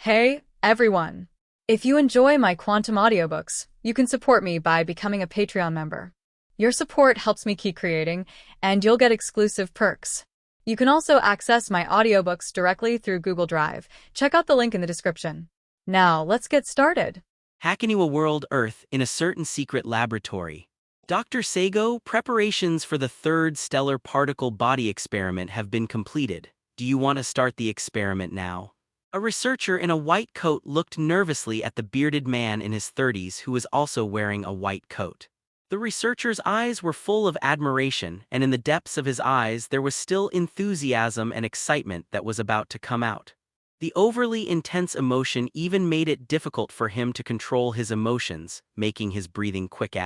Hey, everyone! If you enjoy my quantum audiobooks, you can support me by becoming a Patreon member. Your support helps me keep creating, and you'll get exclusive perks. You can also access my audiobooks directly through Google Drive. Check out the link in the description. Now, let's get started. Hakoniwa World Earth in a certain secret laboratory. Dr. Saigo, preparations for the third stellar particle body experiment have been completed. Do you want to start the experiment now? A researcher in a white coat looked nervously at the bearded man in his 30s who was also wearing a white coat. The researcher's eyes were full of admiration, and in the depths of his eyes there was still enthusiasm and excitement that was about to come out. The overly intense emotion even made it difficult for him to control his emotions, making his breathing quick.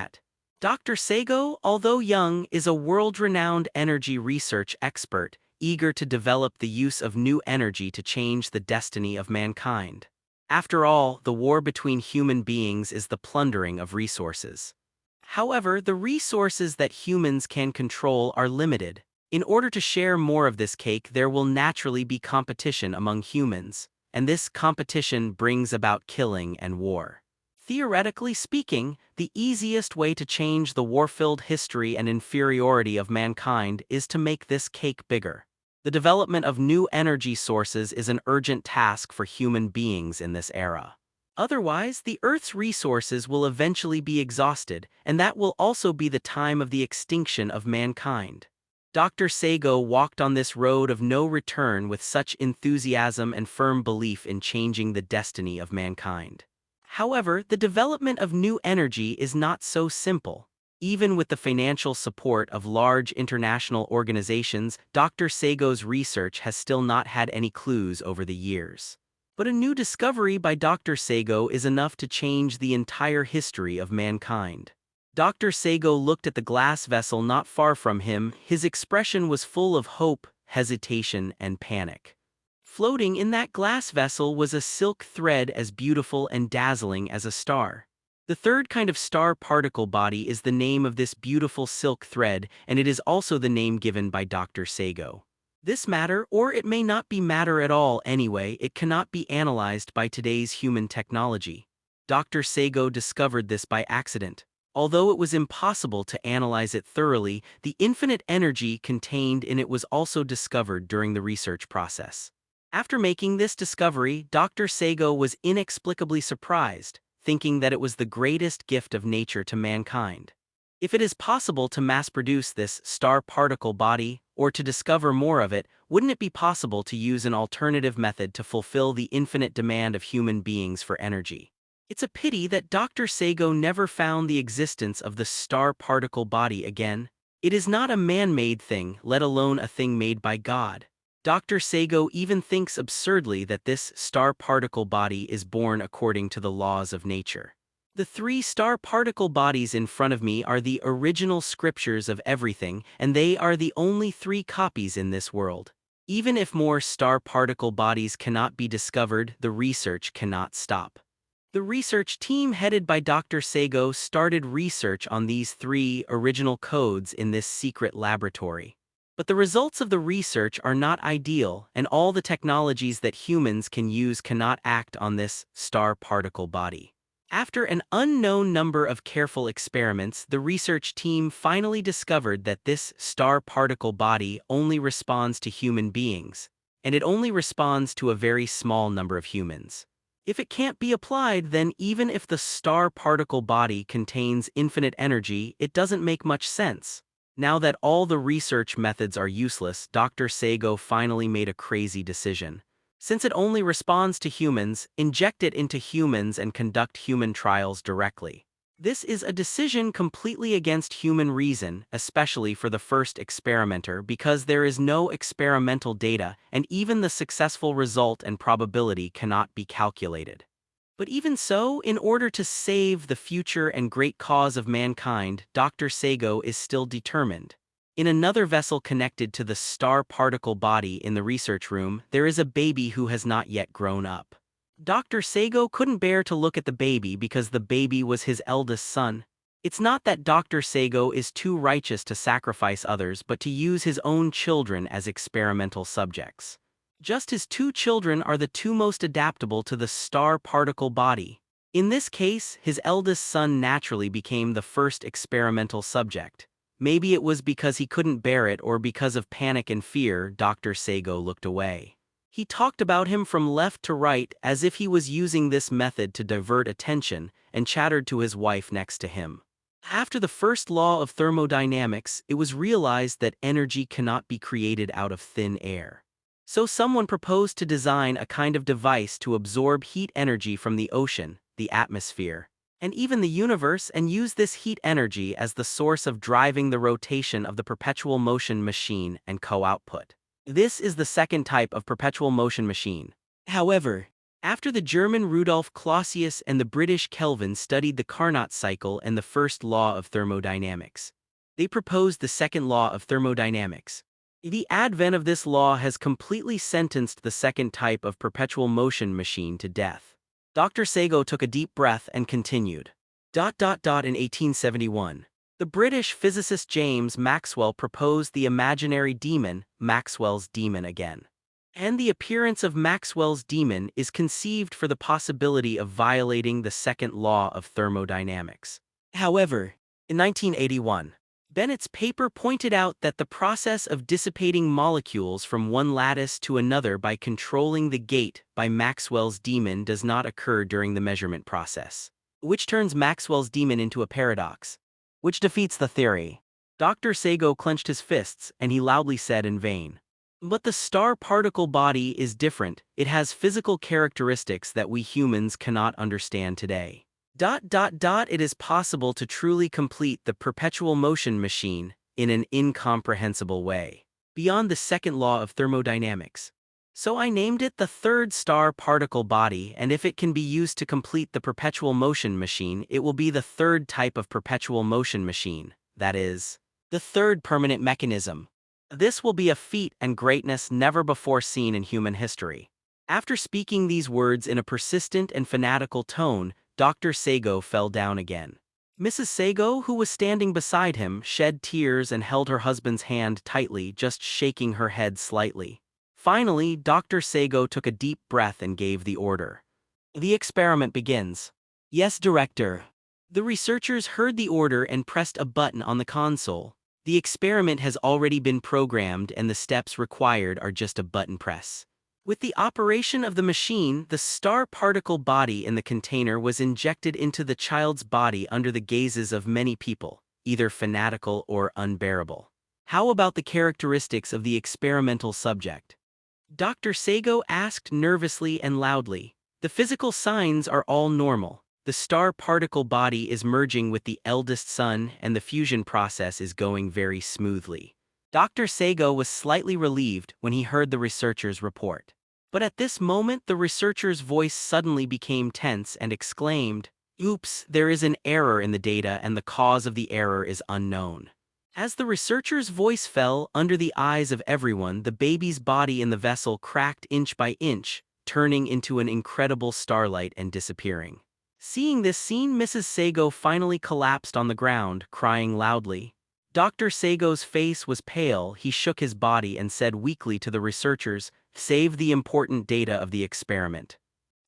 Dr. Saigo, although young, is a world-renowned energy research expert, eager to develop the use of new energy to change the destiny of mankind. After all, the war between human beings is the plundering of resources. However, the resources that humans can control are limited. In order to share more of this cake, there will naturally be competition among humans, and this competition brings about killing and war. Theoretically speaking, the easiest way to change the war-filled history and inferiority of mankind is to make this cake bigger. The development of new energy sources is an urgent task for human beings in this era. Otherwise, the Earth's resources will eventually be exhausted, and that will also be the time of the extinction of mankind. Dr. Saigo walked on this road of no return with such enthusiasm and firm belief in changing the destiny of mankind. However, the development of new energy is not so simple. Even with the financial support of large international organizations, Dr. Saigo's research has still not had any clues over the years. But a new discovery by Dr. Saigo is enough to change the entire history of mankind. Dr. Saigo looked at the glass vessel not far from him. His expression was full of hope, hesitation, and panic. Floating in that glass vessel was a silk thread as beautiful and dazzling as a star. The third kind of star particle body is the name of this beautiful silk thread, and it is also the name given by Dr. Saigo. This matter, or it may not be matter at all anyway, it cannot be analyzed by today's human technology. Dr. Saigo discovered this by accident. Although it was impossible to analyze it thoroughly, the infinite energy contained in it was also discovered during the research process. After making this discovery, Dr. Saigo was inexplicably surprised, thinking that it was the greatest gift of nature to mankind. If it is possible to mass-produce this star particle body, or to discover more of it, wouldn't it be possible to use an alternative method to fulfill the infinite demand of human beings for energy? It's a pity that Dr. Saigo never found the existence of the star particle body again. It is not a man-made thing, let alone a thing made by God. Dr. Saigo even thinks absurdly that this star particle body is born according to the laws of nature. The three star particle bodies in front of me are the original scriptures of everything, and they are the only three copies in this world. Even if more star particle bodies cannot be discovered, the research cannot stop. The research team headed by Dr. Saigo started research on these three original codes in this secret laboratory. But the results of the research are not ideal, and all the technologies that humans can use cannot act on this star particle body. After an unknown number of careful experiments, the research team finally discovered that this star particle body only responds to human beings, and it only responds to a very small number of humans. If it can't be applied, then even if the star particle body contains infinite energy, it doesn't make much sense. Now that all the research methods are useless, Dr. Saigo finally made a crazy decision. Since it only responds to humans, inject it into humans and conduct human trials directly. This is a decision completely against human reason, especially for the first experimenter, because there is no experimental data, and even the successful result and probability cannot be calculated. But even so, in order to save the future and great cause of mankind, Dr. Saigo is still determined. In another vessel connected to the star particle body in the research room, there is a baby who has not yet grown up. Dr. Saigo couldn't bear to look at the baby because the baby was his eldest son. It's not that Dr. Saigo is too righteous to sacrifice others, but to use his own children as experimental subjects. Just his two children are the two most adaptable to the star particle body. In this case, his eldest son naturally became the first experimental subject. Maybe it was because he couldn't bear it or because of panic and fear, Dr. Saigo looked away. He talked about him from left to right as if he was using this method to divert attention, and chattered to his wife next to him. After the first law of thermodynamics, it was realized that energy cannot be created out of thin air. So someone proposed to design a kind of device to absorb heat energy from the ocean, the atmosphere, and even the universe, and use this heat energy as the source of driving the rotation of the perpetual motion machine and co-output. This is the second type of perpetual motion machine. However, after the German Rudolf Clausius and the British Kelvin studied the Carnot cycle and the first law of thermodynamics, they proposed the second law of thermodynamics. The advent of this law has completely sentenced the second type of perpetual motion machine to death. Dr. Saigo took a deep breath and continued. In 1871, the British physicist James Maxwell proposed the imaginary demon, Maxwell's demon again. And the appearance of Maxwell's demon is conceived for the possibility of violating the second law of thermodynamics. However, in 1981, Bennett's paper pointed out that the process of dissipating molecules from one lattice to another by controlling the gate by Maxwell's demon does not occur during the measurement process, which turns Maxwell's demon into a paradox, which defeats the theory. Dr. Saigo clenched his fists and he loudly said in vain, "But the star particle body is different. It has physical characteristics that we humans cannot understand today. It is possible to truly complete the perpetual motion machine in an incomprehensible way, beyond the second law of thermodynamics. So I named it the third star particle body, and if it can be used to complete the perpetual motion machine, it will be the third type of perpetual motion machine, that is, the third permanent mechanism. This will be a feat and greatness never before seen in human history." After speaking these words in a persistent and fanatical tone, Dr. Saigo fell down again. Mrs. Saigo, who was standing beside him, shed tears and held her husband's hand tightly, just shaking her head slightly. Finally, Dr. Saigo took a deep breath and gave the order. "The experiment begins." "Yes, Director." The researchers heard the order and pressed a button on the console. The experiment has already been programmed and the steps required are just a button press. With the operation of the machine, the star particle body in the container was injected into the child's body under the gazes of many people, either fanatical or unbearable. "How about the characteristics of the experimental subject?" Dr. Saigo asked nervously and loudly. "The physical signs are all normal. The star particle body is merging with the eldest son and the fusion process is going very smoothly." Dr. Saigo was slightly relieved when he heard the researchers' report. But at this moment the researcher's voice suddenly became tense and exclaimed, "Oops, there is an error in the data and the cause of the error is unknown." As the researcher's voice fell under the eyes of everyone, the baby's body in the vessel cracked inch by inch, turning into an incredible starlight and disappearing. Seeing this scene, Mrs. Saigo finally collapsed on the ground, crying loudly. Dr. Saigo's face was pale. He shook his body and said weakly to the researchers, "Save the important data of the experiment."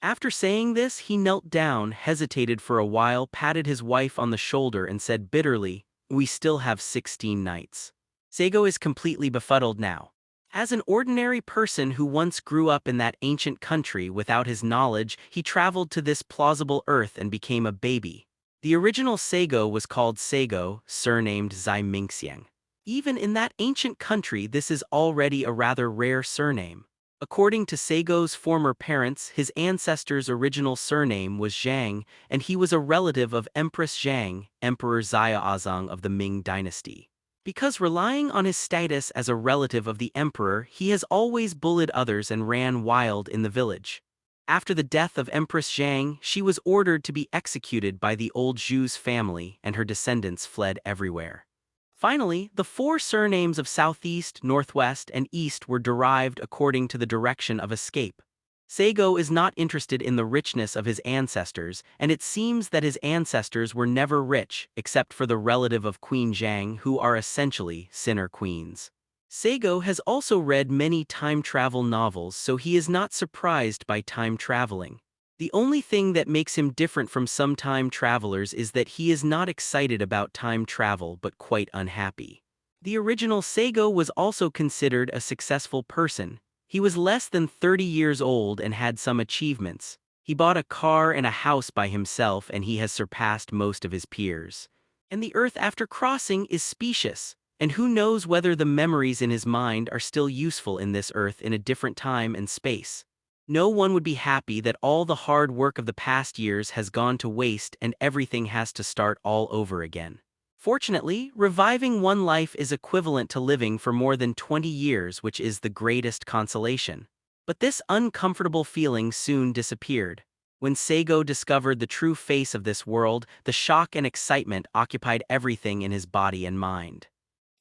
After saying this, he knelt down, hesitated for a while, patted his wife on the shoulder and said bitterly, "We still have 16 nights." Saigo is completely befuddled now. As an ordinary person who once grew up in that ancient country without his knowledge, he traveled to this plausible earth and became a baby. The original Saigo was called Saigo, surnamed Zai Mingxiang. Even in that ancient country, this is already a rather rare surname. According to Saigo's former parents, his ancestor's original surname was Zhang, and he was a relative of Empress Zhang, Emperor Xiaozong of the Ming dynasty. Because relying on his status as a relative of the emperor, he has always bullied others and ran wild in the village. After the death of Empress Zhang, she was ordered to be executed by the old Zhu's family, and her descendants fled everywhere. Finally, the four surnames of Southeast, Northwest, and East were derived according to the direction of escape. Saigo is not interested in the richness of his ancestors, and it seems that his ancestors were never rich, except for the relative of Queen Zhang, who are essentially sinner queens. Saigo has also read many time travel novels, so he is not surprised by time traveling. The only thing that makes him different from some time travelers is that he is not excited about time travel but quite unhappy. The original Saigo was also considered a successful person. He was less than 30 years old and had some achievements. He bought a car and a house by himself, and he has surpassed most of his peers. And the Earth after crossing is specious, and who knows whether the memories in his mind are still useful in this Earth in a different time and space. No one would be happy that all the hard work of the past years has gone to waste and everything has to start all over again. Fortunately, reviving one life is equivalent to living for more than 20 years, which is the greatest consolation. But this uncomfortable feeling soon disappeared. When Saigo discovered the true face of this world, the shock and excitement occupied everything in his body and mind.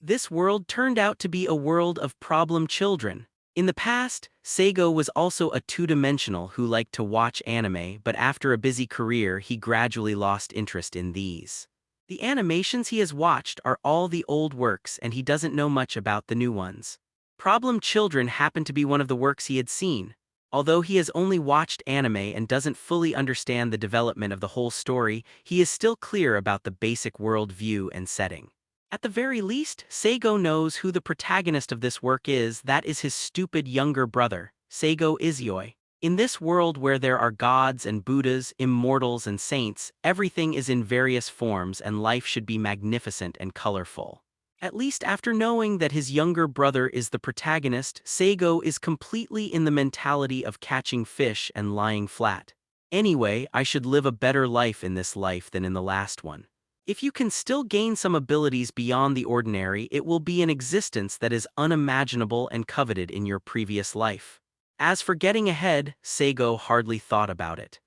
This world turned out to be a world of problem children. In the past, Saigo was also a two-dimensional who liked to watch anime, but after a busy career he gradually lost interest in these. The animations he has watched are all the old works and he doesn't know much about the new ones. Problem Children happened to be one of the works he had seen. Although he has only watched anime and doesn't fully understand the development of the whole story, he is still clear about the basic world view and setting. At the very least, Saigo knows who the protagonist of this work is. That is his stupid younger brother, Saigo Izuyoi. In this world where there are gods and Buddhas, immortals and saints, everything is in various forms and life should be magnificent and colorful. At least after knowing that his younger brother is the protagonist, Saigo is completely in the mentality of catching fish and lying flat. Anyway, I should live a better life in this life than in the last one. If you can still gain some abilities beyond the ordinary, it will be an existence that is unimaginable and coveted in your previous life. As for getting ahead, Saigo hardly thought about it.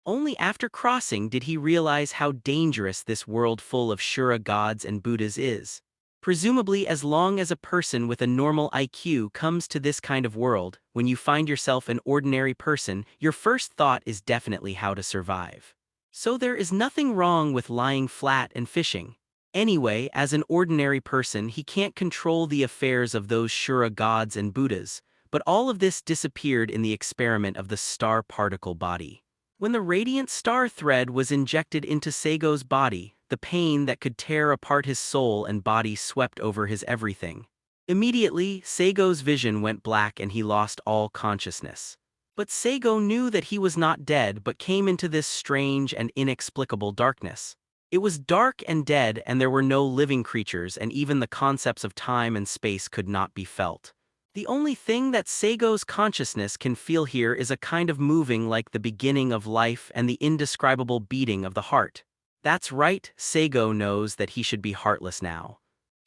Only after crossing did he realize how dangerous this world full of Shura gods and Buddhas is. Presumably, as long as a person with a normal IQ comes to this kind of world, when you find yourself an ordinary person, your first thought is definitely how to survive. So there is nothing wrong with lying flat and fishing. Anyway, as an ordinary person, he can't control the affairs of those Shura gods and Buddhas, but all of this disappeared in the experiment of the star particle body. When the radiant star thread was injected into Saigo's body, the pain that could tear apart his soul and body swept over his everything. Immediately, Saigo's vision went black and he lost all consciousness. But Saigo knew that he was not dead but came into this strange and inexplicable darkness. It was dark and dead and there were no living creatures and even the concepts of time and space could not be felt. The only thing that Saigo's consciousness can feel here is a kind of moving like the beginning of life and the indescribable beating of the heart. That's right, Saigo knows that he should be heartless now.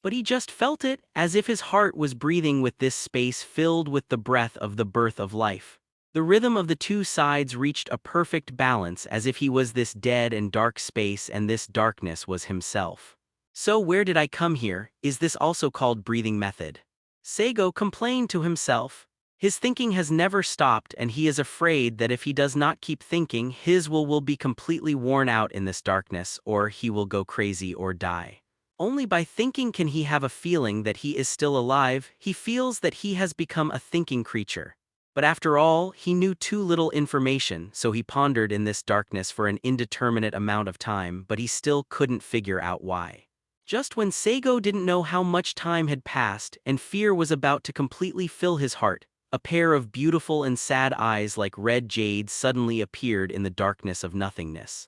But he just felt it, as if his heart was breathing with this space filled with the breath of the birth of life. The rhythm of the two sides reached a perfect balance, as if he was this dead and dark space and this darkness was himself. So where did I come here? Is this also called breathing method? Saigo complained to himself. His thinking has never stopped and he is afraid that if he does not keep thinking, his will be completely worn out in this darkness, or he will go crazy or die. Only by thinking can he have a feeling that he is still alive. He feels that he has become a thinking creature. But after all, he knew too little information, so he pondered in this darkness for an indeterminate amount of time, but he still couldn't figure out why. Just when Saigo didn't know how much time had passed and fear was about to completely fill his heart, a pair of beautiful and sad eyes like red jade suddenly appeared in the darkness of nothingness.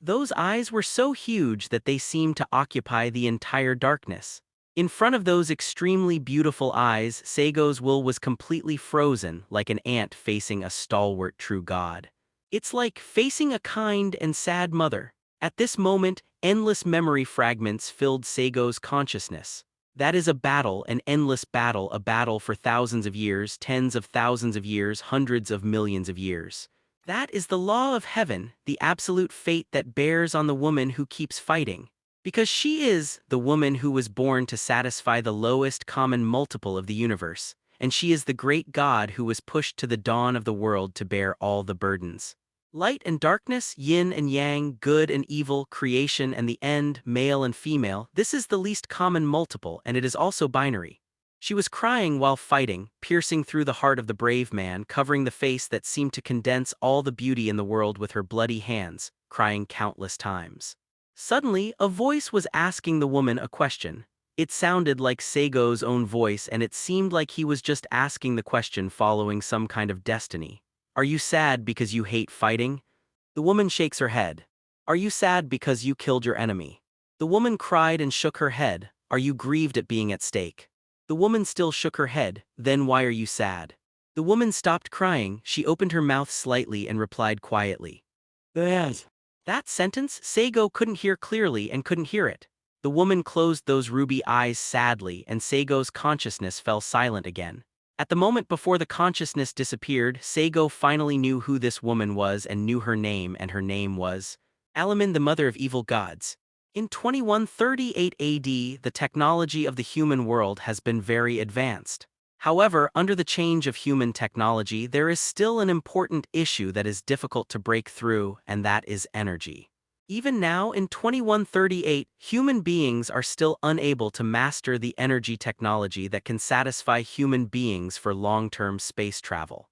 Those eyes were so huge that they seemed to occupy the entire darkness. In front of those extremely beautiful eyes, Saigo's will was completely frozen, like an ant facing a stalwart true god. It's like facing a kind and sad mother. At this moment, endless memory fragments filled Saigo's consciousness. That is a battle, an endless battle, a battle for thousands of years, tens of thousands of years, hundreds of millions of years. That is the law of heaven, the absolute fate that bears on the woman who keeps fighting. Because she is the woman who was born to satisfy the lowest common multiple of the universe, and she is the great God who was pushed to the dawn of the world to bear all the burdens. Light and darkness, yin and yang, good and evil, creation and the end, male and female, this is the least common multiple and it is also binary. She was crying while fighting, piercing through the heart of the brave man, covering the face that seemed to condense all the beauty in the world with her bloody hands, crying countless times. Suddenly, a voice was asking the woman a question. It sounded like Saigo's own voice, and it seemed like he was just asking the question following some kind of destiny. Are you sad because you hate fighting? The woman shakes her head. Are you sad because you killed your enemy? The woman cried and shook her head. Are you grieved at being at stake? The woman still shook her head. Then why are you sad? The woman stopped crying, she opened her mouth slightly and replied quietly. Yes. That sentence, Saigo couldn't hear clearly and couldn't hear it. The woman closed those ruby eyes sadly, and Saigo's consciousness fell silent again. At the moment before the consciousness disappeared, Saigo finally knew who this woman was and knew her name, and her name was Alamin, the mother of evil gods. In 2138 AD, the technology of the human world has been very advanced. However, under the change of human technology, there is still an important issue that is difficult to break through, and that is energy. Even now, in 2138, human beings are still unable to master the energy technology that can satisfy human beings for long-term space travel.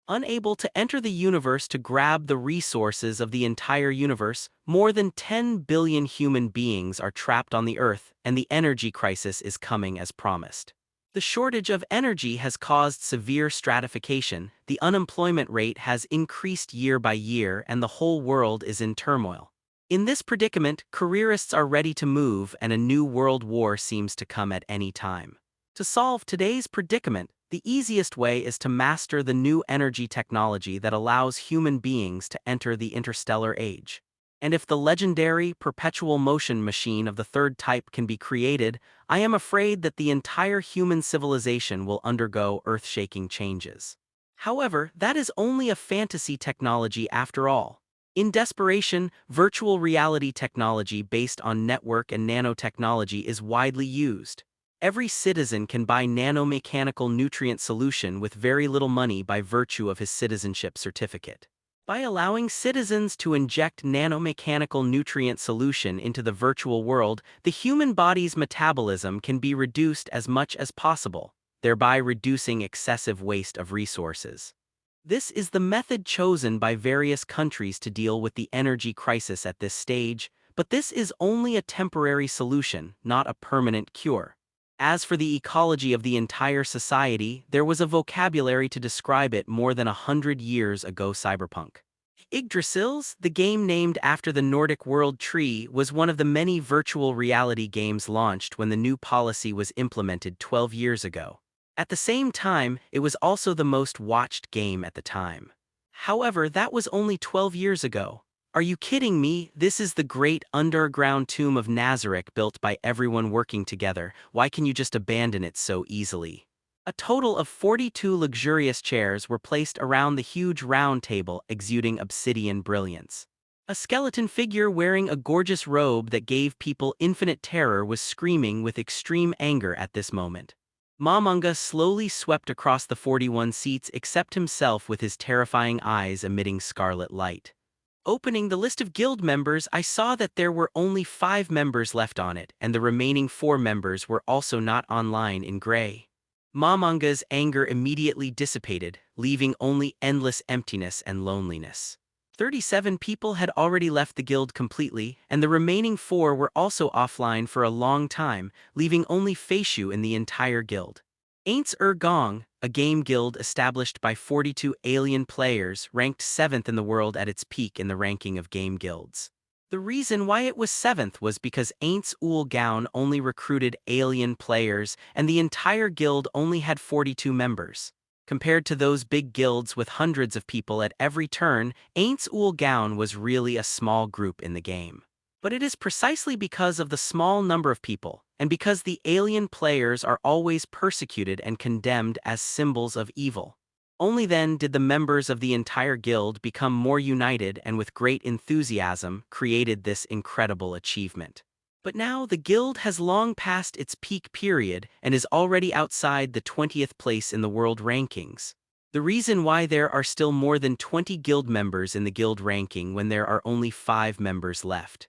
Unable to enter the universe to grab the resources of the entire universe, more than 10 billion human beings are trapped on the Earth, and the energy crisis is coming as promised. The shortage of energy has caused severe stratification, the unemployment rate has increased year by year, and the whole world is in turmoil. In this predicament, careerists are ready to move, and a new world war seems to come at any time. To solve today's predicament, the easiest way is to master the new energy technology that allows human beings to enter the interstellar age. And if the legendary perpetual motion machine of the third type can be created, I am afraid that the entire human civilization will undergo earth-shaking changes. However, that is only a fantasy technology after all. In desperation, virtual reality technology based on network and nanotechnology is widely used. Every citizen can buy nanomechanical nutrient solution with very little money by virtue of his citizenship certificate. By allowing citizens to inject nanomechanical nutrient solution into the virtual world, the human body's metabolism can be reduced as much as possible, thereby reducing excessive waste of resources. This is the method chosen by various countries to deal with the energy crisis at this stage, but this is only a temporary solution, not a permanent cure. As for the ecology of the entire society, there was a vocabulary to describe it more than 100 years ago. Cyberpunk. Yggdrasil's, the game named after the Nordic world tree, was one of the many virtual reality games launched when the new policy was implemented 12 years ago. At the same time, it was also the most watched game at the time. However, that was only 12 years ago. Are you kidding me? This is the great underground tomb of Nazareth built by everyone working together. Why can you just abandon it so easily? A total of 42 luxurious chairs were placed around the huge round table, exuding obsidian brilliance. A skeleton figure wearing a gorgeous robe that gave people infinite terror was screaming with extreme anger at this moment. Momonga slowly swept across the 41 seats except himself with his terrifying eyes emitting scarlet light. Opening the list of guild members, I saw that there were only 5 members left on it, and the remaining 4 members were also not online in gray. Momonga's anger immediately dissipated, leaving only endless emptiness and loneliness. 37 people had already left the guild completely, and the remaining 4 were also offline for a long time, leaving only Feishu in the entire guild. Aints Gong, a game guild established by 42 alien players, ranked 7th in the world at its peak in the ranking of game guilds. The reason why it was 7th was because Aints Gaon only recruited alien players, and the entire guild only had 42 members. Compared to those big guilds with hundreds of people at every turn, Aints Gaon was really a small group in the game. But it is precisely because of the small number of people, and because the alien players are always persecuted and condemned as symbols of evil. Only then did the members of the entire guild become more united and with great enthusiasm created this incredible achievement. But now the guild has long passed its peak period and is already outside the 20th place in the world rankings. The reason why there are still more than 20 guild members in the guild ranking when there are only 5 members left.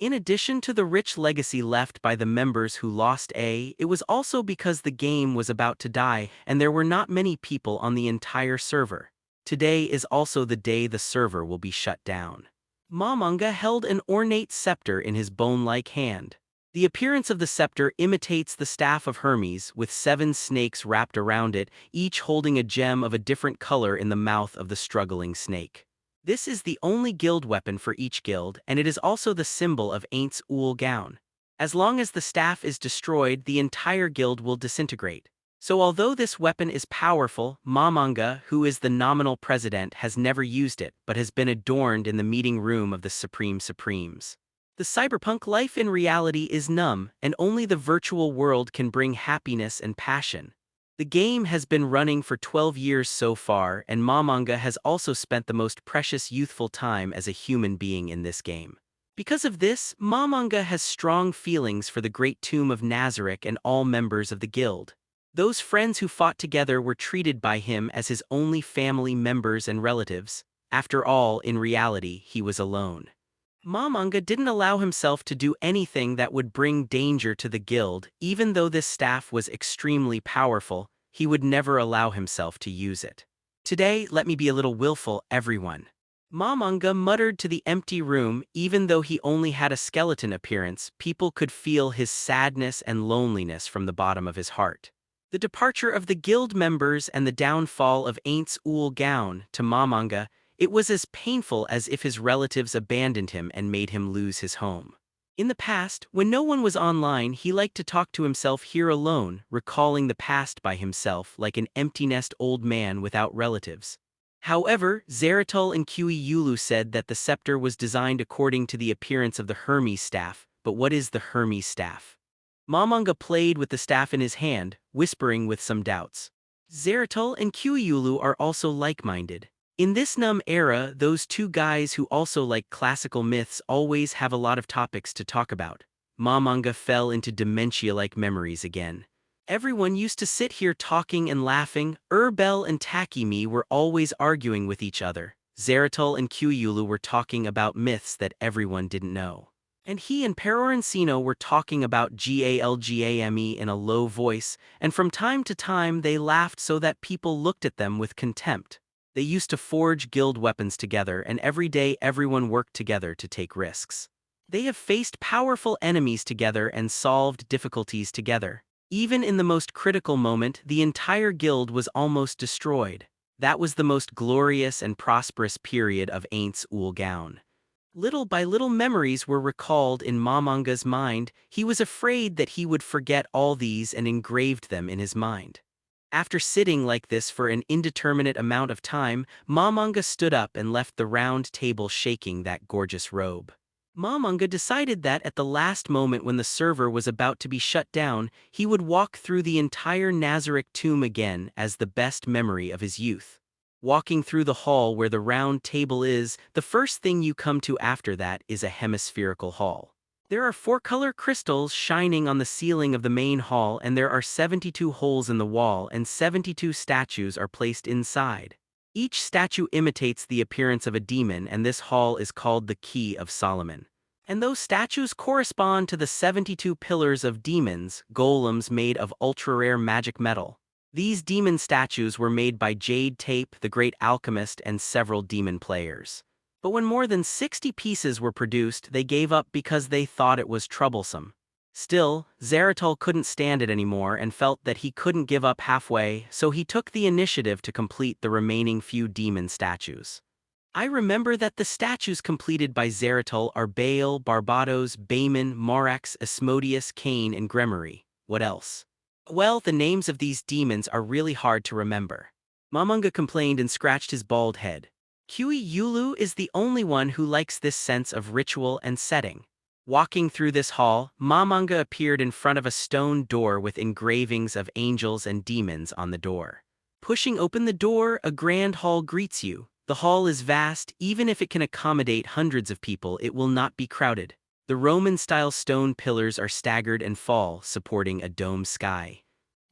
In addition to the rich legacy left by the members who lost A, it was also because the game was about to die and there were not many people on the entire server. Today is also the day the server will be shut down. Momonga held an ornate scepter in his bone-like hand. The appearance of the scepter imitates the staff of Hermes, with 7 snakes wrapped around it, each holding a gem of a different color in the mouth of the struggling snake. This is the only guild weapon for each guild, and it is also the symbol of DxD.The. As long as the staff is destroyed, the entire guild will disintegrate. So although this weapon is powerful, Momonga, who is the nominal president, has never used it, but has been adorned in the meeting room of the Supreme Supremes. The cyberpunk life in reality is numb, and only the virtual world can bring happiness and passion. The game has been running for 12 years so far, and Momonga has also spent the most precious youthful time as a human being in this game. Because of this, Momonga has strong feelings for the Great Tomb of Nazarick and all members of the guild. Those friends who fought together were treated by him as his only family members and relatives. After all, in reality, he was alone. Momonga didn't allow himself to do anything that would bring danger to the guild. Even though this staff was extremely powerful, he would never allow himself to use it. Today, let me be a little willful, everyone. Momonga muttered to the empty room. Even though he only had a skeleton appearance, people could feel his sadness and loneliness from the bottom of his heart. The departure of the guild members and the downfall of DxD.The to Momonga, it was as painful as if his relatives abandoned him and made him lose his home. In the past, when no one was online, he liked to talk to himself here alone, recalling the past by himself like an empty-nest old man without relatives. However, Zeratul and Kyuyulu said that the scepter was designed according to the appearance of the Hermes staff. But what is the Hermes staff? Momonga played with the staff in his hand, whispering with some doubts. Zeratul and Kyuyulu are also like-minded. In this numb era, those two guys who also like classical myths always have a lot of topics to talk about. Momonga fell into dementia-like memories again. Everyone used to sit here talking and laughing. Urbel and Takimi were always arguing with each other. Zeratul and Kyuyulu were talking about myths that everyone didn't know. And he and Perorensino were talking about Galgame in a low voice, and from time to time they laughed so that people looked at them with contempt. They used to forge guild weapons together, and every day everyone worked together to take risks. They have faced powerful enemies together and solved difficulties together. Even in the most critical moment, the entire guild was almost destroyed. That was the most glorious and prosperous period of DxD.The. Little by little memories were recalled in Momonga's mind. He was afraid that he would forget all these and engraved them in his mind. After sitting like this for an indeterminate amount of time, Momonga stood up and left the round table shaking that gorgeous robe. Momonga decided that at the last moment when the server was about to be shut down, he would walk through the entire Nazarick tomb again as the best memory of his youth. Walking through the hall where the round table is, the first thing you come to after that is a hemispherical hall. There are 4-color crystals shining on the ceiling of the main hall, and there are 72 holes in the wall and 72 statues are placed inside. Each statue imitates the appearance of a demon, and this hall is called the Key of Solomon. And those statues correspond to the 72 pillars of demons, golems made of ultra-rare magic metal. These demon statues were made by DxD.The, the great alchemist, and several demon players. But when more than 60 pieces were produced, they gave up because they thought it was troublesome. Still, Zeratul couldn't stand it anymore and felt that he couldn't give up halfway, so he took the initiative to complete the remaining few demon statues. I remember that the statues completed by Zeratul are Baal, Barbados, Bayman, Morax, Asmodeus, Cain, and Gremory. What else? Well, the names of these demons are really hard to remember. Momonga complained and scratched his bald head. Kyuyulu is the only one who likes this sense of ritual and setting. Walking through this hall, Momonga appeared in front of a stone door with engravings of angels and demons on the door. Pushing open the door, a grand hall greets you. The hall is vast. Even if it can accommodate hundreds of people, it will not be crowded. The Roman-style stone pillars are staggered and fall, supporting a dome sky.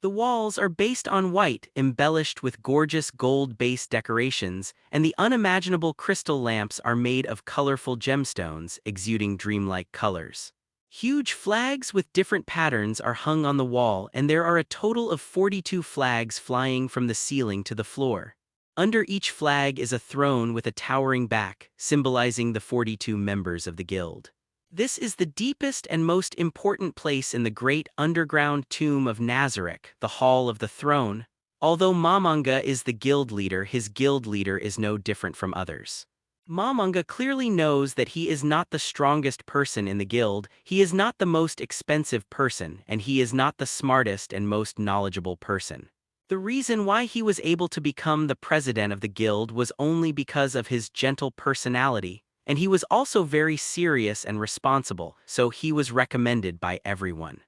The walls are based on white, embellished with gorgeous gold-based decorations, and the unimaginable crystal lamps are made of colorful gemstones, exuding dreamlike colors. Huge flags with different patterns are hung on the wall, and there are a total of 42 flags flying from the ceiling to the floor. Under each flag is a throne with a towering back, symbolizing the 42 members of the guild. This is the deepest and most important place in the great underground tomb of Nazarick, the Hall of the Throne. Although Momonga is the guild leader, his guild leader is no different from others. Momonga clearly knows that he is not the strongest person in the guild, he is not the most expensive person, and he is not the smartest and most knowledgeable person. The reason why he was able to become the president of the guild was only because of his gentle personality, and he was also very serious and responsible, so he was recommended by everyone.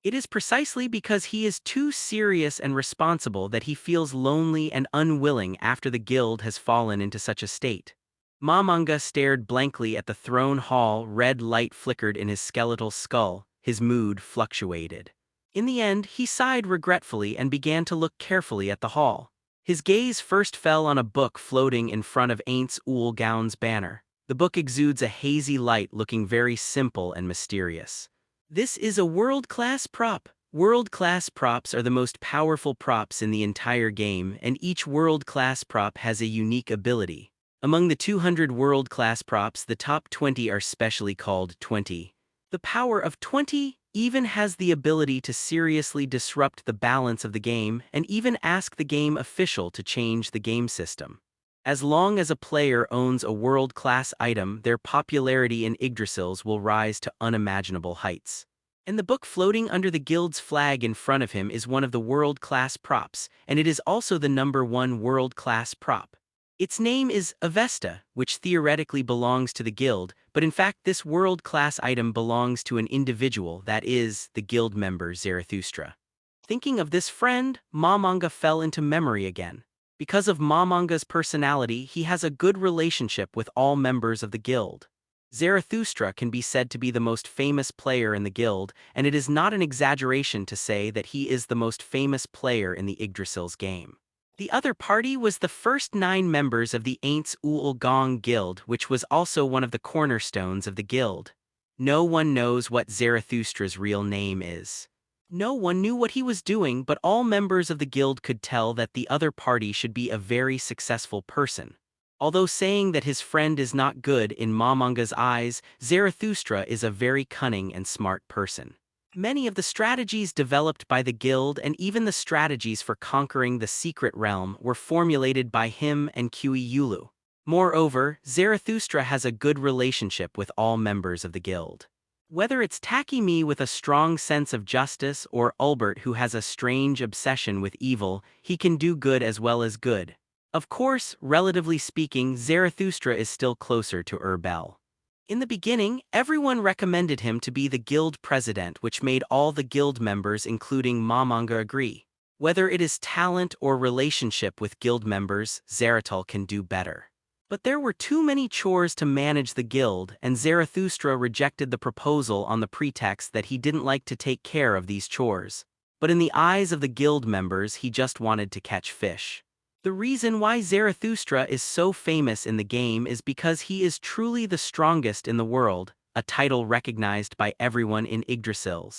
It is precisely because he is too serious and responsible that he feels lonely and unwilling after the guild has fallen into such a state. Momonga stared blankly at the throne hall, red light flickered in his skeletal skull, his mood fluctuated. In the end, he sighed regretfully and began to look carefully at the hall. His gaze first fell on a book floating in front of Aints Ulgaun's banner. The book exudes a hazy light looking very simple and mysterious. This is a world-class prop. World-class props are the most powerful props in the entire game, and each world-class prop has a unique ability. Among the 200 world-class props, the top 20 are specially called 20. The power of 20 even has the ability to seriously disrupt the balance of the game and even ask the game official to change the game system. As long as a player owns a world-class item, their popularity in Yggdrasil will rise to unimaginable heights. And the book floating under the guild's flag in front of him is one of the world-class props, and it is also the #1 world-class prop. Its name is Avesta, which theoretically belongs to the guild, but in fact this world-class item belongs to an individual, that is, the guild member Zarathustra. Thinking of this friend, Momonga fell into memory again. Because of Momonga's personality, he has a good relationship with all members of the guild. Zarathustra can be said to be the most famous player in the guild, and it is not an exaggeration to say that he is the most famous player in the Yggdrasil's game. The other party was the first 9 members of the Aints Ulgaung guild, which was also one of the cornerstones of the guild. No one knows what Zarathustra's real name is. No one knew what he was doing, but all members of the guild could tell that the other party should be a very successful person. Although saying that his friend is not good in Momonga's eyes, Zarathustra is a very cunning and smart person. Many of the strategies developed by the guild and even the strategies for conquering the secret realm were formulated by him and Kyuyulu. Moreover, Zarathustra has a good relationship with all members of the guild. Whether it's Takemi with a strong sense of justice or Ulbert who has a strange obsession with evil, he can do good as well as good. Of course, relatively speaking, Zarathustra is still closer to Urbel. In the beginning, everyone recommended him to be the guild president, which made all the guild members including Momonga agree. Whether it is talent or relationship with guild members, Zaratul can do better. But there were too many chores to manage the guild, and Zarathustra rejected the proposal on the pretext that he didn't like to take care of these chores. But in the eyes of the guild members, he just wanted to catch fish. The reason why Zarathustra is so famous in the game is because he is truly the strongest in the world, a title recognized by everyone in Yggdrasil.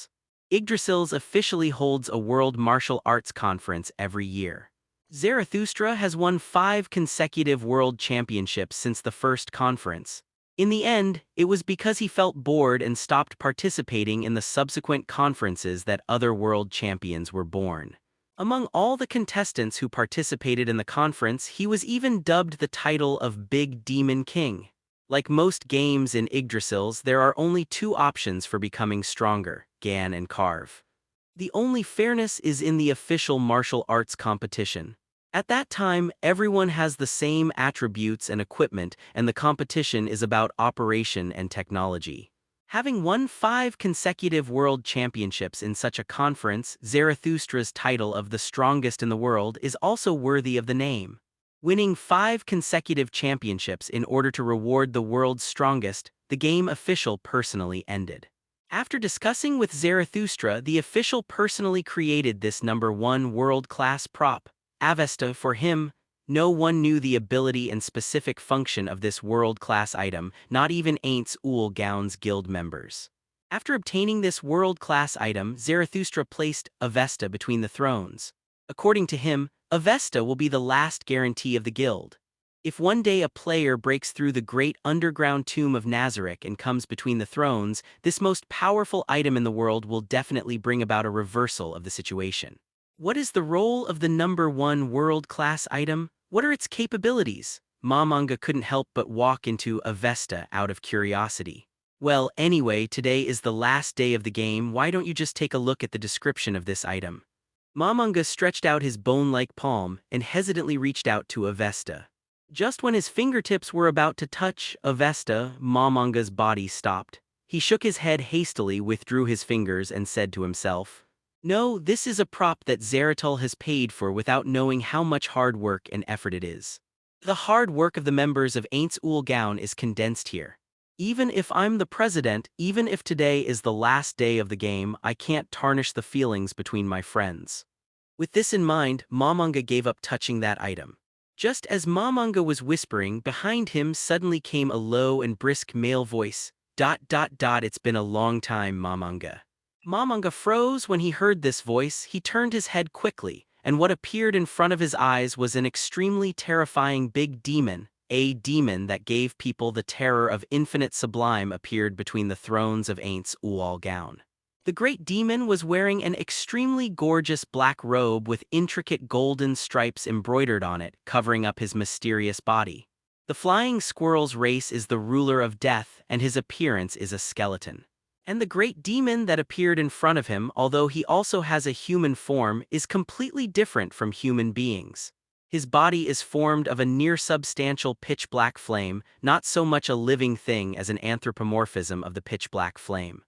Yggdrasil officially holds a world martial arts conference every year. Zarathustra has won 5 consecutive world championships since the first conference. In the end, it was because he felt bored and stopped participating in the subsequent conferences that other world champions were born. Among all the contestants who participated in the conference, he was even dubbed the title of Big Demon King. Like most games in Yggdrasil, there are only 2 options for becoming stronger, Gan and Carve. The only fairness is in the official martial arts competition. At that time, everyone has the same attributes and equipment, and the competition is about operation and technology. Having won 5 consecutive world championships in such a conference, Zarathustra's title of the strongest in the world is also worthy of the name. Winning 5 consecutive championships in order to reward the world's strongest, the game official personally ended. After discussing with Zarathustra, the official personally created this number 1 world-class prop, Avesta. For him, no one knew the ability and specific function of this world-class item, not even Aints Ul Gaun's guild members. After obtaining this world-class item, Zarathustra placed Avesta between the thrones. According to him, Avesta will be the last guarantee of the guild. If one day a player breaks through the great underground tomb of Nazarick and comes between the thrones, this most powerful item in the world will definitely bring about a reversal of the situation. What is the role of the number 1 world-class item? What are its capabilities? Momonga couldn't help but walk into Avesta out of curiosity. Well, anyway, today is the last day of the game. Why don't you just take a look at the description of this item? Momonga stretched out his bone-like palm and hesitantly reached out to Avesta. Just when his fingertips were about to touch Avesta, Momonga's body stopped. He shook his head hastily, withdrew his fingers, and said to himself, "No, this is a prop that Zeratul has paid for without knowing how much hard work and effort it is. The hard work of the members of Aints Ul Gaun is condensed here. Even if I'm the president, even if today is the last day of the game, I can't tarnish the feelings between my friends." With this in mind, Momonga gave up touching that item. Just as Momonga was whispering, behind him suddenly came a low and brisk male voice. It's been a long time, Momonga. Momonga froze when he heard this voice. He turned his head quickly, and what appeared in front of his eyes was an extremely terrifying big demon. A demon that gave people the terror of infinite sublime appeared between the thrones of Aints Ul Gaun. The great demon was wearing an extremely gorgeous black robe with intricate golden stripes embroidered on it, covering up his mysterious body. The flying squirrel's race is the Ruler of Death, and his appearance is a skeleton. And the great demon that appeared in front of him, although he also has a human form, is completely different from human beings. His body is formed of a near-substantial pitch-black flame, not so much a living thing as an anthropomorphism of the pitch-black flame.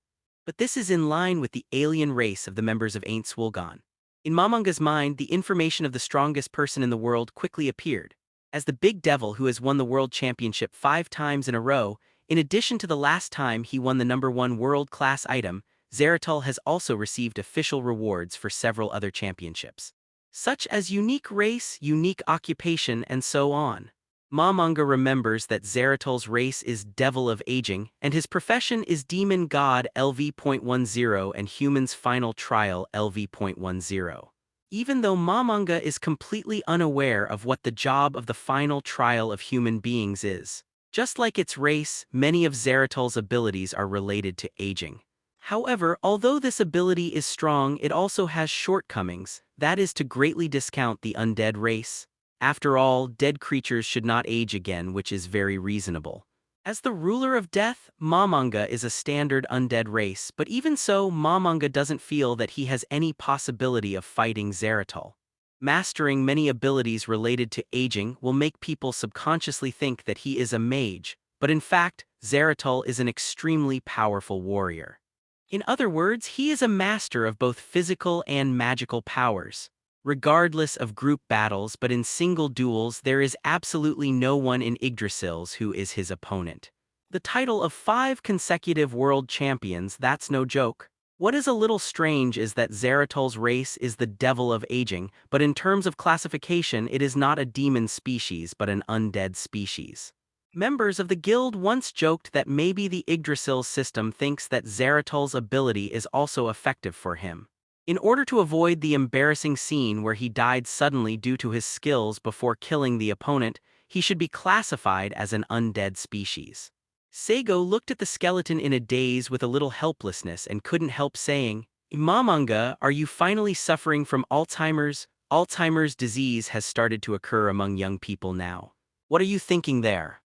But this is in line with the alien race of the members of Aints Ul Gaun. In Momonga's mind, the information of the strongest person in the world quickly appeared. As the big devil who has won the world championship 5 times in a row, in addition to the last time he won the number 1 world-class item, Zeratul has also received official rewards for several other championships, such as unique race, unique occupation, and so on. Momonga remembers that Zeratul's race is Devil of Aging, and his profession is Demon God LV.10 and Human's Final Trial LV.10. Even though Momonga is completely unaware of what the job of the final trial of human beings is. Just like its race, many of Zeratul's abilities are related to aging. However, although this ability is strong, it also has shortcomings, that is to greatly discount the undead race. After all, dead creatures should not age again, which is very reasonable. As the Ruler of Death, Momonga is a standard undead race, but even so, Momonga doesn't feel that he has any possibility of fighting Zeratul. Mastering many abilities related to aging will make people subconsciously think that he is a mage, but in fact, Zeratul is an extremely powerful warrior. In other words, he is a master of both physical and magical powers. Regardless of group battles, but in single duels, there is absolutely no one in Yggdrasil who is his opponent. The title of 5 consecutive world champions, that's no joke. What is a little strange is that Zeratul's race is the Devil of Aging, but in terms of classification, it is not a demon species but an undead species. Members of the guild once joked that maybe the Yggdrasil system thinks that Zeratul's ability is also effective for him. In order to avoid the embarrassing scene where he died suddenly due to his skills before killing the opponent, he should be classified as an undead species. Saigo looked at the skeleton in a daze with a little helplessness and couldn't help saying, "Momonga, are you finally suffering from Alzheimer's? Alzheimer's disease has started to occur among young people now. What are you thinking there?"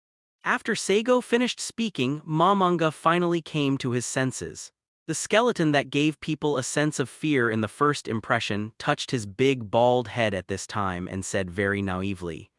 After Saigo finished speaking, Momonga finally came to his senses. The skeleton that gave people a sense of fear in the first impression touched his big bald head at this time and said very naively,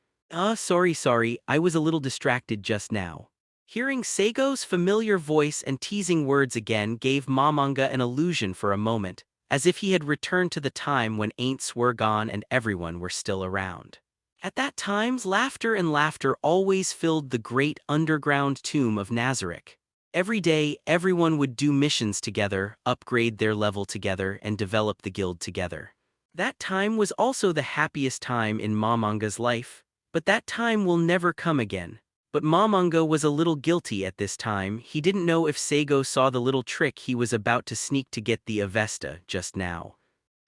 Sorry, I was a little distracted just now." Hearing Saigo's familiar voice and teasing words again gave Momonga an illusion for a moment, as if he had returned to the time when Aints were gone and everyone were still around. At that time, laughter always filled the great underground tomb of Nazarick. Every day, everyone would do missions together, upgrade their level together, and develop the guild together. That time was also the happiest time in Momonga's life, but that time will never come again. But Momonga was a little guilty at this time. He didn't know if Saigo saw the little trick he was about to sneak to get the Avesta just now.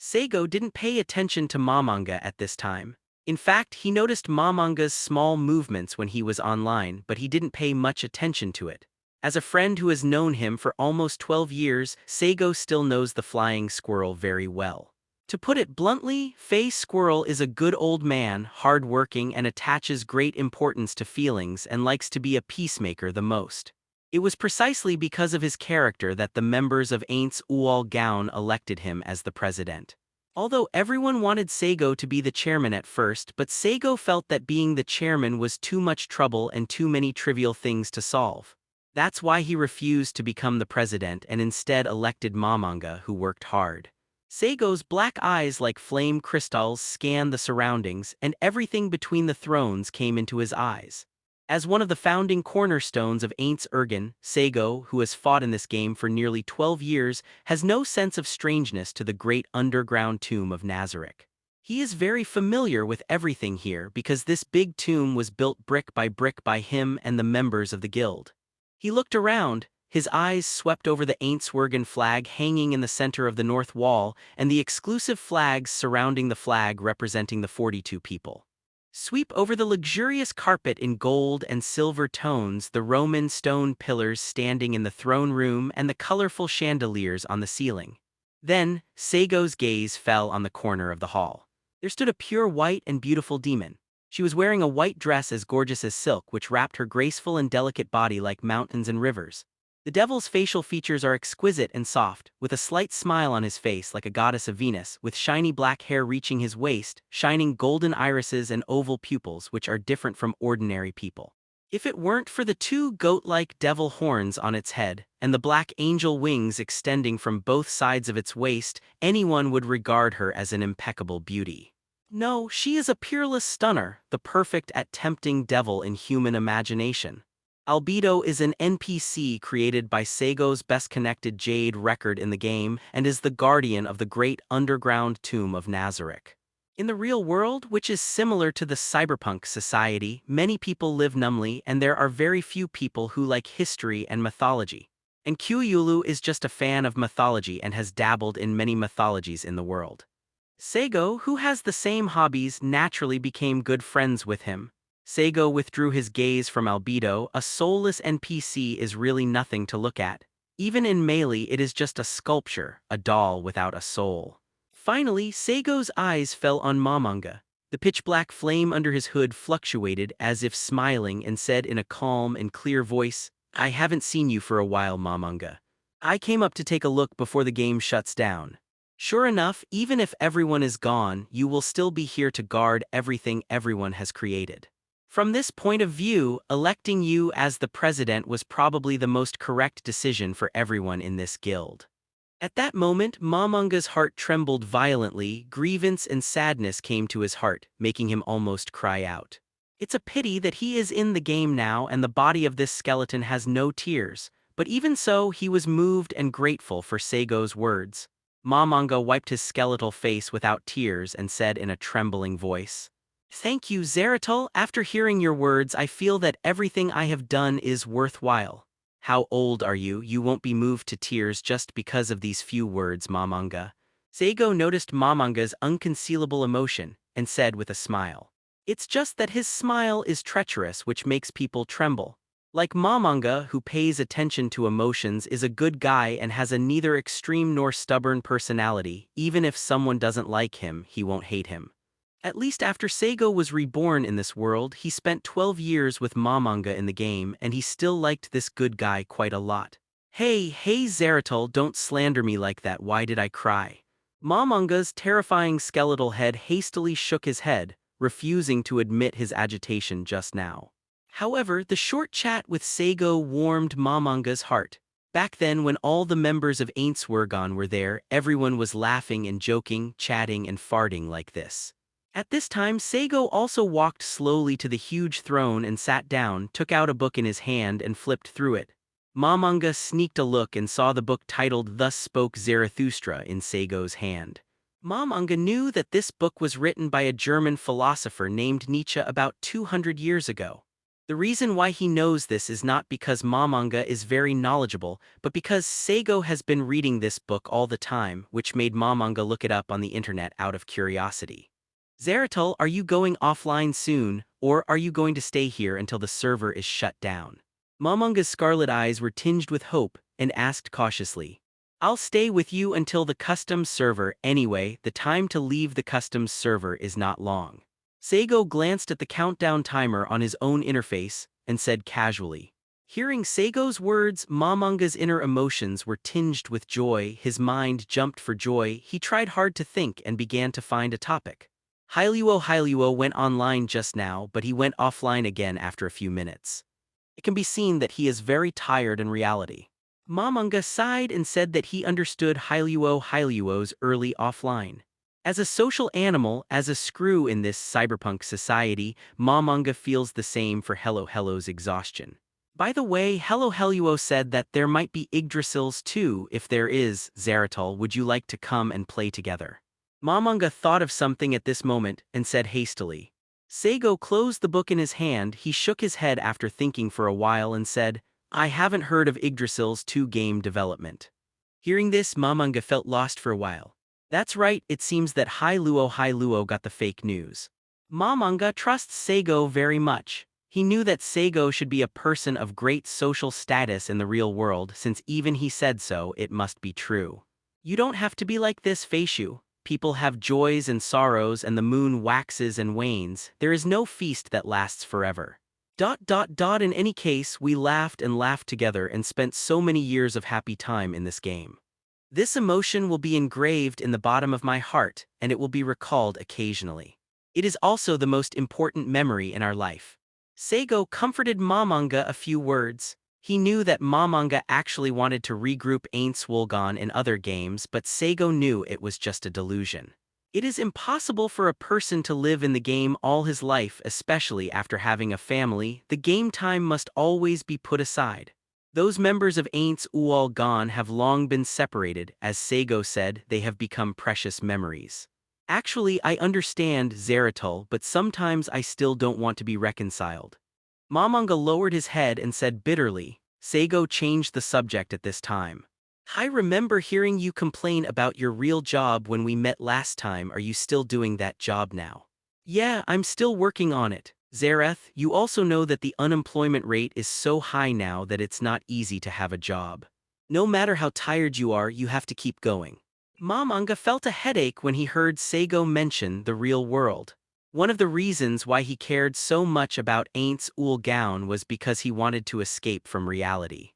Saigo didn't pay attention to Momonga at this time. In fact, he noticed Momonga's small movements when he was online, but he didn't pay much attention to it. As a friend who has known him for almost 12 years, Saigo still knows the flying squirrel very well. To put it bluntly, Face Squirrel is a good old man, hard-working, and attaches great importance to feelings and likes to be a peacemaker the most. It was precisely because of his character that the members of Aints Ual Gaon elected him as the president. Although everyone wanted Saigo to be the chairman at first, but Saigo felt that being the chairman was too much trouble and too many trivial things to solve. That's why he refused to become the president and instead elected Momonga, who worked hard. Saigo's black eyes like flame crystals scanned the surroundings, and everything between the thrones came into his eyes. As one of the founding cornerstones of Aints Ergen, Saigo, who has fought in this game for nearly 12 years, has no sense of strangeness to the great underground tomb of Nazarick. He is very familiar with everything here because this big tomb was built brick by him and the members of the guild. He looked around. His eyes swept over the Ainsworgen flag hanging in the center of the north wall and the exclusive flags surrounding the flag representing the 42 people. Sweep over the luxurious carpet in gold and silver tones, the Roman stone pillars standing in the throne room, and the colorful chandeliers on the ceiling. Then, Saigo's gaze fell on the corner of the hall. There stood a pure white and beautiful demon. She was wearing a white dress as gorgeous as silk, which wrapped her graceful and delicate body like mountains and rivers. The devil's facial features are exquisite and soft, with a slight smile on his face like a goddess of Venus, with shiny black hair reaching his waist, shining golden irises and oval pupils which are different from ordinary people. If it weren't for the two goat-like devil horns on its head, and the black angel wings extending from both sides of its waist, anyone would regard her as an impeccable beauty. No, she is a peerless stunner, the perfect at tempting devil in human imagination. Albedo is an NPC created by Saigo's best-connected Jade record in the game and is the guardian of the great underground tomb of Nazarick. In the real world, which is similar to the cyberpunk society, many people live numbly and there are very few people who like history and mythology. And Kyuyulu is just a fan of mythology and has dabbled in many mythologies in the world. Saigo, who has the same hobbies, naturally became good friends with him. Saigo withdrew his gaze from Albedo. A soulless NPC is really nothing to look at. Even in Melee, it is just a sculpture, a doll without a soul. Finally, Saigo's eyes fell on Momonga. The pitch-black flame under his hood fluctuated as if smiling and said in a calm and clear voice, "I haven't seen you for a while, Momonga. I came up to take a look before the game shuts down. Sure enough, even if everyone is gone, you will still be here to guard everything everyone has created." From this point of view, electing you as the president was probably the most correct decision for everyone in this guild. At that moment, Momonga's heart trembled violently. Grievance and sadness came to his heart, making him almost cry out. It's a pity that he is in the game now and the body of this skeleton has no tears, but even so, he was moved and grateful for Saigo's words. Momonga wiped his skeletal face without tears and said in a trembling voice, "Thank you, Zeratul. After hearing your words, I feel that everything I have done is worthwhile." "How old are you? You won't be moved to tears just because of these few words, Momonga." Saigo noticed Momonga's unconcealable emotion and said with a smile, "It's just that his smile is treacherous, which makes people tremble." Like Momonga, who pays attention to emotions, is a good guy and has a neither extreme nor stubborn personality. Even if someone doesn't like him, he won't hate him. At least after Saigo was reborn in this world, he spent 12 years with Momonga in the game, and he still liked this good guy quite a lot. Hey Zeratul, don't slander me like that. Why did I cry?" Momonga's terrifying skeletal head hastily shook his head, refusing to admit his agitation just now. However, the short chat with Saigo warmed Momonga's heart. Back then, when all the members of Ainsworgen were there, everyone was laughing and joking, chatting and farting like this. At this time, Saigo also walked slowly to the huge throne and sat down, took out a book in his hand and flipped through it. Momonga sneaked a look and saw the book titled Thus Spoke Zarathustra in Saigo's hand. Momonga knew that this book was written by a German philosopher named Nietzsche about 200 years ago. The reason why he knows this is not because Momonga is very knowledgeable, but because Saigo has been reading this book all the time, which made Momonga look it up on the internet out of curiosity. Zaratul, are you going offline soon, or are you going to stay here until the server is shut down? Momonga's scarlet eyes were tinged with hope and asked cautiously. I'll stay with you until the customs server anyway. The time to leave the customs server is not long. Saigo glanced at the countdown timer on his own interface and said casually. Hearing Saigo's words, Momonga's inner emotions were tinged with joy. His mind jumped for joy. He tried hard to think and began to find a topic. Hailuo went online just now, but he went offline again after a few minutes. It can be seen that he is very tired in reality. Momonga sighed and said that he understood Hailuo's early offline. As a social animal, as a screw in this cyberpunk society, Momonga feels the same for Hello's exhaustion. By the way, Helluo said that there might be Yggdrasils too. If there is, Zaratul, would you like to come and play together? Momonga thought of something at this moment and said hastily. Saigo closed the book in his hand. He shook his head after thinking for a while and said, I haven't heard of Yggdrasil's 2 game development. Hearing this, Momonga felt lost for a while. That's right, it seems that Hailuo got the fake news. Momonga trusts Saigo very much. He knew that Saigo should be a person of great social status in the real world, since even he said so, it must be true. You don't have to be like this, Feishu. People have joys and sorrows and the moon waxes and wanes. There is no feast that lasts forever. In any case, we laughed and laughed together and spent so many years of happy time in this game. This emotion will be engraved in the bottom of my heart, and it will be recalled occasionally. It is also the most important memory in our life. Saigo comforted Momonga a few words. He knew that Momonga actually wanted to regroup Aints Wulgon in other games, but Saigo knew it was just a delusion. It is impossible for a person to live in the game all his life, especially after having a family. The game time must always be put aside. Those members of Aints Wulgon have long been separated. As Saigo said, they have become precious memories. Actually, I understand, Zaratul, but sometimes I still don't want to be reconciled. Momonga lowered his head and said bitterly. Saigo changed the subject at this time. I remember hearing you complain about your real job when we met last time. Are you still doing that job now? Yeah, I'm still working on it. Zareth, you also know that the unemployment rate is so high now that it's not easy to have a job. No matter how tired you are, you have to keep going. Momonga felt a headache when he heard Saigo mention the real world. One of the reasons why he cared so much about Aints Wulgon was because he wanted to escape from reality.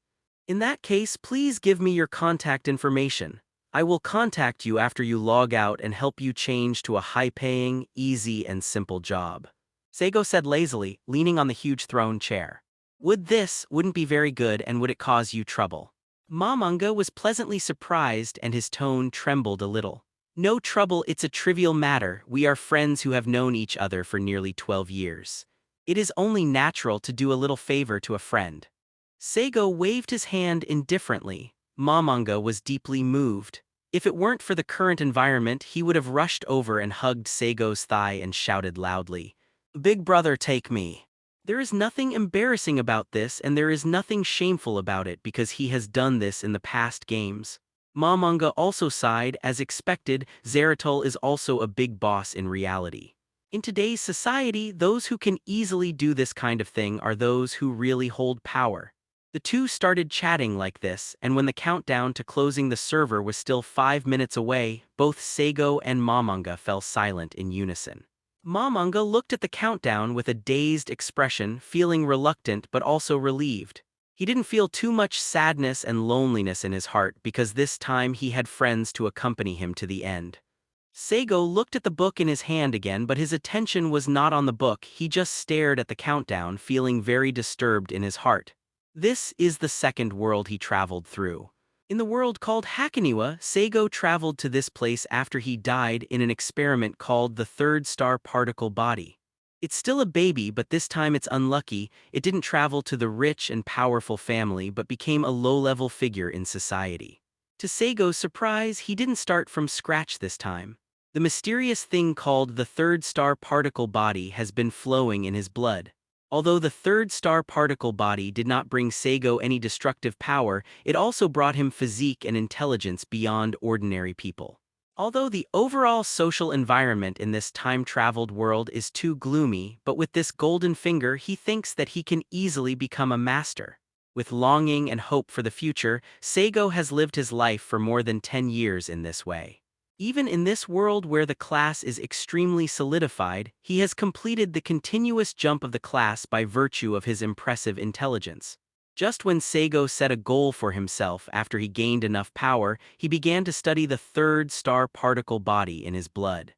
In that case, please give me your contact information. I will contact you after you log out and help you change to a high-paying, easy and simple job. Saigo said lazily, leaning on the huge throne chair. Wouldn't be very good, and would it cause you trouble? Momonga was pleasantly surprised and his tone trembled a little. No trouble, it's a trivial matter. We are friends who have known each other for nearly 12 years. It is only natural to do a little favor to a friend. Saigo waved his hand indifferently. Momonga was deeply moved. If it weren't for the current environment, he would have rushed over and hugged Saigo's thigh and shouted loudly, Big brother, take me. There is nothing embarrassing about this, and there is nothing shameful about it because he has done this in the past games. Momonga also sighed. As expected, Zaratul is also a big boss in reality. In today's society, those who can easily do this kind of thing are those who really hold power. The two started chatting like this, and when the countdown to closing the server was still 5 minutes away, both Saigo and Momonga fell silent in unison. Momonga looked at the countdown with a dazed expression, feeling reluctant but also relieved. He didn't feel too much sadness and loneliness in his heart because this time he had friends to accompany him to the end. Saigo looked at the book in his hand again, but his attention was not on the book. He just stared at the countdown, feeling very disturbed in his heart. This is the second world he traveled through. In the world called Hakoniwa, Saigo traveled to this place after he died in an experiment called the third star particle body. It's still a baby, but this time it's unlucky. It didn't travel to the rich and powerful family but became a low-level figure in society. To Saigo's surprise, he didn't start from scratch this time. The mysterious thing called the third star particle body has been flowing in his blood. Although the third star particle body did not bring Saigo any destructive power, it also brought him physique and intelligence beyond ordinary people. Although the overall social environment in this time-traveled world is too gloomy, but with this golden finger he thinks that he can easily become a master. With longing and hope for the future, Saigo has lived his life for more than 10 years in this way. Even in this world where the class is extremely solidified, he has completed the continuous jump of the class by virtue of his impressive intelligence. Just when Saigo set a goal for himself after he gained enough power, he began to study the third star particle body in his blood.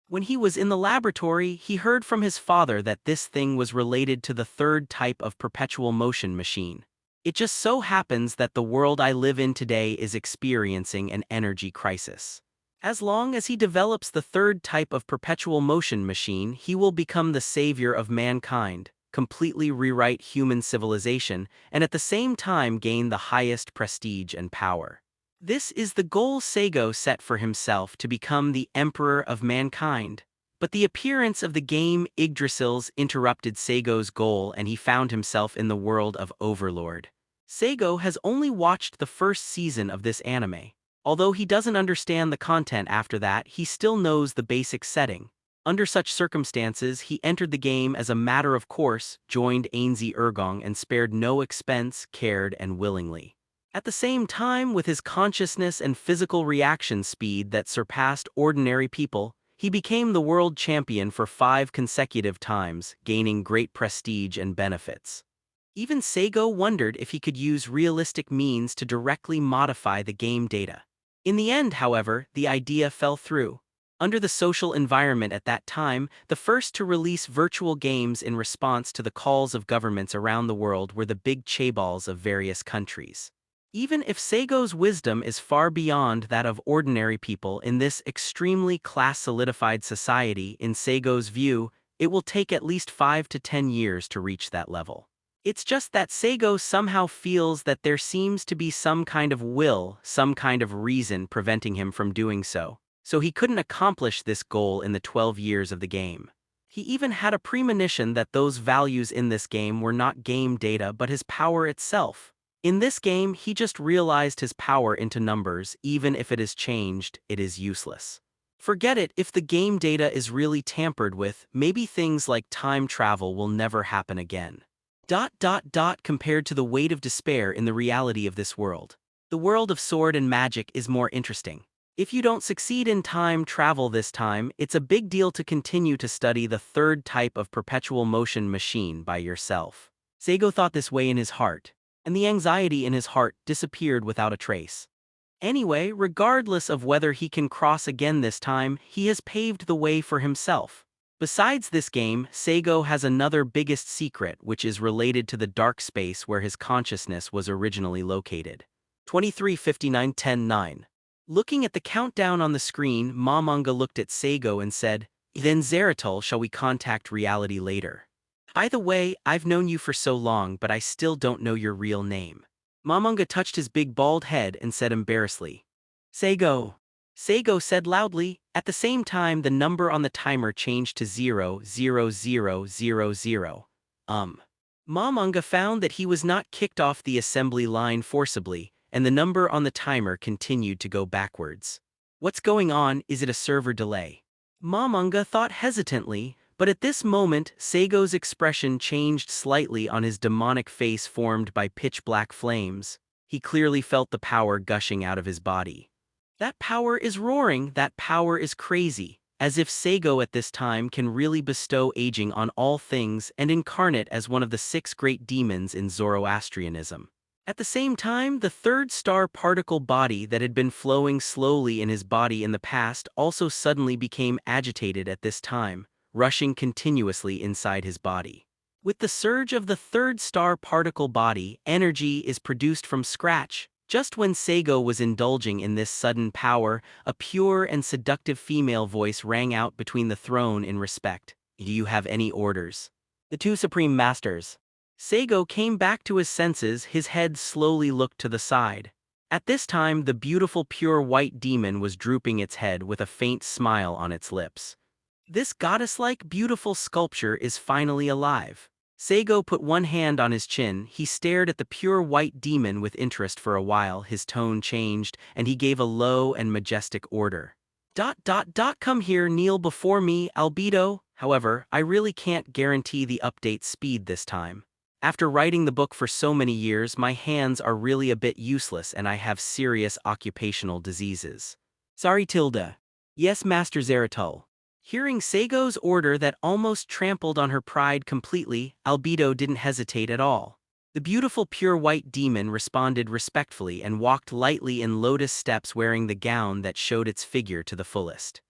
When he was in the laboratory, he heard from his father that this thing was related to the third type of perpetual motion machine. It just so happens that the world I live in today is experiencing an energy crisis. As long as he develops the third type of perpetual motion machine, he will become the savior of mankind, completely rewrite human civilization, and at the same time gain the highest prestige and power. This is the goal Saigo set for himself, to become the emperor of mankind. But the appearance of the game Yggdrasil's interrupted Saigo's goal and he found himself in the world of Overlord. Saigo has only watched the first season of this anime. Although he doesn't understand the content after that, he still knows the basic setting. Under such circumstances, he entered the game as a matter of course, joined Ainzi Ergong and spared no expense, cared and willingly. At the same time, with his consciousness and physical reaction speed that surpassed ordinary people, he became the world champion for 5 consecutive times, gaining great prestige and benefits. Even Saigo wondered if he could use realistic means to directly modify the game data. In the end, however, the idea fell through. Under the social environment at that time, the first to release virtual games in response to the calls of governments around the world were the big chaebols of various countries. Even if Saigo's wisdom is far beyond that of ordinary people in this extremely class-solidified society, in Saigo's view, it will take at least 5 to 10 years to reach that level. It's just that Saigo somehow feels that there seems to be some kind of will, some kind of reason preventing him from doing so he couldn't accomplish this goal in the 12 years of the game. He even had a premonition that those values in this game were not game data but his power itself. In this game, he just realized his power into numbers. Even if it is changed, it is useless. Forget it. If the game data is really tampered with, maybe things like time travel will never happen again. Compared to the weight of despair in the reality of this world, the world of sword and magic is more interesting. If you don't succeed in time travel this time, it's a big deal to continue to study the third type of perpetual motion machine by yourself. Saigo thought this way in his heart, and the anxiety in his heart disappeared without a trace. Anyway, regardless of whether he can cross again this time, he has paved the way for himself. Besides this game, Saigo has another biggest secret which is related to the dark space where his consciousness was originally located. 23:59:10:9. Looking at the countdown on the screen, Momonga looked at Saigo and said, "Then Zeratul, shall we contact reality later? By the way, I've known you for so long but I still don't know your real name." Momonga touched his big bald head and said embarrassedly, "Saigo." Saigo said loudly. At the same time, the number on the timer changed to 00000. Momonga found that he was not kicked off the assembly line forcibly, and the number on the timer continued to go backwards. What's going on? Is it a server delay? Momonga thought hesitantly, but at this moment, Saigo's expression changed slightly on his demonic face formed by pitch-black flames. He clearly felt the power gushing out of his body. That power is roaring, that power is crazy, as if Saigo at this time can really bestow aging on all things and incarnate as one of the 6 great demons in Zoroastrianism. At the same time, the third star particle body that had been flowing slowly in his body in the past also suddenly became agitated at this time, rushing continuously inside his body. With the surge of the third star particle body, energy is produced from scratch. Just when Saigo was indulging in this sudden power, a pure and seductive female voice rang out between the throne in respect. Do you have any orders? The two supreme masters. Saigo came back to his senses, his head slowly looked to the side. At this time, the beautiful pure white demon was drooping its head with a faint smile on its lips. This goddess-like beautiful sculpture is finally alive. Saigo put one hand on his chin, he stared at the pure white demon with interest for a while, his tone changed, and he gave a low and majestic order. Come here, kneel before me, Albedo. However, I really can't guarantee the update speed this time. After writing the book for so many years, my hands are really a bit useless and I have serious occupational diseases. Sorry, Tilda. Yes, Master Zeratul. Hearing Saigo's order that almost trampled on her pride completely, Albedo didn't hesitate at all. The beautiful pure white demon responded respectfully and walked lightly in lotus steps wearing the gown that showed its figure to the fullest.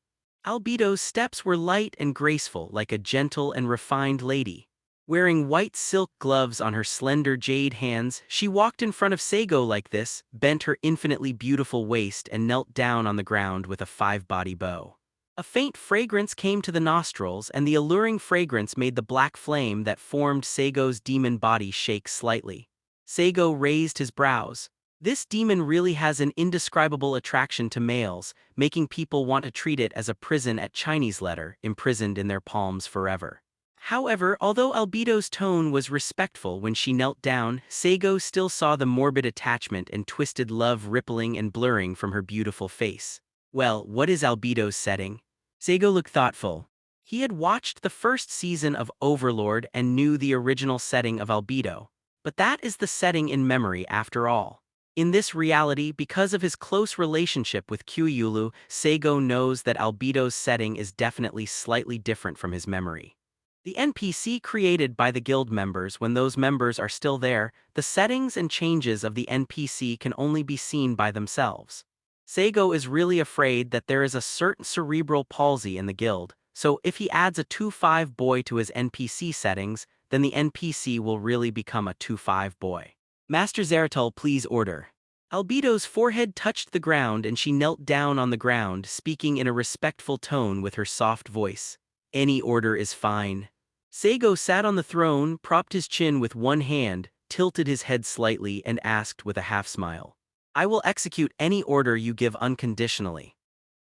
Albedo's steps were light and graceful like a gentle and refined lady. Wearing white silk gloves on her slender jade hands, she walked in front of Saigo like this, bent her infinitely beautiful waist and knelt down on the ground with a five-body bow. A faint fragrance came to the nostrils, and the alluring fragrance made the black flame that formed Saigo's demon body shake slightly. Saigo raised his brows. This demon really has an indescribable attraction to males, making people want to treat it as a prison at Chinese letter, imprisoned in their palms forever. However, although Albedo's tone was respectful when she knelt down, Saigo still saw the morbid attachment and twisted love rippling and blurring from her beautiful face. Well, what is Albedo's setting? Saigo looked thoughtful. He had watched the first season of Overlord and knew the original setting of Albedo. But that is the setting in memory after all. In this reality, because of his close relationship with Kyuyulu, Saigo knows that Albedo's setting is definitely slightly different from his memory. The NPC created by the guild members, when those members are still there, the settings and changes of the NPC can only be seen by themselves. Saigo is really afraid that there is a certain cerebral palsy in the guild, so if he adds a 2-5 boy to his NPC settings, then the NPC will really become a 2-5 boy. Master Zeratul, please order. Albedo's forehead touched the ground and she knelt down on the ground, speaking in a respectful tone with her soft voice. Any order is fine. Saigo sat on the throne, propped his chin with one hand, tilted his head slightly, and asked with a half-smile. I will execute any order you give unconditionally.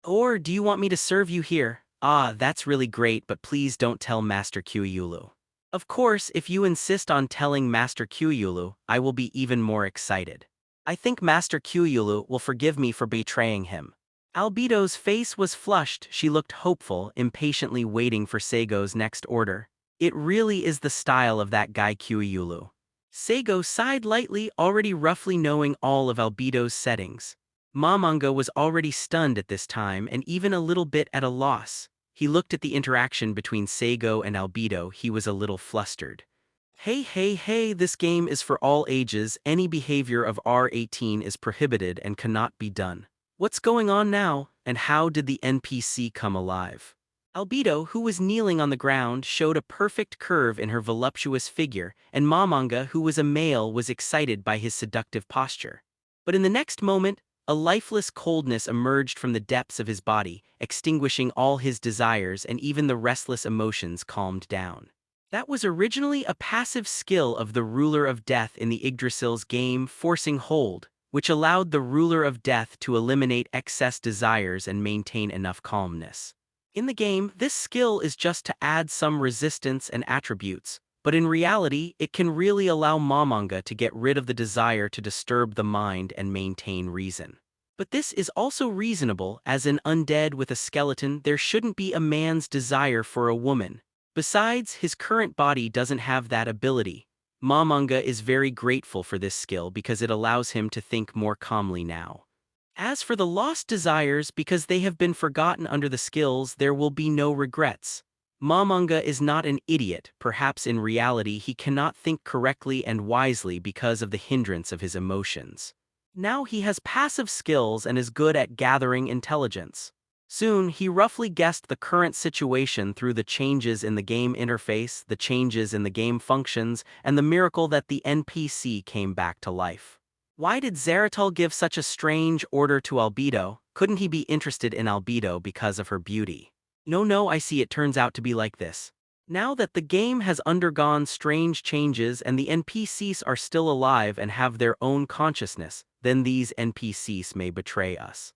Or do you want me to serve you here? Ah, that's really great, but please don't tell Master Kyuyulu. Of course, if you insist on telling Master Kyuyulu, I will be even more excited. I think Master Kyuyulu will forgive me for betraying him. Albedo's face was flushed, she looked hopeful, impatiently waiting for Saigo's next order. It really is the style of that guy Kyuyulu. Saigo sighed lightly, already roughly knowing all of Albedo's settings. Momonga was already stunned at this time and even a little bit at a loss. He looked at the interaction between Saigo and Albedo, he was a little flustered. Hey, this game is for all ages, any behavior of R18 is prohibited and cannot be done. What's going on now, and how did the NPC come alive? Albedo, who was kneeling on the ground, showed a perfect curve in her voluptuous figure, and Momonga, who was a male, was excited by his seductive posture. But in the next moment, a lifeless coldness emerged from the depths of his body, extinguishing all his desires, and even the restless emotions calmed down. That was originally a passive skill of the Ruler of Death in the Yggdrasil's game Forcing Hold, which allowed the Ruler of Death to eliminate excess desires and maintain enough calmness. In the game, this skill is just to add some resistance and attributes, but in reality, it can really allow Momonga to get rid of the desire to disturb the mind and maintain reason. But this is also reasonable, as an undead with a skeleton, there shouldn't be a man's desire for a woman. Besides, his current body doesn't have that ability. Momonga is very grateful for this skill because it allows him to think more calmly now. As for the lost desires, because they have been forgotten under the skills, there will be no regrets. Momonga is not an idiot, perhaps in reality he cannot think correctly and wisely because of the hindrance of his emotions. Now he has passive skills and is good at gathering intelligence. Soon, he roughly guessed the current situation through the changes in the game interface, the changes in the game functions, and the miracle that the NPC came back to life. Why did Zeratul give such a strange order to Albedo? Couldn't he be interested in Albedo because of her beauty? No, I see, it turns out to be like this. Now that the game has undergone strange changes and the NPCs are still alive and have their own consciousness, then these NPCs may betray us.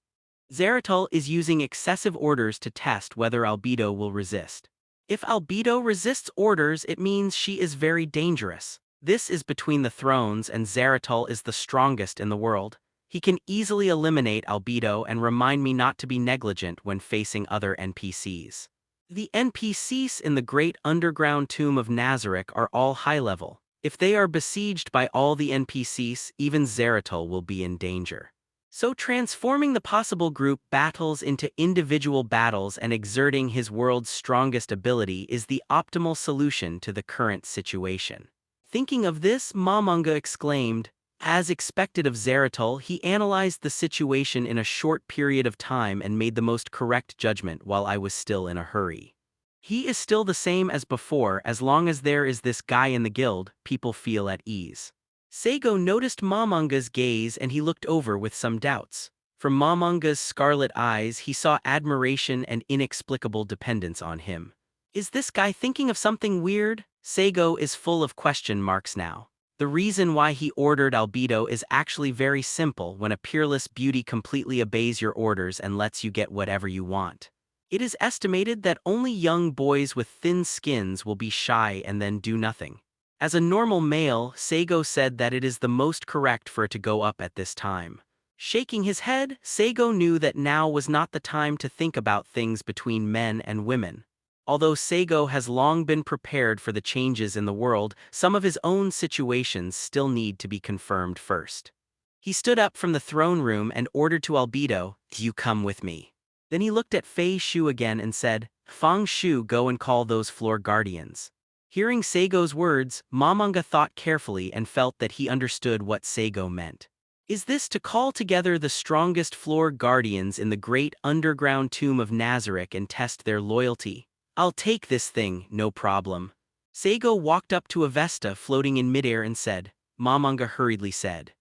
Zeratul is using excessive orders to test whether Albedo will resist. If Albedo resists orders, it means she is very dangerous. This is between the thrones and Zeratul is the strongest in the world. He can easily eliminate Albedo and remind me not to be negligent when facing other NPCs. The NPCs in the great underground tomb of Nazarick are all high-level. If they are besieged by all the NPCs, even Zeratul will be in danger. So transforming the possible group battles into individual battles and exerting his world's strongest ability is the optimal solution to the current situation. Thinking of this, Momonga exclaimed, as expected of Zeratul, he analyzed the situation in a short period of time and made the most correct judgment while I was still in a hurry. He is still the same as before. As long as there is this guy in the guild, people feel at ease. Saigo noticed Momonga's gaze and he looked over with some doubts. From Momonga's scarlet eyes he saw admiration and inexplicable dependence on him. Is this guy thinking of something weird? Saigo is full of question marks now. The reason why he ordered Albedo is actually very simple. When a peerless beauty completely obeys your orders and lets you get whatever you want. It is estimated that only young boys with thin skins will be shy and then do nothing. As a normal male, Saigo said that it is the most correct for it to go up at this time. Shaking his head, Saigo knew that now was not the time to think about things between men and women. Although Saigo has long been prepared for the changes in the world, some of his own situations still need to be confirmed first. He stood up from the throne room and ordered to Albedo, "You come with me." Then he looked at Fei Shu again and said, "Fang Shu, go and call those floor guardians." Hearing Saigo's words, Momonga thought carefully and felt that he understood what Saigo meant. Is this to call together the strongest floor guardians in the great underground tomb of Nazarick and test their loyalty? I'll take this thing, no problem. Saigo walked up to Avesta floating in midair and said. Momonga hurriedly said.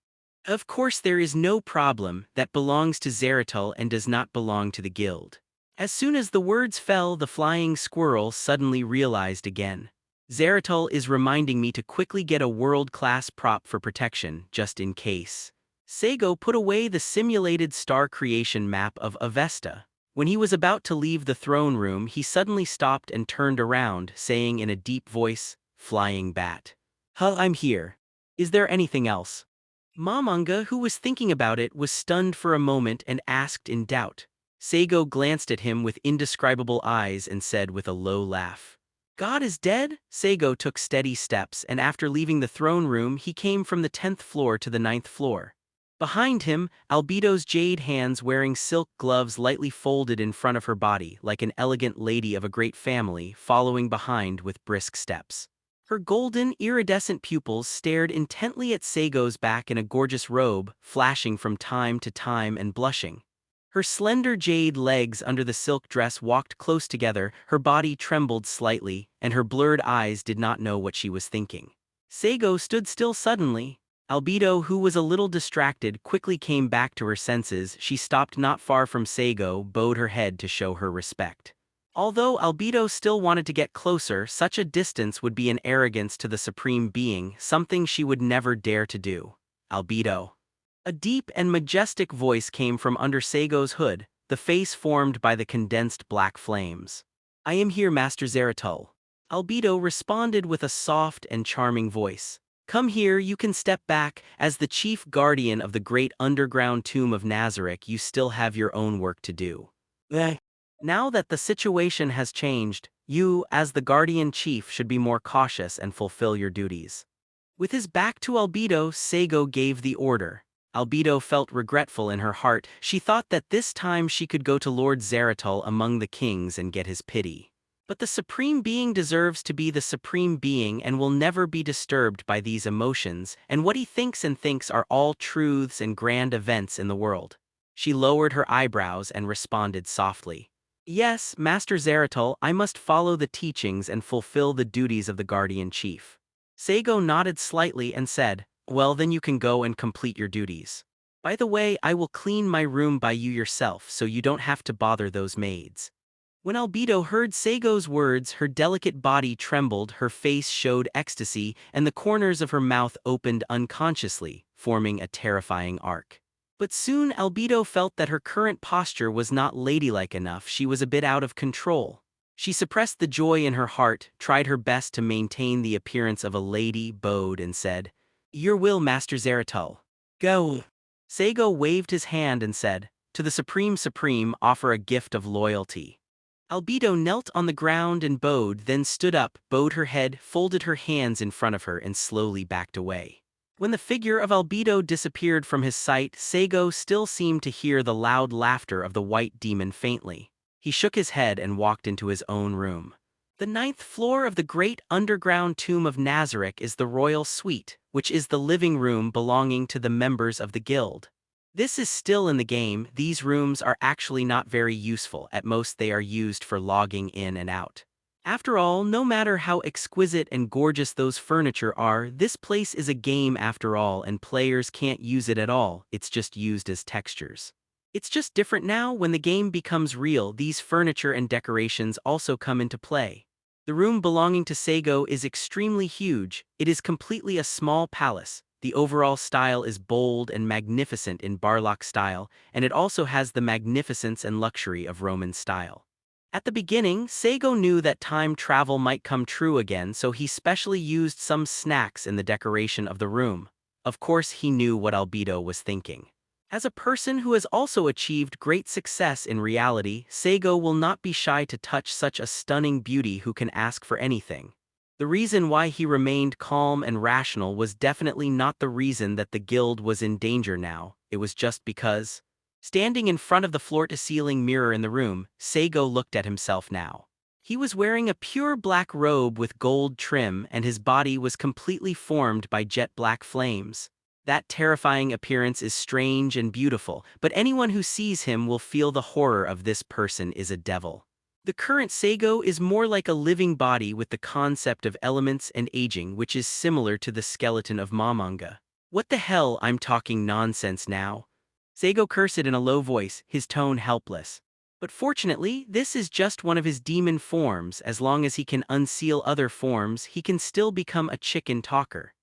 Of course there is no problem, that belongs to Zeratul and does not belong to the guild. As soon as the words fell, the flying squirrel suddenly realized again. Zeratul is reminding me to quickly get a world-class prop for protection, just in case. Saigo put away the simulated star creation map of Avesta. When he was about to leave the throne room, he suddenly stopped and turned around, saying in a deep voice, "Flying bat. Huh, I'm here. Is there anything else?" Momonga, who was thinking about it, was stunned for a moment and asked in doubt. Saigo glanced at him with indescribable eyes and said with a low laugh. God is dead? Saigo took steady steps, and after leaving the throne room he came from the 10th floor to the 9th floor. Behind him, Albedo's jade hands wearing silk gloves lightly folded in front of her body like an elegant lady of a great family, following behind with brisk steps. Her golden, iridescent pupils stared intently at Saigo's back in a gorgeous robe, flashing from time to time and blushing. Her slender jade legs under the silk dress walked close together, her body trembled slightly, and her blurred eyes did not know what she was thinking. Saigo stood still suddenly. Albedo, who was a little distracted, quickly came back to her senses. She stopped not far from Saigo, bowed her head to show her respect. Although Albedo still wanted to get closer, such a distance would be an arrogance to the Supreme Being, something she would never dare to do. Albedo. A deep and majestic voice came from under Saigo's hood, the face formed by the condensed black flames. I am here, Master Zeratul. Albedo responded with a soft and charming voice. Come here, you can step back. As the chief guardian of the great underground tomb of Nazarick, you still have your own work to do. Now that the situation has changed, you, as the guardian chief, should be more cautious and fulfill your duties. With his back to Albedo, Saigo gave the order. Albedo felt regretful in her heart. She thought that this time she could go to Lord Zeratul among the kings and get his pity. But the Supreme Being deserves to be the Supreme Being and will never be disturbed by these emotions, and what he thinks and thinks are all truths and grand events in the world. She lowered her eyebrows and responded softly. Yes, Master Zeratul, I must follow the teachings and fulfill the duties of the Guardian Chief. Saigo nodded slightly and said, Well, then you can go and complete your duties. By the way, I will clean my room by you yourself so you don't have to bother those maids. When Albedo heard Saigo's words, her delicate body trembled, her face showed ecstasy, and the corners of her mouth opened unconsciously, forming a terrifying arc. But soon Albedo felt that her current posture was not ladylike enough. She was a bit out of control. She suppressed the joy in her heart, tried her best to maintain the appearance of a lady, bowed, and said, "Your will, Master Zeratul. Go." Saigo waved his hand and said, "To the Supreme, offer a gift of loyalty." Albedo knelt on the ground and bowed, then stood up, bowed her head, folded her hands in front of her, and slowly backed away. When the figure of Albedo disappeared from his sight, Saigo still seemed to hear the loud laughter of the white demon faintly. He shook his head and walked into his own room. The 9th floor of the great underground tomb of Nazarick is the royal suite, which is the living room belonging to the members of the guild. This is still in the game. These rooms are actually not very useful. At most they are used for logging in and out. After all, no matter how exquisite and gorgeous those furniture are, this place is a game after all, and players can't use it at all. It's just used as textures. It's just different now. When the game becomes real, these furniture and decorations also come into play. The room belonging to Saigo is extremely huge. It is completely a small palace. The overall style is bold and magnificent in Barlock style, and it also has the magnificence and luxury of Roman style. At the beginning, Saigo knew that time travel might come true again, so he specially used some snacks in the decoration of the room. Of course, he knew what Albedo was thinking. As a person who has also achieved great success in reality, Saigo will not be shy to touch such a stunning beauty who can ask for anything. The reason why he remained calm and rational was definitely not the reason that the guild was in danger now. It was just because, standing in front of the floor-to-ceiling mirror in the room, Saigo looked at himself now. He was wearing a pure black robe with gold trim, and his body was completely formed by jet black flames. That terrifying appearance is strange and beautiful, but anyone who sees him will feel the horror of this person is a devil. The current Saigo is more like a living body with the concept of elements and aging, which is similar to the skeleton of Momonga. What the hell, I'm talking nonsense now. Saigo cursed in a low voice, his tone helpless. But fortunately, this is just one of his demon forms. As long as he can unseal other forms, he can still become a chicken talker.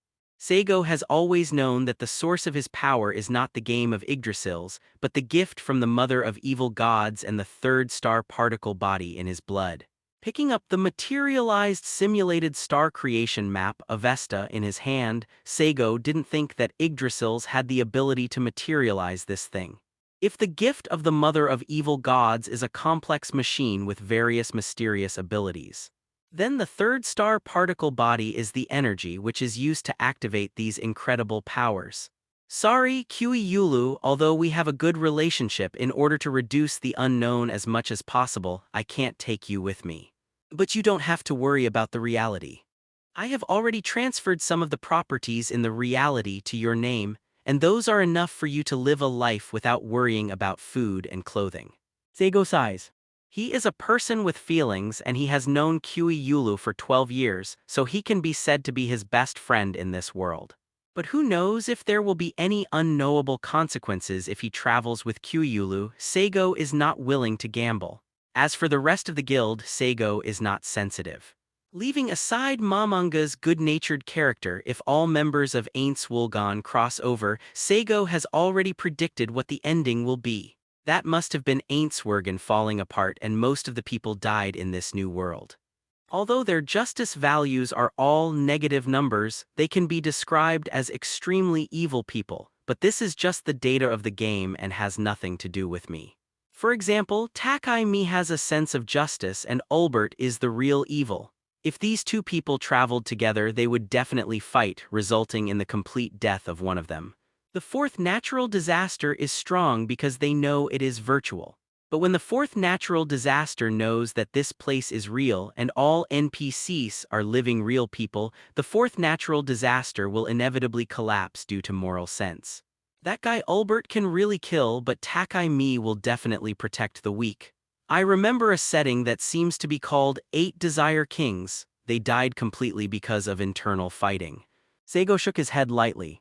Saigo has always known that the source of his power is not the game of Yggdrasil's, but the gift from the mother of evil gods and the 3rd star particle body in his blood. Picking up the materialized simulated star creation map, Avesta, in his hand, Saigo didn't think that Yggdrasil's had the ability to materialize this thing. If the gift of the mother of evil gods is a complex machine with various mysterious abilities, then the 3rd star particle body is the energy which is used to activate these incredible powers. Sorry, Kyuyulu, although we have a good relationship, in order to reduce the unknown as much as possible, I can't take you with me. But you don't have to worry about the reality. I have already transferred some of the properties in the reality to your name, and those are enough for you to live a life without worrying about food and clothing. Saigo sighs. He is a person with feelings, and he has known Kyuyulu for 12 years, so he can be said to be his best friend in this world. But who knows if there will be any unknowable consequences if he travels with Kyuyulu. Saigo is not willing to gamble. As for the rest of the guild, Saigo is not sensitive. Leaving aside Momonga's good-natured character, if all members of Aints Wulgon cross over, Saigo has already predicted what the ending will be. That must have been Aintswergen falling apart, and most of the people died in this new world. Although their justice values are all negative numbers, they can be described as extremely evil people, but this is just the data of the game and has nothing to do with me. For example, Takai-mi has a sense of justice and Ulbert is the real evil. If these two people traveled together, they would definitely fight, resulting in the complete death of one of them. The 4th natural disaster is strong because they know it is virtual. But when the 4th natural disaster knows that this place is real and all NPCs are living real people, the 4th natural disaster will inevitably collapse due to moral sense. That guy Ulbert can really kill, but Takai-mi will definitely protect the weak. I remember a setting that seems to be called 8 Desire Kings. They died completely because of internal fighting. Saigo shook his head lightly.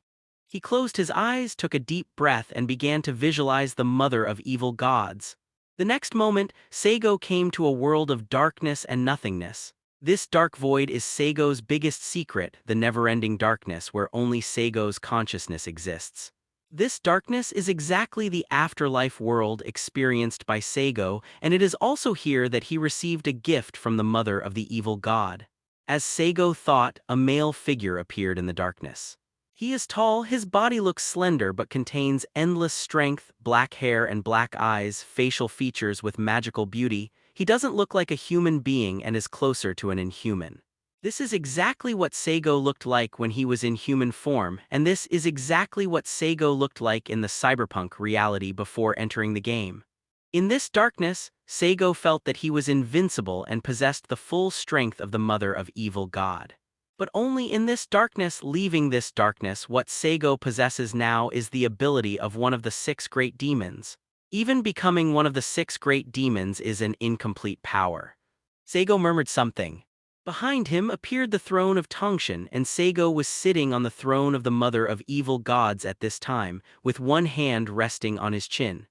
He closed his eyes, took a deep breath, and began to visualize the mother of evil gods. The next moment, Saigo came to a world of darkness and nothingness. This dark void is Saigo's biggest secret, the never-ending darkness where only Saigo's consciousness exists. This darkness is exactly the afterlife world experienced by Saigo, and it is also here that he received a gift from the mother of the evil god. As Saigo thought, a male figure appeared in the darkness. He is tall, his body looks slender but contains endless strength, black hair and black eyes, facial features with magical beauty. He doesn't look like a human being and is closer to an inhuman. This is exactly what Saigo looked like when he was in human form, and this is exactly what Saigo looked like in the cyberpunk reality before entering the game. In this darkness, Saigo felt that he was invincible and possessed the full strength of the mother of evil god. But only in this darkness, leaving this darkness, what Saigo possesses now is the ability of one of the 6 great demons. Even becoming one of the 6 great demons is an incomplete power. Saigo murmured something. Behind him appeared the throne of Tongshan, and Saigo was sitting on the throne of the mother of evil gods at this time, with one hand resting on his chin.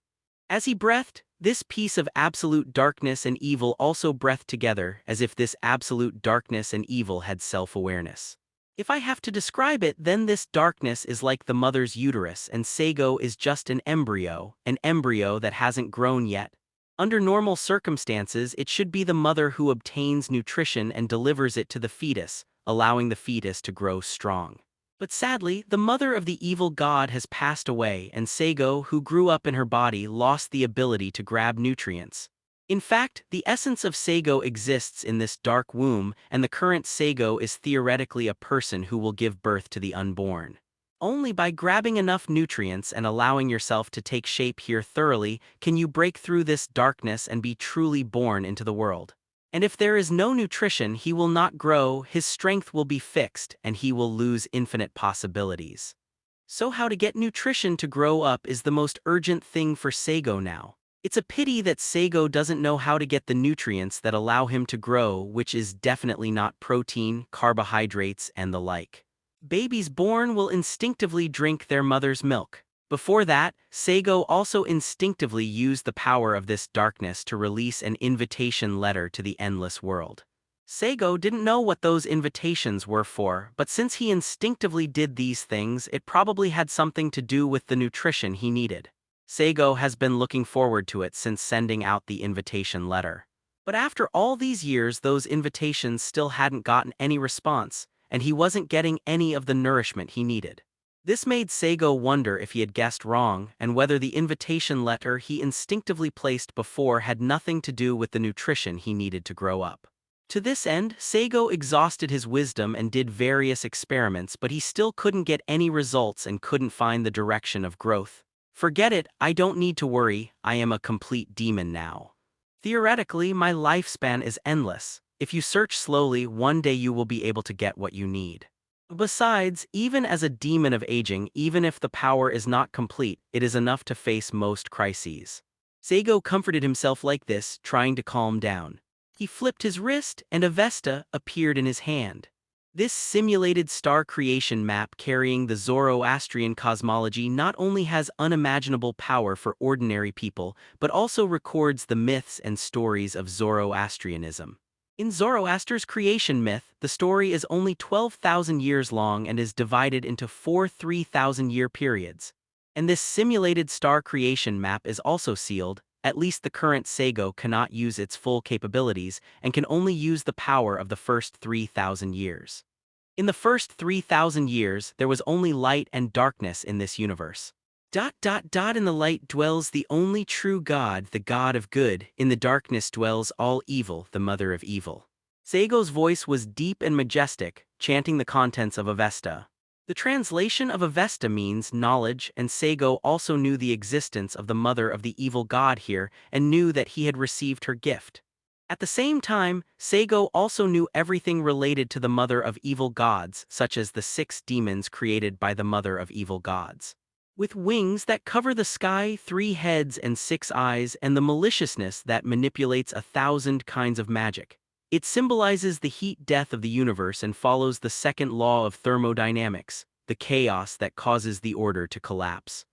As he breathed, this piece of absolute darkness and evil also breathed together, as if this absolute darkness and evil had self-awareness. If I have to describe it, then this darkness is like the mother's uterus, and Saigo is just an embryo that hasn't grown yet. Under normal circumstances, it should be the mother who obtains nutrition and delivers it to the fetus, allowing the fetus to grow strong. But sadly, the mother of the evil god has passed away, and Saigo, who grew up in her body, lost the ability to grab nutrients. In fact, the essence of Saigo exists in this dark womb, and the current Saigo is theoretically a person who will give birth to the unborn. Only by grabbing enough nutrients and allowing yourself to take shape here thoroughly can you break through this darkness and be truly born into the world. And if there is no nutrition, he will not grow, his strength will be fixed, and he will lose infinite possibilities. So how to get nutrition to grow up is the most urgent thing for Saigo now. It's a pity that Saigo doesn't know how to get the nutrients that allow him to grow, which is definitely not protein, carbohydrates, and the like. Babies born will instinctively drink their mother's milk. Before that, Saigo also instinctively used the power of this darkness to release an invitation letter to the endless world. Saigo didn't know what those invitations were for, but since he instinctively did these things, it probably had something to do with the nutrition he needed. Saigo has been looking forward to it since sending out the invitation letter. But after all these years, those invitations still hadn't gotten any response, and he wasn't getting any of the nourishment he needed. This made Saigo wonder if he had guessed wrong, and whether the invitation letter he instinctively placed before had nothing to do with the nutrition he needed to grow up. To this end, Saigo exhausted his wisdom and did various experiments, but he still couldn't get any results and couldn't find the direction of growth. Forget it, I don't need to worry, I am a complete demon now. Theoretically, my lifespan is endless. If you search slowly, one day you will be able to get what you need. Besides, even as a demon of aging, even if the power is not complete, it is enough to face most crises. Saigo comforted himself like this, trying to calm down. He flipped his wrist, and a Vesta appeared in his hand. This simulated star creation map carrying the Zoroastrian cosmology not only has unimaginable power for ordinary people, but also records the myths and stories of Zoroastrianism. In Zoroaster's creation myth, the story is only 12,000 years long and is divided into 4 3,000-year periods. And this simulated star creation map is also sealed. At least the current Saigo cannot use its full capabilities and can only use the power of the first 3,000 years. In the first 3,000 years, there was only light and darkness in this universe. In the light dwells the only true God, the God of good. In the darkness dwells all evil, the mother of evil. Saigo's voice was deep and majestic, chanting the contents of Avesta. The translation of Avesta means knowledge, and Saigo also knew the existence of the mother of the evil god here and knew that he had received her gift. At the same time, Saigo also knew everything related to the mother of evil gods, such as the 6 demons created by the mother of evil gods. With wings that cover the sky, 3 heads and 6 eyes, and the maliciousness that manipulates 1,000 kinds of magic. It symbolizes the heat death of the universe and follows the second law of thermodynamics, the chaos that causes the order to collapse.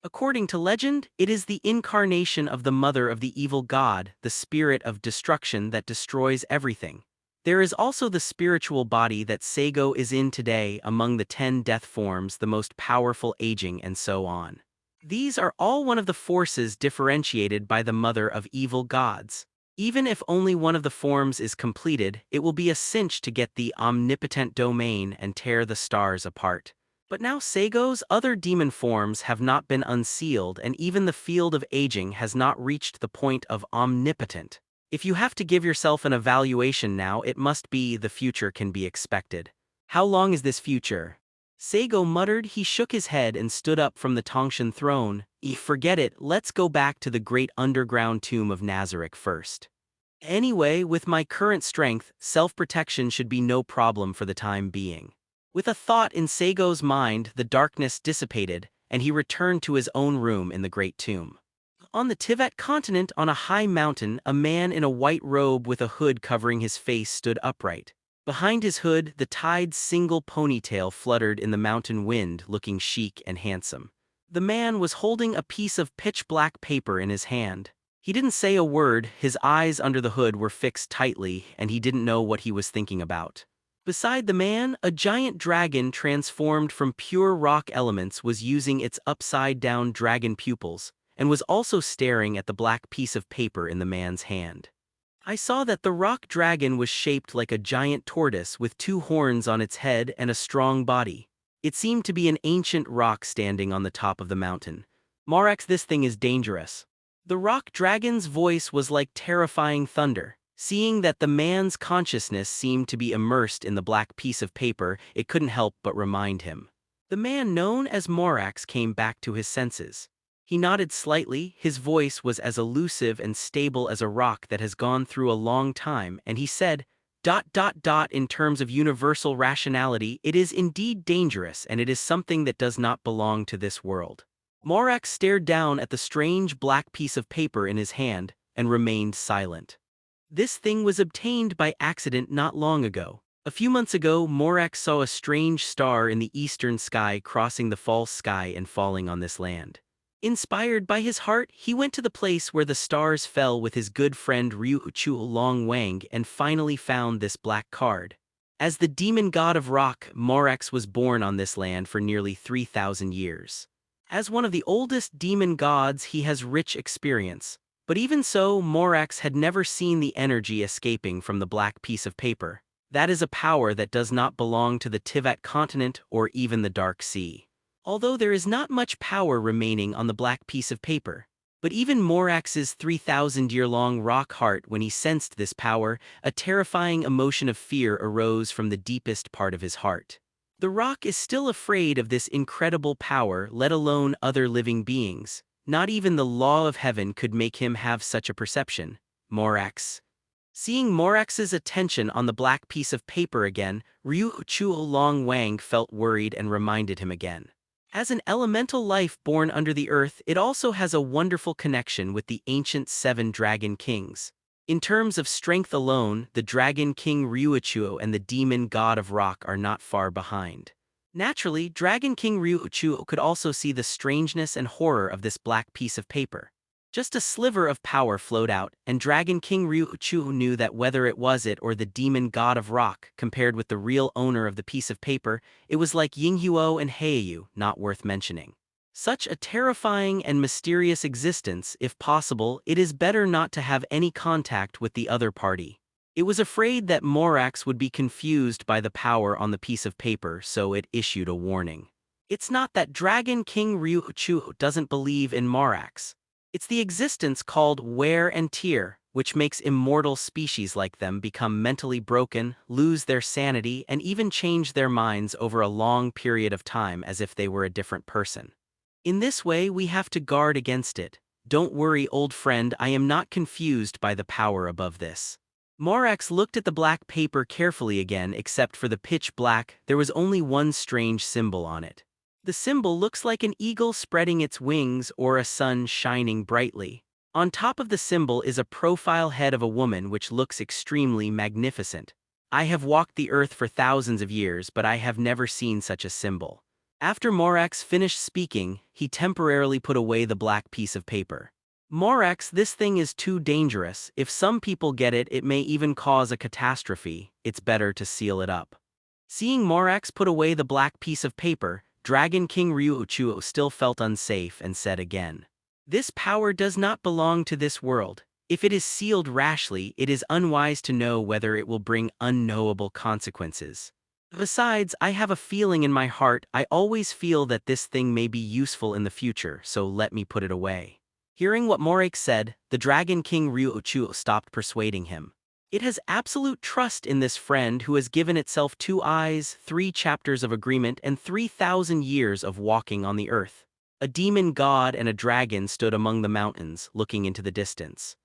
According to legend, it is the incarnation of the mother of the evil god, the spirit of destruction that destroys everything. There is also the spiritual body that Saigo is in today, among the 10 death forms, the most powerful, aging, and so on. These are all one of the forces differentiated by the mother of evil gods. Even if only one of the forms is completed, it will be a cinch to get the omnipotent domain and tear the stars apart. But now Saigo's other demon forms have not been unsealed, and even the field of aging has not reached the point of omnipotent. If you have to give yourself an evaluation now, it must be the future can be expected. How long is this future? Saigo muttered. He shook his head and stood up from the Tongshan throne. Forget it, let's go back to the great underground tomb of Nazarick first. Anyway, with my current strength, self-protection should be no problem for the time being. With a thought in Saigo's mind, the darkness dissipated, and he returned to his own room in the great tomb. On the Teyvat continent, on a high mountain, a man in a white robe with a hood covering his face stood upright. Behind his hood, the tide's single ponytail fluttered in the mountain wind, looking chic and handsome. The man was holding a piece of pitch-black paper in his hand. He didn't say a word, his eyes under the hood were fixed tightly, and he didn't know what he was thinking about. Beside the man, a giant dragon transformed from pure rock elements was using its upside-down dragon pupils, and was also staring at the black piece of paper in the man's hand. I saw that the rock dragon was shaped like a giant tortoise with 2 horns on its head and a strong body. It seemed to be an ancient rock standing on the top of the mountain. Morax, this thing is dangerous. The rock dragon's voice was like terrifying thunder. Seeing that the man's consciousness seemed to be immersed in the black piece of paper, it couldn't help but remind him. The man known as Morax came back to his senses. He nodded slightly, his voice was as elusive and stable as a rock that has gone through a long time, and he said, ... In terms of universal rationality, it is indeed dangerous, and it is something that does not belong to this world. Morax stared down at the strange black piece of paper in his hand, and remained silent. This thing was obtained by accident not long ago. A few months ago, Morax saw a strange star in the eastern sky crossing the false sky and falling on this land. Inspired by his heart, he went to the place where the stars fell with his good friend Ryuchu Long Wang and finally found this black card. As the demon god of rock, Morax was born on this land for nearly 3,000 years. As one of the oldest demon gods, he has rich experience. But even so, Morax had never seen the energy escaping from the black piece of paper. That is a power that does not belong to the Teyvat continent or even the Dark Sea. Although there is not much power remaining on the black piece of paper. But even Morax's 3,000-year-long rock heart, when he sensed this power, a terrifying emotion of fear arose from the deepest part of his heart. The rock is still afraid of this incredible power, let alone other living beings. Not even the law of heaven could make him have such a perception. Morax. Seeing Morax's attention on the black piece of paper again, Ryuchu Long Wang felt worried and reminded him again. As an elemental life born under the earth, it also has a wonderful connection with the ancient 7 dragon kings. In terms of strength alone, the dragon king Ryuchu and the demon god of rock are not far behind. Naturally, Dragon King Ryuchu could also see the strangeness and horror of this black piece of paper. Just a sliver of power flowed out, and Dragon King Ryuchu knew that whether it was it or the demon god of rock, compared with the real owner of the piece of paper, it was like Yinghuo and Heiyu, not worth mentioning. Such a terrifying and mysterious existence, if possible, it is better not to have any contact with the other party. It was afraid that Morax would be confused by the power on the piece of paper, so it issued a warning. It's not that Dragon King Ryuchu doesn't believe in Morax. It's the existence called wear and tear, which makes immortal species like them become mentally broken, lose their sanity, and even change their minds over a long period of time as if they were a different person. In this way, we have to guard against it. Don't worry, old friend, I am not confused by the power above this. Morax looked at the black paper carefully again. Except for the pitch black, there was only one strange symbol on it. The symbol looks like an eagle spreading its wings or a sun shining brightly. On top of the symbol is a profile head of a woman which looks extremely magnificent. I have walked the earth for thousands of years, but I have never seen such a symbol. After Morax finished speaking, he temporarily put away the black piece of paper. Morax, this thing is too dangerous. If some people get it, it may even cause a catastrophe. It's better to seal it up. Seeing Morax put away the black piece of paper, Dragon King Ryuuchuo still felt unsafe and said again, "This power does not belong to this world. If it is sealed rashly, it is unwise to know whether it will bring unknowable consequences. Besides, I have a feeling in my heart. I always feel that this thing may be useful in the future, so let me put it away." Hearing what Morax said, the Dragon King Ryuuchuo stopped persuading him. It has absolute trust in this friend who has given itself 2 eyes, 3 chapters of agreement, and 3,000 years of walking on the earth. A demon god and a dragon stood among the mountains, looking into the distance.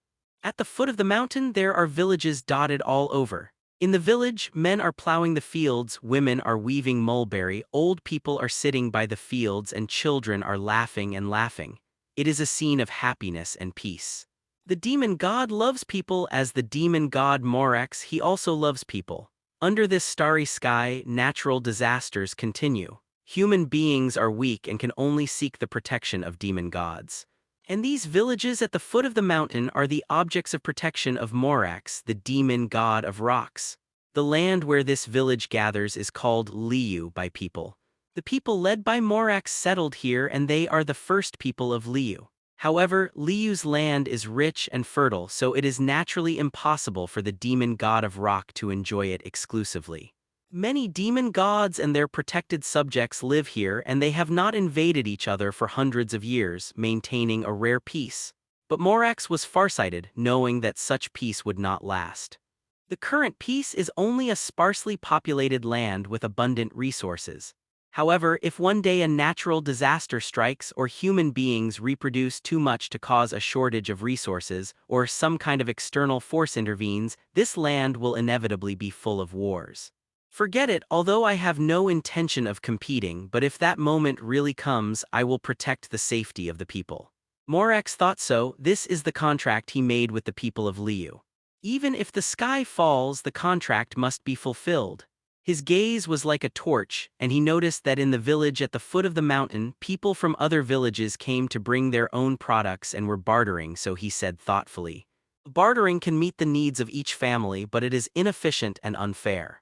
At the foot of the mountain there are villages dotted all over. In the village, men are plowing the fields, women are weaving mulberry, old people are sitting by the fields, and children are laughing and laughing. It is a scene of happiness and peace. The demon god loves people as the demon god Morax, he also loves people. Under this starry sky, natural disasters continue. Human beings are weak and can only seek the protection of demon gods. And these villages at the foot of the mountain are the objects of protection of Morax, the demon god of rocks. The land where this village gathers is called Liu by people. The people led by Morax settled here, and they are the first people of Liu. However, Liu's land is rich and fertile, so it is naturally impossible for the demon god of rock to enjoy it exclusively. Many demon gods and their protected subjects live here, and they have not invaded each other for hundreds of years, maintaining a rare peace. But Morax was farsighted, knowing that such peace would not last. The current peace is only a sparsely populated land with abundant resources. However, if one day a natural disaster strikes, or human beings reproduce too much to cause a shortage of resources, or some kind of external force intervenes, this land will inevitably be full of wars. Forget it, although I have no intention of competing, but if that moment really comes, I will protect the safety of the people. Morax thought so. This is the contract he made with the people of Liu. Even if the sky falls, the contract must be fulfilled. His gaze was like a torch, and he noticed that in the village at the foot of the mountain, people from other villages came to bring their own products and were bartering, so he said thoughtfully, "Bartering can meet the needs of each family, but it is inefficient and unfair.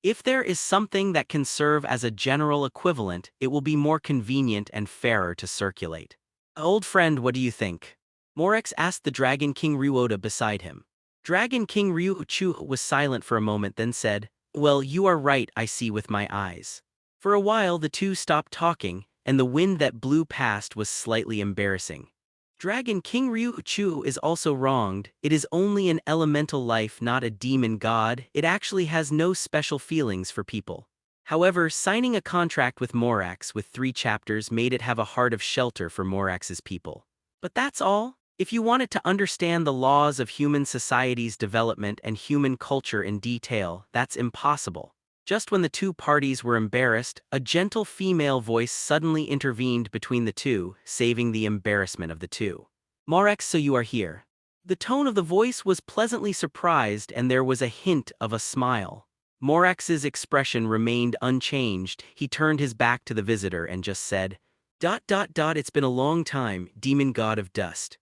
If there is something that can serve as a general equivalent, it will be more convenient and fairer to circulate." "Old friend, what do you think?" Morax asked the Dragon King Ryuoda beside him. Dragon King Ryuuchuo was silent for a moment, then said, "Well, you are right, I see with my eyes." For a while the two stopped talking, and the wind that blew past was slightly embarrassing. Dragon King Ryuuchuo is also wronged. It is only an elemental life, not a demon god. It actually has no special feelings for people. However, signing a contract with Morax with 3 chapters made it have a heart of shelter for Morax's people. But that's all. If you wanted to understand the laws of human society's development and human culture in detail, that's impossible. Just when the two parties were embarrassed, a gentle female voice suddenly intervened between the two, saving the embarrassment of the two. "Morax, so you are here." The tone of the voice was pleasantly surprised, and there was a hint of a smile. Morax's expression remained unchanged. He turned his back to the visitor and just said, "It's been a long time, demon god of dust."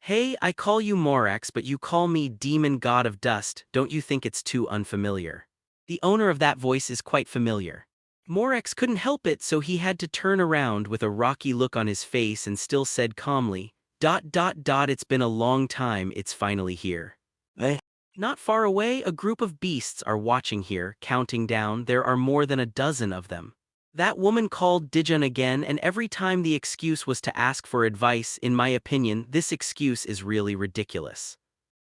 "Hey, I call you Morax, but you call me demon god of dust. Don't you think it's too unfamiliar?" The owner of that voice is quite familiar. Morax couldn't help it, so he had to turn around with a rocky look on his face and still said calmly, It's been a long time, it's finally here." "Eh?" Not far away, a group of beasts are watching here, counting down. There are more than a dozen of them. That woman called Dijun again, and every time the excuse was to ask for advice. In my opinion, this excuse is really ridiculous.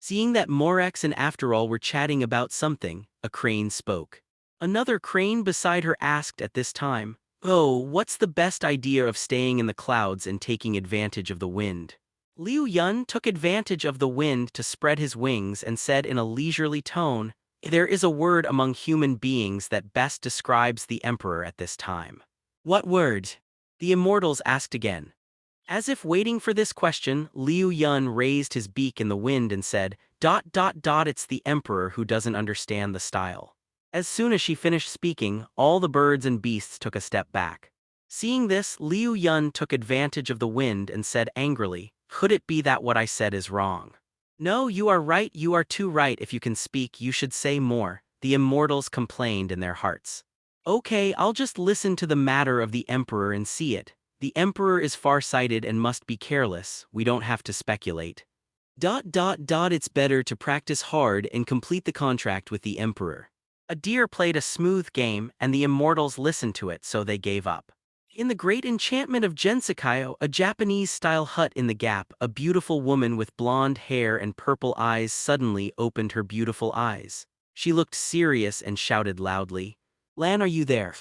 Seeing that Morax and After All were chatting about something, a crane spoke. Another crane beside her asked at this time, "Oh, what's the best idea of staying in the clouds and taking advantage of the wind?" Liu Yun took advantage of the wind to spread his wings and said in a leisurely tone, "There is a word among human beings that best describes the Emperor at this time." "What word?" the immortals asked again. As if waiting for this question, Liu Yun raised his beak in the wind and said, It's the Emperor who doesn't understand the style." As soon as she finished speaking, all the birds and beasts took a step back. Seeing this, Liu Yun took advantage of the wind and said angrily, "Could it be that what I said is wrong?" "No, you are right, you are too right. If you can speak, you should say more," the immortals complained in their hearts. "Okay, I'll just listen to the matter of the emperor and see it. The emperor is far-sighted and must be careless, we don't have to speculate. It's better to practice hard and complete the contract with the emperor." A deer played a smooth game, and the immortals listened to it, so they gave up. In the great enchantment of Gensokyo, a Japanese-style hut in the gap, a beautiful woman with blonde hair and purple eyes suddenly opened her beautiful eyes. She looked serious and shouted loudly, "Lan, are you there?"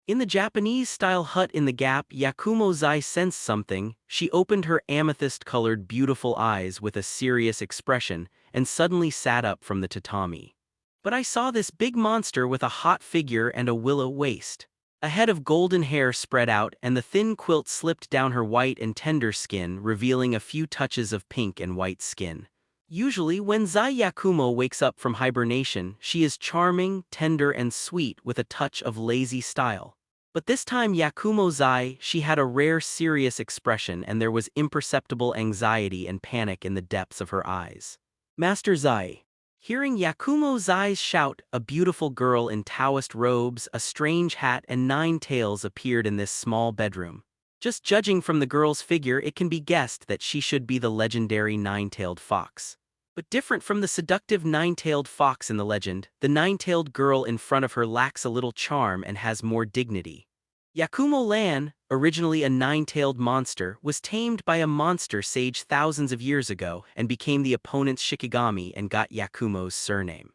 In the Japanese-style hut in the gap, Yakumo Zai sensed something. She opened her amethyst-colored beautiful eyes with a serious expression and suddenly sat up from the tatami. "But I saw this big monster with a hot figure and a willow waist. A head of golden hair spread out and the thin quilt slipped down her white and tender skin, revealing a few touches of pink and white skin. Usually, when Zai Yakumo wakes up from hibernation, she is charming, tender and sweet with a touch of lazy style. But this time Yakumo Zai, she had a rare serious expression and there was imperceptible anxiety and panic in the depths of her eyes. "Master Zai." Hearing Yakumo Zai's shout, a beautiful girl in Taoist robes, a strange hat and 9 tails appeared in this small bedroom. Just judging from the girl's figure, it can be guessed that she should be the legendary 9-tailed fox. But different from the seductive 9-tailed fox in the legend, the 9-tailed girl in front of her lacks a little charm and has more dignity. Yakumo Lan, originally a 9-tailed monster, was tamed by a monster sage thousands of years ago and became the opponent's Shikigami and got Yakumo's surname.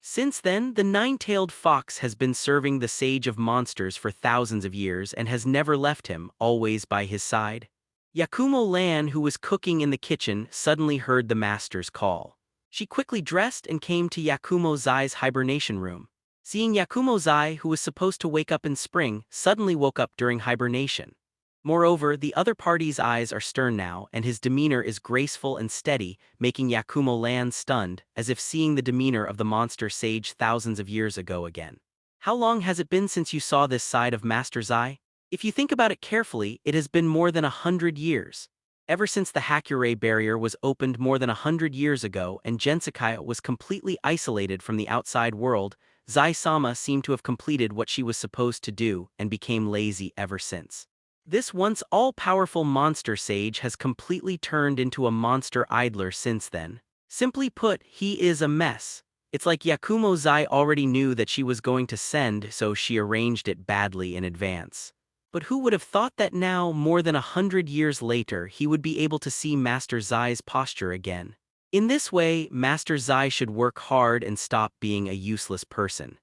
Since then, the 9-tailed fox has been serving the sage of monsters for thousands of years and has never left him, always by his side. Yakumo Lan, who was cooking in the kitchen, suddenly heard the master's call. She quickly dressed and came to Yakumo Zai's hibernation room. Seeing Yakumo Zai, who was supposed to wake up in spring, suddenly woke up during hibernation. Moreover, the other party's eyes are stern now, and his demeanor is graceful and steady, making Yakumo Lan stunned, as if seeing the demeanor of the monster sage thousands of years ago again. "How long has it been since you saw this side of Master Zai?" If you think about it carefully, it has been more than 100 years. Ever since the Hakure barrier was opened more than 100 years ago and Gensokyo was completely isolated from the outside world, Zai-sama seemed to have completed what she was supposed to do and became lazy ever since. This once all-powerful monster sage has completely turned into a monster idler since then. Simply put, he is a mess. It's like Yakumo Zai already knew that she was going to send, so she arranged it badly in advance. But who would have thought that now, more than 100 years later, he would be able to see Master Zai's posture again? In this way, Master Zai should work hard and stop being a useless person.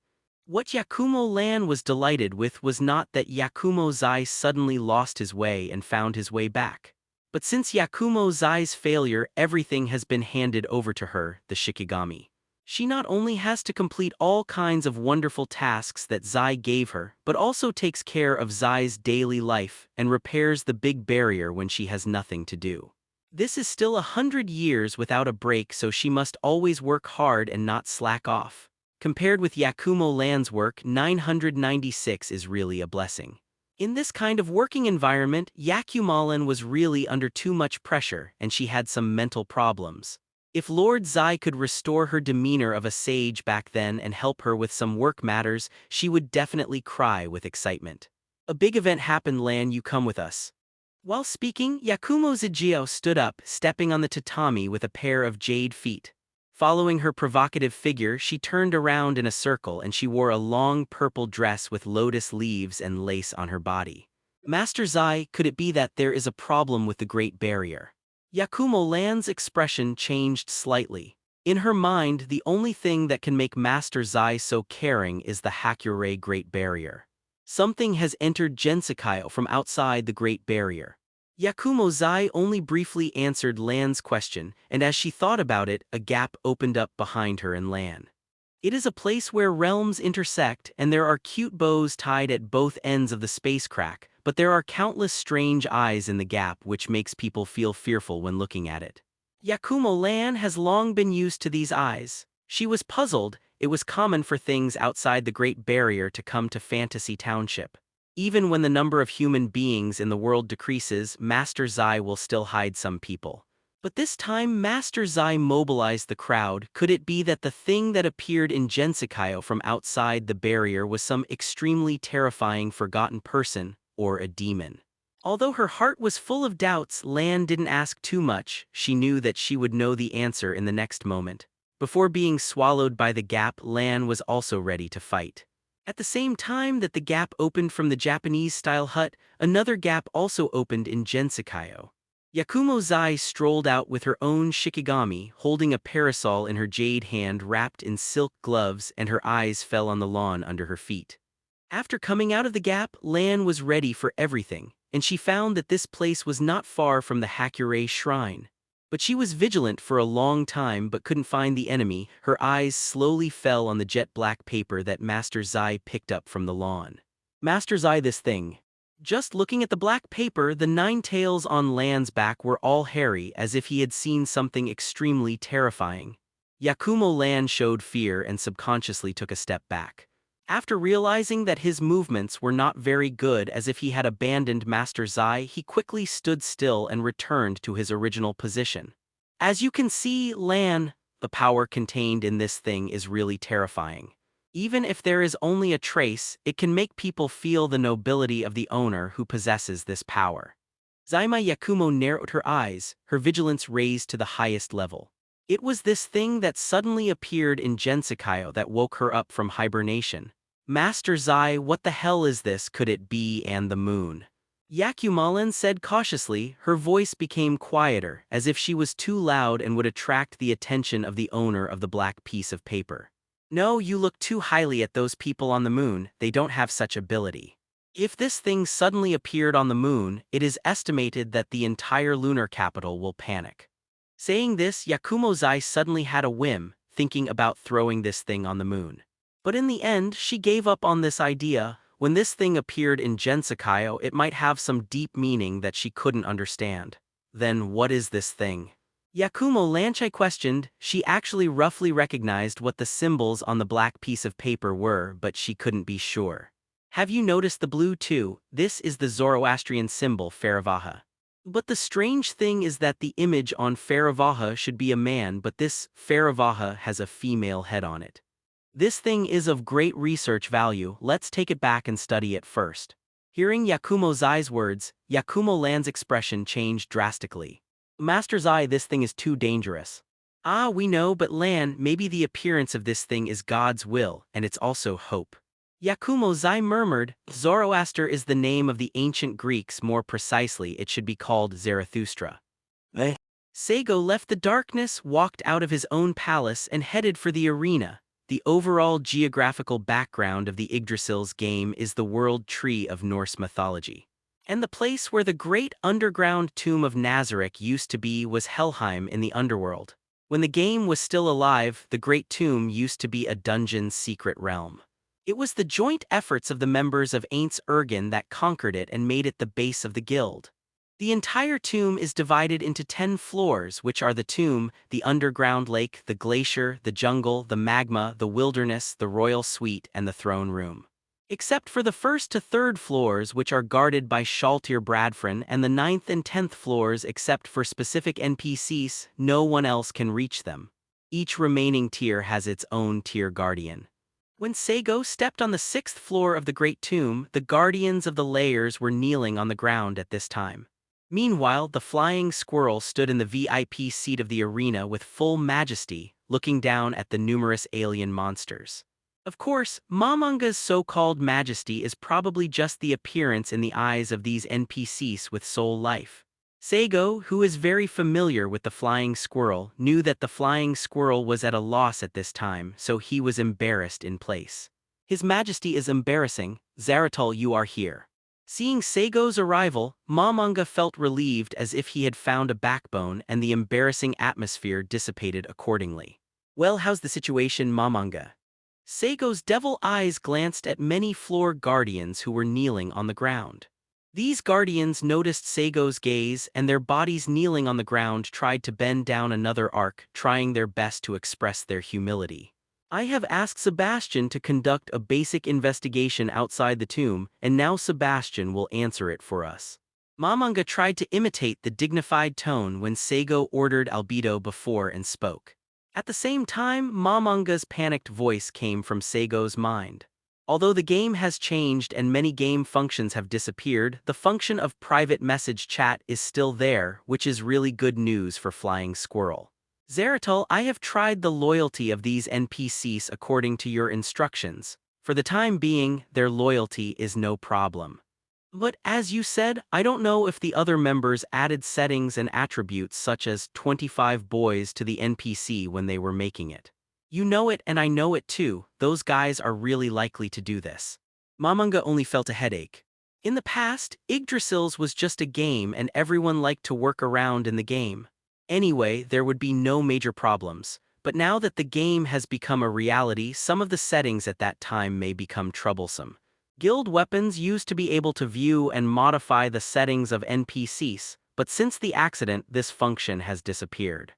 What Yakumo Lan was delighted with was not that Yakumo Zai suddenly lost his way and found his way back. But since Yakumo Zai's failure, everything has been handed over to her, the Shikigami. She not only has to complete all kinds of wonderful tasks that Zai gave her, but also takes care of Zai's daily life and repairs the big barrier when she has nothing to do. This is still 100 years without a break, so she must always work hard and not slack off. Compared with Yakumo Lan's work, 996 is really a blessing. In this kind of working environment, Yakumo was really under too much pressure and she had some mental problems. If Lord Zai could restore her demeanor of a sage back then and help her with some work matters, she would definitely cry with excitement. "A big event happened, Lan, you come with us." While speaking, Yakumo Zijio stood up, stepping on the tatami with a pair of jade feet. Following her provocative figure, she turned around in a circle and she wore a long purple dress with lotus leaves and lace on her body. "Master Zai, could it be that there is a problem with the Great Barrier?" Yakumo Lan's expression changed slightly. In her mind, the only thing that can make Master Zai so caring is the Hakure Great Barrier. Something has entered Gensokyo from outside the Great Barrier. Yakumo Zai only briefly answered Lan's question, and as she thought about it, a gap opened up behind her and Lan. It is a place where realms intersect, and there are cute bows tied at both ends of the space crack, but there are countless strange eyes in the gap which makes people feel fearful when looking at it. Yakumo Lan has long been used to these eyes. She was puzzled. It was common for things outside the Great Barrier to come to Fantasy Township. Even when the number of human beings in the world decreases, Master Zai will still hide some people. But this time Master Zai mobilized the crowd. Could it be that the thing that appeared in Gensokyo from outside the barrier was some extremely terrifying forgotten person, or a demon? Although her heart was full of doubts, Lan didn't ask too much. She knew that she would know the answer in the next moment. Before being swallowed by the gap, Lan was also ready to fight. At the same time that the gap opened from the Japanese-style hut, another gap also opened in Gensokyo. Yakumo Zai strolled out with her own shikigami, holding a parasol in her jade hand wrapped in silk gloves, and her eyes fell on the lawn under her feet. After coming out of the gap, Lan was ready for everything, and she found that this place was not far from the Hakurei shrine. But she was vigilant for a long time but couldn't find the enemy. Her eyes slowly fell on the jet-black paper that Master Zai picked up from the lawn. Master Zai, this thing. Just looking at the black paper, the 9 tails on Lan's back were all hairy, as if he had seen something extremely terrifying. Yakumo Lan showed fear and subconsciously took a step back. After realizing that his movements were not very good, as if he had abandoned Master Zai, he quickly stood still and returned to his original position. As you can see, Lan, the power contained in this thing is really terrifying. Even if there is only a trace, it can make people feel the nobility of the owner who possesses this power. Zaima Yakumo narrowed her eyes, her vigilance raised to the highest level. It was this thing that suddenly appeared in Gensokyo that woke her up from hibernation. Master Zai, what the hell is this? Could it be and the moon? Yakumalan said cautiously. Her voice became quieter, as if she was too loud and would attract the attention of the owner of the black piece of paper. No, you look too highly at those people on the moon, they don't have such ability. If this thing suddenly appeared on the moon, it is estimated that the entire lunar capital will panic. Saying this, Yakumo Zai suddenly had a whim, thinking about throwing this thing on the moon. But in the end, she gave up on this idea. When this thing appeared in Gensokyo, it might have some deep meaning that she couldn't understand. Then what is this thing? Yakumo Lanchai questioned. She actually roughly recognized what the symbols on the black piece of paper were, but she couldn't be sure. Have you noticed the blue too? This is the Zoroastrian symbol Faravaha. But the strange thing is that the image on Faravaha should be a man, but this Faravaha has a female head on it. This thing is of great research value. Let's take it back and study it first. Hearing Yakumo Zai's words, Yakumo Lan's expression changed drastically. Master Zai, this thing is too dangerous. Ah, we know, but Lan, maybe the appearance of this thing is God's will, and it's also hope. Yakumo Zai murmured. Zoroaster is the name of the ancient Greeks. More precisely, it should be called Zarathustra. Saigo left the darkness, walked out of his own palace, and headed for the arena. The overall geographical background of the Yggdrasil's game is the world tree of Norse mythology. And the place where the great underground tomb of Nazareth used to be was Helheim in the underworld. When the game was still alive, the great tomb used to be a dungeon's secret realm. It was the joint efforts of the members of Aints Ergen that conquered it and made it the base of the guild. The entire tomb is divided into 10 floors, which are the tomb, the underground lake, the glacier, the jungle, the magma, the wilderness, the royal suite, and the throne room. Except for the 1st to 3rd floors, which are guarded by Shaltir Bradfrin, and the 9th and 10th floors, except for specific NPCs, no one else can reach them. Each remaining tier has its own tier guardian. When Saigo stepped on the 6th floor of the Great Tomb, the guardians of the layers were kneeling on the ground at this time. Meanwhile, the flying squirrel stood in the VIP seat of the arena with full majesty, looking down at the numerous alien monsters. Of course, Mamanga's so-called majesty is probably just the appearance in the eyes of these NPCs with soul life. Saigo, who is very familiar with the flying squirrel, knew that the flying squirrel was at a loss at this time, so he was embarrassed in place. His Majesty is embarrassing. Zaratul, you are here. Seeing Saigo's arrival, Mamanga felt relieved, as if he had found a backbone, and the embarrassing atmosphere dissipated accordingly. Well, how's the situation, Mamanga? Saigo's devil eyes glanced at many floor guardians who were kneeling on the ground. These guardians noticed Saigo's gaze, and their bodies kneeling on the ground tried to bend down another arc, trying their best to express their humility. I have asked Sebastian to conduct a basic investigation outside the tomb, and now Sebastian will answer it for us. Momonga tried to imitate the dignified tone when Saigo ordered Albedo before and spoke. At the same time, Momonga's panicked voice came from Saigo's mind. Although the game has changed and many game functions have disappeared, the function of private message chat is still there, which is really good news for Flying Squirrel. Zeratul, I have tried the loyalty of these NPCs according to your instructions. For the time being, their loyalty is no problem. But as you said, I don't know if the other members added settings and attributes such as 25 boys to the NPC when they were making it. You know it and I know it too, those guys are really likely to do this. Momonga only felt a headache. In the past, Yggdrasil's was just a game and everyone liked to work around in the game. Anyway, there would be no major problems, but now that the game has become a reality, some of the settings at that time may become troublesome. Guild weapons used to be able to view and modify the settings of NPCs, but since the accident, this function has disappeared.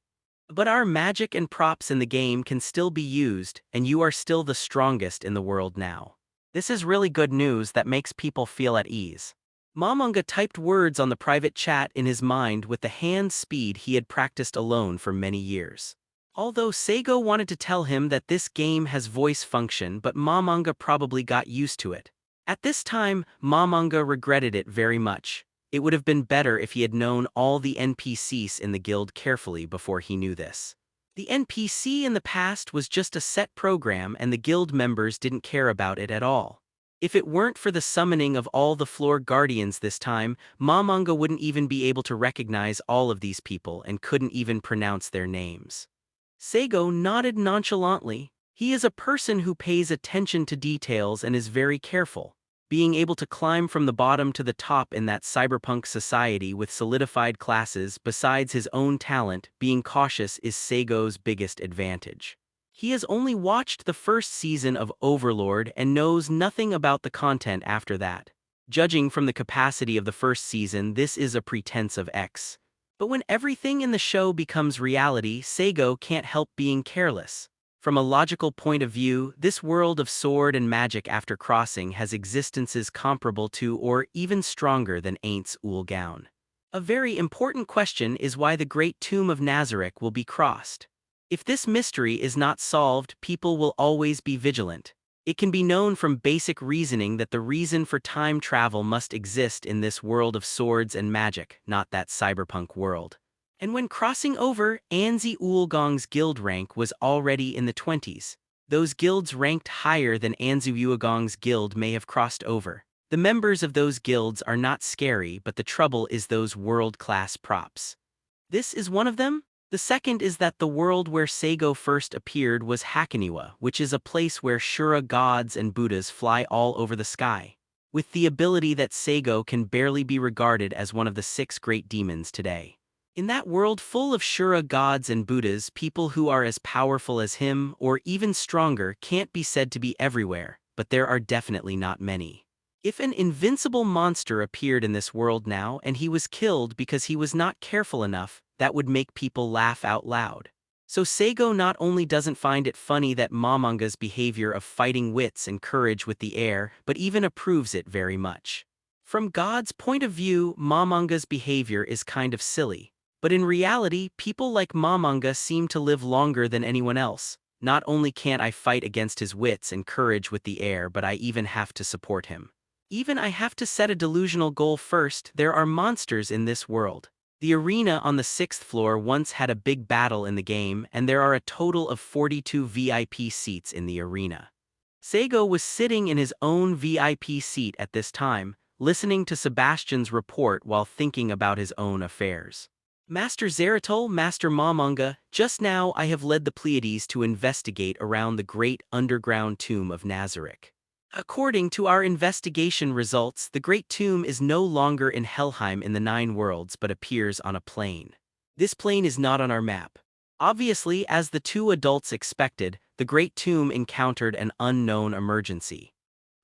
But our magic and props in the game can still be used, and you are still the strongest in the world now. This is really good news that makes people feel at ease. Momonga typed words on the private chat in his mind with the hand speed he had practiced alone for many years. Although Saigo wanted to tell him that this game has voice function, but Momonga probably got used to it. At this time, Momonga regretted it very much. It would have been better if he had known all the NPCs in the guild carefully before he knew this. The NPC in the past was just a set program and the guild members didn't care about it at all. If it weren't for the summoning of all the floor guardians this time, Momonga wouldn't even be able to recognize all of these people and couldn't even pronounce their names. Saigo nodded nonchalantly. He is a person who pays attention to details and is very careful. Being able to climb from the bottom to the top in that cyberpunk society with solidified classes besides his own talent, being cautious is Saigo's biggest advantage. He has only watched the first season of Overlord and knows nothing about the content after that. Judging from the capacity of the first season, this is a pretense of X. But when everything in the show becomes reality, Saigo can't help being careless. From a logical point of view, this world of sword and magic after crossing has existences comparable to or even stronger than Aints Ulgaun. A very important question is why the Great Tomb of Nazarick will be crossed. If this mystery is not solved, people will always be vigilant. It can be known from basic reasoning that the reason for time travel must exist in this world of swords and magic, not that cyberpunk world. And when crossing over, Anzi Ulgong's guild rank was already in the 20s. Those guilds ranked higher than Anzu Ulgong's guild may have crossed over. The members of those guilds are not scary, but the trouble is those world-class props. This is one of them? The second is that the world where Saigo first appeared was Hakoniwa, which is a place where Shura gods and Buddhas fly all over the sky. With the ability that Saigo can barely be regarded as one of the 6 great demons today. In that world full of Shura gods and Buddhas, people who are as powerful as him, or even stronger, can't be said to be everywhere, but there are definitely not many. If an invincible monster appeared in this world now and he was killed because he was not careful enough, that would make people laugh out loud. So Saigo not only doesn't find it funny that Momonga's behavior of fighting wits and courage with the air, but even approves it very much. From God's point of view, Momonga's behavior is kind of silly. But in reality, people like Momonga seem to live longer than anyone else. Not only can't I fight against his wits and courage with the air, but I even have to support him. Even I have to set a delusional goal first. There are monsters in this world. The arena on the 6th floor once had a big battle in the game, and there are a total of 42 VIP seats in the arena. Saigo was sitting in his own VIP seat at this time, listening to Sebastian's report while thinking about his own affairs. Master Zeratul, Master Momonga, just now I have led the Pleiades to investigate around the great underground tomb of Nazarick. According to our investigation results, the Great Tomb is no longer in Helheim in the 9 worlds but appears on a plane. This plane is not on our map. Obviously, as the 2 adults expected, the Great Tomb encountered an unknown emergency.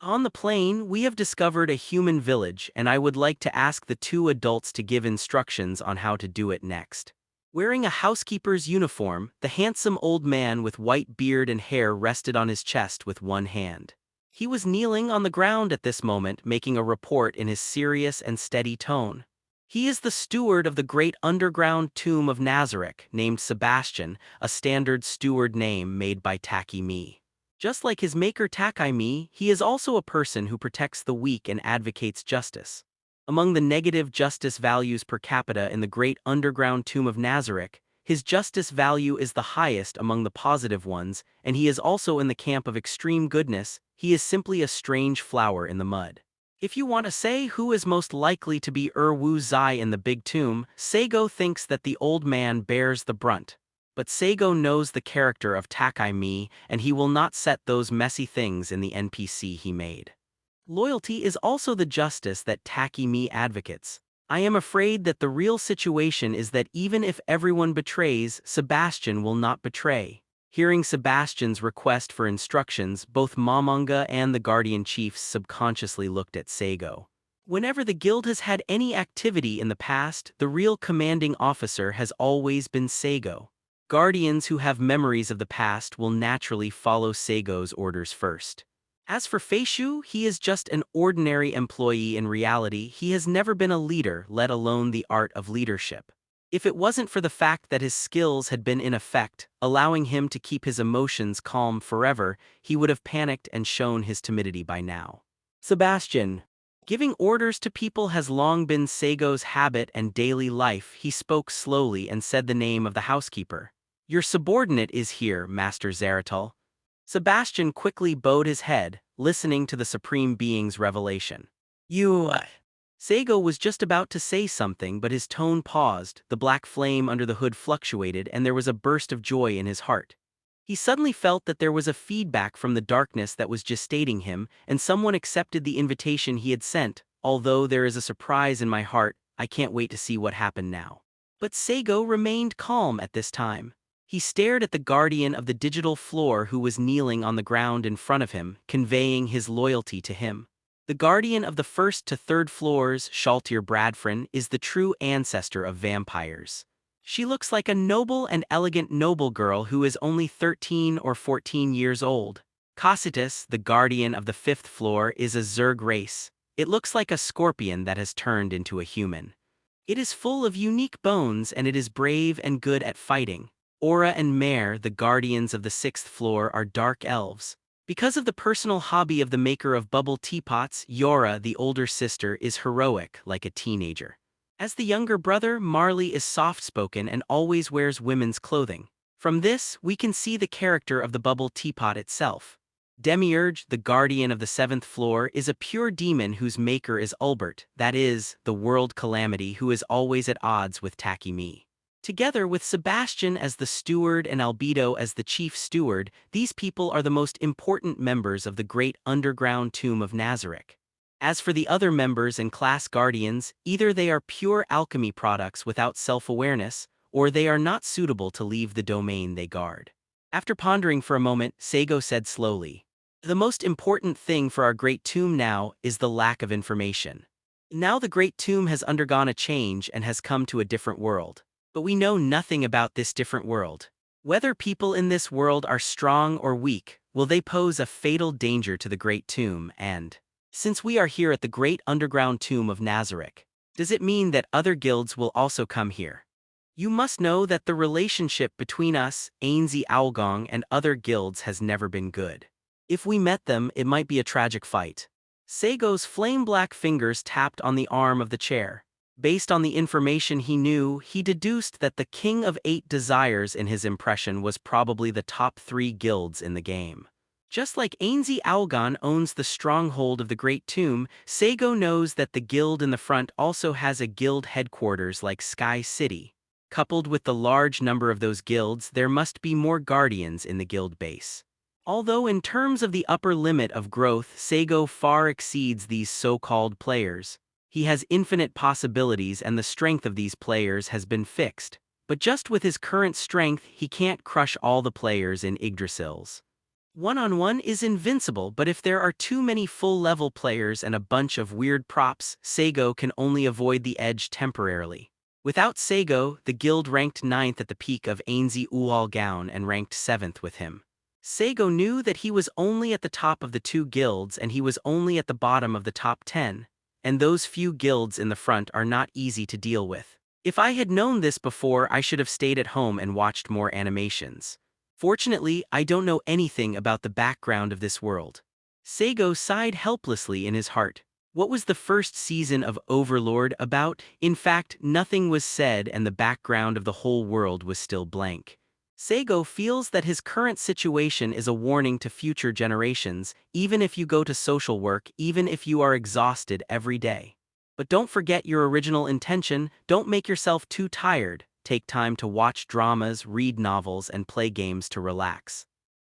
On the plane, we have discovered a human village, and I would like to ask the 2 adults to give instructions on how to do it next. Wearing a housekeeper's uniform, the handsome old man with white beard and hair rested on his chest with one hand. He was kneeling on the ground at this moment, making a report in his serious and steady tone. He is the steward of the great underground tomb of Nazareth, named Sebastian, a standard steward name made by Taki-Me. Just like his maker Takai-Me, he is also a person who protects the weak and advocates justice. Among the negative justice values per capita in the great underground tomb of Nazareth, his justice value is the highest among the positive ones, and he is also in the camp of extreme goodness. He is simply a strange flower in the mud. If you want to say who is most likely to be Wu Zai in the big tomb, Saigo thinks that the old man bears the brunt. But Saigo knows the character of Takai-Me, and he will not set those messy things in the NPC he made. Loyalty is also the justice that Taki-Me advocates. I am afraid that the real situation is that even if everyone betrays, Sebastian will not betray. Hearing Sebastian's request for instructions, both Momonga and the Guardian Chiefs subconsciously looked at Saigo. Whenever the guild has had any activity in the past, the real commanding officer has always been Saigo. Guardians who have memories of the past will naturally follow Saigo's orders first. As for Feishu, he is just an ordinary employee in reality. He has never been a leader, let alone the art of leadership. If it wasn't for the fact that his skills had been in effect, allowing him to keep his emotions calm forever, he would have panicked and shown his timidity by now. Sebastian. Giving orders to people has long been Saigo's habit and daily life. He spoke slowly and said the name of the housekeeper. Your subordinate is here, Master Zeratul. Sebastian quickly bowed his head, listening to the Supreme Being's revelation. Saigo was just about to say something, but his tone paused, the black flame under the hood fluctuated, and there was a burst of joy in his heart. He suddenly felt that there was a feedback from the darkness that was gestating him, and someone accepted the invitation he had sent. Although there is a surprise in my heart, I can't wait to see what happened now. But Saigo remained calm at this time. He stared at the guardian of the digital floor who was kneeling on the ground in front of him, conveying his loyalty to him. The guardian of the first to third floors, Shaltir Bradfrin, is the true ancestor of vampires. She looks like a noble and elegant noble girl who is only 13 or 14 years old. Cositus, the guardian of the fifth floor, is a Zerg race. It looks like a scorpion that has turned into a human. It is full of unique bones and it is brave and good at fighting. Aura and Mare, the guardians of the sixth floor, are dark elves. Because of the personal hobby of the maker of bubble teapots, Yora, the older sister, is heroic, like a teenager. As the younger brother, Marley is soft-spoken and always wears women's clothing. From this, we can see the character of the bubble teapot itself. Demiurge, the guardian of the seventh floor, is a pure demon whose maker is Ulbert, that is, the world calamity who is always at odds with Taki-Me. Together with Sebastian as the steward and Albedo as the chief steward, these people are the most important members of the great underground tomb of Nazareth. As for the other members and class guardians, either they are pure alchemy products without self-awareness, or they are not suitable to leave the domain they guard. After pondering for a moment, Saigo said slowly, "The most important thing for our great tomb now is the lack of information. Now the great tomb has undergone a change and has come to a different world. But we know nothing about this different world. Whether people in this world are strong or weak, will they pose a fatal danger to the great tomb? And since we are here at the great underground tomb of Nazareth, does it mean that other guilds will also come here? You must know that the relationship between us, Ainzi Aulgong, and other guilds has never been good. If we met them, it might be a tragic fight." Saigo's flame-black fingers tapped on the arm of the chair. Based on the information he knew, he deduced that the King of Eight Desires in his impression was probably the top 3 guilds in the game. Just like Ainzi Aulgon owns the stronghold of the Great Tomb, Saigo knows that the guild in the front also has a guild headquarters like Sky City. Coupled with the large number of those guilds, there must be more guardians in the guild base. Although in terms of the upper limit of growth, Saigo far exceeds these so-called players. He has infinite possibilities and the strength of these players has been fixed. But just with his current strength, he can't crush all the players in Yggdrasil's. One-on-one is invincible, but if there are too many full-level players and a bunch of weird props, Saigo can only avoid the edge temporarily. Without Saigo, the guild ranked 9th at the peak of Ainzi Ualgaon and ranked 7th with him. Saigo knew that he was only at the top of the 2 guilds and he was only at the bottom of the top 10, and those few guilds in the front are not easy to deal with. If I had known this before, I should have stayed at home and watched more animations. Fortunately, I don't know anything about the background of this world. Saigo sighed helplessly in his heart. What was the first season of Overlord about? In fact, nothing was said and the background of the whole world was still blank. Saigo feels that his current situation is a warning to future generations, even if you go to social work, even if you are exhausted every day. But don't forget your original intention, don't make yourself too tired, take time to watch dramas, read novels, and play games to relax.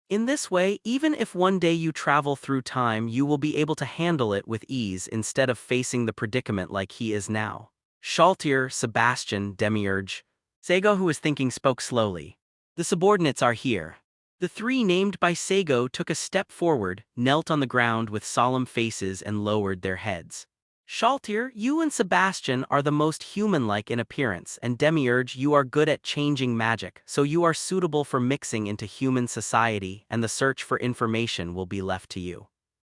In this way, even if one day you travel through time, you will be able to handle it with ease instead of facing the predicament like he is now. Shaltir, Sebastian, Demiurge. Saigo, who was thinking, spoke slowly. The subordinates are here. The 3 named by Saigo took a step forward, knelt on the ground with solemn faces and lowered their heads. Shaltir, you and Sebastian are the most human-like in appearance, and Demiurge, you are good at changing magic, so you are suitable for mixing into human society, and the search for information will be left to you.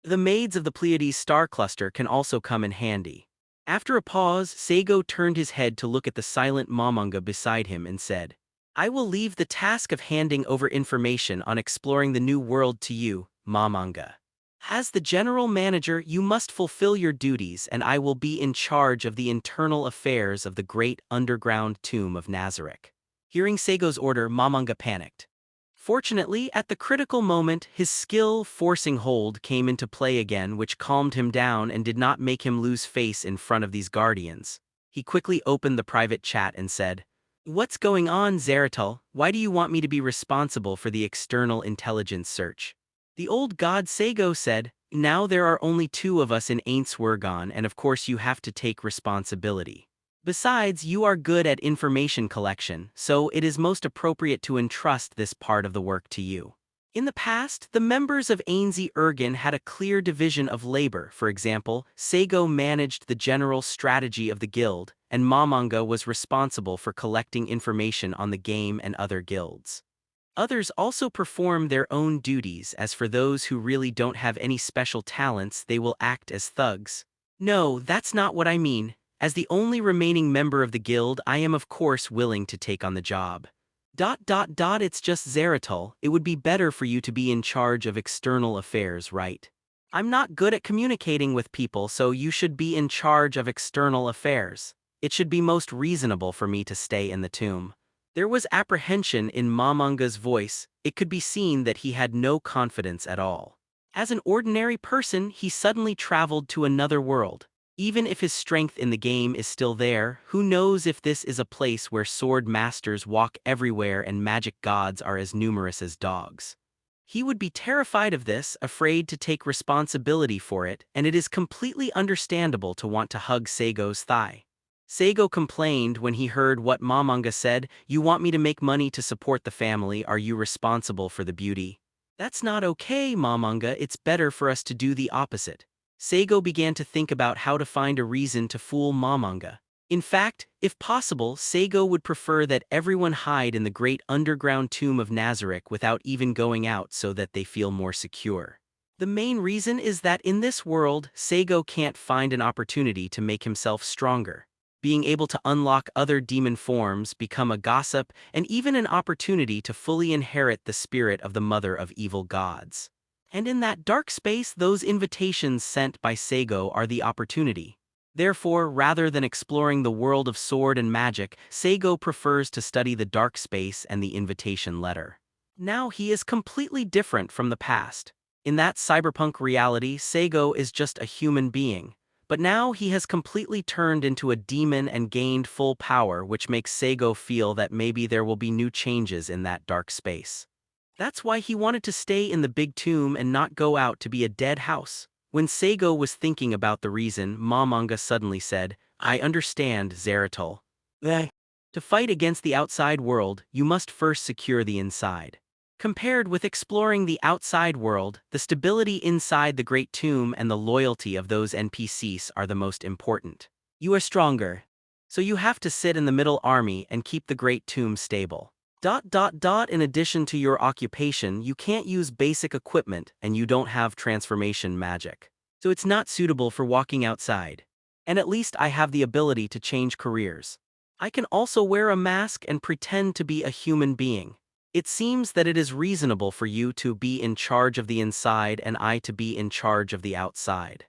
The maids of the Pleiades star cluster can also come in handy. After a pause, Saigo turned his head to look at the silent Momonga beside him and said, I will leave the task of handing over information on exploring the new world to you, Momonga. As the general manager, you must fulfill your duties and I will be in charge of the internal affairs of the great underground tomb of Nazareth. Hearing Saigo's order, Momonga panicked. Fortunately, at the critical moment, his skill forcing hold came into play again, which calmed him down and did not make him lose face in front of these guardians. He quickly opened the private chat and said, What's going on, Zeratul? Why do you want me to be responsible for the external intelligence search? The old god Saigo said, Now there are only 2 of us in Ainswergon and of course you have to take responsibility. Besides, you are good at information collection, so it is most appropriate to entrust this part of the work to you. In the past, the members of Ainzi Ergen had a clear division of labor. For example, Saigo managed the general strategy of the guild, and Momonga was responsible for collecting information on the game and other guilds. Others also perform their own duties. As for those who really don't have any special talents, they will act as thugs. No, that's not what I mean. As the only remaining member of the guild, I am of course willing to take on the job. It's just Zeratul, it would be better for you to be in charge of external affairs, right? I'm not good at communicating with people, so you should be in charge of external affairs. It should be most reasonable for me to stay in the tomb. There was apprehension in Momonga's voice. It could be seen that he had no confidence at all. As an ordinary person, he suddenly traveled to another world. Even if his strength in the game is still there, who knows if this is a place where sword masters walk everywhere and magic gods are as numerous as dogs. He would be terrified of this, afraid to take responsibility for it, and it is completely understandable to want to hug Saigo's thigh. Saigo complained when he heard what Momonga said, You want me to make money to support the family, are you responsible for the beauty? That's not okay, Momonga, it's better for us to do the opposite. Saigo began to think about how to find a reason to fool Momonga. In fact, if possible, Saigo would prefer that everyone hide in the great underground tomb of Nazareth without even going out so that they feel more secure. The main reason is that in this world, Saigo can't find an opportunity to make himself stronger. Being able to unlock other demon forms, become a gossip, and even an opportunity to fully inherit the spirit of the mother of evil gods. And in that dark space, those invitations sent by Saigo are the opportunity. Therefore, rather than exploring the world of sword and magic, Saigo prefers to study the dark space and the invitation letter. Now he is completely different from the past. In that cyberpunk reality, Saigo is just a human being. But now he has completely turned into a demon and gained full power, which makes Saigo feel that maybe there will be new changes in that dark space. That's why he wanted to stay in the big tomb and not go out to be a dead house. When Saigo was thinking about the reason, Momonga suddenly said, I understand, Zeratul. To fight against the outside world, you must first secure the inside. Compared with exploring the outside world, the stability inside the Great Tomb and the loyalty of those NPCs are the most important. You are stronger. So you have to sit in the middle army and keep the great tomb stable. In addition to your occupation, you can't use basic equipment and you don't have transformation magic. So it's not suitable for walking outside. And at least I have the ability to change careers. I can also wear a mask and pretend to be a human being. It seems that it is reasonable for you to be in charge of the inside and I to be in charge of the outside.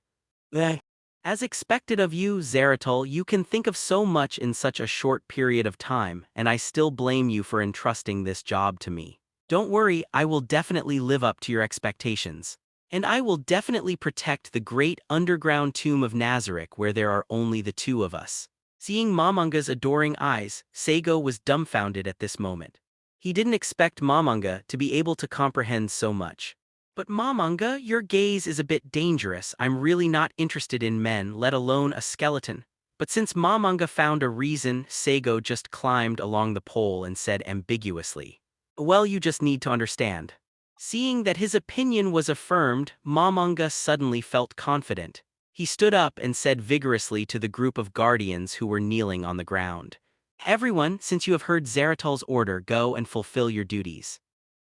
As expected of you, Zeratul, you can think of so much in such a short period of time, and I still blame you for entrusting this job to me. Don't worry, I will definitely live up to your expectations. And I will definitely protect the great underground tomb of Nazarick where there are only the two of us. Seeing Momonga's adoring eyes, Saigo was dumbfounded at this moment. He didn't expect Momonga to be able to comprehend so much. But Momonga, your gaze is a bit dangerous. I'm really not interested in men, let alone a skeleton. But since Momonga found a reason, Saigo just climbed along the pole and said ambiguously, "Well, you just need to understand." Seeing that his opinion was affirmed, Momonga suddenly felt confident. He stood up and said vigorously to the group of guardians who were kneeling on the ground, "Everyone, since you have heard Zeratul's order, go and fulfill your duties."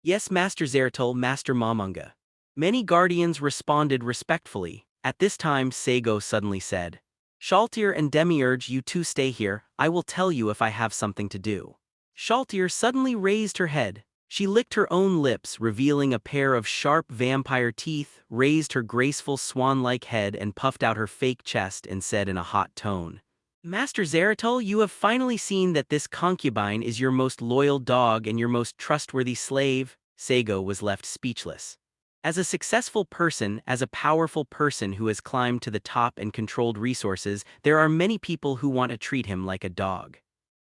"Yes, Master Zeratul, Master Momonga." Many guardians responded respectfully. At this time, Saigo suddenly said, "Shaltir and Demiurge, you two stay here. I will tell you if I have something to do." Shaltir suddenly raised her head. She licked her own lips, revealing a pair of sharp vampire teeth, raised her graceful swan-like head and puffed out her fake chest and said in a hot tone, "Master Zeratul, you have finally seen that this concubine is your most loyal dog and your most trustworthy slave." Saigo was left speechless. As a successful person, as a powerful person who has climbed to the top and controlled resources, there are many people who want to treat him like a dog.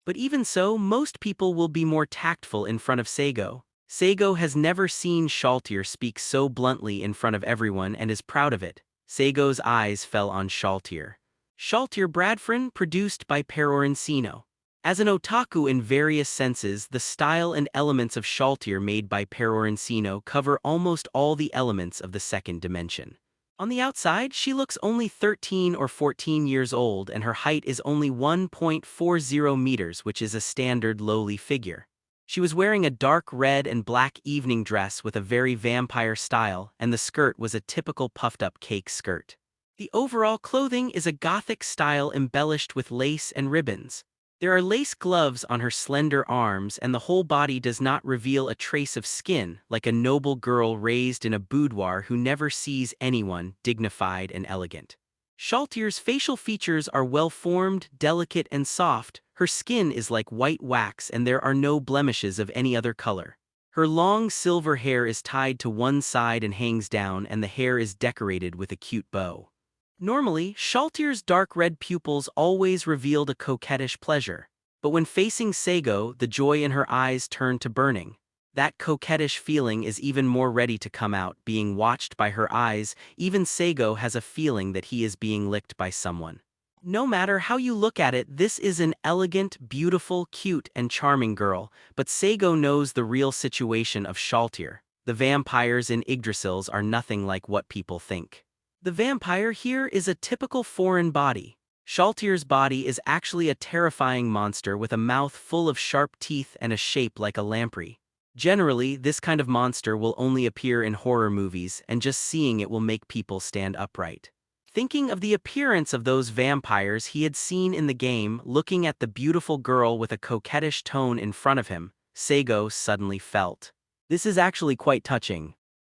But even so, most people will be more tactful in front of Saigo. Saigo has never seen Shaltir speak so bluntly in front of everyone and is proud of it. Saigo's eyes fell on Shaltir. Shaltir Bradfrin, produced by Perorensino. As an otaku in various senses, the style and elements of Shaltir made by Perorensino cover almost all the elements of the second dimension. On the outside, she looks only 13 or 14 years old and her height is only 1.40 meters, which is a standard lowly figure. She was wearing a dark red and black evening dress with a very vampire style, and the skirt was a typical puffed-up cake skirt. The overall clothing is a gothic style embellished with lace and ribbons. There are lace gloves on her slender arms and the whole body does not reveal a trace of skin, like a noble girl raised in a boudoir who never sees anyone, dignified and elegant. Shaltir's facial features are well-formed, delicate and soft. Her skin is like white wax and there are no blemishes of any other color. Her long silver hair is tied to one side and hangs down and the hair is decorated with a cute bow. Normally, Shaltir's dark red pupils always revealed a coquettish pleasure, but when facing Saigo, the joy in her eyes turned to burning. That coquettish feeling is even more ready to come out, being watched by her eyes. Even Saigo has a feeling that he is being licked by someone. No matter how you look at it, this is an elegant, beautiful, cute, and charming girl, but Saigo knows the real situation of Shaltir. The vampires in Yggdrasil's are nothing like what people think. The vampire here is a typical foreign body. Shaltir's body is actually a terrifying monster with a mouth full of sharp teeth and a shape like a lamprey. Generally, this kind of monster will only appear in horror movies, and just seeing it will make people stand upright. Thinking of the appearance of those vampires he had seen in the game, looking at the beautiful girl with a coquettish tone in front of him, Saigo suddenly felt, "This is actually quite touching."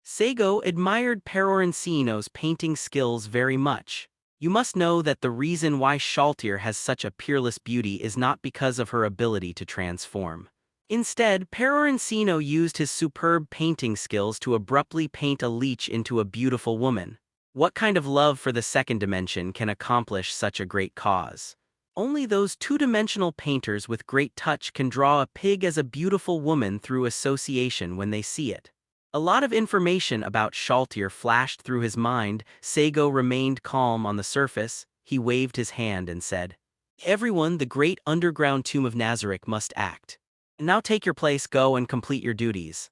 Saigo admired Perorensino's painting skills very much. You must know that the reason why Shaltir has such a peerless beauty is not because of her ability to transform. Instead, Perorensino used his superb painting skills to abruptly paint a leech into a beautiful woman. What kind of love for the second dimension can accomplish such a great cause? Only those two-dimensional painters with great touch can draw a pig as a beautiful woman through association when they see it. A lot of information about Shaltir flashed through his mind. Saigo remained calm on the surface. He waved his hand and said, "Everyone, the great underground tomb of Nazarick must act. Now take your place, go and complete your duties."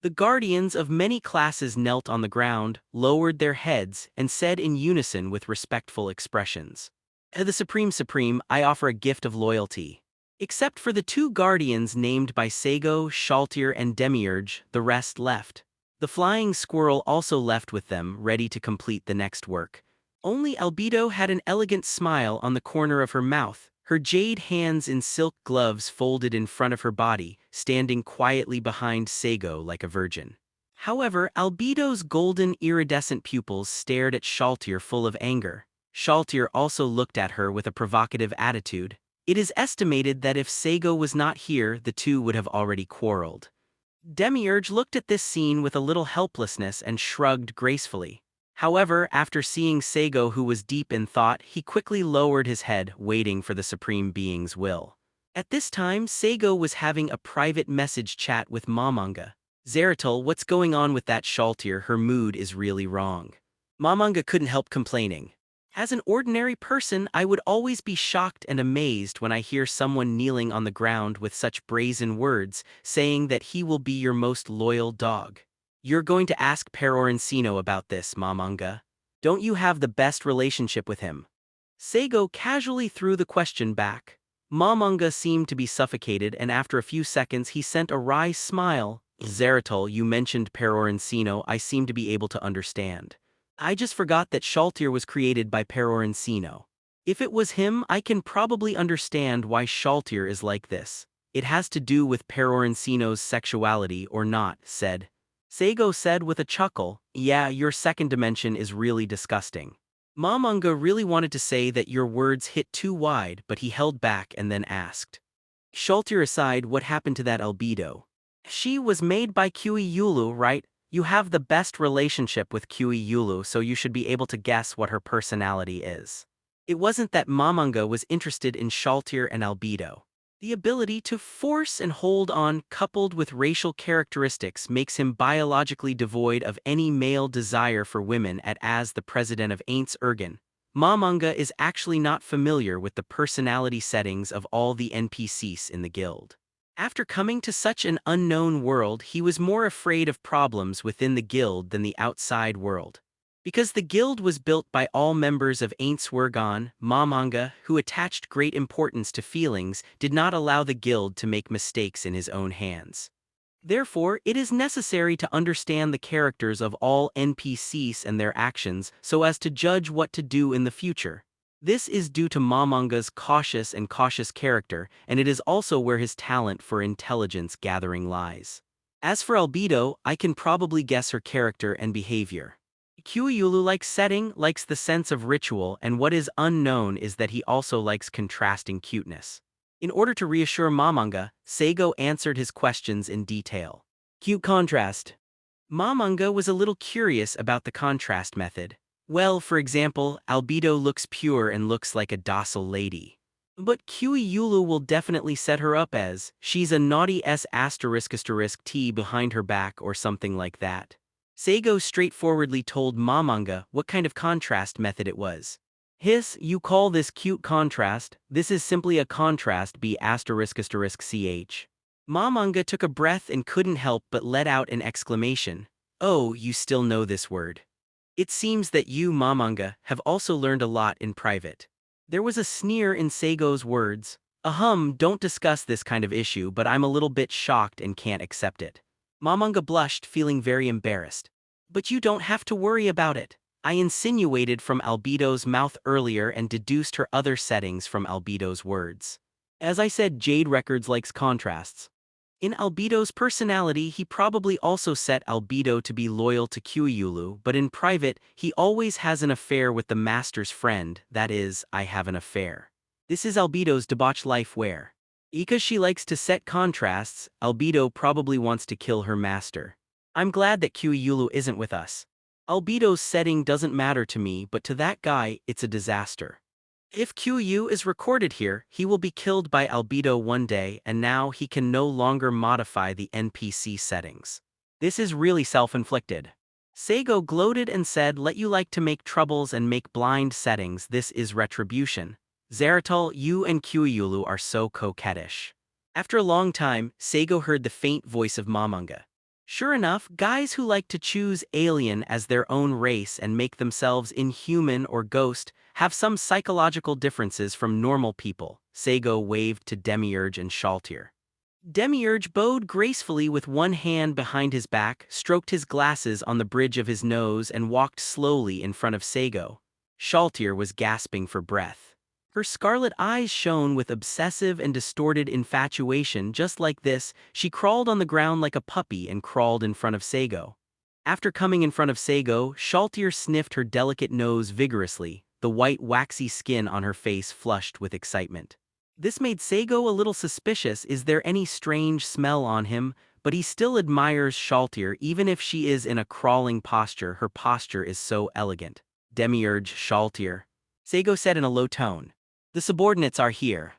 The guardians of many classes knelt on the ground, lowered their heads, and said in unison with respectful expressions, The Supreme, I offer a gift of loyalty. Except for the two guardians named by Saigo, Shaltir, and Demiurge, the rest left. The flying squirrel also left with them, ready to complete the next work. Only Albedo had an elegant smile on the corner of her mouth, her jade hands in silk gloves folded in front of her body, standing quietly behind Saigo like a virgin. However, Albedo's golden iridescent pupils stared at Shaltir full of anger. Shaltir also looked at her with a provocative attitude. It is estimated that if Saigo was not here, the two would have already quarreled. Demiurge looked at this scene with a little helplessness and shrugged gracefully. However, after seeing Saigo, who was deep in thought, he quickly lowered his head, waiting for the Supreme Being's will. At this time, Saigo was having a private message chat with Momonga. Zeratul, what's going on with that Shaltir? Her mood is really wrong. Momonga couldn't help complaining. As an ordinary person, I would always be shocked and amazed when I hear someone kneeling on the ground with such brazen words, saying that he will be your most loyal dog. You're going to ask Perorensino about this, Momonga. Don't you have the best relationship with him? Saigo casually threw the question back. Momonga seemed to be suffocated, and after a few seconds he sent a wry smile. Zeratul, you mentioned Perorensino, I seem to be able to understand. I just forgot that Shaltir was created by Perorensino. If it was him, I can probably understand why Shaltir is like this. It has to do with Perorensino's sexuality or not, said. Saigo said with a chuckle, yeah, your second dimension is really disgusting. Momonga really wanted to say that your words hit too wide, but he held back and then asked. Shaltir aside, what happened to that Albedo? She was made by Kyuhyulu, right? You have the best relationship with Kyuhyulu, so you should be able to guess what her personality is. It wasn't that Momonga was interested in Shaltir and Albedo. The ability to force and hold on coupled with racial characteristics makes him biologically devoid of any male desire for women. As the president of Aints Ergen, Momonga is actually not familiar with the personality settings of all the NPCs in the guild. After coming to such an unknown world, he was more afraid of problems within the guild than the outside world. Because the guild was built by all members of Aints Ergen, Momonga, who attached great importance to feelings, did not allow the guild to make mistakes in his own hands. Therefore, it is necessary to understand the characters of all NPCs and their actions so as to judge what to do in the future. This is due to Momonga's cautious character, and it is also where his talent for intelligence gathering lies. As for Albedo, I can probably guess her character and behavior. Kyuhyulu-like setting likes the sense of ritual, and what is unknown is that he also likes contrasting cuteness. In order to reassure Momonga, Saigo answered his questions in detail. Cute contrast. Momonga was a little curious about the contrast method. Well, for example, Albedo looks pure and looks like a docile lady. But Kyuhyulu will definitely set her up as, she's a naughty **T behind her back or something like that. Saigo straightforwardly told Momonga what kind of contrast method it was. You call this cute contrast, this is simply a contrast ***ch. Momonga took a breath and couldn't help but let out an exclamation. Oh, you still know this word. It seems that you, Momonga, have also learned a lot in private. There was a sneer in Saigo's words. Don't discuss this kind of issue, but I'm a little bit shocked and can't accept it. Momonga blushed, feeling very embarrassed. But you don't have to worry about it. I insinuated from Albedo's mouth earlier and deduced her other settings from Albedo's words. As I said, Jade Records likes contrasts. In Albedo's personality, he probably also set Albedo to be loyal to Kyuhyulu, but in private, he always has an affair with the master's friend, that is, I have an affair. This is Albedo's debauched life where, because she likes to set contrasts, Albedo probably wants to kill her master. I'm glad that Kyuhyulu isn't with us. Albedo's setting doesn't matter to me, but to that guy, it's a disaster. If Kyuhyulu is recorded here, he will be killed by Albedo one day, and now he can no longer modify the NPC settings. This is really self-inflicted. Saigo gloated and said, let you like to make troubles and make blind settings, this is retribution. Zeratul, you and Kyuhyulu are so coquettish. After a long time, Saigo heard the faint voice of Momonga. Sure enough, guys who like to choose alien as their own race and make themselves inhuman or ghost have some psychological differences from normal people, Saigo waved to Demiurge and Shaltir. Demiurge bowed gracefully with one hand behind his back, stroked his glasses on the bridge of his nose and walked slowly in front of Saigo. Shaltir was gasping for breath. Her scarlet eyes shone with obsessive and distorted infatuation. Just like this, she crawled on the ground like a puppy and crawled in front of Saigo. After coming in front of Saigo, Shaltir sniffed her delicate nose vigorously, the white waxy skin on her face flushed with excitement. This made Saigo a little suspicious. Is there any strange smell on him? But he still admires Shaltir even if she is in a crawling posture. Her posture is so elegant. Demiurge, Shaltir, Saigo said in a low tone. The subordinates are here.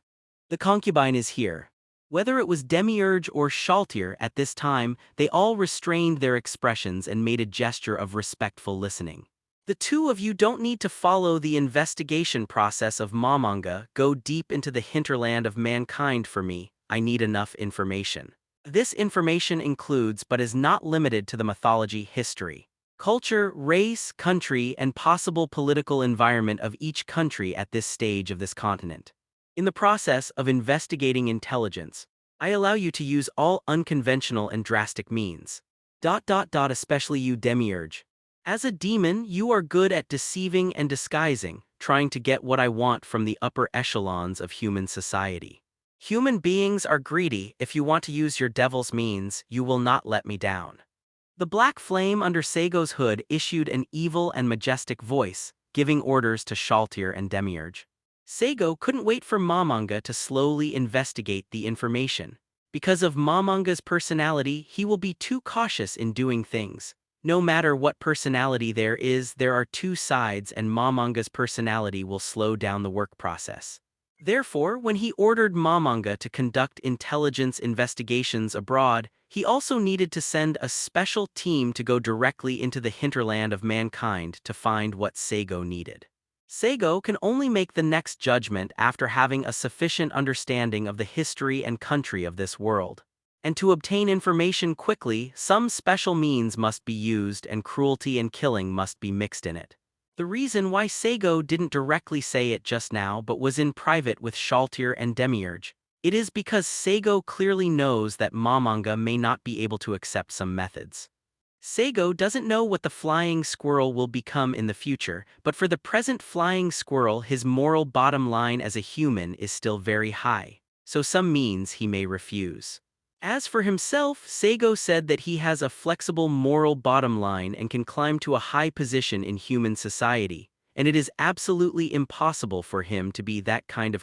The concubine is here. Whether it was Demiurge or Shaltir at this time, they all restrained their expressions and made a gesture of respectful listening. The two of you don't need to follow the investigation process of Momonga. Go deep into the hinterland of mankind for me. I need enough information. This information includes but is not limited to the mythology, history, culture, race, country, and possible political environment of each country at this stage of this continent. In the process of investigating intelligence, I allow you to use all unconventional and drastic means. Especially you, Demiurge. As a demon, you are good at deceiving and disguising, trying to get what I want from the upper echelons of human society. Human beings are greedy. If you want to use your devil's means, you will not let me down. The black flame under Saigo's hood issued an evil and majestic voice, giving orders to Shaltir and Demiurge. Saigo couldn't wait for Momonga to slowly investigate the information. Because of Momonga's personality, he will be too cautious in doing things. No matter what personality there is, there are two sides, and Momonga's personality will slow down the work process. Therefore, when he ordered Momonga to conduct intelligence investigations abroad, he also needed to send a special team to go directly into the hinterland of mankind to find what Saigo needed. Saigo can only make the next judgment after having a sufficient understanding of the history and country of this world. And to obtain information quickly, some special means must be used and cruelty and killing must be mixed in it. The reason why Saigo didn't directly say it just now but was in private with Shaltir and Demiurge, it is because Saigo clearly knows that Momonga may not be able to accept some methods. Saigo doesn't know what the flying squirrel will become in the future, but for the present flying squirrel his moral bottom line as a human is still very high, so some means he may refuse. As for himself, Saigo said that he has a flexible moral bottom line and can climb to a high position in human society, and it is absolutely impossible for him to be that kind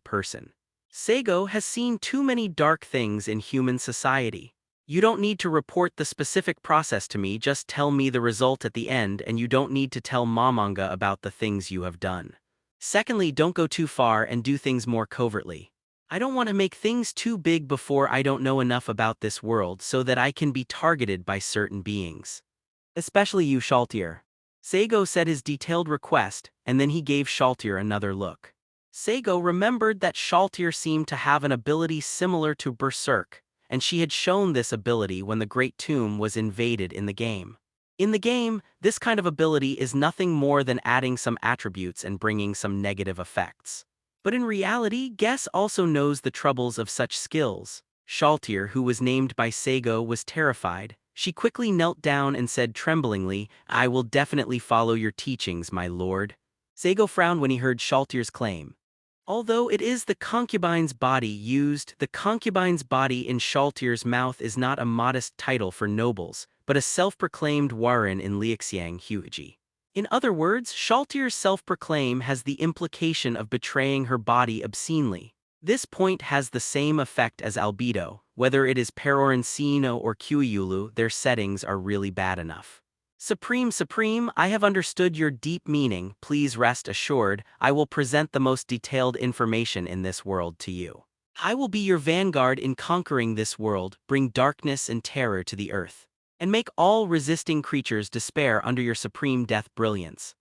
person. Saigo has seen too many dark things in human society. You don't need to report the specific process to me, just tell me the result at the end, and you don't need to tell Momonga about the things you have done. Secondly, don't go too far and do things more covertly. I don't want to make things too big before I don't know enough about this world so that I can be targeted by certain beings. Especially you, Shaltir. Saigo said his detailed request, and then he gave Shaltir another look. Saigo remembered that Shaltir seemed to have an ability similar to Berserk, and she had shown this ability when the Great Tomb was invaded in the game. In the game, this kind of ability is nothing more than adding some attributes and bringing some negative effects. But in reality, Guess also knows the troubles of such skills. Shaltir, who was named by Saigo, was terrified. She quickly knelt down and said tremblingly, I will definitely follow your teachings, my lord. Saigo frowned when he heard Shaltir's claim. Although it is the concubine's body used, the concubine's body in Shaltir's mouth is not a modest title for nobles, but a self-proclaimed Warin in Liuxiang Huiji. In other words, Shaltir's self-proclaim has the implication of betraying her body obscenely. This point has the same effect as albedo, whether it is Perorincino or Kyuyulu, their settings are really bad enough. Supreme, I have understood your deep meaning. Please rest assured, I will present the most detailed information in this world to you. I will be your vanguard in conquering this world, bring darkness and terror to the earth, and make all resisting creatures despair under your supreme death brilliance.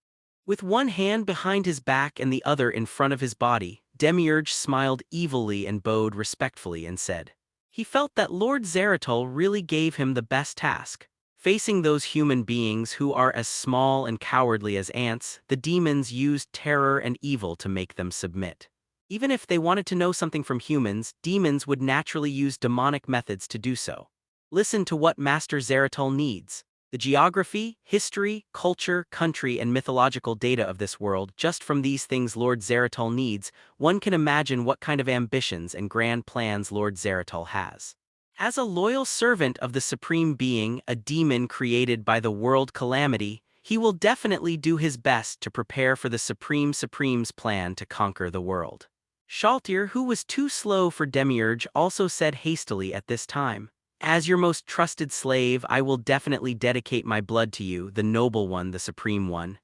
With one hand behind his back and the other in front of his body, Demiurge smiled evilly and bowed respectfully and said, he felt that Lord Zeratul really gave him the best task. Facing those human beings who are as small and cowardly as ants, the demons used terror and evil to make them submit. Even if they wanted to know something from humans, demons would naturally use demonic methods to do so. Listen to what Master Zeratul needs. The geography, history, culture, country, and mythological data of this world. Just from these things Lord Zeratul needs, one can imagine what kind of ambitions and grand plans Lord Zeratul has. As a loyal servant of the Supreme Being, a demon created by the world calamity, he will definitely do his best to prepare for the Supreme's plan to conquer the world. Shaltir, who was too slow for Demiurge, also said hastily at this time, "As your most trusted slave, I will definitely dedicate my blood to you, the noble one, the supreme one."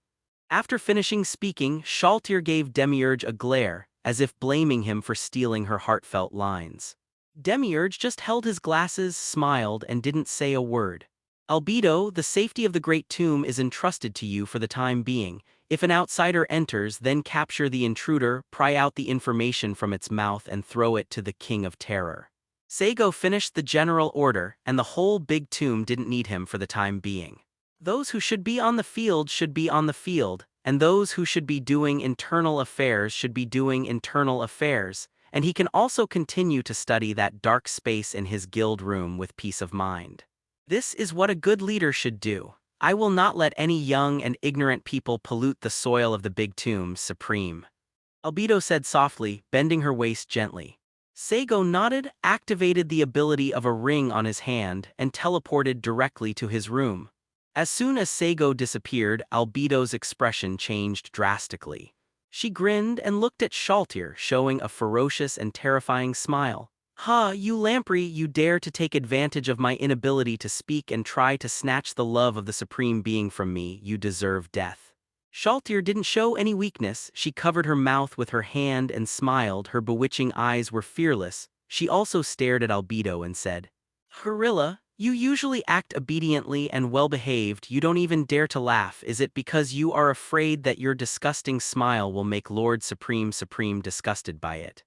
After finishing speaking, Shaltir gave Demiurge a glare, as if blaming him for stealing her heartfelt lines. Demiurge just held his glasses, smiled, and didn't say a word. "Albedo, the safety of the Great Tomb is entrusted to you for the time being. If an outsider enters, then capture the intruder, pry out the information from its mouth and throw it to the King of Terror." Saigo finished the general order, and the whole big tomb didn't need him for the time being. Those who should be on the field should be on the field, and those who should be doing internal affairs should be doing internal affairs, and he can also continue to study that dark space in his guild room with peace of mind. This is what a good leader should do. I will not let any young and ignorant people pollute the soil of the big tomb, Supreme. Albedo said softly, bending her waist gently. Saigo nodded, activated the ability of a ring on his hand, and teleported directly to his room. As soon as Saigo disappeared, Albedo's expression changed drastically. She grinned and looked at Shaltir, showing a ferocious and terrifying smile. "Ha, you lamprey, you dare to take advantage of my inability to speak and try to snatch the love of the Supreme Being from me, you deserve death." Shaltir didn't show any weakness. She covered her mouth with her hand and smiled. Her bewitching eyes were fearless. She also stared at Albedo and said, "Gorilla, you usually act obediently and well-behaved. You don't even dare to laugh. Is it because you are afraid that your disgusting smile will make Lord Supreme disgusted by it?"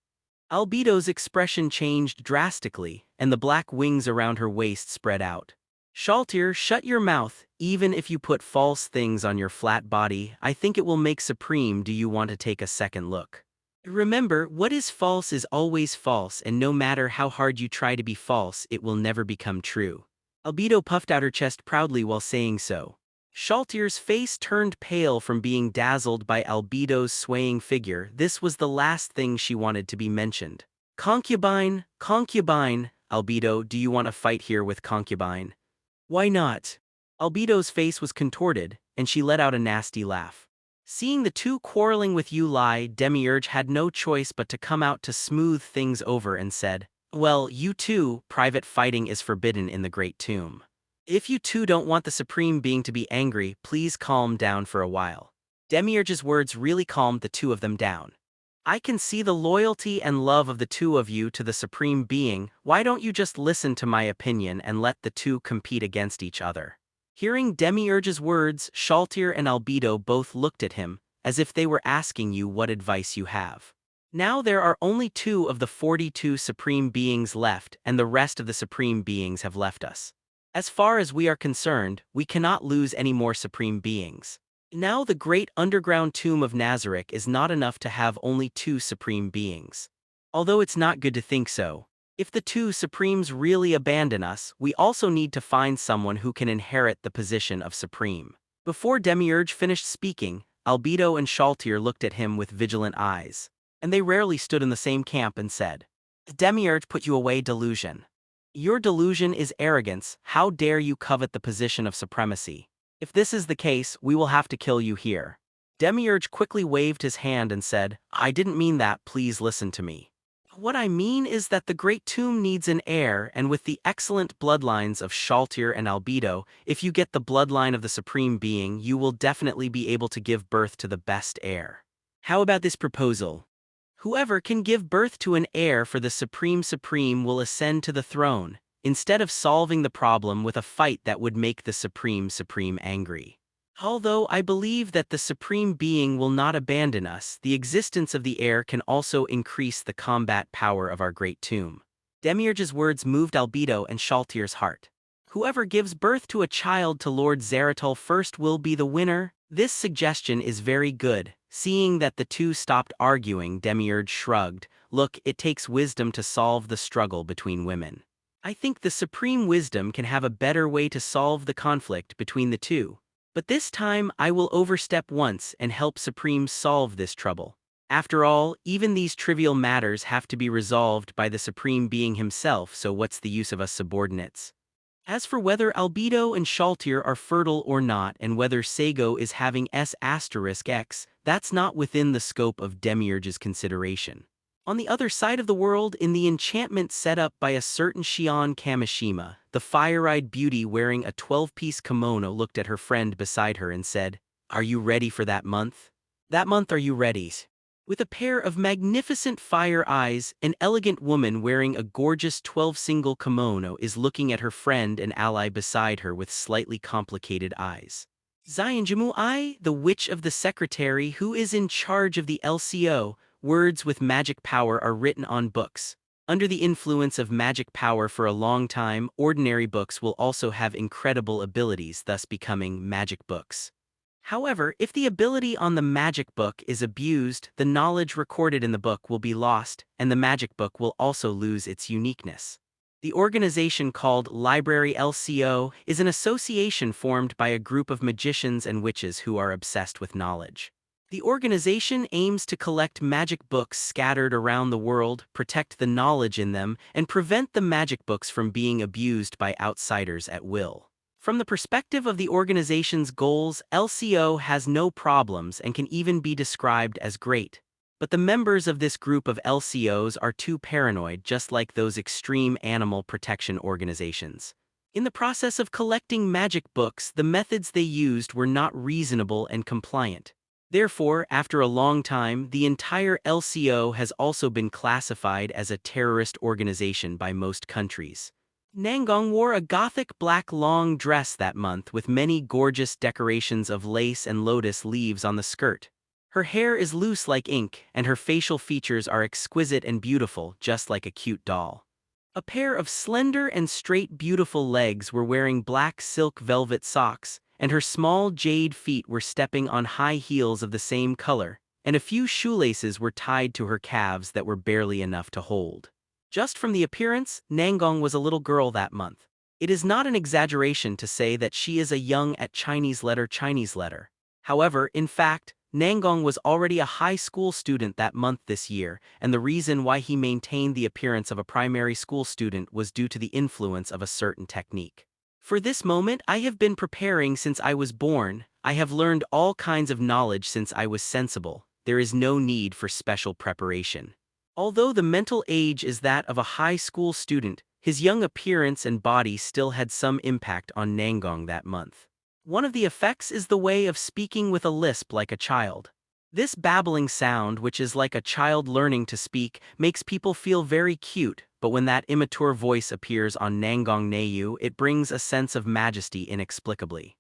Albedo's expression changed drastically, and the black wings around her waist spread out. "Shaltir, shut your mouth. Even if you put false things on your flat body, I think it will make Supreme. Do you want to take a second look? Remember, what is false is always false, and no matter how hard you try to be false, it will never become true." Albedo puffed out her chest proudly while saying so. Shaltir's face turned pale from being dazzled by Albedo's swaying figure. This was the last thing she wanted to be mentioned. "Concubine, concubine, Albedo, do you want to fight here with concubine?" "Why not?" Albedo's face was contorted, and she let out a nasty laugh. Seeing the two quarreling with Yulai, Demiurge had no choice but to come out to smooth things over and said, "Well, you two, private fighting is forbidden in the Great Tomb. If you two don't want the Supreme Being to be angry, please calm down for a while." Demiurge's words really calmed the two of them down. "I can see the loyalty and love of the two of you to the Supreme Being. Why don't you just listen to my opinion and let the two compete against each other?" Hearing Demiurge's words, Shaltir and Albedo both looked at him, as if they were asking you what advice you have. Now there are only 2 of the 42 Supreme Beings left, and the rest of the Supreme Beings have left us. As far as we are concerned, we cannot lose any more Supreme Beings. Now the great underground tomb of Nazarick is not enough to have only 2 Supreme Beings. Although it's not good to think so, if the 2 Supremes really abandon us, we also need to find someone who can inherit the position of Supreme. Before Demiurge finished speaking, Albedo and Shaltir looked at him with vigilant eyes, and they rarely stood in the same camp and said, "Demiurge put you away, delusion. Your delusion is arrogance. How dare you covet the position of supremacy? If this is the case, we will have to kill you here." Demiurge quickly waved his hand and said, "I didn't mean that, please listen to me. What I mean is that the Great Tomb needs an heir, and with the excellent bloodlines of Shaltir and Albedo, if you get the bloodline of the Supreme Being, you will definitely be able to give birth to the best heir. How about this proposal? Whoever can give birth to an heir for the Supreme will ascend to the throne, instead of solving the problem with a fight that would make the Supreme angry. Although I believe that the Supreme Being will not abandon us, the existence of the heir can also increase the combat power of our Great Tomb." Demiurge's words moved Albedo and Shaltir's heart. Whoever gives birth to a child to Lord Zeratul first will be the winner. This suggestion is very good. Seeing that the two stopped arguing, Demiurge shrugged. Look, it takes wisdom to solve the struggle between women. I think the supreme wisdom can have a better way to solve the conflict between the two. But this time I will overstep once and help Supreme solve this trouble. After all, even these trivial matters have to be resolved by the Supreme Being himself, so what's the use of us subordinates? As for whether Albedo and Shaltir are fertile or not and whether Saigo is having S*X, that's not within the scope of Demiurge's consideration. On the other side of the world, in the enchantment set up by a certain Shion Kamishima, the fire-eyed beauty wearing a 12-piece kimono looked at her friend beside her and said, "Are you ready for that month? That month, are you ready?" With a pair of magnificent fire eyes, an elegant woman wearing a gorgeous 12-single kimono is looking at her friend and ally beside her with slightly complicated eyes. Zionjumu, the Witch of the Secretary who is in charge of the LCO, words with magic power are written on books. Under the influence of magic power for a long time, ordinary books will also have incredible abilities, thus becoming magic books. However, if the ability on the magic book is abused, the knowledge recorded in the book will be lost, and the magic book will also lose its uniqueness. The organization called Library LCO is an association formed by a group of magicians and witches who are obsessed with knowledge. The organization aims to collect magic books scattered around the world, protect the knowledge in them, and prevent the magic books from being abused by outsiders at will. From the perspective of the organization's goals, LCO has no problems and can even be described as great. But the members of this group of LCOs are too paranoid, just like those extreme animal protection organizations. In the process of collecting magic books, the methods they used were not reasonable and compliant. Therefore, after a long time, the entire LCO has also been classified as a terrorist organization by most countries. Nangong wore a gothic black long dress that month with many gorgeous decorations of lace and lotus leaves on the skirt. Her hair is loose like ink, and her facial features are exquisite and beautiful, just like a cute doll. A pair of slender and straight beautiful legs were wearing black silk velvet socks, and her small jade feet were stepping on high heels of the same color, and a few shoelaces were tied to her calves that were barely enough to hold. Just from the appearance, Nangong was a little girl that month. It is not an exaggeration to say that she is a young at Chinese letter. However, in fact, Nangong was already a high school student that month this year, and the reason why he maintained the appearance of a primary school student was due to the influence of a certain technique. For this moment I have been preparing since I was born. I have learned all kinds of knowledge since I was sensible. There is no need for special preparation. Although the mental age is that of a high school student, his young appearance and body still had some impact on Nangong that month. One of the effects is the way of speaking with a lisp like a child. This babbling sound, which is like a child learning to speak, makes people feel very cute, but when that immature voice appears on Nangong Nayu, it brings a sense of majesty inexplicably.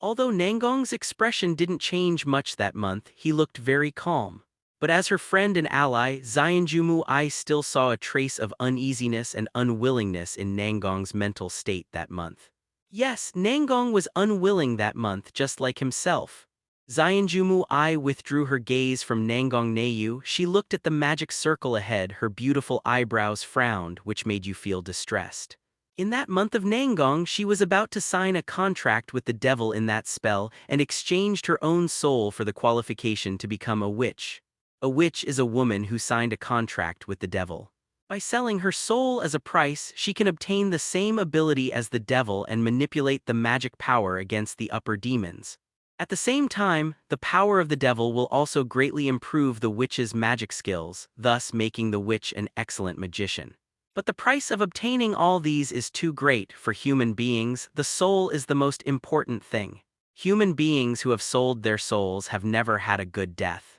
Although Nangong's expression didn't change much that month, he looked very calm. But as her friend and ally, Zionjumu still saw a trace of uneasiness and unwillingness in Nangong's mental state that month. Yes, Nangong was unwilling that month just like himself. Zionjumu withdrew her gaze from Nangong Nayu. She looked at the magic circle ahead, her beautiful eyebrows frowned, which made you feel distressed. In that month of Nangong, she was about to sign a contract with the devil in that spell and exchanged her own soul for the qualification to become a witch. A witch is a woman who signed a contract with the devil. By selling her soul as a price, she can obtain the same ability as the devil and manipulate the magic power against the upper demons. At the same time, the power of the devil will also greatly improve the witch's magic skills, thus making the witch an excellent magician. But the price of obtaining all these is too great for human beings. The soul is the most important thing. Human beings who have sold their souls have never had a good death.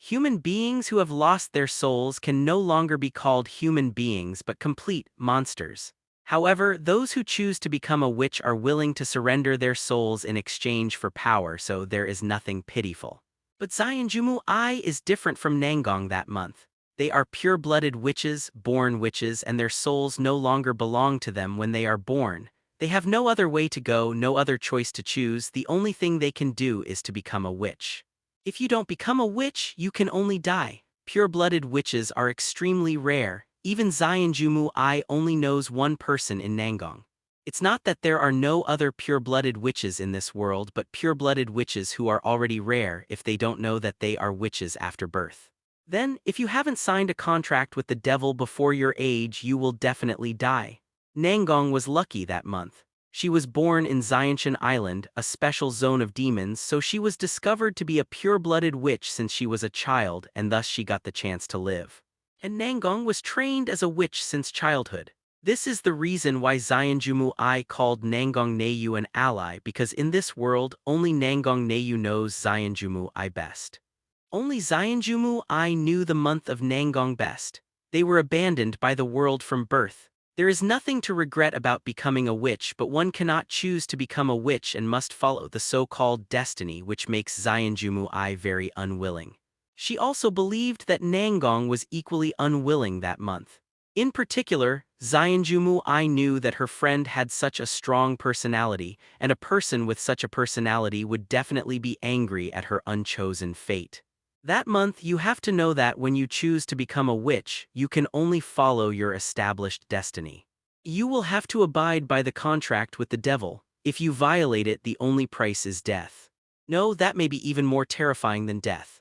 Human beings who have lost their souls can no longer be called human beings but complete monsters. However, those who choose to become a witch are willing to surrender their souls in exchange for power, so there is nothing pitiful. But Zionjumu is different from Nangong that month. They are pure-blooded witches, born witches, and their souls no longer belong to them when they are born. They have no other way to go, no other choice to choose. The only thing they can do is to become a witch. If you don't become a witch, you can only die. Pure-blooded witches are extremely rare. Even Zionjumu-I only knows one person in Nangong. It's not that there are no other pure-blooded witches in this world, but pure-blooded witches who are already rare if they don't know that they are witches after birth. Then, if you haven't signed a contract with the devil before your age, you will definitely die. Nangong was lucky that month. She was born in Xianshan Island, a special zone of demons, so she was discovered to be a pure-blooded witch since she was a child, and thus she got the chance to live. And Nangong was trained as a witch since childhood. This is the reason why Zionjumu-I called Nangong Neiyu an ally, because in this world, only Nangong Neiyu knows Zionjumu-I best. Only Zionjumu-I knew the month of Nangong best. They were abandoned by the world from birth. There is nothing to regret about becoming a witch, but one cannot choose to become a witch and must follow the so-called destiny, which makes Zionjumu-I very unwilling. She also believed that Nangong was equally unwilling that month. In particular, Zionjumu-I knew that her friend had such a strong personality, and a person with such a personality would definitely be angry at her unchosen fate. That month, you have to know that when you choose to become a witch, you can only follow your established destiny. You will have to abide by the contract with the devil. If you violate it, the only price is death. No, that may be even more terrifying than death.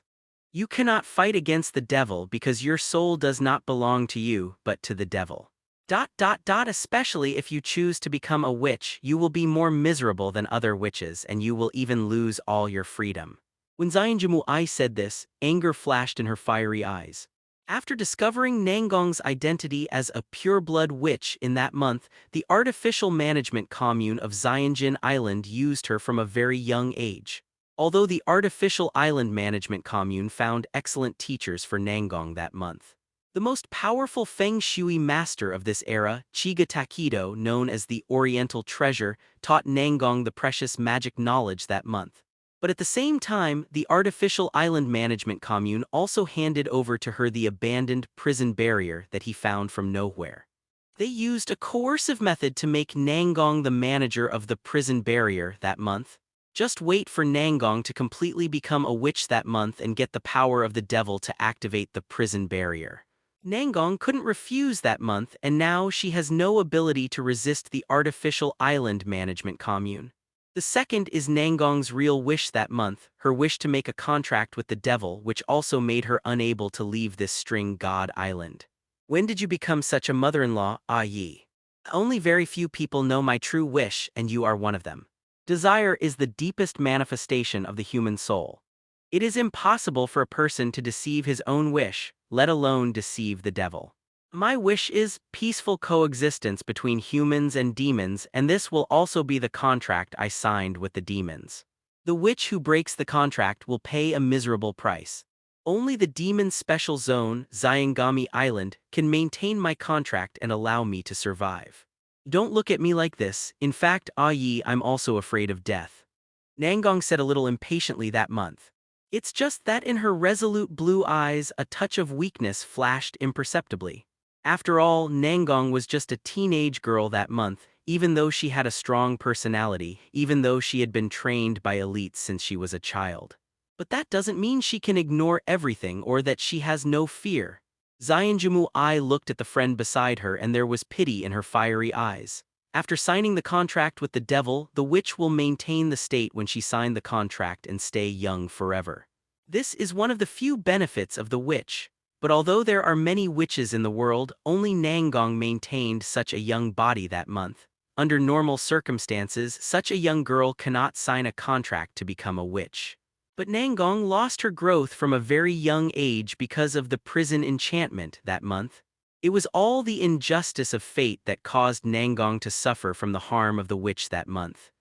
You cannot fight against the devil because your soul does not belong to you, but to the devil. Especially if you choose to become a witch, you will be more miserable than other witches and you will even lose all your freedom. When Zionjumu-I said this, anger flashed in her fiery eyes. After discovering Nangong's identity as a pure-blood witch in that month, the artificial management commune of Xianjin Island used her from a very young age. Although the artificial island management commune found excellent teachers for Nangong that month. The most powerful feng shui master of this era, Chiga Takido, known as the Oriental Treasure, taught Nangong the precious magic knowledge that month. But at the same time, the artificial island management commune also handed over to her the abandoned prison barrier that he found from nowhere. They used a coercive method to make Nangong the manager of the prison barrier that month. Just wait for Nangong to completely become a witch that month and get the power of the devil to activate the prison barrier. Nangong couldn't refuse that month, and now she has no ability to resist the artificial island management commune. The second is Nangong's real wish that month, her wish to make a contract with the devil, which also made her unable to leave this string god island. When did you become such a mother-in-law, Ah Yi? Only very few people know my true wish, and you are one of them. Desire is the deepest manifestation of the human soul. It is impossible for a person to deceive his own wish, let alone deceive the devil. My wish is peaceful coexistence between humans and demons, and this will also be the contract I signed with the demons. The witch who breaks the contract will pay a miserable price. Only the demon's special zone, Xiangami Island, can maintain my contract and allow me to survive. Don't look at me like this. In fact, Ah Yi, I'm also afraid of death. Nangong said a little impatiently that month. It's just that in her resolute blue eyes, a touch of weakness flashed imperceptibly. After all, Nangong was just a teenage girl that month, even though she had a strong personality, even though she had been trained by elites since she was a child. But that doesn't mean she can ignore everything or that she has no fear. Zionjumu-I looked at the friend beside her and there was pity in her fiery eyes. After signing the contract with the devil, the witch will maintain the state when she signed the contract and stay young forever. This is one of the few benefits of the witch. But although there are many witches in the world, only Nangong maintained such a young body that month. Under normal circumstances, such a young girl cannot sign a contract to become a witch. But Nangong lost her growth from a very young age because of the prison enchantment that month. It was all the injustice of fate that caused Nangong to suffer from the harm of the witch that month.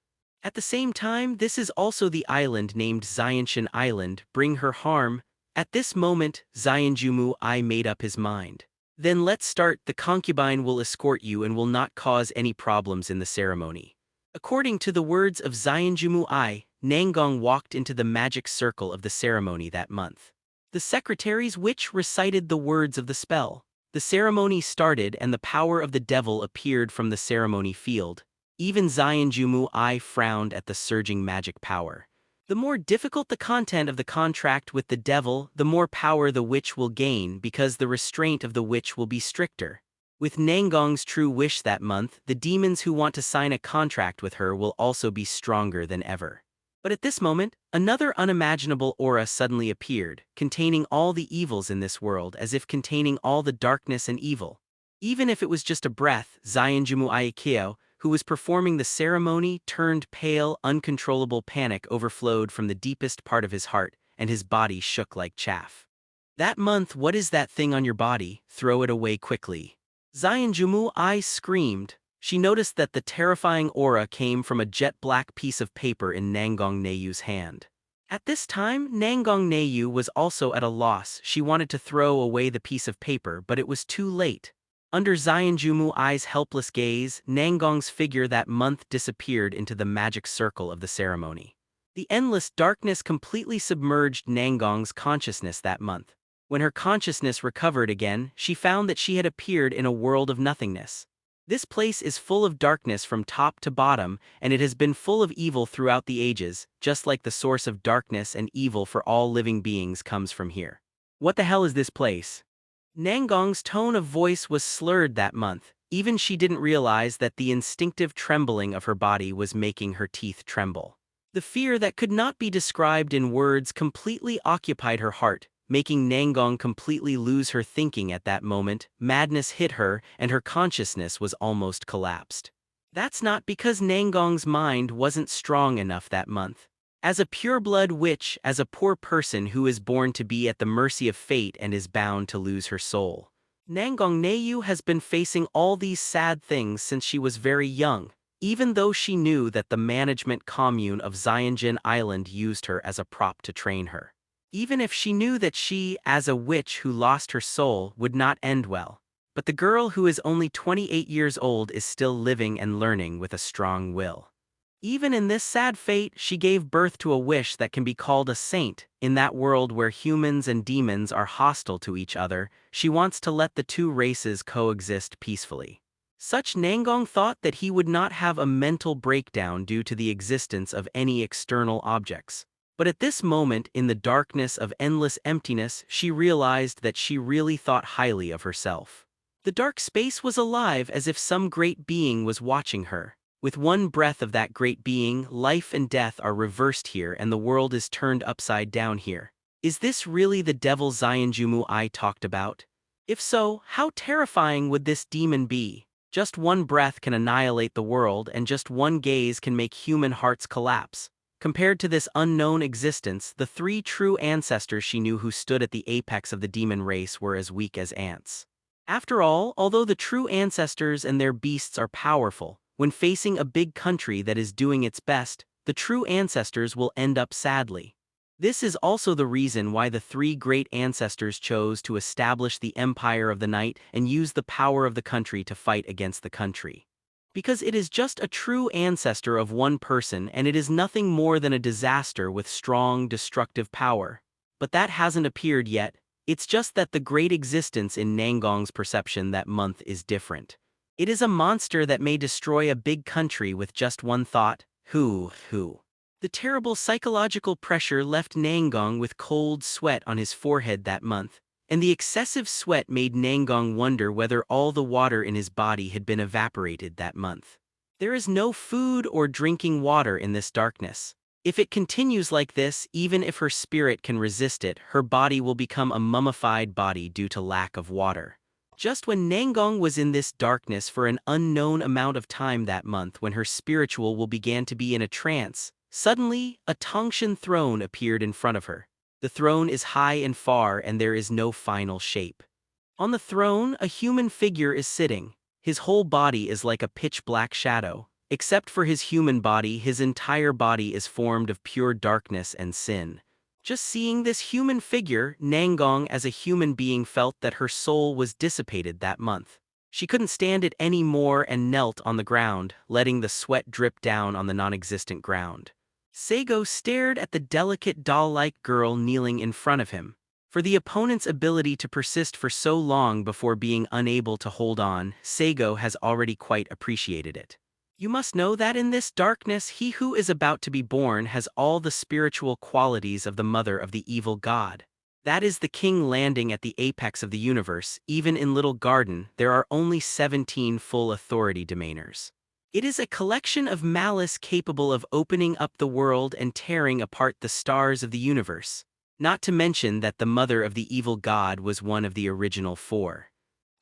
At the same time, this is also the island named Xianshan Island, bring her harm. At this moment, Zionjumu-I made up his mind. Then let's start. The concubine will escort you and will not cause any problems in the ceremony. According to the words of Zionjumu-I, Nangong walked into the magic circle of the ceremony that month. The secretary's witch recited the words of the spell. The ceremony started and the power of the devil appeared from the ceremony field. Even Zionjumu-I frowned at the surging magic power. The more difficult the content of the contract with the devil, the more power the witch will gain because the restraint of the witch will be stricter. With Nangong's true wish that month, the demons who want to sign a contract with her will also be stronger than ever. But at this moment, another unimaginable aura suddenly appeared, containing all the evils in this world as if containing all the darkness and evil. Even if it was just a breath, Zionjumu Aikyo, who was performing the ceremony, turned pale, uncontrollable panic overflowed from the deepest part of his heart, and his body shook like chaff. That month, what is that thing on your body? Throw it away quickly. Zionjumu-I screamed. She noticed that the terrifying aura came from a jet-black piece of paper in Nangong Neiyu's hand. At this time, Nangong Neiyu was also at a loss. She wanted to throw away the piece of paper, but it was too late. Under Zionjumu-I's helpless gaze, Nangong's figure that month disappeared into the magic circle of the ceremony. The endless darkness completely submerged Nangong's consciousness that month. When her consciousness recovered again, she found that she had appeared in a world of nothingness. This place is full of darkness from top to bottom, and it has been full of evil throughout the ages, just like the source of darkness and evil for all living beings comes from here. What the hell is this place? Nangong's tone of voice was slurred that month. Even she didn't realize that the instinctive trembling of her body was making her teeth tremble. The fear that could not be described in words completely occupied her heart, making Nangong completely lose her thinking at that moment. Madness hit her, and her consciousness was almost collapsed. That's not because Nangong's mind wasn't strong enough that month. As a pureblood witch, as a poor person who is born to be at the mercy of fate and is bound to lose her soul, Nangong Neiyu has been facing all these sad things since she was very young, even though she knew that the management commune of Zionjin Island used her as a prop to train her. Even if she knew that she, as a witch who lost her soul, would not end well. But the girl who is only 28 years old is still living and learning with a strong will. Even in this sad fate, she gave birth to a wish that can be called a saint. In that world where humans and demons are hostile to each other, she wants to let the two races coexist peacefully. Such Nangong thought that he would not have a mental breakdown due to the existence of any external objects. But at this moment, in the darkness of endless emptiness, she realized that she really thought highly of herself. The dark space was alive as if some great being was watching her. With one breath of that great being, life and death are reversed here and the world is turned upside down here. Is this really the devil Zionjumu-I talked about? If so, how terrifying would this demon be? Just one breath can annihilate the world, and just one gaze can make human hearts collapse. Compared to this unknown existence, the three true ancestors she knew who stood at the apex of the demon race were as weak as ants. After all, although the true ancestors and their beasts are powerful, when facing a big country that is doing its best, the true ancestors will end up sadly. This is also the reason why the three great ancestors chose to establish the Empire of the Night and use the power of the country to fight against the country. Because it is just a true ancestor of one person, and it is nothing more than a disaster with strong, destructive power. But that hasn't appeared yet. It's just that the great existence in Nangong's perception that month is different. It is a monster that may destroy a big country with just one thought. Who? The terrible psychological pressure left Nangong with cold sweat on his forehead that month, and the excessive sweat made Nangong wonder whether all the water in his body had been evaporated that month. There is no food or drinking water in this darkness. If it continues like this, even if her spirit can resist it, her body will become a mummified body due to lack of water. Just when Nangong was in this darkness for an unknown amount of time that month, when her spiritual will began to be in a trance, suddenly, a Tongshan throne appeared in front of her. The throne is high and far and there is no final shape. On the throne, a human figure is sitting. His whole body is like a pitch-black shadow. Except for his human body, his entire body is formed of pure darkness and sin. Just seeing this human figure, Nangong as a human being felt that her soul was dissipated that month. She couldn't stand it any more and knelt on the ground, letting the sweat drip down on the non-existent ground. Saigo stared at the delicate doll-like girl kneeling in front of him. For the opponent's ability to persist for so long before being unable to hold on, Saigo has already quite appreciated it. You must know that in this darkness he who is about to be born has all the spiritual qualities of the mother of the evil god. That is the king landing at the apex of the universe. Even in Little Garden, there are only 17 full authority domainers. It is a collection of malice capable of opening up the world and tearing apart the stars of the universe. Not to mention that the mother of the evil god was one of the original four.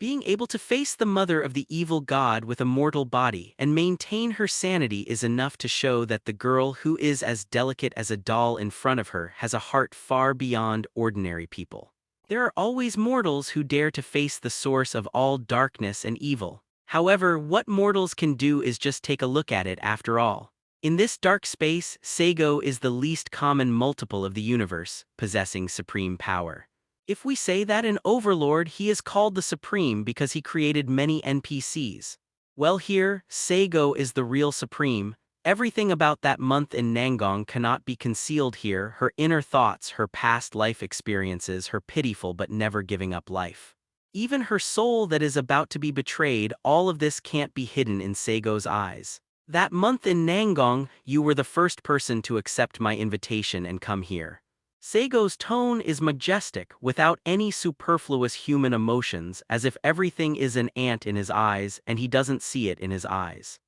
Being able to face the mother of the evil god with a mortal body and maintain her sanity is enough to show that the girl who is as delicate as a doll in front of her has a heart far beyond ordinary people. There are always mortals who dare to face the source of all darkness and evil. However, what mortals can do is just take a look at it after all. In this dark space, Saigo is the least common multiple of the universe, possessing supreme power. If we say that in Overlord he is called the Supreme because he created many NPCs, well here, Saigo is the real Supreme. Everything about that month in Nangong cannot be concealed here, her inner thoughts, her past life experiences, her pitiful but never giving up life. Even her soul that is about to be betrayed, all of this can't be hidden in Saigo's eyes. That month in Nangong, you were the first person to accept my invitation and come here. Saigo's tone is majestic, without any superfluous human emotions, as if everything is an ant in his eyes and he doesn't see it in his eyes.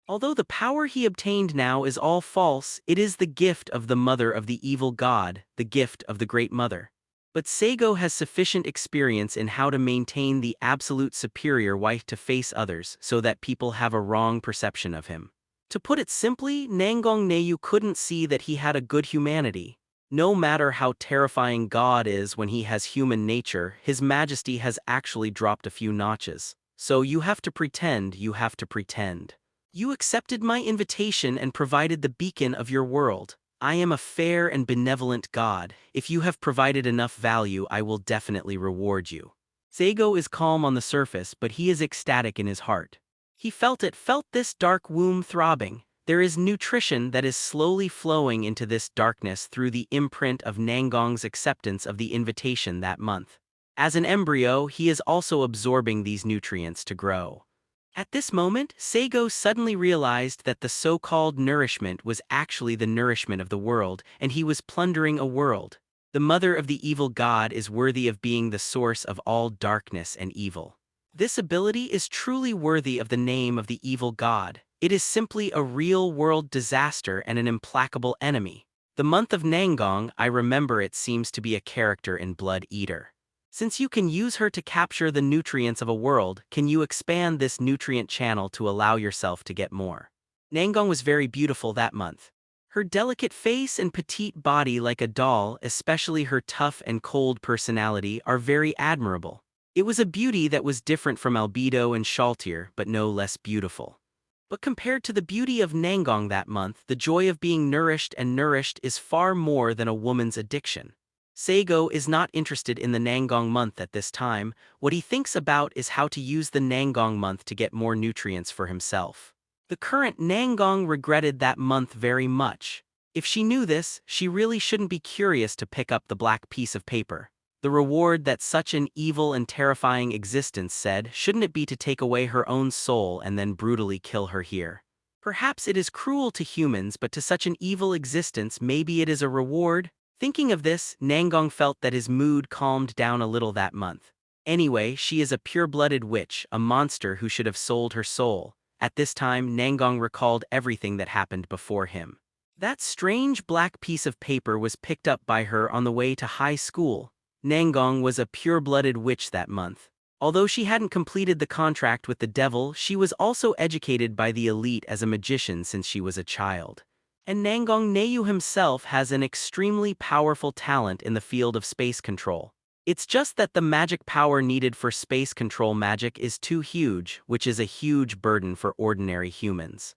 Although the power he obtained now is all false, it is the gift of the mother of the evil god, the gift of the Great Mother. But Saigo has sufficient experience in how to maintain the absolute superior wife to face others so that people have a wrong perception of him. To put it simply, Nangong Neyu couldn't see that he had a good humanity. No matter how terrifying God is when he has human nature, His Majesty has actually dropped a few notches. So you have to pretend, you have to pretend. You accepted my invitation and provided the beacon of your world. I am a fair and benevolent God. If you have provided enough value, I will definitely reward you. Saigo is calm on the surface, but he is ecstatic in his heart. He felt this dark womb throbbing. There is nutrition that is slowly flowing into this darkness through the imprint of Nangong's acceptance of the invitation that month. As an embryo, he is also absorbing these nutrients to grow. At this moment, Saigo suddenly realized that the so-called nourishment was actually the nourishment of the world, and he was plundering a world. The mother of the evil god is worthy of being the source of all darkness and evil. This ability is truly worthy of the name of the evil god. It is simply a real-world disaster and an implacable enemy. The month of Nangong, I remember it seems to be a character in Blood Eater. Since you can use her to capture the nutrients of a world, can you expand this nutrient channel to allow yourself to get more? Nangong was very beautiful that month. Her delicate face and petite body like a doll, especially her tough and cold personality, are very admirable. It was a beauty that was different from Albedo and Shaltir, but no less beautiful. But compared to the beauty of Nangong that month, the joy of being nourished is far more than a woman's addiction. Saigo is not interested in the Nangong month at this time. What he thinks about is how to use the Nangong month to get more nutrients for himself. The current Nangong regretted that month very much. If she knew this, she really shouldn't be curious to pick up the black piece of paper. The reward that such an evil and terrifying existence said, shouldn't it be to take away her own soul and then brutally kill her here? Perhaps it is cruel to humans, but to such an evil existence maybe it is a reward? Thinking of this, Nangong felt that his mood calmed down a little that month. Anyway, she is a pure-blooded witch, a monster who should have sold her soul. At this time, Nangong recalled everything that happened before him. That strange black piece of paper was picked up by her on the way to high school. Nangong was a pure-blooded witch that month. Although she hadn't completed the contract with the devil, she was also educated by the elite as a magician since she was a child. And Nangong Neyu himself has an extremely powerful talent in the field of space control. It's just that the magic power needed for space control magic is too huge, which is a huge burden for ordinary humans.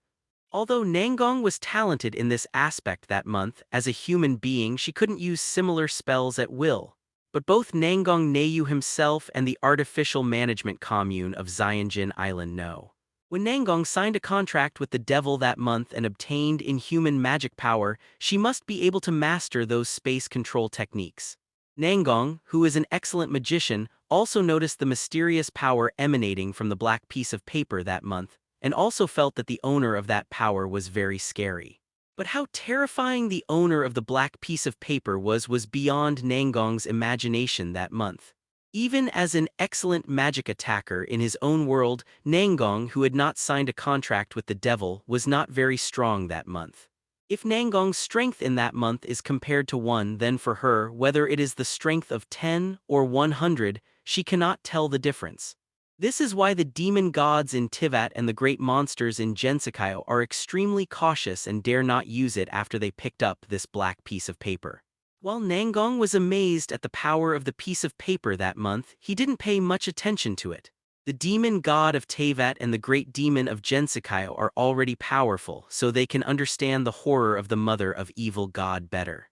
Although Nangong was talented in this aspect that month, as a human being she couldn't use similar spells at will. But both Nangong Neyu himself and the artificial management commune of Xianjin Island know. When Nangong signed a contract with the devil that month and obtained inhuman magic power, she must be able to master those space control techniques. Nangong, who is an excellent magician, also noticed the mysterious power emanating from the black piece of paper that month. and also felt that the owner of that power was very scary. But how terrifying the owner of the black piece of paper was beyond Nangong's imagination that month. Even as an excellent magic attacker in his own world, Nangong, who had not signed a contract with the devil, was not very strong that month. If Nangong's strength in that month is compared to 1, then for her, whether it is the strength of 10 or 100, she cannot tell the difference. This is why the demon gods in Teyvat and the great monsters in Gensokyo are extremely cautious and dare not use it after they picked up this black piece of paper. While Nangong was amazed at the power of the piece of paper that month, he didn't pay much attention to it. The demon god of Teyvat and the great demon of Gensokyo are already powerful, so they can understand the horror of the mother of evil god better.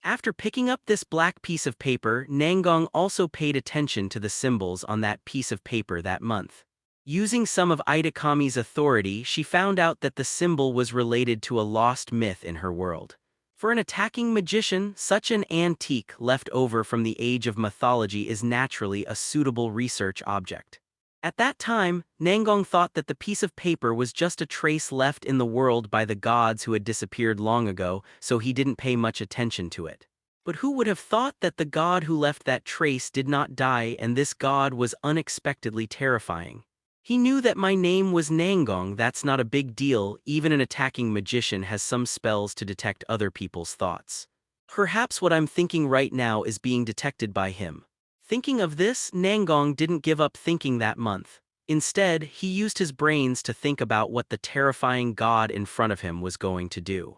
After picking up this black piece of paper, Nangong also paid attention to the symbols on that piece of paper that month. Using some of Idakami's authority, she found out that the symbol was related to a lost myth in her world. For an attacking magician, such an antique left over from the age of mythology is naturally a suitable research object. At that time, Nangong thought that the piece of paper was just a trace left in the world by the gods who had disappeared long ago, so he didn't pay much attention to it. But who would have thought that the god who left that trace did not die, and this god was unexpectedly terrifying? He knew that my name was Nangong. That's not a big deal. Even an attacking magician has some spells to detect other people's thoughts. Perhaps what I'm thinking right now is being detected by him. Thinking of this, Nangong didn't give up thinking that month. Instead, he used his brains to think about what the terrifying god in front of him was going to do.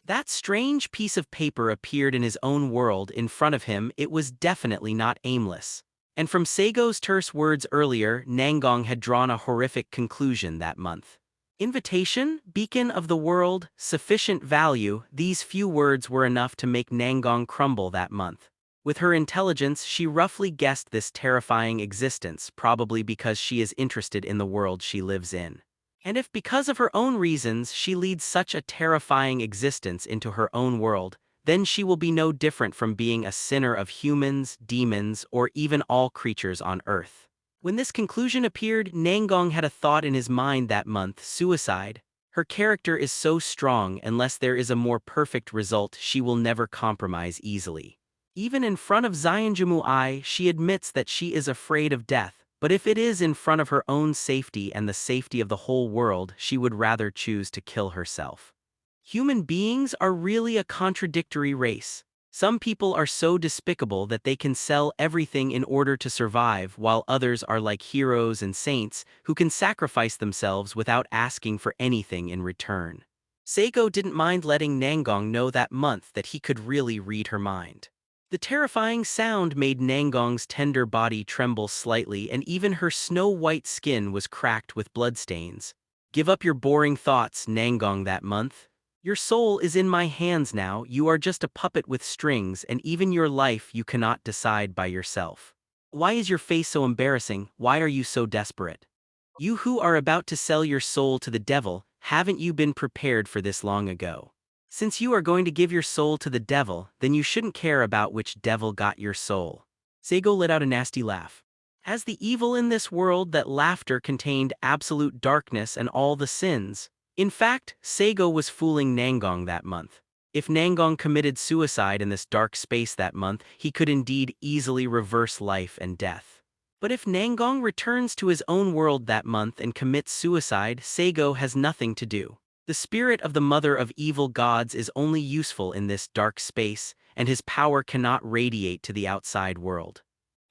That strange piece of paper appeared in his own world in front of him. It was definitely not aimless. And from Saigo's terse words earlier, Nangong had drawn a horrific conclusion that month. Invitation, beacon of the world, sufficient value, these few words were enough to make Nangong crumble that month. With her intelligence, she roughly guessed this terrifying existence, probably because she is interested in the world she lives in. And if because of her own reasons she leads such a terrifying existence into her own world, then she will be no different from being a sinner of humans, demons, or even all creatures on earth. When this conclusion appeared, Nangong had a thought in his mind that month: suicide. Her character is so strong, unless there is a more perfect result, she will never compromise easily. Even in front of Xianjumu Ai, she admits that she is afraid of death, but if it is in front of her own safety and the safety of the whole world, she would rather choose to kill herself. Human beings are really a contradictory race. Some people are so despicable that they can sell everything in order to survive, while others are like heroes and saints who can sacrifice themselves without asking for anything in return. Saigo didn't mind letting Nangong know that month that he could really read her mind. The terrifying sound made Nangong's tender body tremble slightly, and even her snow-white skin was cracked with bloodstains. Give up your boring thoughts, Nangong, that month. Your soul is in my hands now. You are just a puppet with strings, and even your life you cannot decide by yourself. Why is your face so embarrassing? Why are you so desperate? You who are about to sell your soul to the devil, haven't you been prepared for this long ago? Since you are going to give your soul to the devil, then you shouldn't care about which devil got your soul. Saigo let out a nasty laugh. As the evil in this world, that laughter contained absolute darkness and all the sins. In fact, Saigo was fooling Nangong that month. If Nangong committed suicide in this dark space that month, he could indeed easily reverse life and death. But if Nangong returns to his own world that month and commits suicide, Saigo has nothing to do. The spirit of the mother of evil gods is only useful in this dark space, and his power cannot radiate to the outside world.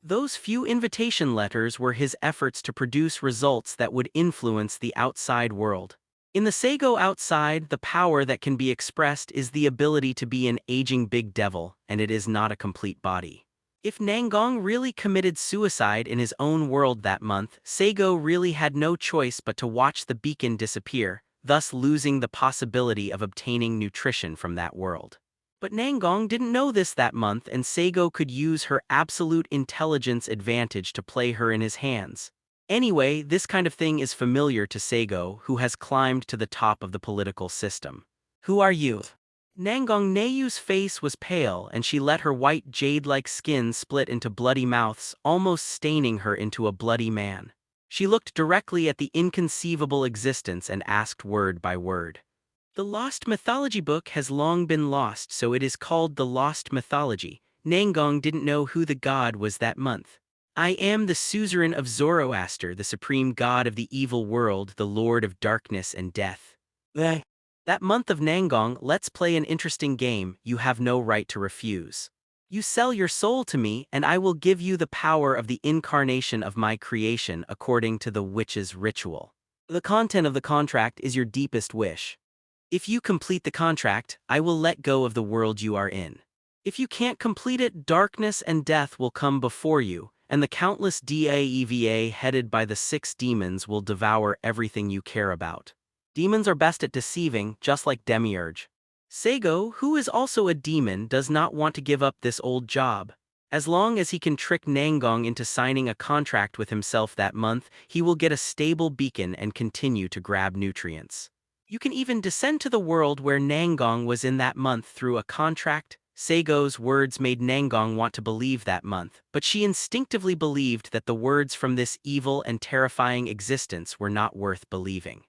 Those few invitation letters were his efforts to produce results that would influence the outside world. In the Saigo outside, the power that can be expressed is the ability to be an aging big devil, and it is not a complete body. If Nangong really committed suicide in his own world that month, Saigo really had no choice but to watch the beacon disappear, thus losing the possibility of obtaining nutrition from that world. But Nangong didn't know this that month, and Saigo could use her absolute intelligence advantage to play her in his hands. Anyway, this kind of thing is familiar to Saigo, who has climbed to the top of the political system. Who are you? Nangong Neyu's face was pale, and she let her white jade-like skin split into bloody mouths, almost staining her into a bloody man. She looked directly at the inconceivable existence and asked word by word. The lost mythology book has long been lost, so it is called the Lost Mythology. Nangong didn't know who the god was that month. I am the suzerain of Zoroaster, the supreme god of the evil world, the lord of darkness and death. That month of Nangong, let's play an interesting game you have no right to refuse. You sell your soul to me, and I will give you the power of the incarnation of my creation according to the witch's ritual. The content of the contract is your deepest wish. If you complete the contract, I will let go of the world you are in. If you can't complete it, darkness and death will come before you, and the countless DxD.The headed by the 6 demons will devour everything you care about. Demons are best at deceiving, just like Demiurge. Saigo, who is also a demon, does not want to give up this old job. As long as he can trick Nangong into signing a contract with himself that month, he will get a stable beacon and continue to grab nutrients. You can even descend to the world where Nangong was in that month through a contract. Saigo's words made Nangong want to believe that month, but she instinctively believed that the words from this evil and terrifying existence were not worth believing.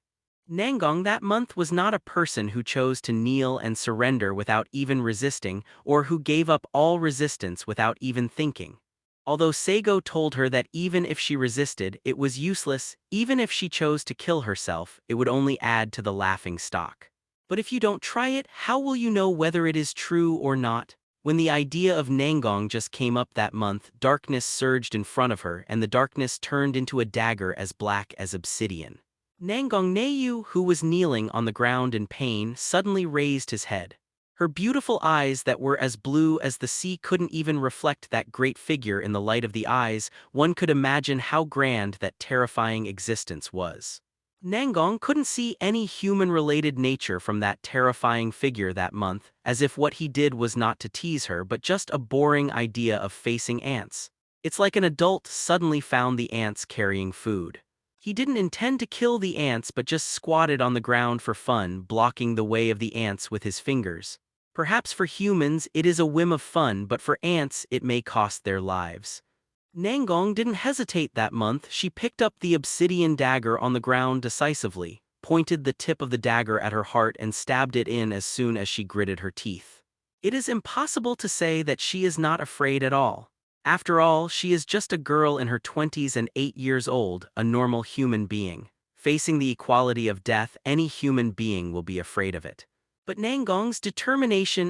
Nangong that month was not a person who chose to kneel and surrender without even resisting, or who gave up all resistance without even thinking. Although Saigo told her that even if she resisted, it was useless, even if she chose to kill herself, it would only add to the laughing stock. But if you don't try it, how will you know whether it is true or not? When the idea of Nangong just came up that month, darkness surged in front of her, and the darkness turned into a dagger as black as obsidian. Nangong Nayu, who was kneeling on the ground in pain, suddenly raised his head. Her beautiful eyes that were as blue as the sea couldn't even reflect that great figure in the light of the eyes. One could imagine how grand that terrifying existence was. Nangong couldn't see any human-related nature from that terrifying figure that month, as if what he did was not to tease her but just a boring idea of facing ants. It's like an adult suddenly found the ants carrying food. He didn't intend to kill the ants but just squatted on the ground for fun, blocking the way of the ants with his fingers. Perhaps for humans it is a whim of fun, but for ants it may cost their lives. Nangong didn't hesitate that month. She picked up the obsidian dagger on the ground decisively, pointed the tip of the dagger at her heart and stabbed it in as soon as she gritted her teeth. It is impossible to say that she is not afraid at all. After all, she is just a girl in her 20s and 8 years old, a normal human being. Facing the equality of death, any human being will be afraid of it. But Nangong's determination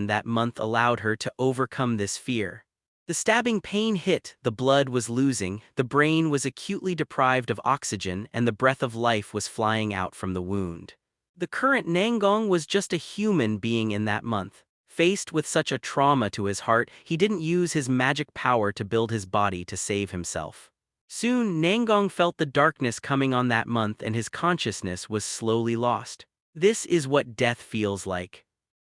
that month allowed her to overcome this fear. The stabbing pain hit, the blood was losing, the brain was acutely deprived of oxygen, and the breath of life was flying out from the wound. The current Nangong was just a human being in that month. Faced with such a trauma to his heart, he didn't use his magic power to build his body to save himself. Soon, Nangong felt the darkness coming on that month and his consciousness was slowly lost. This is what death feels like.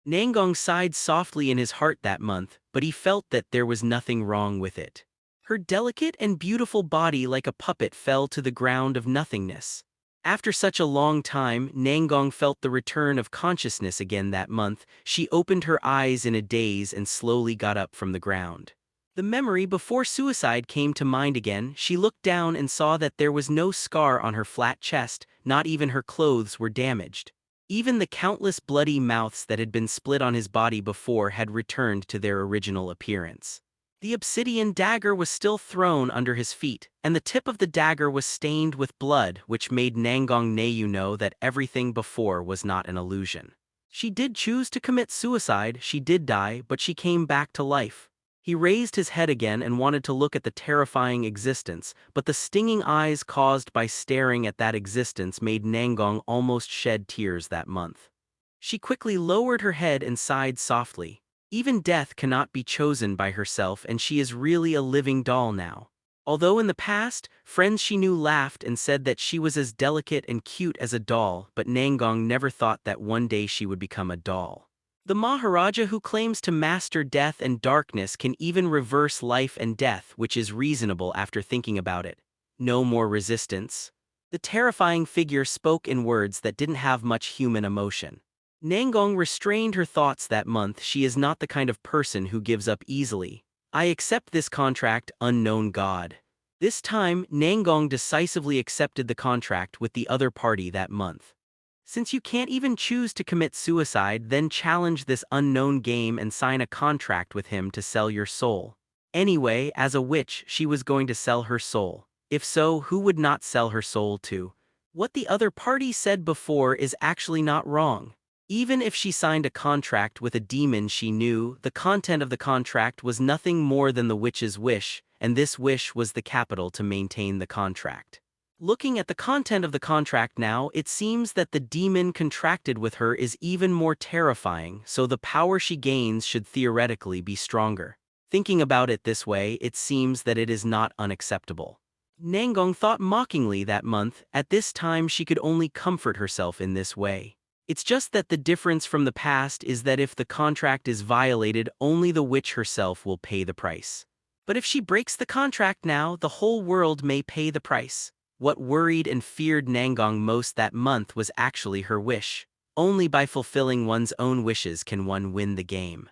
Nangong sighed softly in his heart that month, but he felt that there was nothing wrong with it. Her delicate and beautiful body like a puppet fell to the ground of nothingness. After such a long time, Nangong felt the return of consciousness again that month. She opened her eyes in a daze and slowly got up from the ground. The memory before suicide came to mind again. She looked down and saw that there was no scar on her flat chest, not even her clothes were damaged. Even the countless bloody mouths that had been split on his body before had returned to their original appearance. The obsidian dagger was still thrown under his feet, and the tip of the dagger was stained with blood, which made Nangong Nayu know that everything before was not an illusion. She did choose to commit suicide, she did die, but she came back to life. He raised his head again and wanted to look at the terrifying existence, but the stinging eyes caused by staring at that existence made Nangong almost shed tears that month. She quickly lowered her head and sighed softly. Even death cannot be chosen by herself, and she is really a living doll now. Although in the past, friends she knew laughed and said that she was as delicate and cute as a doll, but Nangong never thought that one day she would become a doll. The Maharaja who claims to master death and darkness can even reverse life and death, which is reasonable after thinking about it. No more resistance. The terrifying figure spoke in words that didn't have much human emotion. Nangong restrained her thoughts that month. She is not the kind of person who gives up easily. I accept this contract, unknown god. This time, Nangong decisively accepted the contract with the other party that month. Since you can't even choose to commit suicide, then challenge this unknown game and sign a contract with him to sell your soul. Anyway, as a witch, she was going to sell her soul. If so, who would not sell her soul to? What the other party said before is actually not wrong. Even if she signed a contract with a demon she knew, the content of the contract was nothing more than the witch's wish, and this wish was the capital to maintain the contract. Looking at the content of the contract now, it seems that the demon contracted with her is even more terrifying, so the power she gains should theoretically be stronger. Thinking about it this way, it seems that it is not unacceptable. Nangong thought mockingly that month. At this time she could only comfort herself in this way. It's just that the difference from the past is that if the contract is violated, only the witch herself will pay the price. But if she breaks the contract now, the whole world may pay the price. What worried and feared Nangong most that month was actually her wish. Only by fulfilling one's own wishes can one win the game.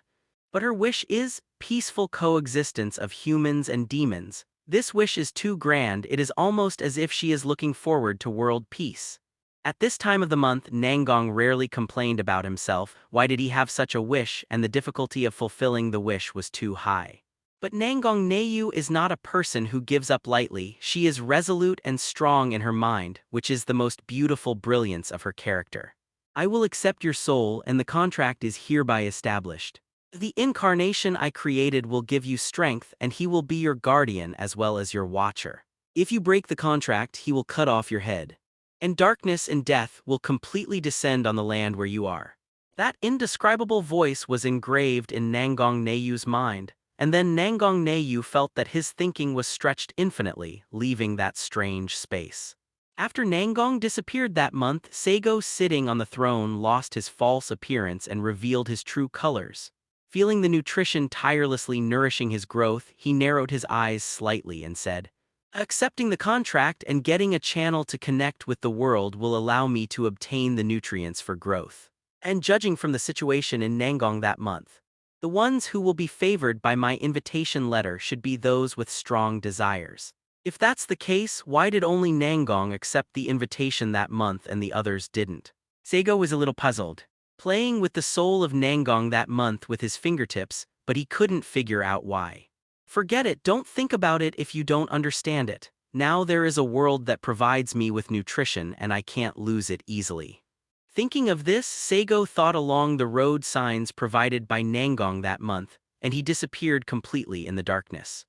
But her wish is peaceful coexistence of humans and demons. This wish is too grand, it is almost as if she is looking forward to world peace. At this time of the month, Nangong rarely complained about himself. Why did he have such a wish, and the difficulty of fulfilling the wish was too high. But Nangong Neiyu is not a person who gives up lightly. She is resolute and strong in her mind, which is the most beautiful brilliance of her character. I will accept your soul, and the contract is hereby established. The incarnation I created will give you strength, and he will be your guardian as well as your watcher. If you break the contract, he will cut off your head. And darkness and death will completely descend on the land where you are. That indescribable voice was engraved in Nangong Neiyu's mind, and then Nangong Neiyu felt that his thinking was stretched infinitely, leaving that strange space. After Nangong disappeared that month, Saigo, sitting on the throne, lost his false appearance and revealed his true colors. Feeling the nutrition tirelessly nourishing his growth, he narrowed his eyes slightly and said, "Accepting the contract and getting a channel to connect with the world will allow me to obtain the nutrients for growth. And judging from the situation in Nangong that month, the ones who will be favored by my invitation letter should be those with strong desires. If that's the case, why did only Nangong accept the invitation that month and the others didn't?" Saigo was a little puzzled, playing with the soul of Nangong that month with his fingertips, but he couldn't figure out why. Forget it, don't think about it if you don't understand it. Now there is a world that provides me with nutrition and I can't lose it easily. Thinking of this, Saigo thought along the road signs provided by Nangong that month, and he disappeared completely in the darkness.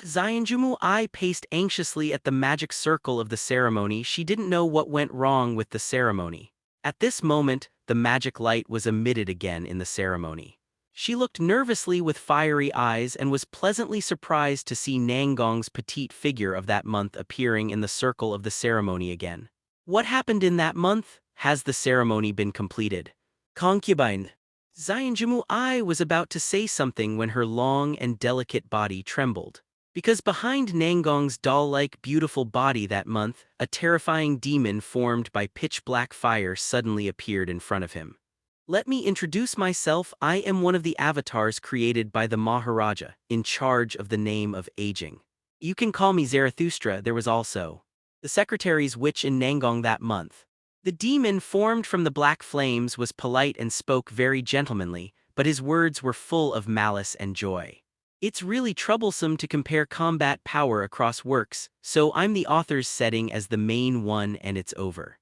Xianjumu Ai paced anxiously at the magic circle of the ceremony. She didn't know what went wrong with the ceremony. At this moment, the magic light was emitted again in the ceremony. She looked nervously with fiery eyes and was pleasantly surprised to see Nangong's petite figure of that month appearing in the circle of the ceremony again. What happened in that month? Has the ceremony been completed? Concubine. Xianjumu Ai was about to say something when her long and delicate body trembled. Because behind Nangong's doll-like beautiful body that month, a terrifying demon formed by pitch-black fire suddenly appeared in front of him. Let me introduce myself. I am one of the avatars created by the Maharaja, in charge of the name of aging. You can call me Zarathustra. There was also the secretary's witch in Nangong that month. The demon formed from the black flames was polite and spoke very gentlemanly, but his words were full of malice and joy. It's really troublesome to compare combat power across works, so I'm the author's setting as the main one and it's over.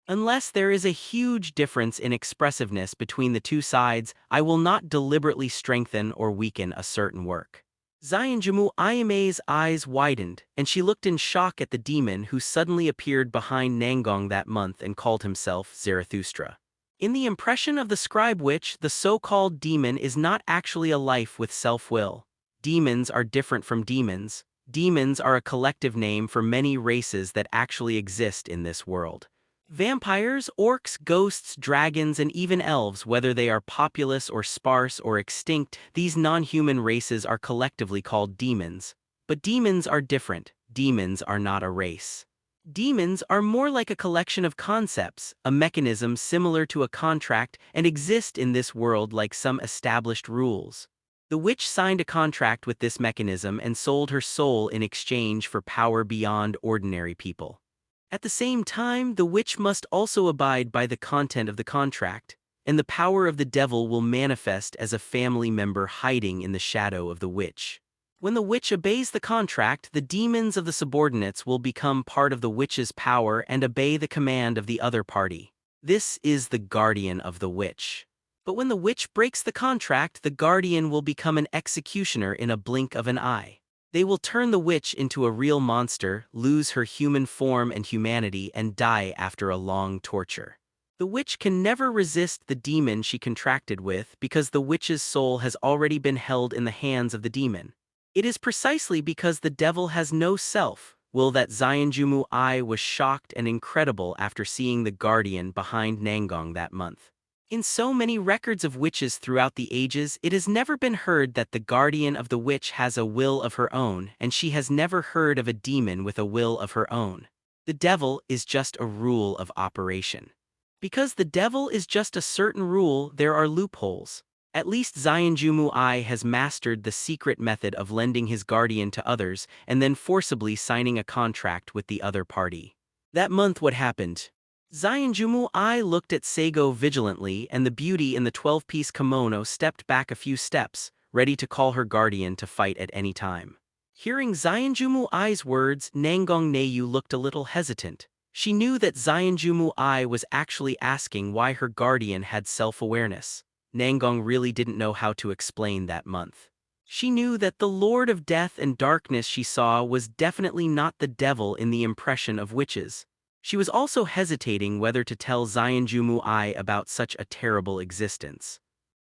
Unless there is a huge difference in expressiveness between the two sides, I will not deliberately strengthen or weaken a certain work. Xianjumu Aime's eyes widened, and she looked in shock at the demon who suddenly appeared behind Nangong that month and called himself Zarathustra. In the impression of the scribe witch, the so-called demon is not actually a life with self-will. Demons are different from demons. Demons are a collective name for many races that actually exist in this world. Vampires, orcs, ghosts, dragons, and even elves, whether they are populous or sparse or extinct, these non-human races are collectively called demons. But demons are different. Demons are not a race. Demons are more like a collection of concepts, a mechanism similar to a contract, and exist in this world like some established rules. The witch signed a contract with this mechanism and sold her soul in exchange for power beyond ordinary people. At the same time, the witch must also abide by the content of the contract, and the power of the devil will manifest as a family member hiding in the shadow of the witch. When the witch obeys the contract, the demons of the subordinates will become part of the witch's power and obey the command of the other party. This is the guardian of the witch. But when the witch breaks the contract, the guardian will become an executioner in a blink of an eye. They will turn the witch into a real monster, lose her human form and humanity, and die after a long torture. The witch can never resist the demon she contracted with because the witch's soul has already been held in the hands of the demon. It is precisely because the devil has no self-will that Zionjumu-I was shocked and incredible after seeing the guardian behind Nangong that month. In so many records of witches throughout the ages, it has never been heard that the guardian of the witch has a will of her own, and she has never heard of a demon with a will of her own. The devil is just a rule of operation. Because the devil is just a certain rule, there are loopholes. At least Zionjumu-I has mastered the secret method of lending his guardian to others and then forcibly signing a contract with the other party. That month what happened? Zionjumu-I looked at Saigo vigilantly, and the beauty in the 12-piece kimono stepped back a few steps, ready to call her guardian to fight at any time. Hearing Zionjumu-I's words, Nangong Neiyu looked a little hesitant. She knew that Zionjumu-I was actually asking why her guardian had self-awareness. Nangong really didn't know how to explain that month. She knew that the Lord of Death and Darkness she saw was definitely not the devil in the impression of witches. She was also hesitating whether to tell Zionjumu-I about such a terrible existence.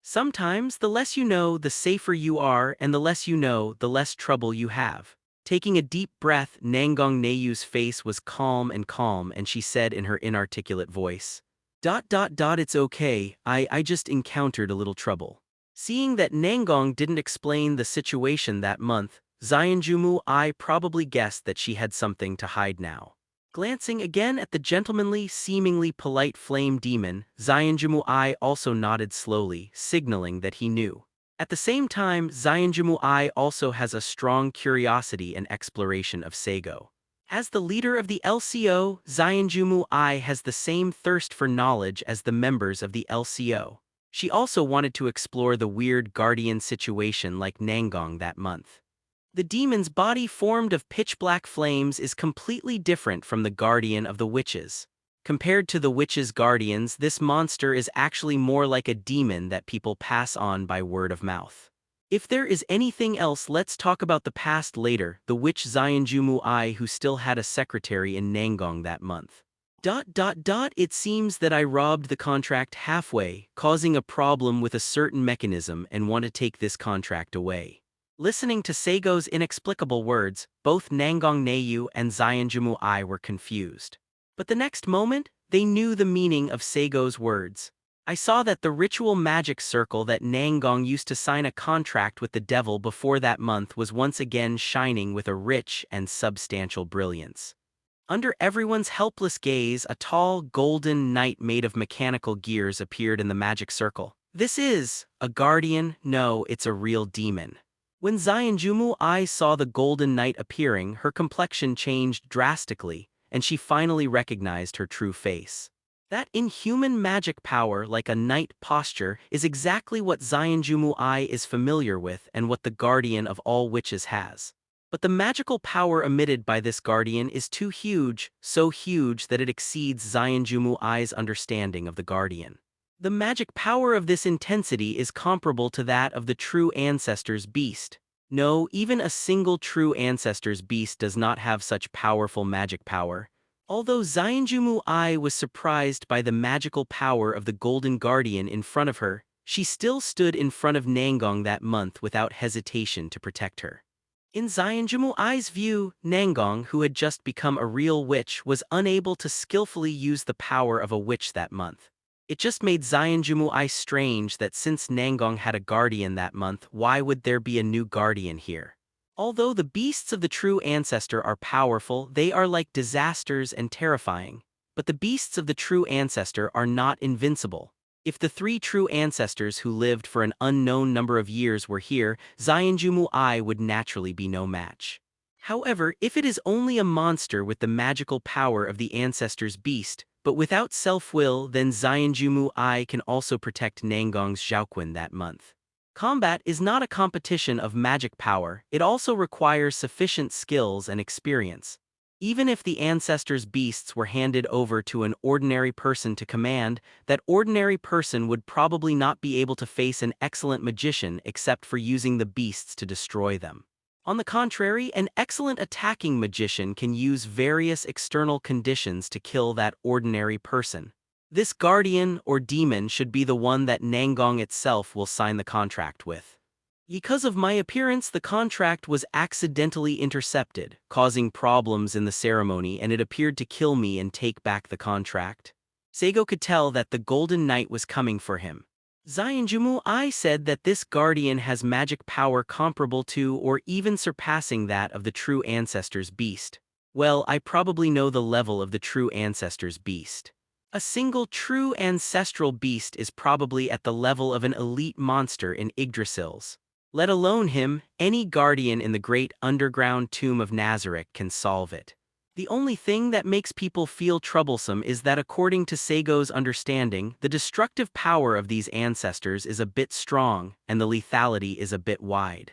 Sometimes, the less you know, the safer you are, and the less you know, the less trouble you have. Taking a deep breath, Nangong Neiyu's face was calm, and she said in her inarticulate voice, "It's okay, I just encountered a little trouble." Seeing that Nangong didn't explain the situation that month, Zionjumu-I probably guessed that she had something to hide now. Glancing again at the gentlemanly, seemingly polite flame demon, Zionjumu-I also nodded slowly, signaling that he knew. At the same time, Zionjumu-I also has a strong curiosity and exploration of Saigo. As the leader of the LCO, Zionjumu-I has the same thirst for knowledge as the members of the LCO. She also wanted to explore the weird guardian situation like Nangong that month. The demon's body formed of pitch-black flames is completely different from the guardian of the witches. Compared to the witches' guardians, this monster is actually more like a demon that people pass on by word of mouth. If there is anything else, let's talk about the past later, the witch Zionjumu-I who still had a secretary in Nangong that month. It seems that I robbed the contract halfway, causing a problem with a certain mechanism and want to take this contract away. Listening to Saigo's inexplicable words, both Nangong Neiyu and Zionjumu-I were confused. But the next moment, they knew the meaning of Saigo's words. I saw that the ritual magic circle that Nangong used to sign a contract with the devil before that month was once again shining with a rich and substantial brilliance. Under everyone's helpless gaze, a tall, golden knight made of mechanical gears appeared in the magic circle. This is a guardian? No, it's a real demon. When Zionjumu-I saw the golden knight appearing, her complexion changed drastically, and she finally recognized her true face. That inhuman magic power, like a knight posture, is exactly what Zionjumu-I is familiar with and what the guardian of all witches has. But the magical power emitted by this guardian is too huge, so huge that it exceeds Zionjumu-I's understanding of the guardian. The magic power of this intensity is comparable to that of the true ancestor's beast. No, even a single true ancestor's beast does not have such powerful magic power. Although Zionjumu-I was surprised by the magical power of the Golden Guardian in front of her, she still stood in front of Nangong that month without hesitation to protect her. In Zionjumu-I's view, Nangong, who had just become a real witch, was unable to skillfully use the power of a witch that month. It just made Zionjumu-I strange that since Nangong had a guardian that month, why would there be a new guardian here? Although the beasts of the true ancestor are powerful, they are like disasters and terrifying. But the beasts of the true ancestor are not invincible. If the three true ancestors who lived for an unknown number of years were here, Zionjumu-I would naturally be no match. However, if it is only a monster with the magical power of the ancestor's beast, but without self-will, then Zionjumu-I can also protect Nangong's Zhaoqun that month. Combat is not a competition of magic power, it also requires sufficient skills and experience. Even if the ancestors' beasts were handed over to an ordinary person to command, that ordinary person would probably not be able to face an excellent magician except for using the beasts to destroy them. On the contrary, an excellent attacking magician can use various external conditions to kill that ordinary person. This guardian or demon should be the one that Nangong itself will sign the contract with. Because of my appearance, the contract was accidentally intercepted, causing problems in the ceremony, and it appeared to kill me and take back the contract. Saigo could tell that the Golden Knight was coming for him. Zionjumu-I said that this guardian has magic power comparable to or even surpassing that of the true ancestor's beast. Well, I probably know the level of the true ancestor's beast. A single true ancestral beast is probably at the level of an elite monster in Yggdrasil's. Let alone him, any guardian in the great underground tomb of Nazarick can solve it. The only thing that makes people feel troublesome is that according to Saigo's understanding, the destructive power of these ancestors is a bit strong, and the lethality is a bit wide.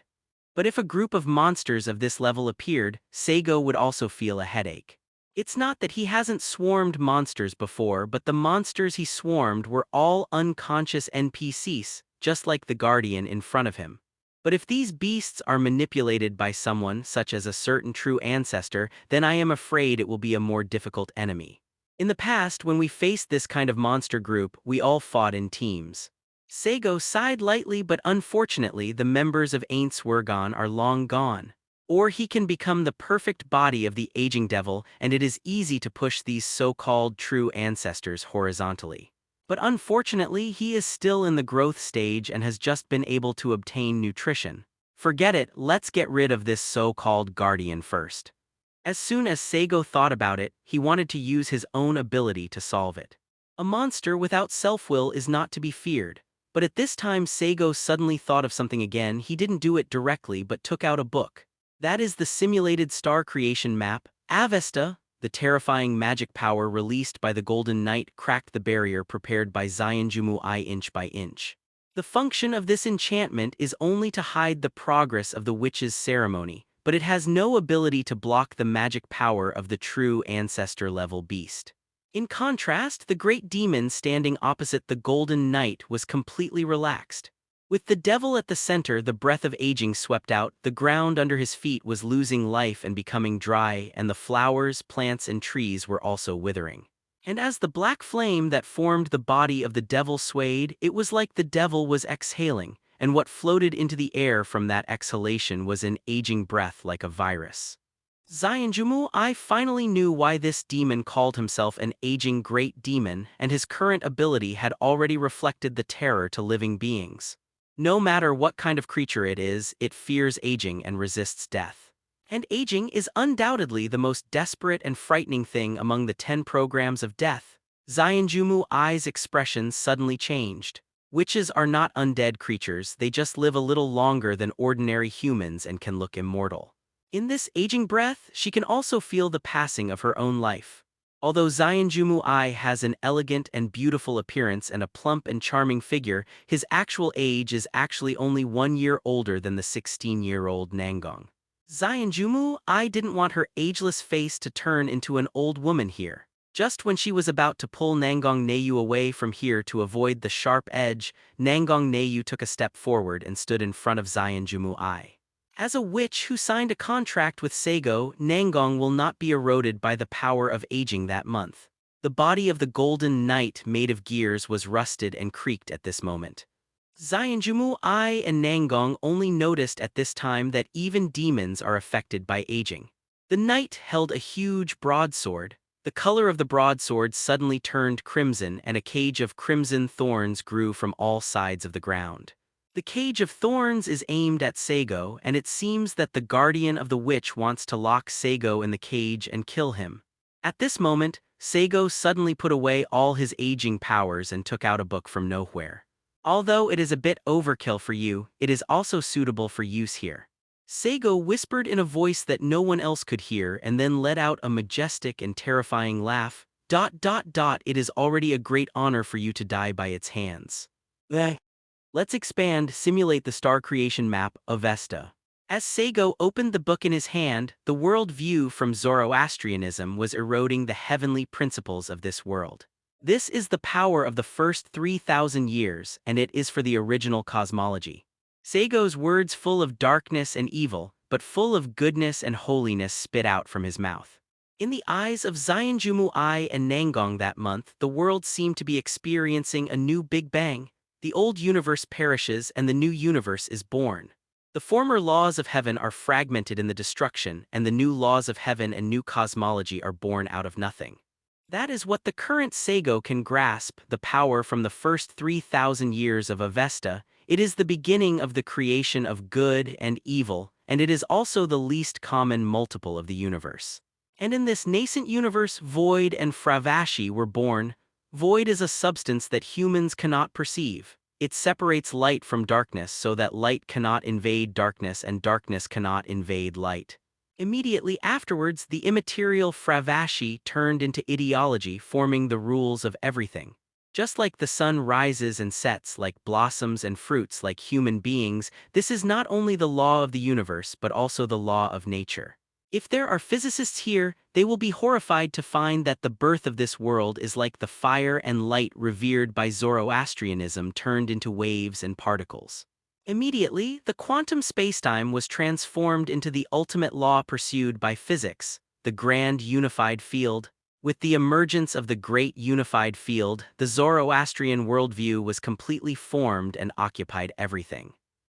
But if a group of monsters of this level appeared, Saigo would also feel a headache. It's not that he hasn't swarmed monsters before, but the monsters he swarmed were all unconscious NPCs, just like the guardian in front of him. But if these beasts are manipulated by someone, such as a certain true ancestor, then I am afraid it will be a more difficult enemy. In the past, when we faced this kind of monster group, we all fought in teams. Saigo sighed lightly, but unfortunately the members of Ainswergon are long gone. Or he can become the perfect body of the aging devil, and it is easy to push these so-called true ancestors horizontally. But unfortunately, he is still in the growth stage and has just been able to obtain nutrition. Forget it, let's get rid of this so-called guardian first. As soon as Saigo thought about it, he wanted to use his own ability to solve it. A monster without self-will is not to be feared. But at this time Saigo suddenly thought of something again. He didn't do it directly but took out a book. That is the simulated star creation map, Avesta. The terrifying magic power released by the Golden Knight cracked the barrier prepared by Zionjumu-I inch by inch. The function of this enchantment is only to hide the progress of the witch's ceremony, but it has no ability to block the magic power of the true ancestor-level beast. In contrast, the great demon standing opposite the Golden Knight was completely relaxed. With the devil at the center, the breath of aging swept out, the ground under his feet was losing life and becoming dry, and the flowers, plants, and trees were also withering. And as the black flame that formed the body of the devil swayed, it was like the devil was exhaling, and what floated into the air from that exhalation was an aging breath like a virus. Zionjumu-I finally knew why this demon called himself an aging great demon, and his current ability had already reflected the terror to living beings. No matter what kind of creature it is, it fears aging and resists death. And aging is undoubtedly the most desperate and frightening thing among the 10 programs of death. Zionjumu-I's expression suddenly changed. Witches are not undead creatures, they just live a little longer than ordinary humans and can look immortal. In this aging breath, she can also feel the passing of her own life. Although Zionjumu-I has an elegant and beautiful appearance and a plump and charming figure, his actual age is actually only 1 year older than the 16-year-old Nangong. Zionjumu-I didn't want her ageless face to turn into an old woman here. Just when she was about to pull Nangong Neiyu away from here to avoid the sharp edge, Nangong Neiyu took a step forward and stood in front of Zionjumu-I. As a witch who signed a contract with Saigo, Nangong will not be eroded by the power of aging that month. The body of the Golden Knight made of gears was rusted and creaked at this moment. Zionjumu-I and Nangong only noticed at this time that even demons are affected by aging. The knight held a huge broadsword. The color of the broadsword suddenly turned crimson, and a cage of crimson thorns grew from all sides of the ground. The cage of thorns is aimed at Saigo, and it seems that the guardian of the witch wants to lock Saigo in the cage and kill him. At this moment, Saigo suddenly put away all his aging powers and took out a book from nowhere. Although it is a bit overkill for you, it is also suitable for use here. Saigo whispered in a voice that no one else could hear and then let out a majestic and terrifying laugh. It is already a great honor for you to die by its hands. Let's expand, simulate the star creation map of Vesta. As Saigo opened the book in his hand, the world view from Zoroastrianism was eroding the heavenly principles of this world. This is the power of the first 3,000 years, and it is for the original cosmology. Saigo's words full of darkness and evil, but full of goodness and holiness spit out from his mouth. In the eyes of Xianjumu I and Nangong that month, the world seemed to be experiencing a new Big Bang. The old universe perishes and the new universe is born. The former laws of heaven are fragmented in the destruction, and the new laws of heaven and new cosmology are born out of nothing. That is what the current Saigo can grasp, the power from the first 3,000 years of Avesta. It is the beginning of the creation of good and evil, and it is also the least common multiple of the universe. And in this nascent universe, void and fravashi were born. Void is a substance that humans cannot perceive. It separates light from darkness so that light cannot invade darkness and darkness cannot invade light. Immediately afterwards, the immaterial fravashi turned into ideology, forming the rules of everything. Just like the sun rises and sets, like blossoms and fruits, like human beings, this is not only the law of the universe but also the law of nature. If there are physicists here, they will be horrified to find that the birth of this world is like the fire and light revered by Zoroastrianism turned into waves and particles. Immediately, the quantum spacetime was transformed into the ultimate law pursued by physics, the grand unified field. With the emergence of the great unified field, the Zoroastrian worldview was completely formed and occupied everything.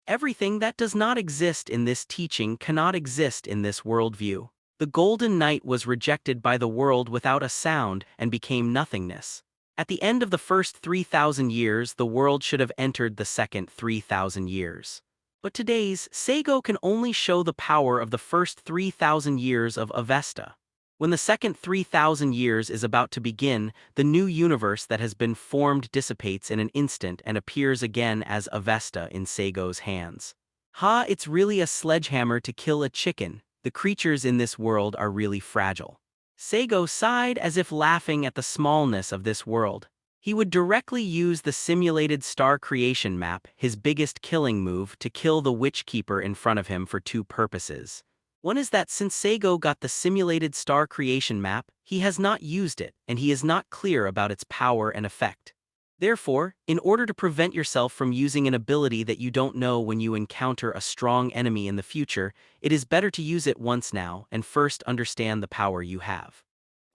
Everything that does not exist in this teaching cannot exist in this worldview. The Golden Night was rejected by the world without a sound and became nothingness. At the end of the first 3,000 years, the world should have entered the second 3,000 years. But today's Saigo can only show the power of the first 3,000 years of Avesta. When the second 3,000 years is about to begin, the new universe that has been formed dissipates in an instant and appears again as Avesta in Saigo's hands. It's really a sledgehammer to kill a chicken. The creatures in this world are really fragile. Saigo sighed as if laughing at the smallness of this world. He would directly use the simulated star creation map, his biggest killing move, to kill the witch keeper in front of him for two purposes. One is that since Saigo got the simulated star creation map, he has not used it, and he is not clear about its power and effect. Therefore, in order to prevent yourself from using an ability that you don't know when you encounter a strong enemy in the future, it is better to use it once now and first understand the power you have.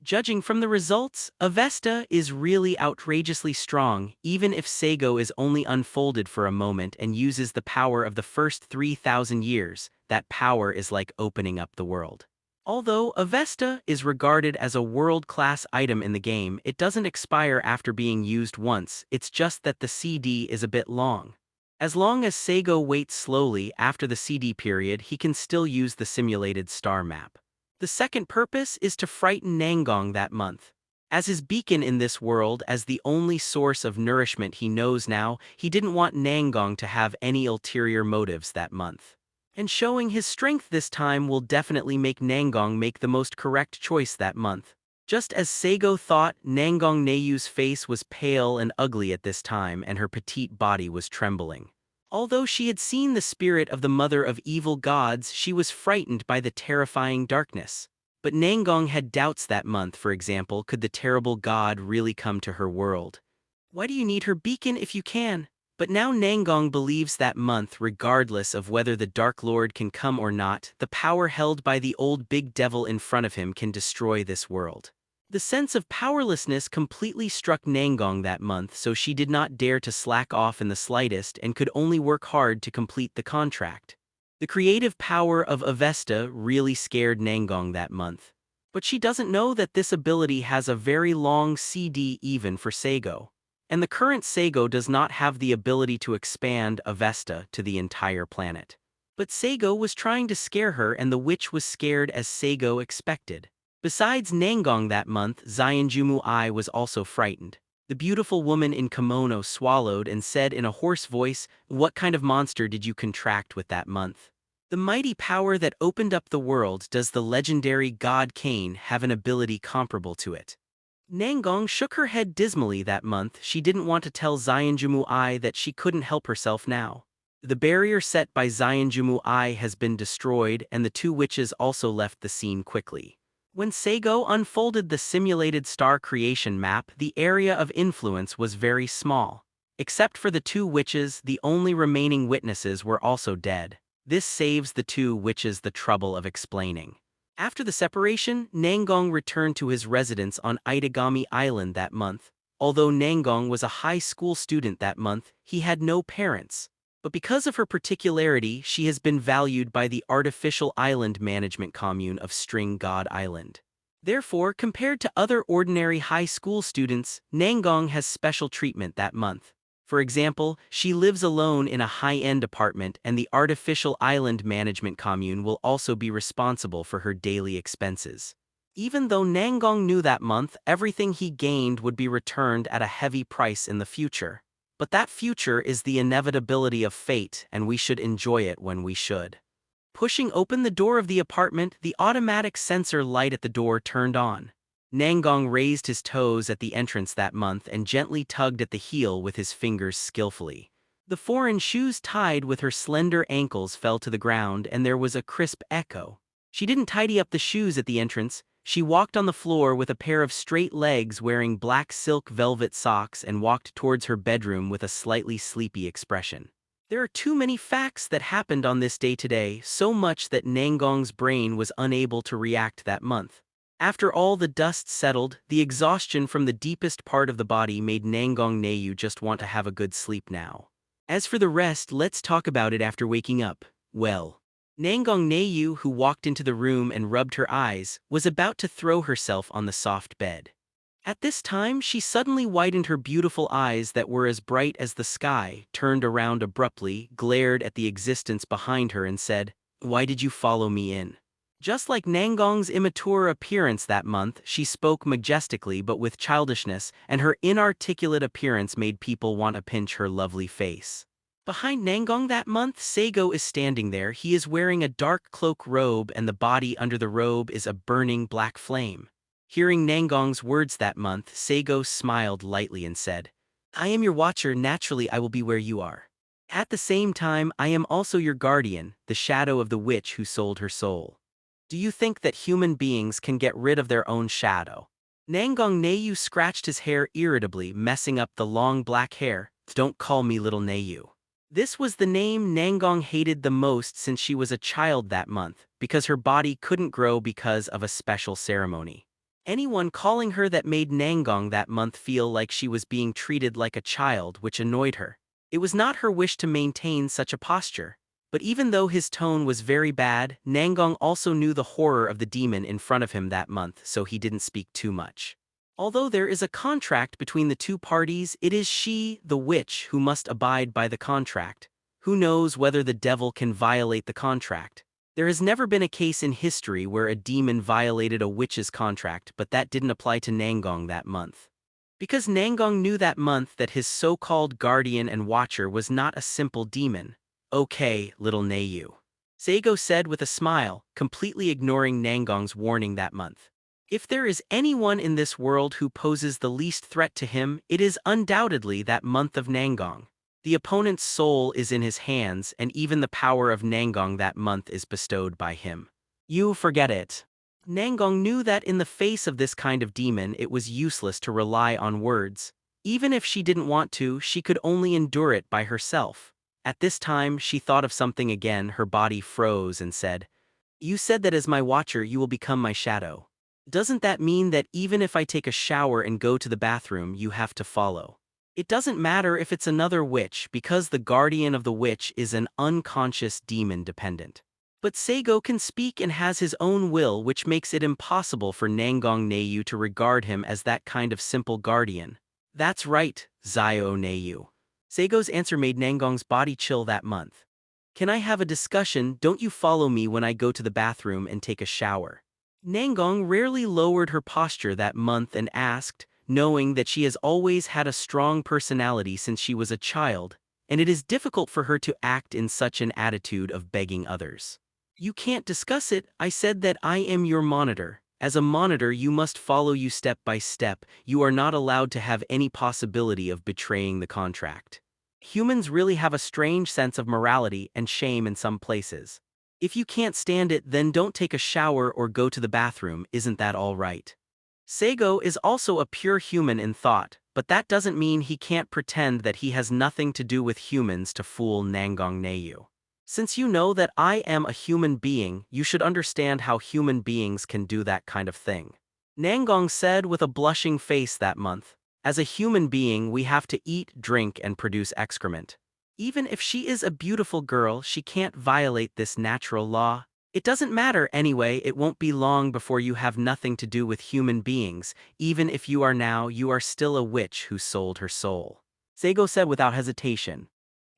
Judging from the results, Avesta is really outrageously strong, even if Saigo is only unfolded for a moment and uses the power of the first 3,000 years. That power is like opening up the world. Although Avesta is regarded as a world-class item in the game, it doesn't expire after being used once, it's just that the CD is a bit long. As long as Saigo waits slowly after the CD period, he can still use the simulated star map. The second purpose is to frighten Nangong that month. As his beacon in this world, as the only source of nourishment he knows now, he didn't want Nangong to have any ulterior motives that month. And showing his strength this time will definitely make Nangong make the most correct choice that month. Just as Saigo thought, Nangong Neyu's face was pale and ugly at this time and her petite body was trembling. Although she had seen the spirit of the mother of evil gods, she was frightened by the terrifying darkness. But Nangong had doubts that month. For example, could the terrible god really come to her world? Why do you need her beacon if you can? But now Nangong believes that month, regardless of whether the Dark Lord can come or not, the power held by the old big devil in front of him can destroy this world. The sense of powerlessness completely struck Nangong that month, so she did not dare to slack off in the slightest and could only work hard to complete the contract. The creative power of Avesta really scared Nangong that month. But she doesn't know that this ability has a very long CD even for Saigo. And the current Saigo does not have the ability to expand Avesta to the entire planet. But Saigo was trying to scare her and the witch was scared as Saigo expected. Besides Nangong that month, Zionjumu Ai was also frightened. The beautiful woman in kimono swallowed and said in a hoarse voice, "What kind of monster did you contract with that month? The mighty power that opened up the world, does the legendary god Cain have an ability comparable to it?" Nangong shook her head dismally that month. She didn't want to tell Zionjumu Ai that she couldn't help herself now. The barrier set by Zionjumu Ai has been destroyed, and the two witches also left the scene quickly. When Saigo unfolded the simulated star creation map, the area of influence was very small. Except for the two witches, the only remaining witnesses were also dead. This saves the two witches the trouble of explaining. After the separation, Nangong returned to his residence on Itagami Island that month. Although Nangong was a high school student that month, he had no parents. But because of her particularity, she has been valued by the artificial island management commune of String God Island. Therefore, compared to other ordinary high school students, Nangong has special treatment that month. For example, she lives alone in a high-end apartment, and the artificial island management commune will also be responsible for her daily expenses. Even though Nangong knew that month everything he gained would be returned at a heavy price in the future. But that future is the inevitability of fate, and we should enjoy it when we should. Pushing open the door of the apartment, the automatic sensor light at the door turned on. Nangong raised his toes at the entrance that month and gently tugged at the heel with his fingers skillfully. The foreign shoes tied with her slender ankles fell to the ground, and there was a crisp echo. She didn't tidy up the shoes at the entrance. She walked on the floor with a pair of straight legs, wearing black silk velvet socks, and walked towards her bedroom with a slightly sleepy expression. There are too many facts that happened on this day today, so much that Nangong's brain was unable to react that month. After all the dust settled, the exhaustion from the deepest part of the body made Nangong Neyu just want to have a good sleep now. As for the rest, let's talk about it after waking up. Well, Nangong Neyu, who walked into the room and rubbed her eyes, was about to throw herself on the soft bed. At this time, she suddenly widened her beautiful eyes that were as bright as the sky, turned around abruptly, glared at the existence behind her and said, "Why did you follow me in?" Just like Nangong's immature appearance that month, she spoke majestically but with childishness, and her inarticulate appearance made people want to pinch her lovely face. Behind Nangong that month, Saigo is standing there. He is wearing a dark cloak robe, and the body under the robe is a burning black flame. Hearing Nangong's words that month, Saigo smiled lightly and said, "I am your watcher, naturally I will be where you are. At the same time, I am also your guardian, the shadow of the witch who sold her soul. Do you think that human beings can get rid of their own shadow?" Nangong Neyu scratched his hair irritably, messing up the long black hair. "Don't call me little Neyu." This was the name Nangong hated the most since she was a child that month, because her body couldn't grow because of a special ceremony. Anyone calling her that made Nangong that month feel like she was being treated like a child, which annoyed her. It was not her wish to maintain such a posture. But even though his tone was very bad, Nangong also knew the horror of the demon in front of him that month, so he didn't speak too much. Although there is a contract between the two parties, it is she, the witch, who must abide by the contract. Who knows whether the devil can violate the contract? There has never been a case in history where a demon violated a witch's contract, but that didn't apply to Nangong that month. Because Nangong knew that month that his so-called guardian and watcher was not a simple demon. "Okay, little Neyu," Saigo said with a smile, completely ignoring Nangong's warning that month. If there is anyone in this world who poses the least threat to him, it is undoubtedly that month of Nangong. The opponent's soul is in his hands, and even the power of Nangong that month is bestowed by him. You forget it. Nangong knew that in the face of this kind of demon, it was useless to rely on words. Even if she didn't want to, she could only endure it by herself. At this time, she thought of something again. Her body froze and said, "You said that as my watcher you will become my shadow. Doesn't that mean that even if I take a shower and go to the bathroom, you have to follow? It doesn't matter if it's another witch, because the guardian of the witch is an unconscious demon dependent." But Saigo can speak and has his own will, which makes it impossible for Nangong Neyu to regard him as that kind of simple guardian. "That's right, Zio Neyu." Saigo's answer made Nangong's body chill that month. "Can I have a discussion? Don't you follow me when I go to the bathroom and take a shower." Nangong rarely lowered her posture that month and asked, knowing that she has always had a strong personality since she was a child, and it is difficult for her to act in such an attitude of begging others. "You can't discuss it. I said that I am your monitor. As a monitor, you must follow you step by step. You are not allowed to have any possibility of betraying the contract." Humans really have a strange sense of morality and shame in some places. If you can't stand it, then don't take a shower or go to the bathroom. Isn't that all right? Saigo is also a pure human in thought, but that doesn't mean he can't pretend that he has nothing to do with humans to fool Nangong Neiyu. "Since you know that I am a human being, you should understand how human beings can do that kind of thing," Nangong said with a blushing face that month. "As a human being, we have to eat, drink, and produce excrement. Even if she is a beautiful girl, she can't violate this natural law. It doesn't matter anyway, it won't be long before you have nothing to do with human beings. Even if you are now, you are still a witch who sold her soul," Saigo said without hesitation.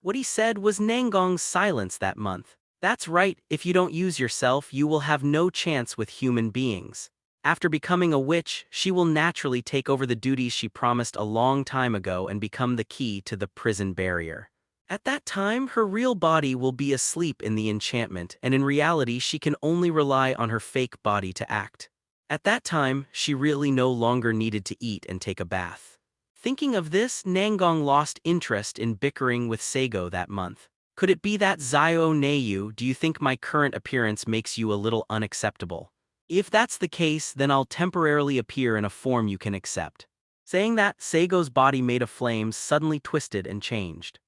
What he said was Nangong's silence that month. That's right, if you don't use yourself, you will have no chance with human beings. After becoming a witch, she will naturally take over the duties she promised a long time ago and become the key to the prison barrier. At that time, her real body will be asleep in the enchantment, and in reality she can only rely on her fake body to act. At that time, she really no longer needed to eat and take a bath. Thinking of this, Nangong lost interest in bickering with Saigo that month. "Could it be that Zio Neiyu? Do you think my current appearance makes you a little unacceptable? If that's the case, then I'll temporarily appear in a form you can accept." Saying that, Saigo's body made of flames suddenly twisted and changed.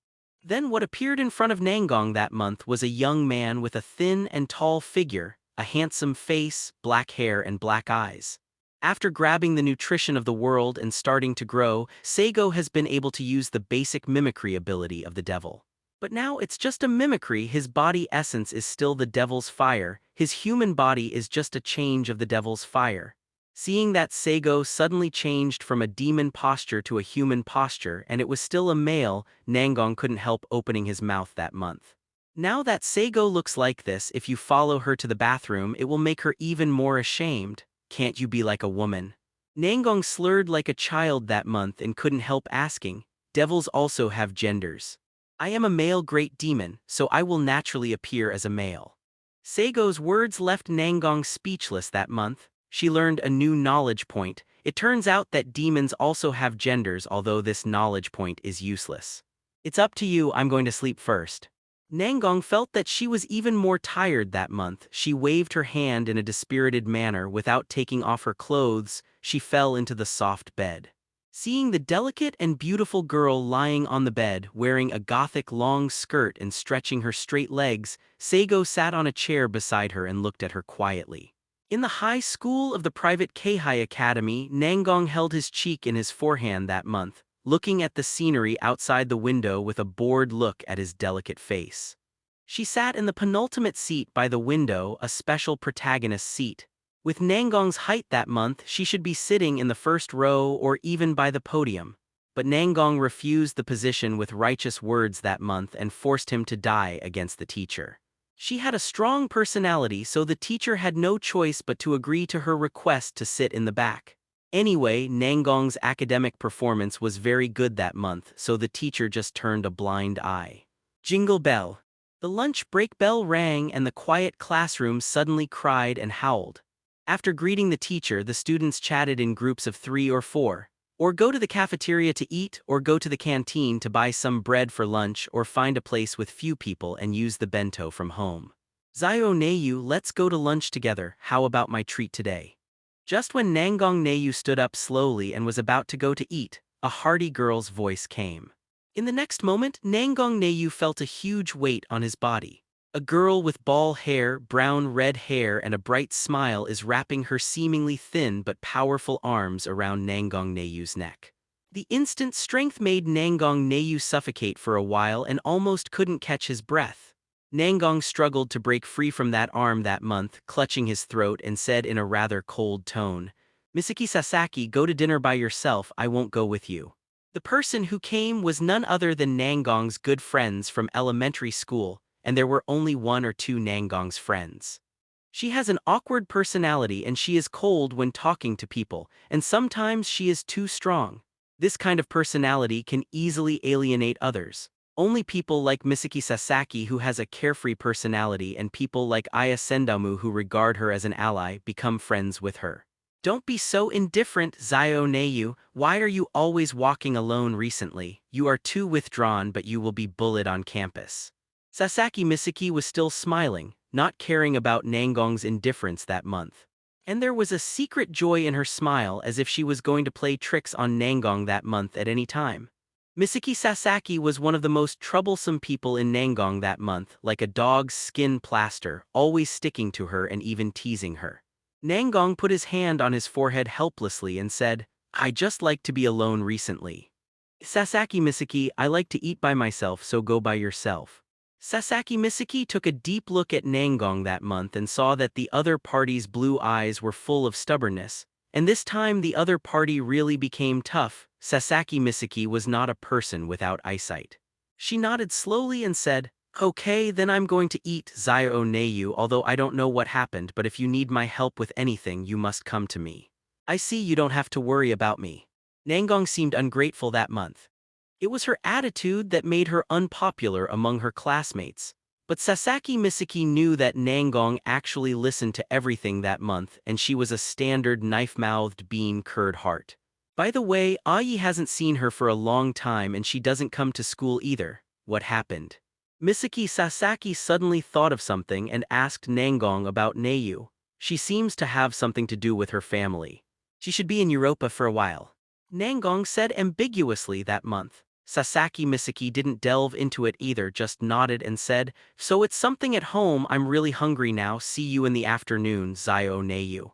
Then what appeared in front of Nangong that month was a young man with a thin and tall figure, a handsome face, black hair, and black eyes. After grabbing the nutrition of the world and starting to grow, Saigo has been able to use the basic mimicry ability of the devil. But now it's just a mimicry. His body essence is still the devil's fire, his human body is just a change of the devil's fire. Seeing that Saigo suddenly changed from a demon posture to a human posture and it was still a male, Nangong couldn't help opening his mouth that month. "Now that Saigo looks like this, if you follow her to the bathroom, it will make her even more ashamed. Can't you be like a woman?" Nangong slurred like a child that month and couldn't help asking, "Devils also have genders. I am a male great demon, so I will naturally appear as a male." Saigo's words left Nangong speechless that month. She learned a new knowledge point. It turns out that demons also have genders, although this knowledge point is useless. "It's up to you, I'm going to sleep first." Nangong felt that she was even more tired that month. She waved her hand in a dispirited manner without taking off her clothes. She fell into the soft bed. Seeing the delicate and beautiful girl lying on the bed, wearing a gothic long skirt and stretching her straight legs, Saigo sat on a chair beside her and looked at her quietly. In the high school of the private Keihai Academy, Nangong held his cheek in his forehand that month, looking at the scenery outside the window with a bored look at his delicate face. She sat in the penultimate seat by the window, a special protagonist seat. With Nangong's height that month, she should be sitting in the first row or even by the podium. But Nangong refused the position with righteous words that month and forced him to die against the teacher. She had a strong personality, so the teacher had no choice but to agree to her request to sit in the back. Anyway, Nangong's academic performance was very good that month, so the teacher just turned a blind eye. Jingle bell. The lunch break bell rang and the quiet classroom suddenly cried and howled. After greeting the teacher, the students chatted in groups of 3 or 4. Or go to the cafeteria to eat, or go to the canteen to buy some bread for lunch, or find a place with few people and use the bento from home. "Zio Neiyu, let's go to lunch together. How about my treat today?" Just when Nangong Neiyu stood up slowly and was about to go to eat, a hearty girl's voice came. In the next moment, Nangong Neiyu felt a huge weight on his body. A girl with ball hair, brown-red hair, and a bright smile is wrapping her seemingly thin but powerful arms around Nangong Neiyu's neck. The instant strength made Nangong Neiyu suffocate for a while and almost couldn't catch his breath. Nangong struggled to break free from that arm that month, clutching his throat, and said in a rather cold tone, "Misaki Sasaki, go to dinner by yourself, I won't go with you." The person who came was none other than Nangong's good friends from elementary school, and there were only 1 or 2 Nangong's friends. She has an awkward personality and she is cold when talking to people, and sometimes she is too strong. This kind of personality can easily alienate others. Only people like Misaki Sasaki, who has a carefree personality, and people like Aya Sendamu, who regard her as an ally, become friends with her. Don't be so indifferent, Zayo Neiyu. Why are you always walking alone recently? You are too withdrawn, but you will be bullied on campus. Sasaki Misaki was still smiling, not caring about Nangong's indifference that month. And there was a secret joy in her smile, as if she was going to play tricks on Nangong that month at any time. Misaki Sasaki was one of the most troublesome people in Nangong that month, like a dog's skin plaster, always sticking to her and even teasing her. Nangong put his hand on his forehead helplessly and said, "I just like to be alone recently." "Sasaki Misaki, I like to eat by myself, so go by yourself." Sasaki Misaki took a deep look at Nangong that month and saw that the other party's blue eyes were full of stubbornness. And this time the other party really became tough. Sasaki Misaki was not a person without eyesight. She nodded slowly and said, "Okay, then I'm going to eat, Zayo Neiyu, although I don't know what happened, but if you need my help with anything, you must come to me. I see you don't have to worry about me." Nangong seemed ungrateful that month. It was her attitude that made her unpopular among her classmates. But Sasaki Misaki knew that Nangong actually listened to everything that month, and she was a standard knife-mouthed bean-curd heart. By the way, Ayi hasn't seen her for a long time and she doesn't come to school either. What happened? Misaki Sasaki suddenly thought of something and asked Nangong about Neiyu. She seems to have something to do with her family. She should be in Europa for a while. Nangong said ambiguously that month. Sasaki Misaki didn't delve into it either, just nodded and said, "So it's something at home. I'm really hungry now. See you in the afternoon, Zayo Neiyu."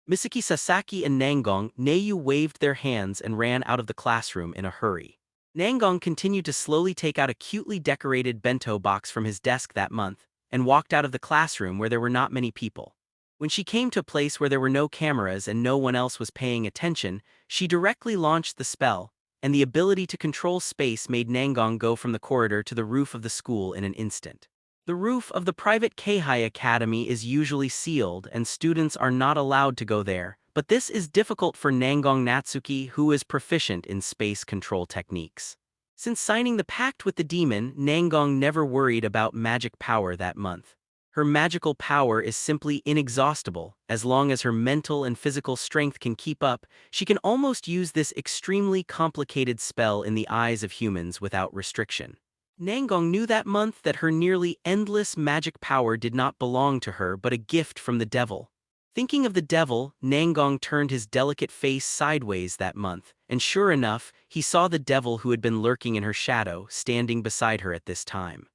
Misaki Sasaki and Neiyu waved their hands and ran out of the classroom in a hurry. Nangong continued to slowly take out a cutely decorated bento box from his desk that month, and walked out of the classroom where there were not many people. When she came to a place where there were no cameras and no one else was paying attention, she directly launched the spell, and the ability to control space made Nangong go from the corridor to the roof of the school in an instant. The roof of the private Keihai Academy is usually sealed and students are not allowed to go there, but this is difficult for Nangong Natsuki, who is proficient in space control techniques. Since signing the pact with the demon, Nangong never worried about magic power that month. Her magical power is simply inexhaustible. As long as her mental and physical strength can keep up, she can almost use this extremely complicated spell in the eyes of humans without restriction. Nangong knew that month that her nearly endless magic power did not belong to her but a gift from the devil. Thinking of the devil, Nangong turned his delicate face sideways that month, and sure enough, he saw the devil who had been lurking in her shadow, standing beside her at this time.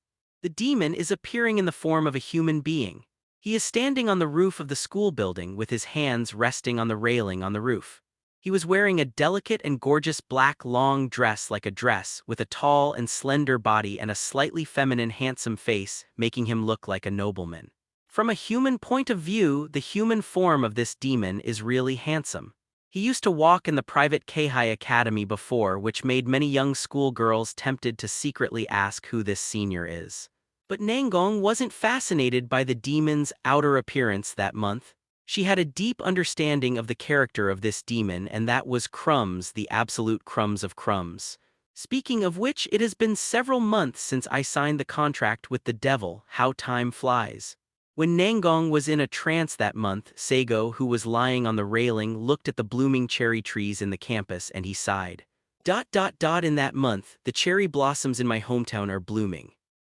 The demon is appearing in the form of a human being. He is standing on the roof of the school building with his hands resting on the railing on the roof. He was wearing a delicate and gorgeous black long dress like a dress, with a tall and slender body and a slightly feminine handsome face, making him look like a nobleman. From a human point of view, the human form of this demon is really handsome. He used to walk in the private Keihai Academy before, which made many young schoolgirls tempted to secretly ask who this senior is. But Nangong wasn't fascinated by the demon's outer appearance that month. She had a deep understanding of the character of this demon, and that was Crumbs, the absolute crumbs of crumbs. Speaking of which, it has been several months since I signed the contract with the devil. How time flies. When Nangong was in a trance that month, Saigo, who was lying on the railing, looked at the blooming cherry trees in the campus and he sighed. In that month, the cherry blossoms in my hometown are blooming.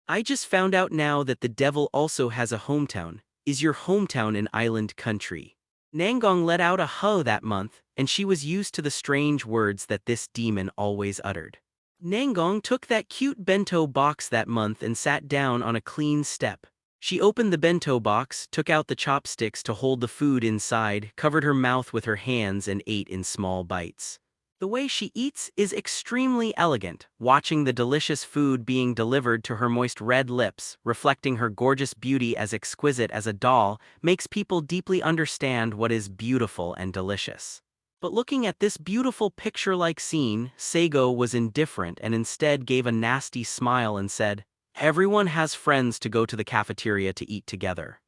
I just found out now that the devil also has a hometown. Is your hometown an island country? Nangong let out a huh that month, and she was used to the strange words that this demon always uttered. Nangong took that cute bento box that month and sat down on a clean step. She opened the bento box, took out the chopsticks to hold the food inside, covered her mouth with her hands and ate in small bites. The way she eats is extremely elegant, watching the delicious food being delivered to her moist red lips, reflecting her gorgeous beauty as exquisite as a doll, makes people deeply understand what is beautiful and delicious. But looking at this beautiful picture-like scene, Saigo was indifferent and instead gave a nasty smile and said, "Everyone has friends to go to the cafeteria to eat together."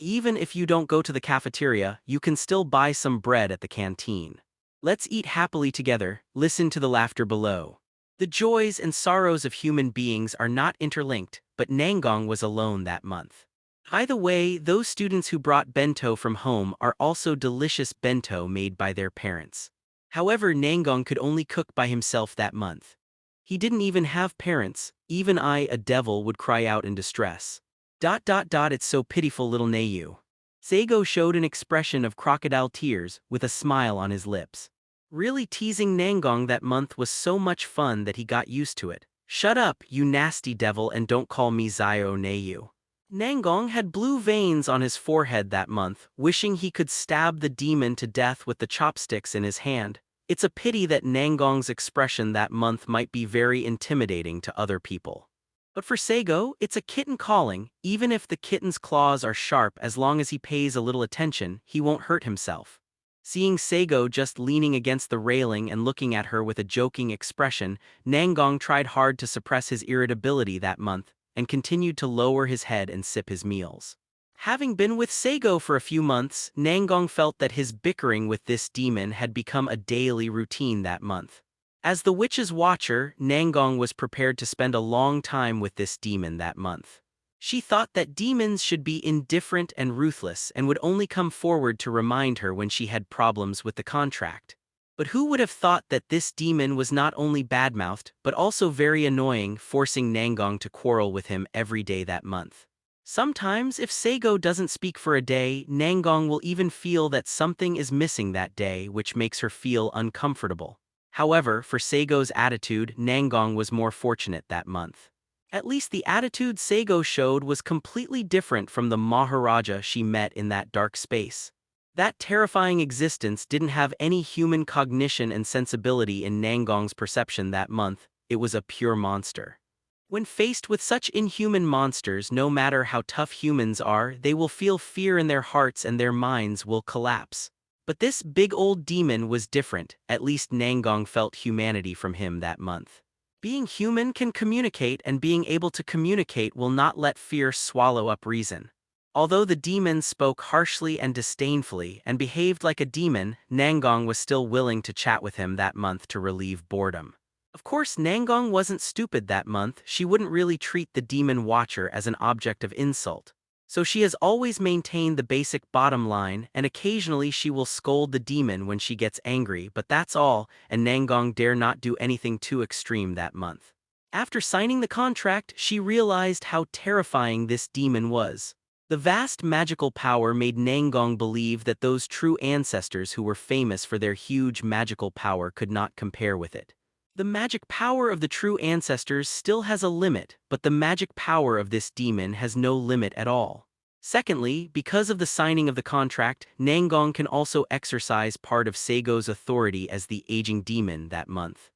Even if you don't go to the cafeteria, you can still buy some bread at the canteen. Let's eat happily together, listen to the laughter below. The joys and sorrows of human beings are not interlinked, but Nangong was alone that month. By the way, those students who brought bento from home are also delicious bento made by their parents. However, Nangong could only cook by himself that month. He didn't even have parents. Even I, a devil, would cry out in distress. It's so pitiful, little Nayu. Saigo showed an expression of crocodile tears with a smile on his lips. Really teasing Nangong that month was so much fun that he got used to it. Shut up, you nasty devil, and don't call me Zio Nayu. Nangong had blue veins on his forehead that month, wishing he could stab the demon to death with the chopsticks in his hand. It's a pity that Nangong's expression that month might be very intimidating to other people. But for Saigo, it's a kitten calling. Even if the kitten's claws are sharp, as long as he pays a little attention, he won't hurt himself. Seeing Saigo just leaning against the railing and looking at her with a joking expression, Nangong tried hard to suppress his irritability that month, and continued to lower his head and sip his meals. Having been with Saigo for a few months, Nangong felt that his bickering with this demon had become a daily routine that month. As the witch's watcher, Nangong was prepared to spend a long time with this demon that month. She thought that demons should be indifferent and ruthless and would only come forward to remind her when she had problems with the contract. But who would have thought that this demon was not only bad-mouthed, but also very annoying, forcing Nangong to quarrel with him every day that month. Sometimes, if Saigo doesn't speak for a day, Nangong will even feel that something is missing that day, which makes her feel uncomfortable. However, for Saigo's attitude, Nangong was more fortunate that month. At least the attitude Saigo showed was completely different from the Maharaja she met in that dark space. That terrifying existence didn't have any human cognition and sensibility in Nangong's perception that month. It was a pure monster. When faced with such inhuman monsters, no matter how tough humans are, they will feel fear in their hearts and their minds will collapse. But this big old demon was different. At least Nangong felt humanity from him that month. Being human can communicate, and being able to communicate will not let fear swallow up reason. Although the demon spoke harshly and disdainfully and behaved like a demon, Nangong was still willing to chat with him that month to relieve boredom. Of course, Nangong wasn't stupid that month. She wouldn't really treat the demon watcher as an object of insult. So she has always maintained the basic bottom line, and occasionally she will scold the demon when she gets angry, but that's all, and Nangong dare not do anything too extreme that month. After signing the contract, she realized how terrifying this demon was. The vast magical power made Nangong believe that those true ancestors who were famous for their huge magical power could not compare with it. The magic power of the true ancestors still has a limit, but the magic power of this demon has no limit at all. Secondly, because of the signing of the contract, Nangong can also exercise part of Saigo's authority as the aging demon that month.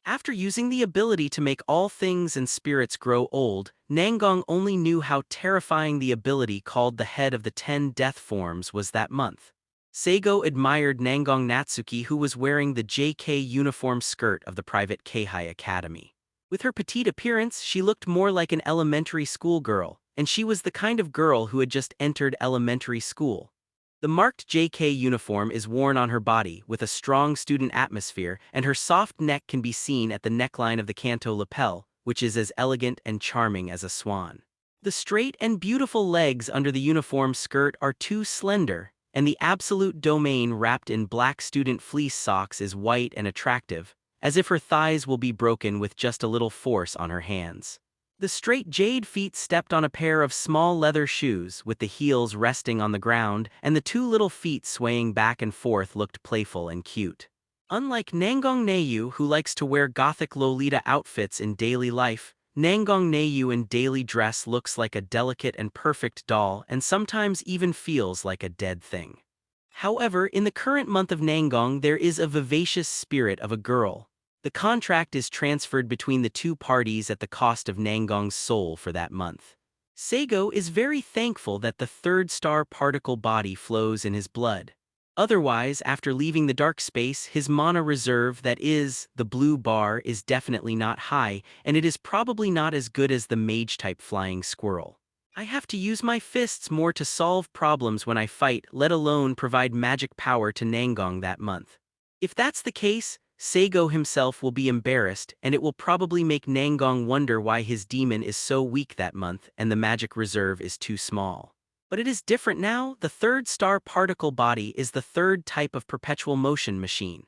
After using the ability to make all things and spirits grow old, Nangong only knew how terrifying the ability called the Head of the 10 Death Forms was that month. Saigo admired Nangong Natsuki, who was wearing the JK uniform skirt of the private Keihai Academy. With her petite appearance, she looked more like an elementary school girl, and she was the kind of girl who had just entered elementary school. The marked JK uniform is worn on her body with a strong student atmosphere, and her soft neck can be seen at the neckline of the canto lapel, which is as elegant and charming as a swan. The straight and beautiful legs under the uniform skirt are too slender, and the absolute domain wrapped in black student fleece socks is white and attractive, as if her thighs will be broken with just a little force on her hands. The straight jade feet stepped on a pair of small leather shoes with the heels resting on the ground, and the two little feet swaying back and forth looked playful and cute. Unlike Nangong Nayu, who likes to wear gothic Lolita outfits in daily life, Nangong Nayu in daily dress looks like a delicate and perfect doll and sometimes even feels like a dead thing. However, in the current month of Nangong, there is a vivacious spirit of a girl. The contract is transferred between the two parties at the cost of Nangong's soul for that month. Saigo is very thankful that the third star particle body flows in his blood. Otherwise, after leaving the dark space, his mana reserve, that is, the blue bar, is definitely not high, and it is probably not as good as the mage-type flying squirrel. I have to use my fists more to solve problems when I fight, let alone provide magic power to Nangong that month. If that's the case, Saigo himself will be embarrassed, and it will probably make Nangong wonder why his demon is so weak that month and the magic reserve is too small. But it is different now. The third star particle body is the third type of perpetual motion machine.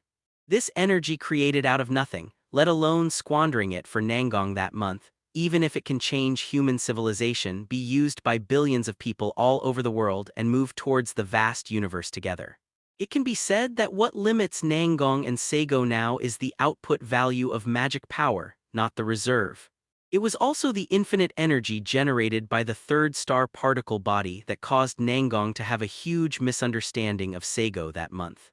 This energy created out of nothing, let alone squandering it for Nangong that month, even if it can change human civilization, be used by billions of people all over the world and move towards the vast universe together. It can be said that what limits Nangong and Saigo now is the output value of magic power, not the reserve. It was also the infinite energy generated by the third star particle body that caused Nangong to have a huge misunderstanding of Saigo that month.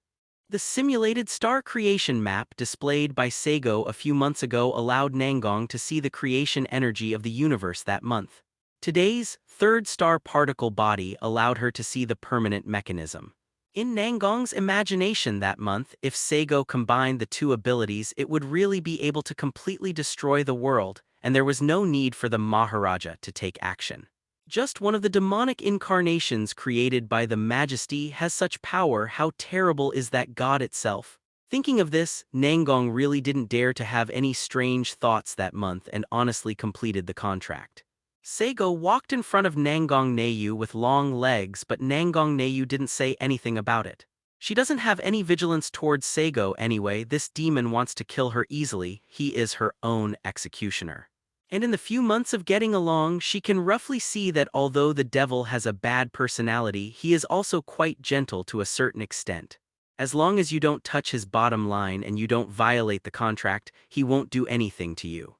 The simulated star creation map displayed by Saigo a few months ago allowed Nangong to see the creation energy of the universe that month. Today's third star particle body allowed her to see the permanent mechanism. In Nangong's imagination that month, if Saigo combined the two abilities, it would really be able to completely destroy the world, and there was no need for the Maharaja to take action. Just one of the demonic incarnations created by the Majesty has such power. How terrible is that god itself? Thinking of this, Nangong really didn't dare to have any strange thoughts that month and honestly completed the contract. Saigo walked in front of Nangong Neiyu with long legs, but Nangong Neiyu didn't say anything about it. She doesn't have any vigilance towards Saigo anyway. This demon wants to kill her easily. He is her own executioner. And in the few months of getting along, she can roughly see that although the devil has a bad personality, he is also quite gentle to a certain extent. As long as you don't touch his bottom line and you don't violate the contract, he won't do anything to you.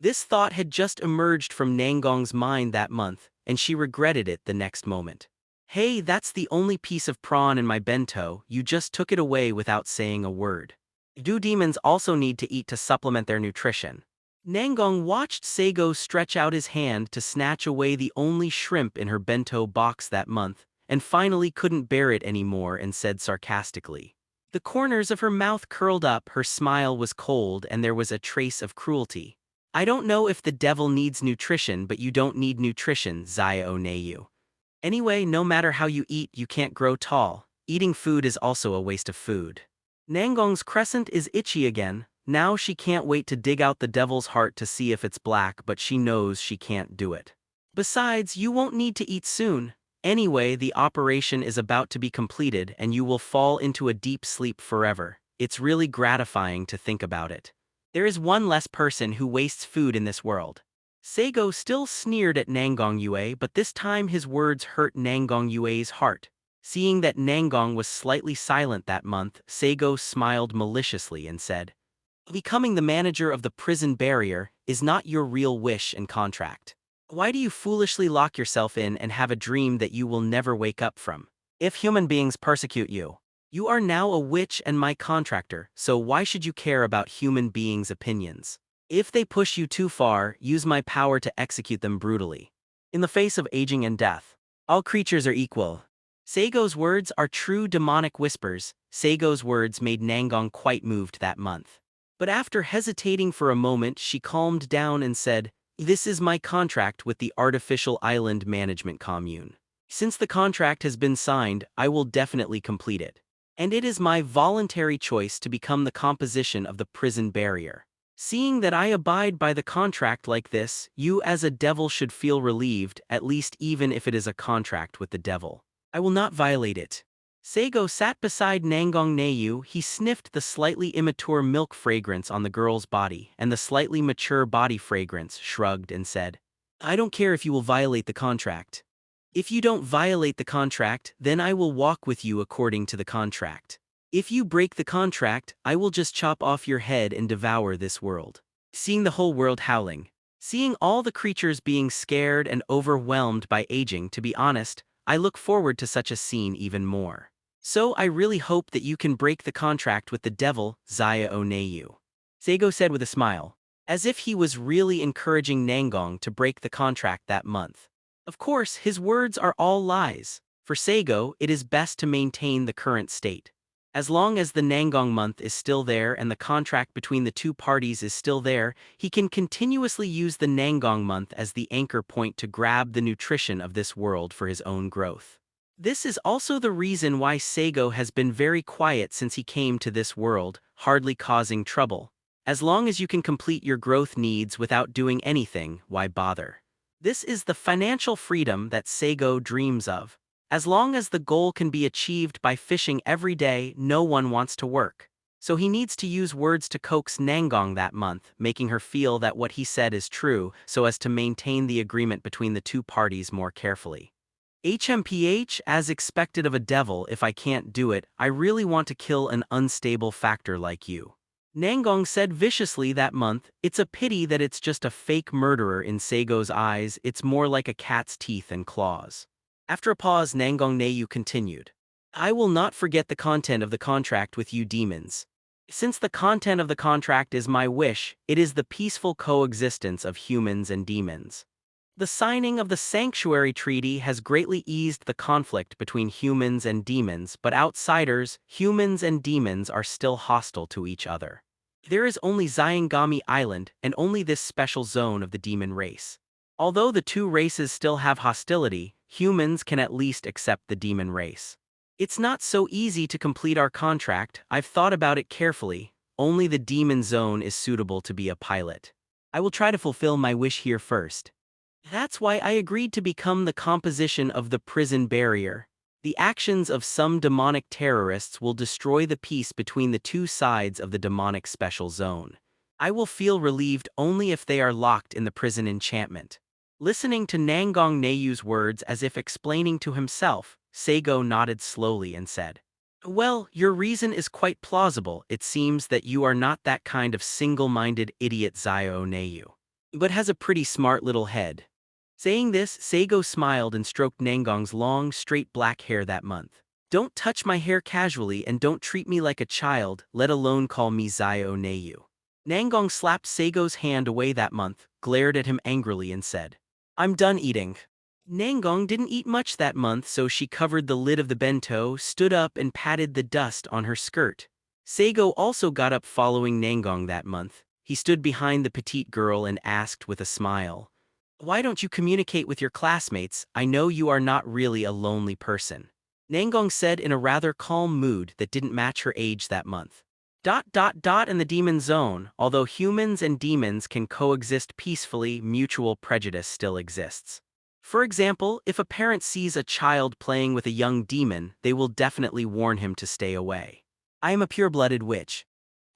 This thought had just emerged from Nangong's mind that month, and she regretted it the next moment. Hey, that's the only piece of prawn in my bento, you just took it away without saying a word. Do demons also need to eat to supplement their nutrition? Nangong watched Saigo stretch out his hand to snatch away the only shrimp in her bento box that month, and finally couldn't bear it anymore and said sarcastically. The corners of her mouth curled up, her smile was cold and there was a trace of cruelty. I don't know if the devil needs nutrition, but you don't need nutrition, Zio Neiyu. Anyway, no matter how you eat, you can't grow tall. Eating food is also a waste of food. Nangong's crescent is itchy again. Now she can't wait to dig out the devil's heart to see if it's black, but she knows she can't do it. Besides, you won't need to eat soon. Anyway, the operation is about to be completed and you will fall into a deep sleep forever. It's really gratifying to think about it. There is one less person who wastes food in this world. Saigo still sneered at Nangong Yue, but this time his words hurt Nangong Yue's heart. Seeing that Nangong was slightly silent that month, Saigo smiled maliciously and said, "Becoming the manager of the prison barrier is not your real wish and contract. Why do you foolishly lock yourself in and have a dream that you will never wake up from? If human beings persecute you, you are now a witch and my contractor, so why should you care about human beings' opinions? If they push you too far, use my power to execute them brutally. In the face of aging and death, all creatures are equal." Saigo's words are true demonic whispers. Saigo's words made Nangong quite moved that month. But after hesitating for a moment, she calmed down and said, "This is my contract with the Artificial Island Management Commune. Since the contract has been signed, I will definitely complete it. And it is my voluntary choice to become the composition of the prison barrier. Seeing that I abide by the contract like this, you as a devil should feel relieved, at least even if it is a contract with the devil. I will not violate it." Saigo sat beside Nangong Neiyu. He sniffed the slightly immature milk fragrance on the girl's body and the slightly mature body fragrance, shrugged and said, "I don't care if you will violate the contract. If you don't violate the contract, then I will walk with you according to the contract. If you break the contract, I will just chop off your head and devour this world." Seeing the whole world howling, seeing all the creatures being scared and overwhelmed by aging, to be honest, I look forward to such a scene even more. So I really hope that you can break the contract with the devil, Zaya Oneiyu. Saigo said with a smile, as if he was really encouraging Nangong to break the contract that month. Of course, his words are all lies. For Saigo, it is best to maintain the current state. As long as the Nangong month is still there and the contract between the two parties is still there, he can continuously use the Nangong month as the anchor point to grab the nutrition of this world for his own growth. This is also the reason why Saigo has been very quiet since he came to this world, hardly causing trouble. As long as you can complete your growth needs without doing anything, why bother? This is the financial freedom that Saigo dreams of. As long as the goal can be achieved by fishing every day, no one wants to work. So he needs to use words to coax Nangong that month, making her feel that what he said is true, so as to maintain the agreement between the two parties more carefully. HMPH, as expected of a devil, if I can't do it, I really want to kill an unstable factor like you. Nangong said viciously that month, it's a pity that it's just a fake murderer in Seigo's eyes, it's more like a cat's teeth and claws. After a pause, Nangong Neiyu continued. I will not forget the content of the contract with you demons. Since the content of the contract is my wish, it is the peaceful coexistence of humans and demons. The signing of the Sanctuary Treaty has greatly eased the conflict between humans and demons, but outsiders, humans and demons are still hostile to each other. There is only Zyangami Island and only this special zone of the demon race. Although the two races still have hostility, humans can at least accept the demon race. It's not so easy to complete our contract, I've thought about it carefully, only the demon zone is suitable to be a pilot. I will try to fulfill my wish here first. That's why I agreed to become the composition of the prison barrier. The actions of some demonic terrorists will destroy the peace between the two sides of the demonic special zone. I will feel relieved only if they are locked in the prison enchantment. Listening to Nangong Neiyu's words as if explaining to himself, Saigo nodded slowly and said, Well, your reason is quite plausible. It seems that you are not that kind of single-minded idiot Zio Neiyu, but has a pretty smart little head. Saying this, Saigo smiled and stroked Nangong's long, straight black hair that month. Don't touch my hair casually and don't treat me like a child, let alone call me Zio Neiyu. Nangong slapped Saigo's hand away that month, glared at him angrily and said, I'm done eating. Nangong didn't eat much that month, so she covered the lid of the bento, stood up and patted the dust on her skirt. Saigo also got up following Nangong that month. He stood behind the petite girl and asked with a smile, Why don't you communicate with your classmates? I know you are not really a lonely person. Nangong said in a rather calm mood that didn't match her age that month. In the demon zone, although humans and demons can coexist peacefully, mutual prejudice still exists. For example, if a parent sees a child playing with a young demon, they will definitely warn him to stay away. I am a pure-blooded witch.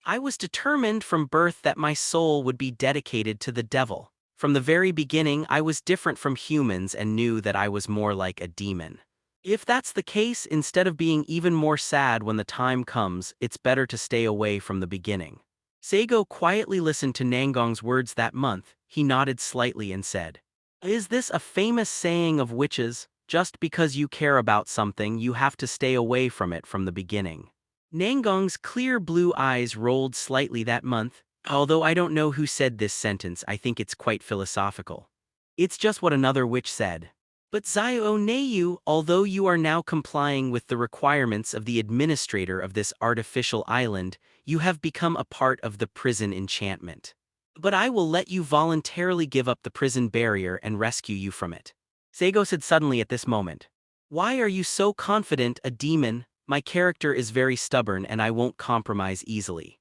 I was determined from birth that my soul would be dedicated to the devil. From the very beginning, I was different from humans and knew that I was more like a demon. If that's the case, instead of being even more sad when the time comes, it's better to stay away from the beginning. Saigo quietly listened to Nangong's words that month. He nodded slightly and said, Is this a famous saying of witches? Just because you care about something, you have to stay away from it from the beginning. Nangong's clear blue eyes rolled slightly that month. Although I don't know who said this sentence, I think it's quite philosophical. It's just what another witch said. But Zio Neiyu, although you are now complying with the requirements of the administrator of this artificial island, you have become a part of the prison enchantment. But I will let you voluntarily give up the prison barrier and rescue you from it. Saigo said suddenly at this moment, Why are you so confident, a demon? My character is very stubborn and I won't compromise easily.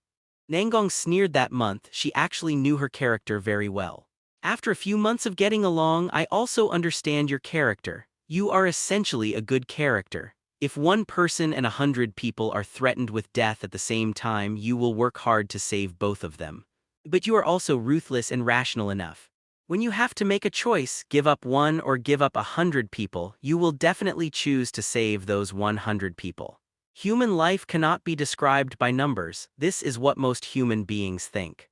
Nangong sneered that month. She actually knew her character very well. After a few months of getting along, I also understand your character. You are essentially a good character. If one person and 100 people are threatened with death at the same time, you will work hard to save both of them. But you are also ruthless and rational enough. When you have to make a choice, give up one or give up 100 people, you will definitely choose to save those 100 people. Human life cannot be described by numbers. This is what most human beings think.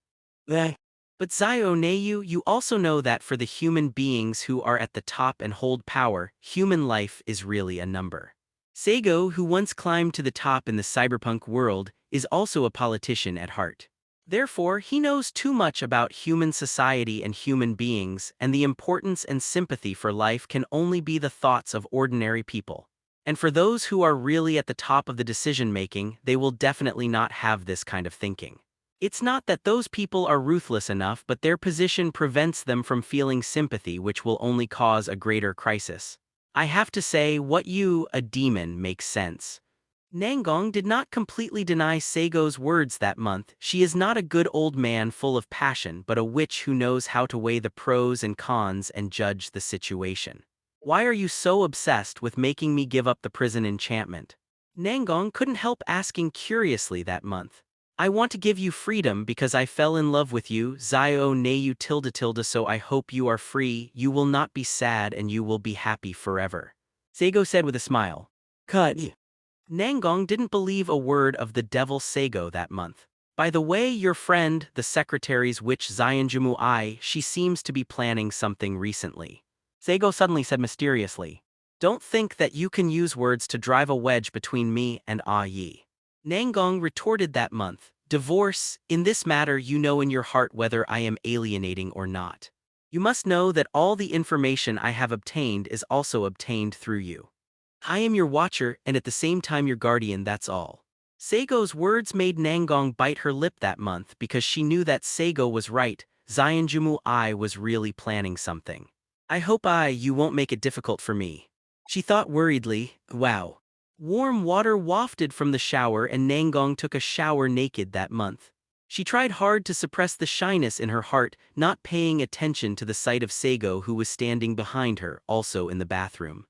But Zio Neiyu, you also know that for the human beings who are at the top and hold power, human life is really a number. Saigo, who once climbed to the top in the cyberpunk world, is also a politician at heart. Therefore, he knows too much about human society and human beings, and the importance and sympathy for life can only be the thoughts of ordinary people. And for those who are really at the top of the decision-making, they will definitely not have this kind of thinking. It's not that those people are ruthless enough, but their position prevents them from feeling sympathy, which will only cause a greater crisis. I have to say, what you, a demon, makes sense. Nangong did not completely deny Saigo's words that month. She is not a good old man full of passion, but a witch who knows how to weigh the pros and cons and judge the situation. Why are you so obsessed with making me give up the prison enchantment? Nangong couldn't help asking curiously that month. I want to give you freedom because I fell in love with you, Zio Neyu tilde, so I hope you are free, you will not be sad and you will be happy forever. Saigo said with a smile. Cut. Nangong didn't believe a word of the devil Saigo that month. By the way, your friend, the secretary's witch Zionjumu Ai, she seems to be planning something recently. Saigo suddenly said mysteriously. Don't think that you can use words to drive a wedge between me and Ah Yi. Nangong retorted that month. Divorce, in this matter you know in your heart whether I am alienating or not. You must know that all the information I have obtained is also obtained through you. I am your watcher and at the same time your guardian, that's all. Saigo's words made Nangong bite her lip that month because she knew that Saigo was right, Zionjumu Ai was really planning something. I hope you won't make it difficult for me. She thought worriedly. Wow. Warm water wafted from the shower and Nangong took a shower naked that month. She tried hard to suppress the shyness in her heart, not paying attention to the sight of Saigo who was standing behind her, also in the bathroom.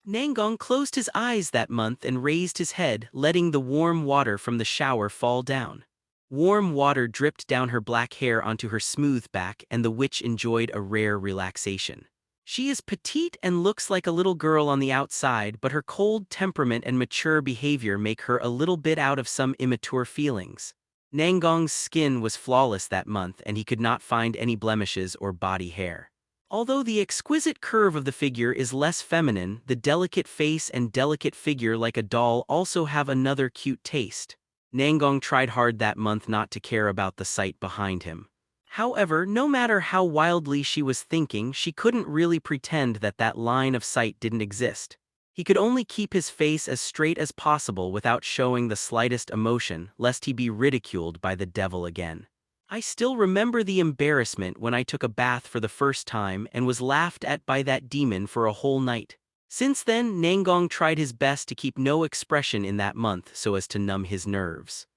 Nangong closed his eyes that month and raised his head, letting the warm water from the shower fall down. Warm water dripped down her black hair onto her smooth back and the witch enjoyed a rare relaxation. She is petite and looks like a little girl on the outside, but her cold temperament and mature behavior make her a little bit out of some immature feelings. Nangong's skin was flawless that month and he could not find any blemishes or body hair. Although the exquisite curve of the figure is less feminine, the delicate face and delicate figure like a doll also have another cute taste. Nangong tried hard that month not to care about the sight behind him. However, no matter how wildly she was thinking, she couldn't really pretend that that line of sight didn't exist. He could only keep his face as straight as possible without showing the slightest emotion, lest he be ridiculed by the devil again. I still remember the embarrassment when I took a bath for the first time and was laughed at by that demon for a whole night. Since then, Nangong tried his best to keep no expression in that month so as to numb his nerves.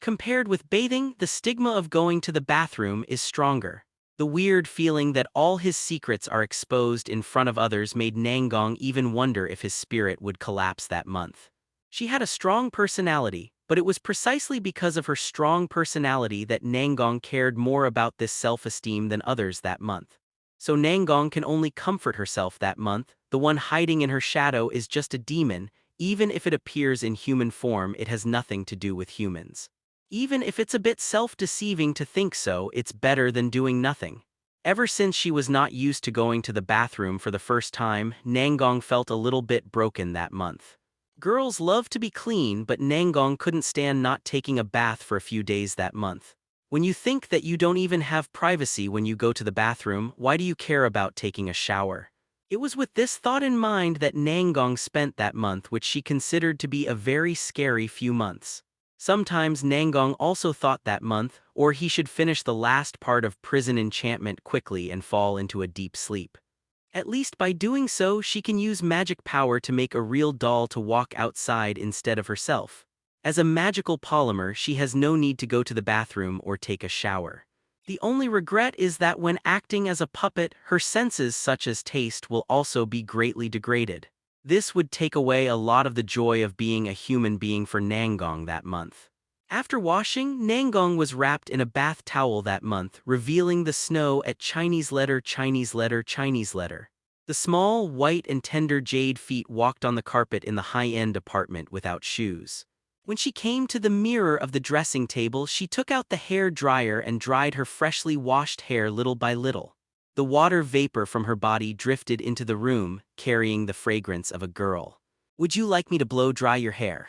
Compared with bathing, the stigma of going to the bathroom is stronger. The weird feeling that all his secrets are exposed in front of others made Nangong even wonder if his spirit would collapse that month. She had a strong personality, but it was precisely because of her strong personality that Nangong cared more about this self-esteem than others that month. So Nangong can only comfort herself that month. The one hiding in her shadow is just a demon. Even if it appears in human form, it has nothing to do with humans. Even if it's a bit self-deceiving to think so, it's better than doing nothing. Ever since she was not used to going to the bathroom for the first time, Nangong felt a little bit broken that month. Girls love to be clean, but Nangong couldn't stand not taking a bath for a few days that month. When you think that you don't even have privacy when you go to the bathroom, why do you care about taking a shower? It was with this thought in mind that Nangong spent that month, which she considered to be a very scary few months. Sometimes Nangong also thought that month, or he should finish the last part of prison enchantment quickly and fall into a deep sleep. At least by doing so, she can use magic power to make a real doll to walk outside instead of herself. As a magical polymer, she has no need to go to the bathroom or take a shower. The only regret is that when acting as a puppet, her senses such as taste will also be greatly degraded. This would take away a lot of the joy of being a human being for Nangong that month. After washing, Nangong was wrapped in a bath towel that month, revealing the snow at Chinese letter, Chinese letter, Chinese letter. The small, white and tender jade feet walked on the carpet in the high-end apartment without shoes. When she came to the mirror of the dressing table, she took out the hair dryer and dried her freshly washed hair little by little. The water vapor from her body drifted into the room, carrying the fragrance of a girl. Would you like me to blow dry your hair?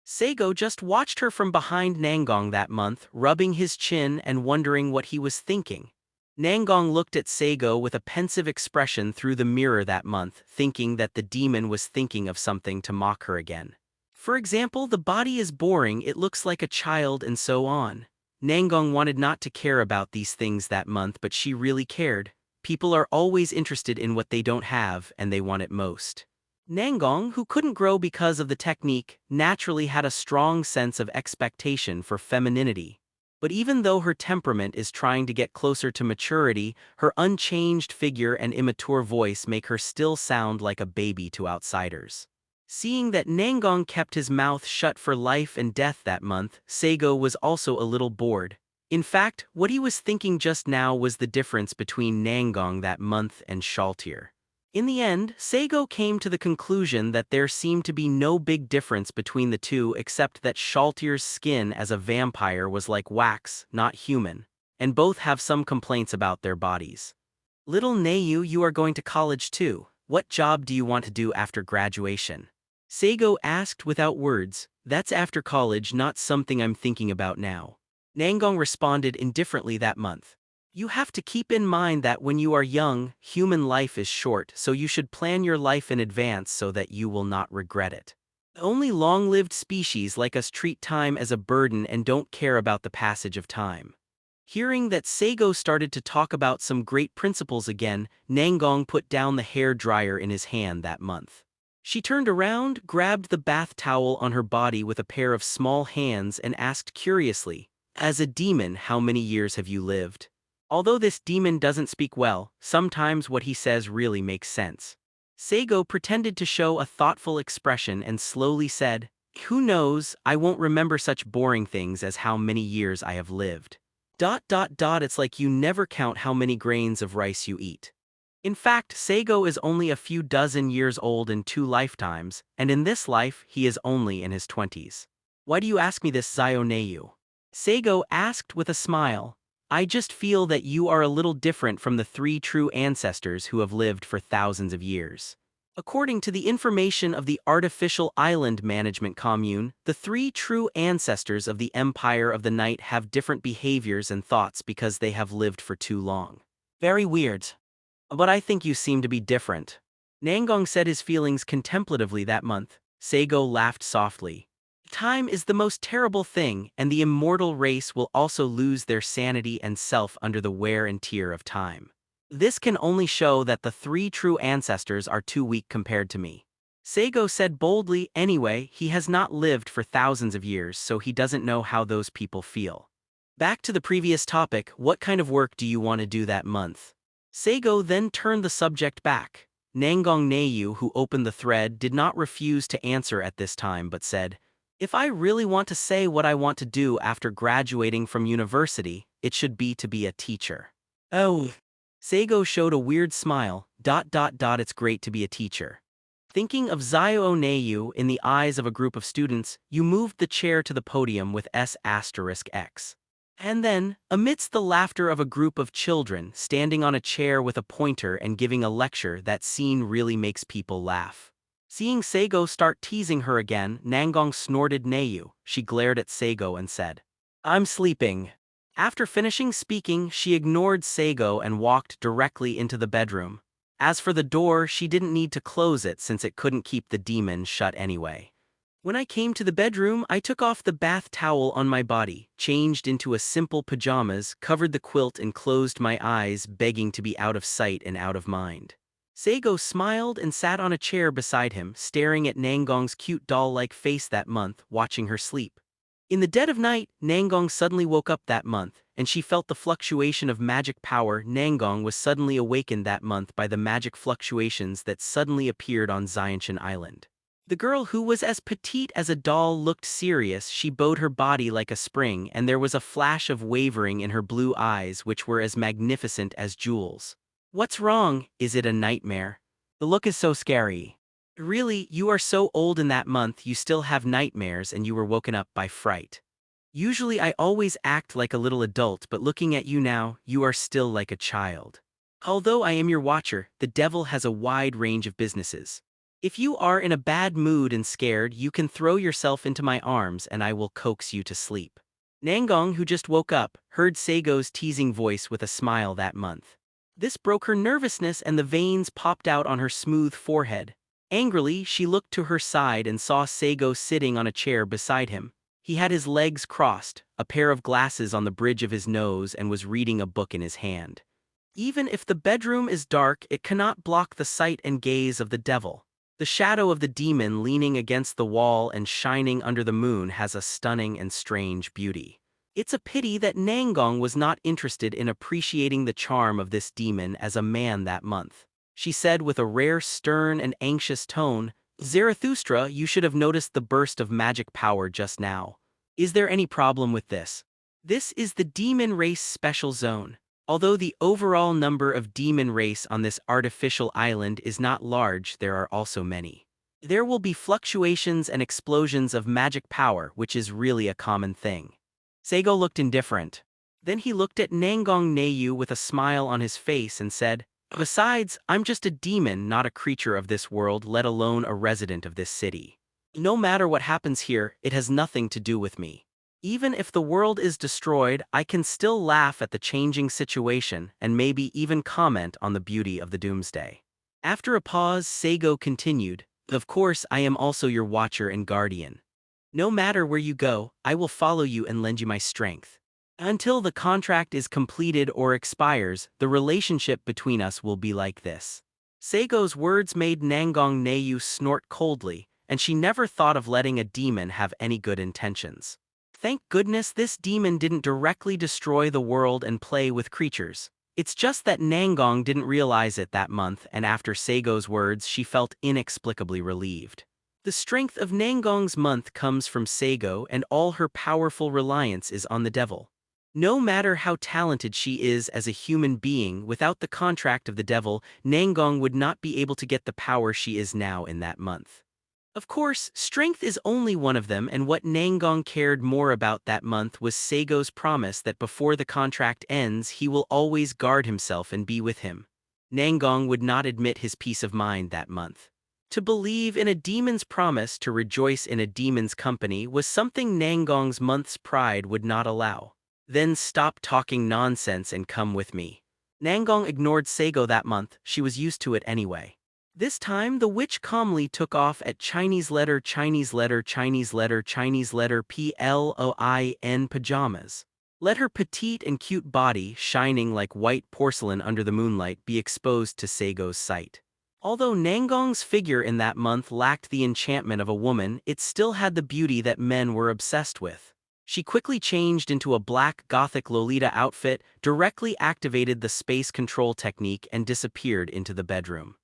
Saigo just watched her from behind Nangong that month, rubbing his chin and wondering what he was thinking. Nangong looked at Saigo with a pensive expression through the mirror that month, thinking that the demon was thinking of something to mock her again. For example, the body is boring, it looks like a child, and so on. Nangong wanted not to care about these things that month, but she really cared. People are always interested in what they don't have, and they want it most. Nangong, who couldn't grow because of the technique, naturally had a strong sense of expectation for femininity. But even though her temperament is trying to get closer to maturity, her unchanged figure and immature voice make her still sound like a baby to outsiders. Seeing that Nangong kept his mouth shut for life and death that month, Saigo was also a little bored. In fact, what he was thinking just now was the difference between Nangong that month and Shaltir. In the end, Saigo came to the conclusion that there seemed to be no big difference between the two except that Shaltir's skin as a vampire was like wax, not human, and both have some complaints about their bodies. Little Neiyu, you are going to college too. What job do you want to do after graduation? Saigo asked without words. That's after college, not something I'm thinking about now. Nangong responded indifferently that month. You have to keep in mind that when you are young, human life is short, so you should plan your life in advance so that you will not regret it. Only long-lived species like us treat time as a burden and don't care about the passage of time. Hearing that Saigo started to talk about some great principles again, Nangong put down the hair dryer in his hand that month. She turned around, grabbed the bath towel on her body with a pair of small hands and asked curiously, "As a demon, how many years have you lived?" Although this demon doesn't speak well, sometimes what he says really makes sense. Saigo pretended to show a thoughtful expression and slowly said, "Who knows, I won't remember such boring things as how many years I have lived. It's like you never count how many grains of rice you eat." In fact, Saigo is only a few dozen years old in 2 lifetimes, and in this life, he is only in his 20s. Why do you ask me this, Zioneiyu? Saigo asked with a smile. I just feel that you are a little different from the 3 true ancestors who have lived for thousands of years. According to the information of the Artificial Island Management Commune, the 3 true ancestors of the Empire of the Night have different behaviors and thoughts because they have lived for too long. Very weird. But I think you seem to be different. Nangong said his feelings contemplatively that month. Saigo laughed softly. Time is the most terrible thing, and the immortal race will also lose their sanity and self under the wear and tear of time. This can only show that the 3 true ancestors are too weak compared to me. Saigo said boldly. Anyway, he has not lived for thousands of years, so he doesn't know how those people feel. Back to the previous topic, what kind of work do you want to do that month? Saigo then turned the subject back. Nangong Neiyu, who opened the thread, did not refuse to answer at this time but said, "If I really want to say what I want to do after graduating from university, it should be to be a teacher." Oh. Saigo showed a weird smile. It's great to be a teacher. Thinking of Zio Neiyu in the eyes of a group of students, you moved the chair to the podium with S*X. And then, amidst the laughter of a group of children standing on a chair with a pointer and giving a lecture, that scene really makes people laugh. Seeing Saigo start teasing her again, Nangong snorted Neiyu. She glared at Saigo and said, "I'm sleeping." After finishing speaking, she ignored Saigo and walked directly into the bedroom. As for the door, she didn't need to close it since it couldn't keep the demon shut anyway. When I came to the bedroom, I took off the bath towel on my body, changed into a simple pajamas, covered the quilt and closed my eyes, begging to be out of sight and out of mind. Saigo smiled and sat on a chair beside him, staring at Nangong's cute doll-like face that month, watching her sleep. In the dead of night, Nangong suddenly woke up that month, and she felt the fluctuation of magic power. Nangong was suddenly awakened that month by the magic fluctuations that suddenly appeared on Xianshan Island. The girl, who was as petite as a doll, looked serious. She bowed her body like a spring, and there was a flash of wavering in her blue eyes which were as magnificent as jewels. "What's wrong? Is it a nightmare? The look is so scary." "Really, you are so old in that month you still have nightmares and you were woken up by fright." "Usually I always act like a little adult, but looking at you now, you are still like a child. Although I am your watcher, the devil has a wide range of businesses. If you are in a bad mood and scared, you can throw yourself into my arms and I will coax you to sleep." Nangong, who just woke up, heard Saigo's teasing voice with a smile that month. This broke her nervousness and the veins popped out on her smooth forehead. Angrily, she looked to her side and saw Saigo sitting on a chair beside him. He had his legs crossed, a pair of glasses on the bridge of his nose, and was reading a book in his hand. Even if the bedroom is dark, it cannot block the sight and gaze of the devil. The shadow of the demon leaning against the wall and shining under the moon has a stunning and strange beauty. It's a pity that Nangong was not interested in appreciating the charm of this demon as a man that month. She said with a rare stern and anxious tone, "Zarathustra, you should have noticed the burst of magic power just now. Is there any problem with this? This is the demon race special zone. Although the overall number of demon race on this artificial island is not large, there are also many. There will be fluctuations and explosions of magic power, which is really a common thing." Saigo looked indifferent. Then he looked at Nangong Neyu with a smile on his face and said, "Besides, I'm just a demon, not a creature of this world, let alone a resident of this city. No matter what happens here, it has nothing to do with me. Even if the world is destroyed, I can still laugh at the changing situation and maybe even comment on the beauty of the doomsday." After a pause, Saigo continued, "Of course, I am also your watcher and guardian. No matter where you go, I will follow you and lend you my strength. Until the contract is completed or expires, the relationship between us will be like this." Saigo's words made Nangong Neyu snort coldly, and she never thought of letting a demon have any good intentions. Thank goodness this demon didn't directly destroy the world and play with creatures. It's just that Nangong didn't realize it that month, and after Saigo's words she felt inexplicably relieved. The strength of Nangong's month comes from Saigo, and all her powerful reliance is on the devil. No matter how talented she is as a human being, without the contract of the devil, Nangong would not be able to get the power she is now in that month. Of course, strength is only one of them, and what Nangong cared more about that month was Saigo's promise that before the contract ends he will always guard himself and be with him. Nangong would not admit his peace of mind that month. To believe in a demon's promise to rejoice in a demon's company was something Nangong's month's pride would not allow. "Then stop talking nonsense and come with me." Nangong ignored Saigo that month, she was used to it anyway. This time, the witch calmly took off at Chinese letter PLOIN pajamas. Let her petite and cute body, shining like white porcelain under the moonlight, be exposed to Saigo's sight. Although Nangong's figure in that month lacked the enchantment of a woman, it still had the beauty that men were obsessed with. She quickly changed into a black gothic Lolita outfit, directly activated the space control technique, and disappeared into the bedroom.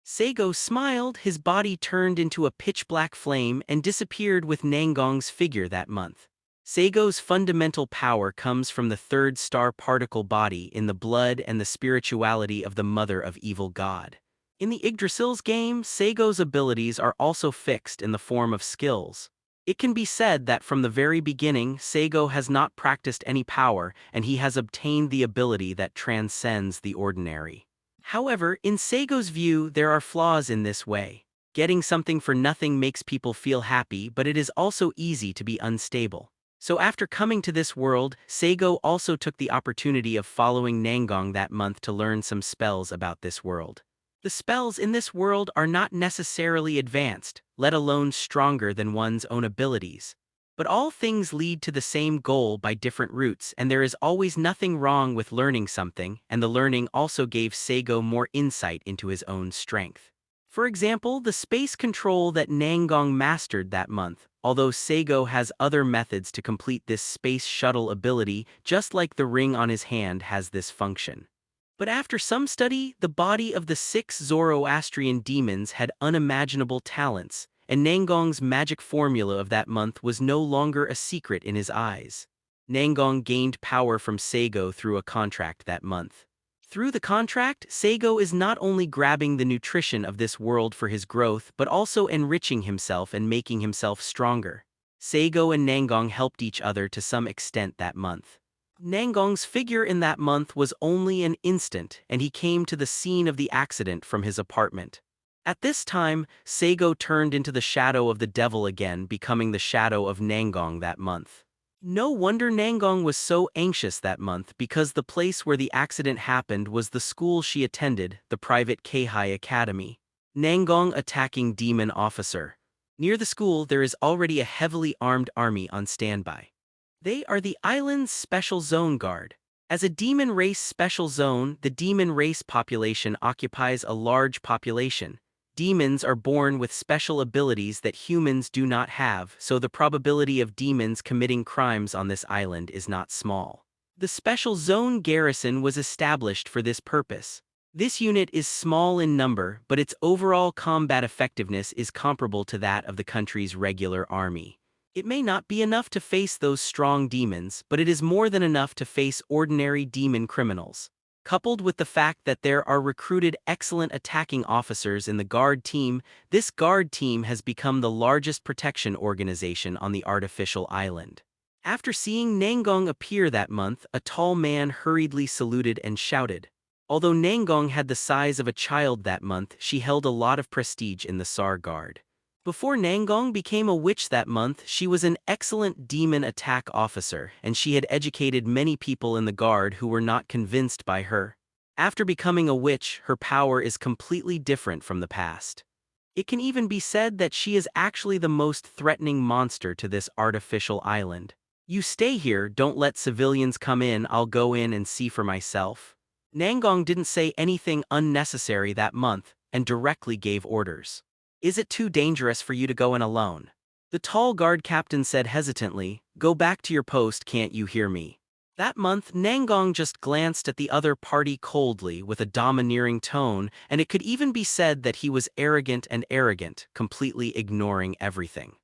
Saigo smiled, his body turned into a pitch-black flame and disappeared with Nangong's figure that month. Saigo's fundamental power comes from the third star particle body in the blood and the spirituality of the mother of evil god. In the Yggdrasil's game, Saigo's abilities are also fixed in the form of skills. It can be said that from the very beginning, Saigo has not practiced any power, and he has obtained the ability that transcends the ordinary. However, in Saigo's view, there are flaws in this way. Getting something for nothing makes people feel happy, but it is also easy to be unstable. So after coming to this world, Saigo also took the opportunity of following Nangong that month to learn some spells about this world. The spells in this world are not necessarily advanced, let alone stronger than one's own abilities. But all things lead to the same goal by different routes, and there is always nothing wrong with learning something, and the learning also gave Saigo more insight into his own strength. For example, the space control that Nangong mastered that month, although Saigo has other methods to complete this space shuttle ability, just like the ring on his hand has this function. But after some study, the body of the 6 Zoroastrian demons had unimaginable talents, and Nangong's magic formula of that month was no longer a secret in his eyes. Nangong gained power from Saigo through a contract that month. Through the contract, Saigo is not only grabbing the nutrition of this world for his growth, but also enriching himself and making himself stronger. Saigo and Nangong helped each other to some extent that month. Nangong's figure in that month was only an instant, and he came to the scene of the accident from his apartment. At this time, Saigo turned into the shadow of the devil again, becoming the shadow of Nangong that month. No wonder Nangong was so anxious that month because the place where the accident happened was the school she attended, the private Keihai Academy. Nangong attacking demon officer. Near the school there is already a heavily armed army on standby. They are the island's special zone guard. As a demon race special zone, the demon race population occupies a large population. Demons are born with special abilities that humans do not have, so the probability of demons committing crimes on this island is not small. The Special Zone Garrison was established for this purpose. This unit is small in number, but its overall combat effectiveness is comparable to that of the country's regular army. It may not be enough to face those strong demons, but it is more than enough to face ordinary demon criminals. Coupled with the fact that there are recruited excellent attacking officers in the guard team, this guard team has become the largest protection organization on the artificial island. After seeing Nangong appear that month, a tall man hurriedly saluted and shouted. Although Nangong had the size of a child that month, she held a lot of prestige in the SAR guard. Before Nangong became a witch that month, she was an excellent demon attack officer, and she had educated many people in the guard who were not convinced by her. After becoming a witch, her power is completely different from the past. It can even be said that she is actually the most threatening monster to this artificial island. You stay here, don't let civilians come in, I'll go in and see for myself. Nangong didn't say anything unnecessary that month, and directly gave orders. Is it too dangerous for you to go in alone? The tall guard captain said hesitantly, go back to your post, can't you hear me? That month, Nangong just glanced at the other party coldly with a domineering tone, and it could even be said that he was arrogant, completely ignoring everything.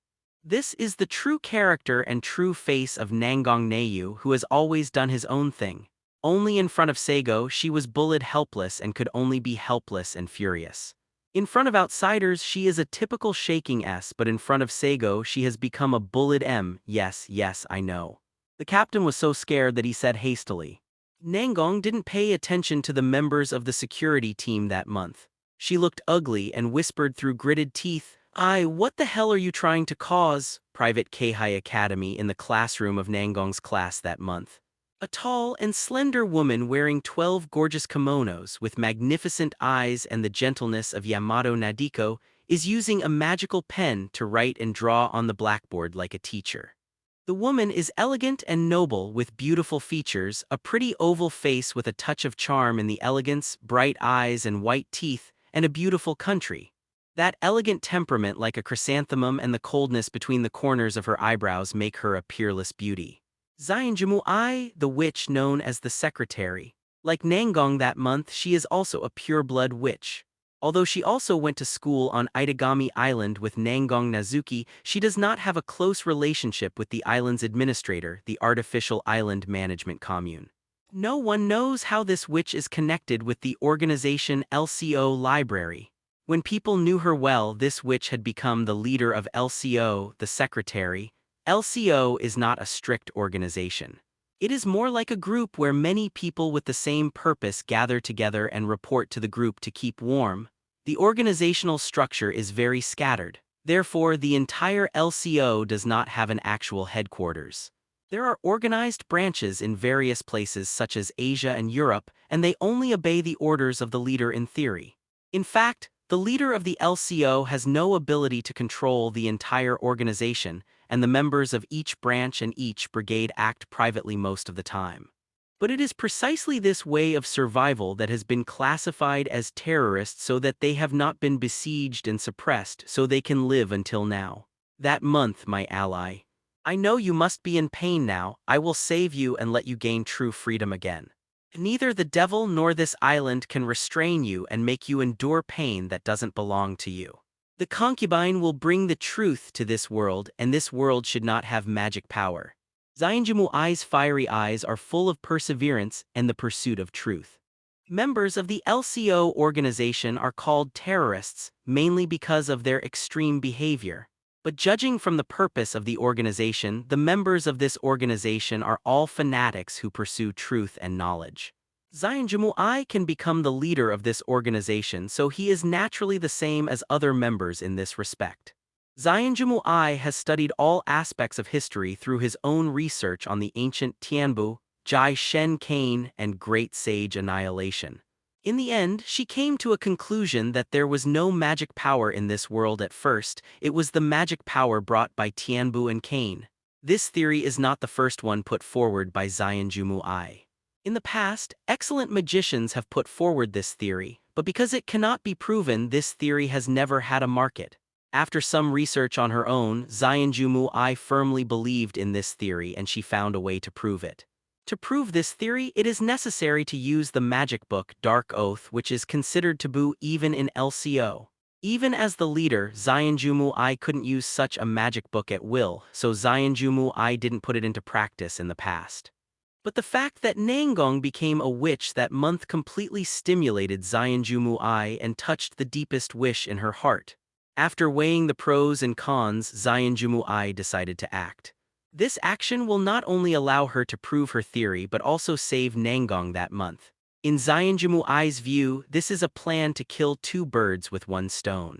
This is the true character and true face of Nangong Neiyu, who has always done his own thing. Only in front of Saigo, she was bullied helpless and could only be helpless and furious. In front of outsiders, she is a typical shaking S, but in front of Saigo, she has become a bullied M. Yes, I know. The captain was so scared that he said hastily. Nangong didn't pay attention to the members of the security team that month. She looked ugly and whispered through gritted teeth, what the hell are you trying to cause? Private Keihai Academy in the classroom of Nangong's class that month. A tall and slender woman wearing 12 gorgeous kimonos with magnificent eyes and the gentleness of Yamato Nadeko is using a magical pen to write and draw on the blackboard like a teacher. The woman is elegant and noble with beautiful features, a pretty oval face with a touch of charm in the elegance, bright eyes and white teeth, and a beautiful country. That elegant temperament like a chrysanthemum and the coldness between the corners of her eyebrows make her a peerless beauty. The witch known as the secretary. Like Nangong that month, she is also a pure-blood witch. Although she also went to school on Itagami Island with Nangong Nazuki, she does not have a close relationship with the island's administrator, the Artificial Island Management Commune. No one knows how this witch is connected with the organization LCO Library. When people knew her well, this witch had become the leader of LCO, the secretary. LCO is not a strict organization. It is more like a group where many people with the same purpose gather together and report to the group to keep warm. The organizational structure is very scattered. Therefore, the entire LCO does not have an actual headquarters. There are organized branches in various places such as Asia and Europe, and they only obey the orders of the leader in theory. In fact, the leader of the LCO has no ability to control the entire organization, and the members of each branch and each brigade act privately most of the time. But it is precisely this way of survival that has been classified as terrorists so that they have not been besieged and suppressed so they can live until now. That month, my ally. I know you must be in pain now, I will save you and let you gain true freedom again. Neither the devil nor this island can restrain you and make you endure pain that doesn't belong to you. The concubine will bring the truth to this world, and this world should not have magic power. Ai's fiery eyes are full of perseverance and the pursuit of truth. Members of the LCO organization are called terrorists, mainly because of their extreme behavior. But judging from the purpose of the organization, the members of this organization are all fanatics who pursue truth and knowledge. I can become the leader of this organization, so he is naturally the same as other members in this respect. Zionjumu Ai has studied all aspects of history through his own research on the ancient Tianbu, Jai Shen Kane, and Great Sage Annihilation. In the end, she came to a conclusion that there was no magic power in this world at first, it was the magic power brought by Tianbu and Kane. This theory is not the first one put forward by Zionjumu Ai. In the past, excellent magicians have put forward this theory, but because it cannot be proven, this theory has never had a market. After some research on her own, Zionjumu Ai firmly believed in this theory and she found a way to prove it. To prove this theory, it is necessary to use the magic book Dark Oath, which is considered taboo even in LCO. Even as the leader, Zionjumu Ai couldn't use such a magic book at will, so Zionjumu Ai didn't put it into practice in the past. But the fact that Nangong became a witch that month completely stimulated Zionjumu Ai and touched the deepest wish in her heart. After weighing the pros and cons, Zionjumu Ai decided to act. This action will not only allow her to prove her theory but also save Nangong that month. In Zionjumu Ai's view, this is a plan to kill two birds with one stone.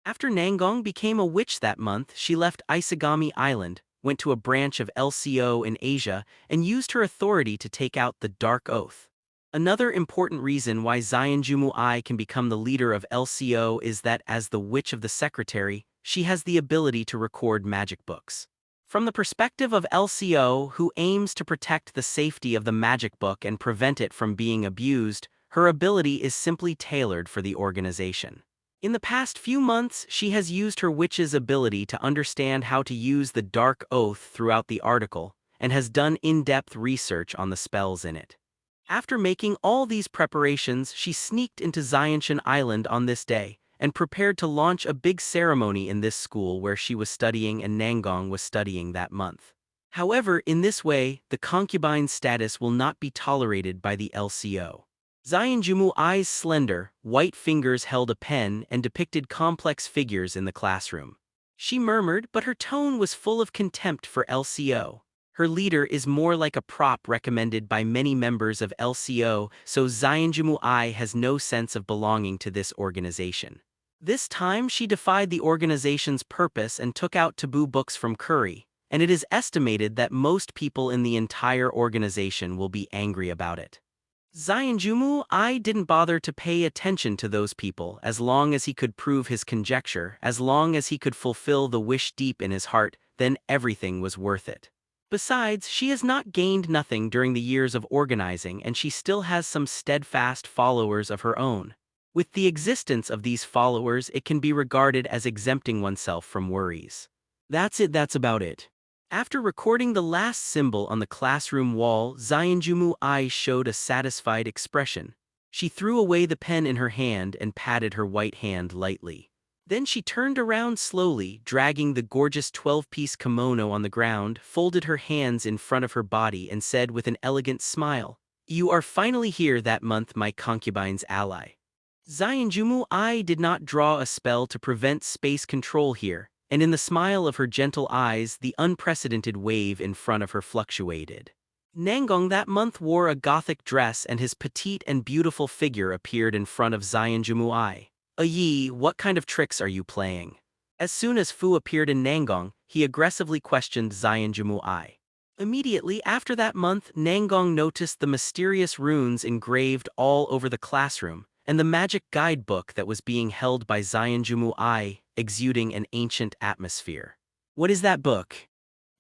After Nangong became a witch that month, she left Isagami Island, went to a branch of LCO in Asia, and used her authority to take out the Dark Oath. Another important reason why Zionjumu Ai can become the leader of LCO is that as the Witch of the Secretary, she has the ability to record magic books. From the perspective of LCO, who aims to protect the safety of the magic book and prevent it from being abused, her ability is simply tailored for the organization. In the past few months, she has used her witch's ability to understand how to use the Dark Oath throughout the article, and has done in-depth research on the spells in it. After making all these preparations, she sneaked into Zionshan Island on this day, and prepared to launch a big ceremony in this school where she was studying and Nangong was studying that month. However, in this way, the concubine's status will not be tolerated by the LCO. Zionjumu Ai's slender, white fingers held a pen and depicted complex figures in the classroom. She murmured, but her tone was full of contempt for LCO. Her leader is more like a prop recommended by many members of LCO, so Zionjumu Ai has no sense of belonging to this organization. This time she defied the organization's purpose and took out taboo books from Curry, and it is estimated that most people in the entire organization will be angry about it. Zionjumu Ai didn't bother to pay attention to those people as long as he could prove his conjecture, as long as he could fulfill the wish deep in his heart, then everything was worth it. Besides, she has not gained nothing during the years of organizing and she still has some steadfast followers of her own. With the existence of these followers, it can be regarded as exempting oneself from worries. That's about it. After recording the last symbol on the classroom wall, Zionjumu Ai showed a satisfied expression. She threw away the pen in her hand and patted her white hand lightly. Then she turned around slowly, dragging the gorgeous 12-piece kimono on the ground, folded her hands in front of her body and said with an elegant smile, "You are finally here that month, my concubine's ally." Zionjumu Ai did not draw a spell to prevent space control here, and in the smile of her gentle eyes, the unprecedented wave in front of her fluctuated. Nangong that month wore a Gothic dress and his petite and beautiful figure appeared in front of Zionjumu Ai. "Yi, what kind of tricks are you playing?" As soon as Fu appeared in Nangong, he aggressively questioned Zionjumu Ai. Immediately after that month, Nangong noticed the mysterious runes engraved all over the classroom, and the magic guidebook that was being held by Zionjumu Ai, exuding an ancient atmosphere. "What is that book?"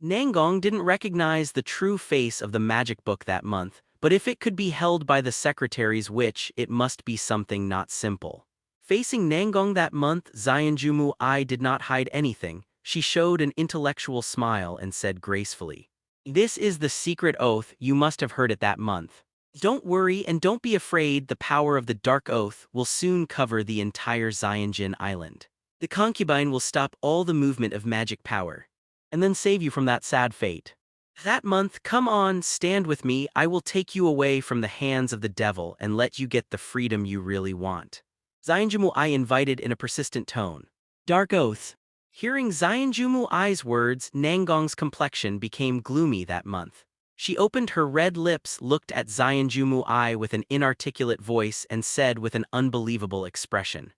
Nangong didn't recognize the true face of the magic book that month, but if it could be held by the secretary's witch, it must be something not simple. Facing Nangong that month, Zionjumu Ai did not hide anything. She showed an intellectual smile and said gracefully, "This is the secret oath, you must have heard it that month. Don't worry and don't be afraid, the power of the Dark Oath will soon cover the entire Zionjin Island. The concubine will stop all the movement of magic power, and then save you from that sad fate. That month, come on, stand with me, I will take you away from the hands of the devil and let you get the freedom you really want." Zionjumu Ai invited in a persistent tone. "Dark Oath." Hearing Zionjumu Ai's words, Nangong's complexion became gloomy that month. She opened her red lips, looked at Zionjumu Ai with an inarticulate voice and said with an unbelievable expression,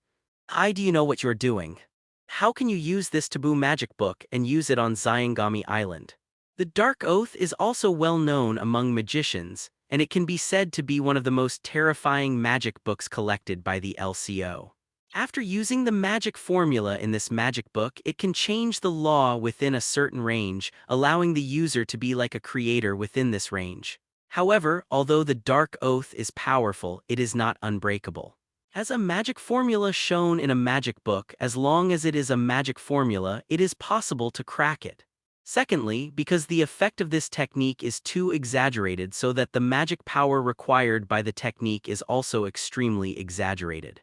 "Do you know what you're doing?" How can you use this taboo magic book and use it on Zyangami Island? The Dark Oath is also well known among magicians, and it can be said to be one of the most terrifying magic books collected by the LCO. After using the magic formula in this magic book, it can change the law within a certain range, allowing the user to be like a creator within this range. However, although the Dark Oath is powerful, it is not unbreakable. As a magic formula shown in a magic book, as long as it is a magic formula, it is possible to crack it. Secondly, because the effect of this technique is too exaggerated so that the magic power required by the technique is also extremely exaggerated.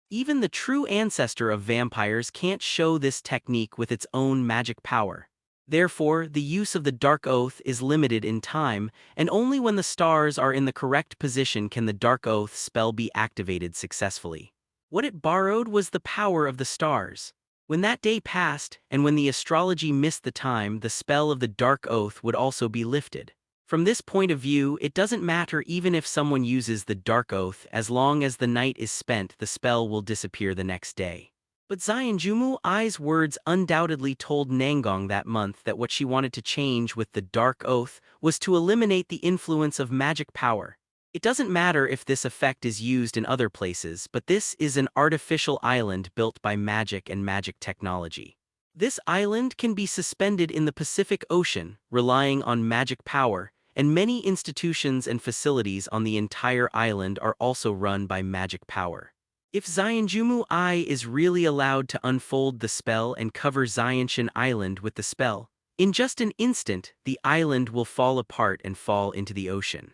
Even the true ancestor of vampires can't show this technique with its own magic power. Therefore, the use of the Dark Oath is limited in time, and only when the stars are in the correct position can the Dark Oath spell be activated successfully. What it borrowed was the power of the stars. When that day passed, and when the astrology missed the time, the spell of the Dark Oath would also be lifted. From this point of view, it doesn't matter even if someone uses the Dark Oath, as long as the night is spent, the spell will disappear the next day. But Zyangjumu Ai's words undoubtedly told Nangong that month that what she wanted to change with the Dark Oath was to eliminate the influence of magic power. It doesn't matter if this effect is used in other places, but this is an artificial island built by magic and magic technology. This island can be suspended in the Pacific Ocean, relying on magic power, and many institutions and facilities on the entire island are also run by magic power. If Zyangjumu Ai is really allowed to unfold the spell and cover Zyanshan Island with the spell, in just an instant, the island will fall apart and fall into the ocean.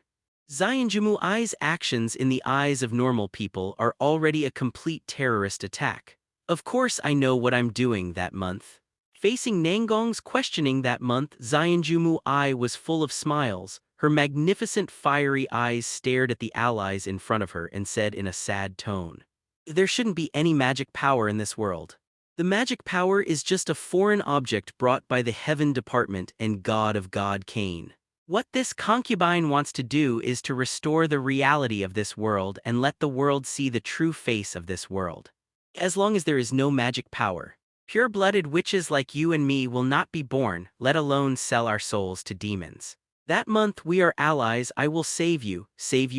Zyangjumu Ai's actions in the eyes of normal people are already a complete terrorist attack. Of course I know what I'm doing that month. Facing Nangong's questioning that month, Zyangjumu Ai was full of smiles. Her magnificent fiery eyes stared at the allies in front of her and said in a sad tone, "There shouldn't be any magic power in this world. The magic power is just a foreign object brought by the Heaven Department and God of God Cain. What this concubine wants to do is to restore the reality of this world and let the world see the true face of this world. As long as there is no magic power, pure-blooded witches like you and me will not be born, let alone sell our souls to demons. That month we are allies. I will save you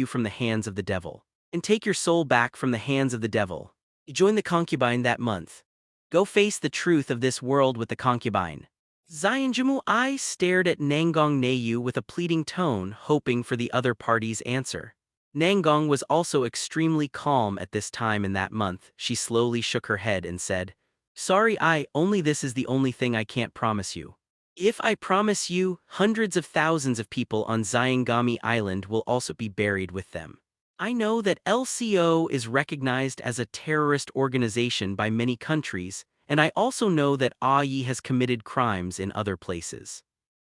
from the hands of the devil, and take your soul back from the hands of the devil. Join the concubine that month. Go face the truth of this world with the concubine." Zyangjumu Ai stared at Nangong Neyu with a pleading tone, hoping for the other party's answer. Nangong was also extremely calm at this time in that month. She slowly shook her head and said, "Sorry, only this is the only thing I can't promise you. If I promise you, hundreds of thousands of people on Zyangami Island will also be buried with them. I know that LCO is recognized as a terrorist organization by many countries, and I also know that Ai has committed crimes in other places.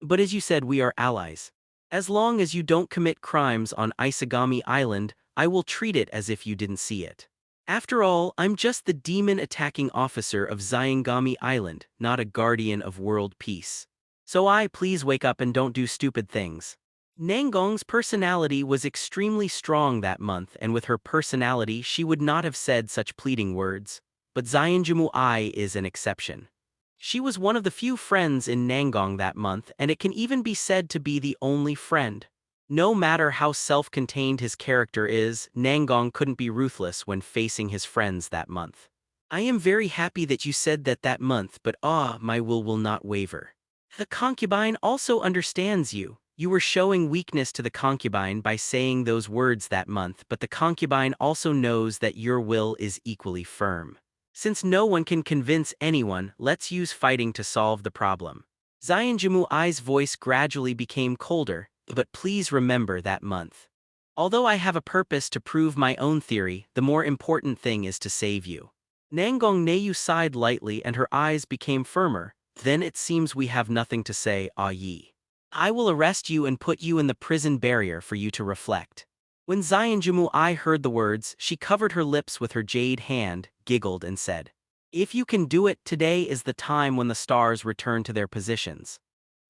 But as you said, we are allies. As long as you don't commit crimes on Isagami Island, I will treat it as if you didn't see it. After all, I'm just the demon-attacking officer of Zyangami Island, not a guardian of world peace. So please wake up and don't do stupid things." Nangong's personality was extremely strong that month, and with her personality she would not have said such pleading words. But Zyangjumu Ai is an exception. She was one of the few friends in Nangong that month, and it can even be said to be the only friend. No matter how self-contained his character is, Nangong couldn't be ruthless when facing his friends that month. "I am very happy that you said that month, but my will not waver. The concubine also understands you. You were showing weakness to the concubine by saying those words that month, but the concubine also knows that your will is equally firm. Since no one can convince anyone, let's use fighting to solve the problem." Zyangjumu Ai's voice gradually became colder, "But please remember that month. Although I have a purpose to prove my own theory, the more important thing is to save you." Nangong Neyu sighed lightly and her eyes became firmer. "Then it seems we have nothing to say, Yi. I will arrest you and put you in the prison barrier for you to reflect." When Zyangjumu Ai heard the words, she covered her lips with her jade hand, giggled and said, "If you can do it, today is the time when the stars return to their positions.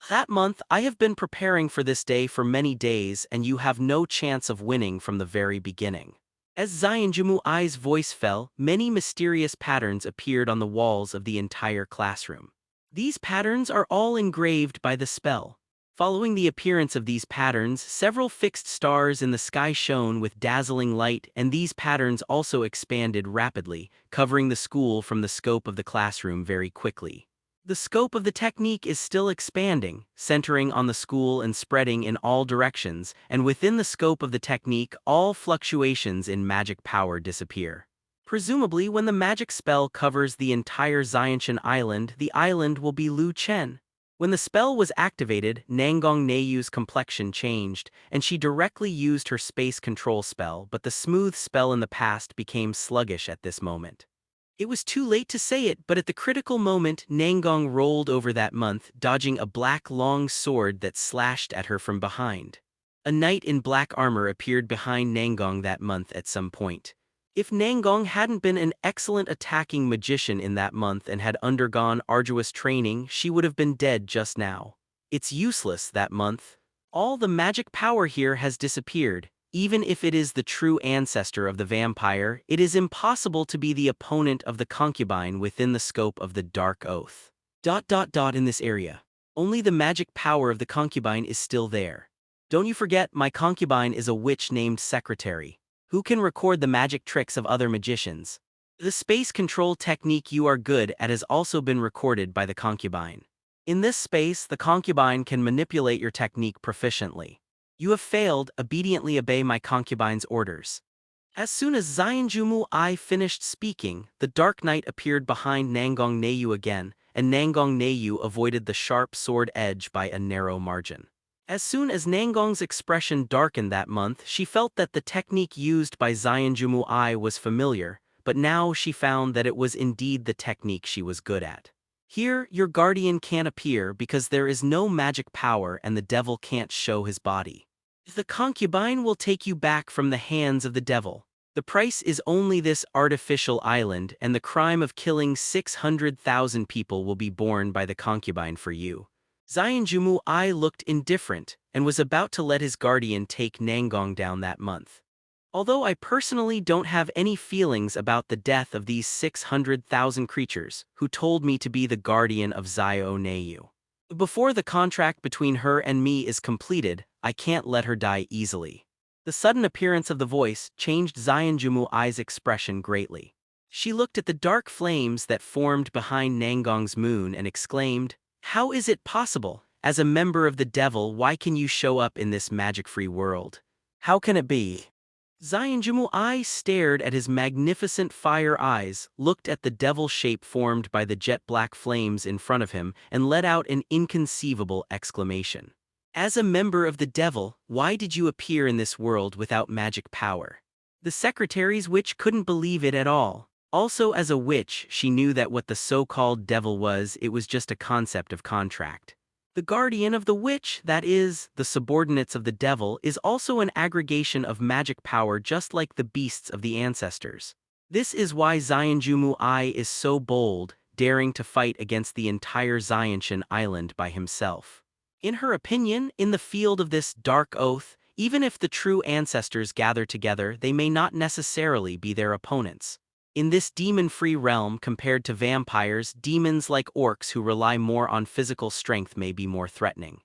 That month I have been preparing for this day for many days, and you have no chance of winning from the very beginning. As Zionjumu Ai's voice fell, many mysterious patterns appeared on the walls of the entire classroom. These patterns are all engraved by the spell. Following the appearance of these patterns, several fixed stars in the sky shone with dazzling light, and these patterns also expanded rapidly, covering the school from the scope of the classroom very quickly. The scope of the technique is still expanding, centering on the school and spreading in all directions, and within the scope of the technique, all fluctuations in magic power disappear. Presumably, when the magic spell covers the entire Xianshan Island, the island will be Lu Chen. When the spell was activated, Nangong Neiyu's complexion changed, and she directly used her space control spell, but the smooth spell in the past became sluggish at this moment. It was too late to say it, but at the critical moment, Nangong rolled over that month, dodging a black long sword that slashed at her from behind. A knight in black armor appeared behind Nangong that month at some point. If Nangong hadn't been an excellent attacking magician in that month and had undergone arduous training, she would have been dead just now. It's useless that month. All the magic power here has disappeared. Even if it is the true ancestor of the vampire, it is impossible to be the opponent of the concubine within the scope of the Dark Oath. In this area. Only the magic power of the concubine is still there. Don't you forget, my concubine is a witch named Secretary, who can record the magic tricks of other magicians. The space control technique you are good at has also been recorded by the concubine. In this space, the concubine can manipulate your technique proficiently. You have failed, obediently obey my concubine's orders. As soon as Zionjumu Ai finished speaking, the Dark Knight appeared behind Nangong Neiyu again, and Nangong Neiyu avoided the sharp sword edge by a narrow margin. As soon as Nangong's expression darkened that month, she felt that the technique used by Zionjumu Ai was familiar, but now she found that it was indeed the technique she was good at. Here, your guardian can't appear because there is no magic power and the devil can't show his body. The concubine will take you back from the hands of the devil. The price is only this artificial island, and the crime of killing 600,000 people will be borne by the concubine for you. Zionjumu Ai looked indifferent and was about to let his guardian take Nangong down that month. Although I personally don't have any feelings about the death of these 600,000 creatures who told me to be the guardian of Zio Neiyu. Before the contract between her and me is completed, I can't let her die easily. The sudden appearance of the voice changed Zionjumu Ai's expression greatly. She looked at the dark flames that formed behind Nangong's moon and exclaimed, "How is it possible? As a member of the devil, why can you show up in this magic-free world? How can it be?" Zionjumu Ai stared at his magnificent fire eyes, looked at the devil shape formed by the jet-black flames in front of him, and let out an inconceivable exclamation. "As a member of the devil, why did you appear in this world without magic power?" The secretary's witch couldn't believe it at all. Also, as a witch, she knew that what the so-called devil was, it was just a concept of contract. The guardian of the witch, that is, the subordinates of the devil, is also an aggregation of magic power just like the beasts of the ancestors. This is why Zionjumu Ai is so bold, daring to fight against the entire Xianshan Island by himself. In her opinion, in the field of this dark oath, even if the true ancestors gather together, they may not necessarily be their opponents. In this demon-free realm compared to vampires, demons like orcs who rely more on physical strength may be more threatening.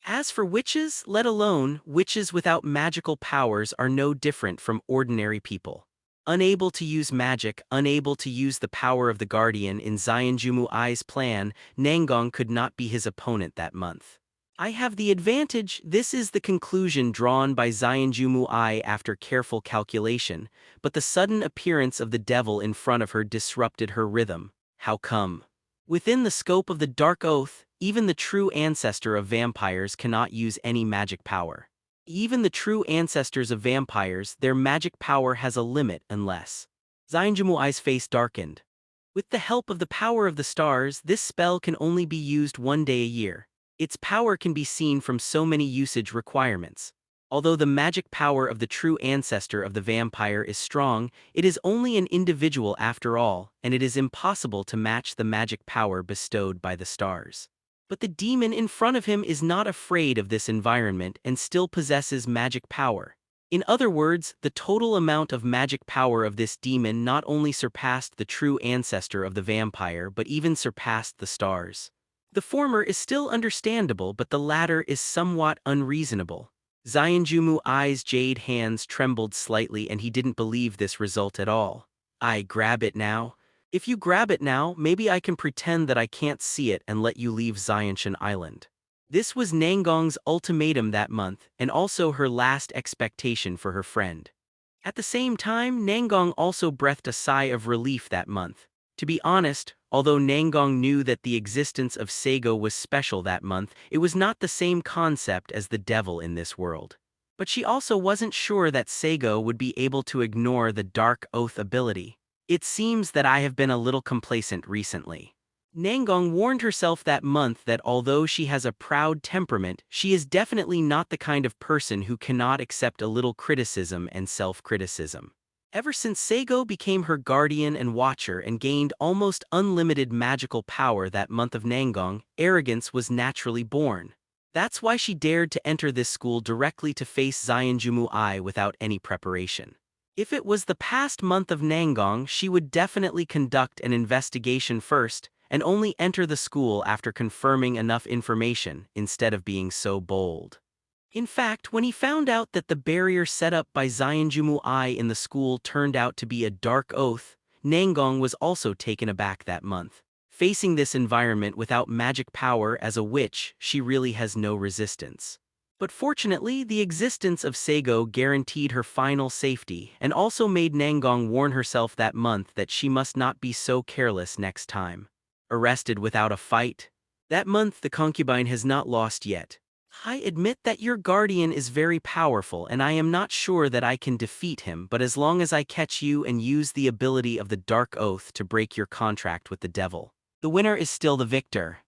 As for witches, let alone, witches without magical powers are no different from ordinary people. Unable to use magic, unable to use the power of the guardian in Zionjumu Ai's plan, Nangong could not be his opponent that month. I have the advantage. This is the conclusion drawn by Zionjumu Ai after careful calculation, but the sudden appearance of the devil in front of her disrupted her rhythm. How come? Within the scope of the Dark Oath, even the true ancestor of vampires cannot use any magic power. Even the true ancestors of vampires, their magic power has a limit unless... Zionjumu Ai's face darkened. With the help of the power of the stars, this spell can only be used one day a year. Its power can be seen from so many usage requirements. Although the magic power of the true ancestor of the vampire is strong, it is only an individual after all, and it is impossible to match the magic power bestowed by the stars. But the demon in front of him is not afraid of this environment and still possesses magic power. In other words, the total amount of magic power of this demon not only surpassed the true ancestor of the vampire but even surpassed the stars. The former is still understandable, but the latter is somewhat unreasonable. Zionjumu I's jade hands trembled slightly and he didn't believe this result at all. I grab it now? If you grab it now, maybe I can pretend that I can't see it and let you leave Zionshan Island. This was Nangong's ultimatum that month, and also her last expectation for her friend. At the same time, Nangong also breathed a sigh of relief that month. To be honest, although Nangong knew that the existence of Saigo was special that month, it was not the same concept as the devil in this world. But she also wasn't sure that Saigo would be able to ignore the Dark Oath ability. It seems that I have been a little complacent recently. Nangong warned herself that month that although she has a proud temperament, she is definitely not the kind of person who cannot accept a little criticism and self-criticism. Ever since Saigo became her guardian and watcher and gained almost unlimited magical power that month of Nangong, arrogance was naturally born. That's why she dared to enter this school directly to face Zionjumu I without any preparation. If it was the past month of Nangong, she would definitely conduct an investigation first, and only enter the school after confirming enough information, instead of being so bold. In fact, when he found out that the barrier set up by Zionjumu I in the school turned out to be a dark oath, Nangong was also taken aback that month. Facing this environment without magic power as a witch, she really has no resistance. But fortunately, the existence of Saigo guaranteed her final safety and also made Nangong warn herself that month that she must not be so careless next time. Arrested without a fight? That month the concubine has not lost yet. I admit that your guardian is very powerful and I am not sure that I can defeat him, but as long as I catch you and use the ability of the Dark Oath to break your contract with the devil, the winner is still the victor.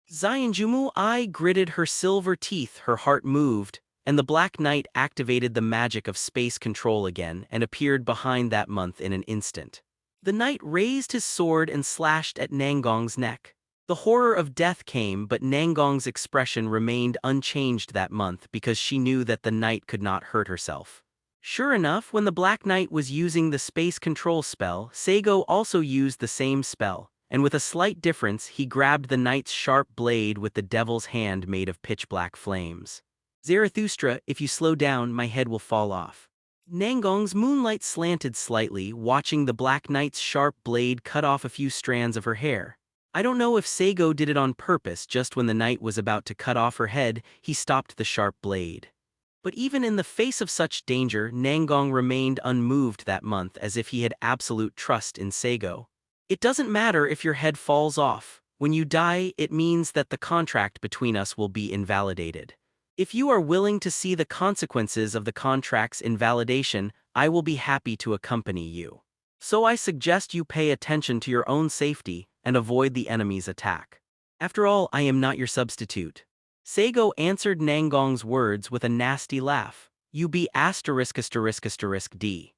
Zionjumu I gritted her silver teeth, her heart moved, and the Black Knight activated the magic of space control again and appeared behind that month in an instant. The knight raised his sword and slashed at Nangong's neck. The horror of death came, but Nangong's expression remained unchanged that month because she knew that the knight could not hurt herself. Sure enough, when the Black Knight was using the space control spell, Saigo also used the same spell, and with a slight difference, he grabbed the knight's sharp blade with the devil's hand made of pitch-black flames. Zarathustra, if you slow down, my head will fall off. Nangong's moonlight slanted slightly, watching the Black Knight's sharp blade cut off a few strands of her hair. I don't know if Saigo did it on purpose. Just when the knight was about to cut off her head, he stopped the sharp blade. But even in the face of such danger, Nangong remained unmoved that month, as if he had absolute trust in Saigo. It doesn't matter if your head falls off. When you die, it means that the contract between us will be invalidated. If you are willing to see the consequences of the contract's invalidation, I will be happy to accompany you. So I suggest you pay attention to your own safety and avoid the enemy's attack. After all, I am not your substitute. Saigo answered Nangong's words with a nasty laugh. You be *****D.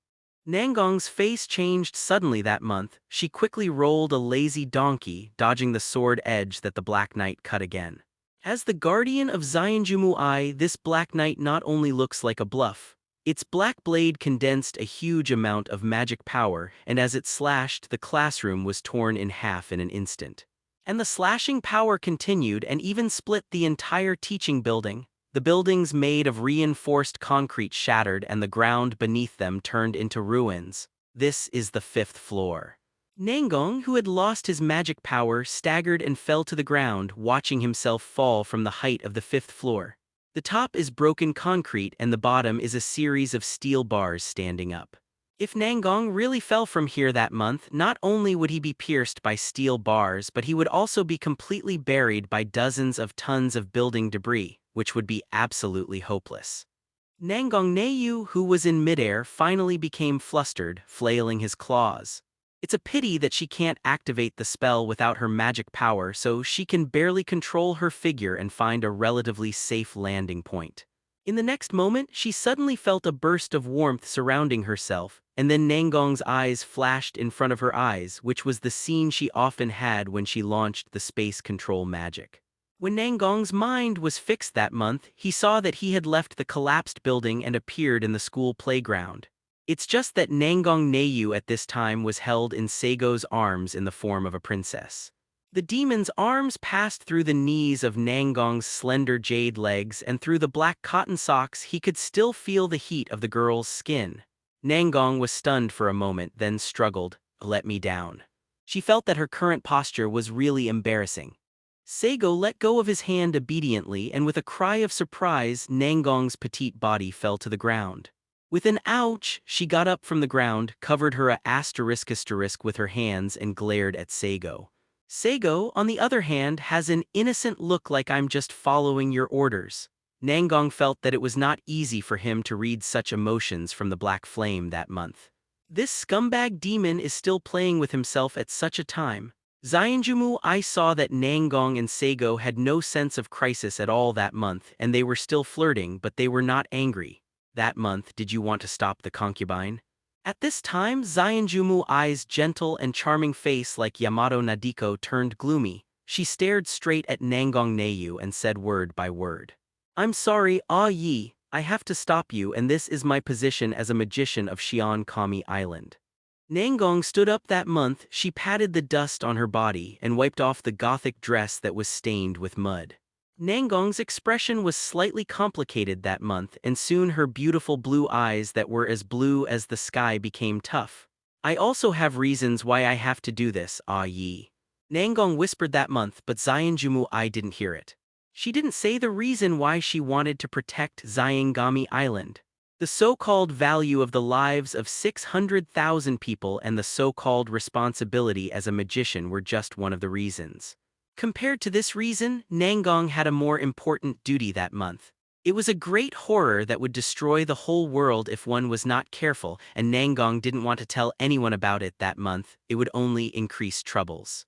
Nangong's face changed suddenly that month. She quickly rolled a lazy donkey, dodging the sword edge that the Black Knight cut again. As the guardian of Zionjumu I, this Black Knight not only looks like a bluff. Its black blade condensed a huge amount of magic power, and as it slashed, the classroom was torn in half in an instant. And the slashing power continued and even split the entire teaching building. The buildings made of reinforced concrete shattered and the ground beneath them turned into ruins. This is the 5th floor. Nangong, who had lost his magic power, staggered and fell to the ground, watching himself fall from the height of the 5th floor. The top is broken concrete and the bottom is a series of steel bars standing up. If Nangong really fell from here that month, not only would he be pierced by steel bars, but he would also be completely buried by dozens of tons of building debris, which would be absolutely hopeless. Nangong Nayu, who was in midair, finally became flustered, flailing his claws. It's a pity that she can't activate the spell without her magic power, so she can barely control her figure and find a relatively safe landing point. In the next moment, she suddenly felt a burst of warmth surrounding herself, and then Nangong's eyes flashed in front of her eyes, which was the scene she often had when she launched the space control magic. When Nangong's mind was fixed that month, he saw that he had left the collapsed building and appeared in the school playground. It's just that Nangong Neiyu at this time was held in Saigo's arms in the form of a princess. The demon's arms passed through the knees of Nangong's slender jade legs, and through the black cotton socks he could still feel the heat of the girl's skin. Nangong was stunned for a moment, then struggled, "Let me down." She felt that her current posture was really embarrassing. Saigo let go of his hand obediently, and with a cry of surprise, Nangong's petite body fell to the ground. With an ouch, she got up from the ground, covered her asterisk with her hands, and glared at Saigo. Saigo, on the other hand, has an innocent look like "I'm just following your orders." Nangong felt that it was not easy for him to read such emotions from the black flame that month. This scumbag demon is still playing with himself at such a time. Xianjumu I saw that Nangong and Saigo had no sense of crisis at all that month, and they were still flirting, but they were not angry. That month, did you want to stop the concubine? At this time, Xianjumu I's gentle and charming face like Yamato Nadiko turned gloomy. She stared straight at Nangong Neiyu and said word by word, "I'm sorry, Yi, I have to stop you, and this is my position as a magician of Xian Kami Island." Nangong stood up that month. She patted the dust on her body and wiped off the gothic dress that was stained with mud. Nangong's expression was slightly complicated that month, and soon her beautiful blue eyes that were as blue as the sky became tough. "I also have reasons why I have to do this, Yi." Nangong whispered that month, but Xianjumu I didn't hear it. She didn't say the reason why she wanted to protect Xiangami Island. The so-called value of the lives of 600,000 people and the so-called responsibility as a magician were just one of the reasons. Compared to this reason, Nangong had a more important duty that month. It was a great horror that would destroy the whole world if one was not careful, and Nangong didn't want to tell anyone about it that month. It would only increase troubles.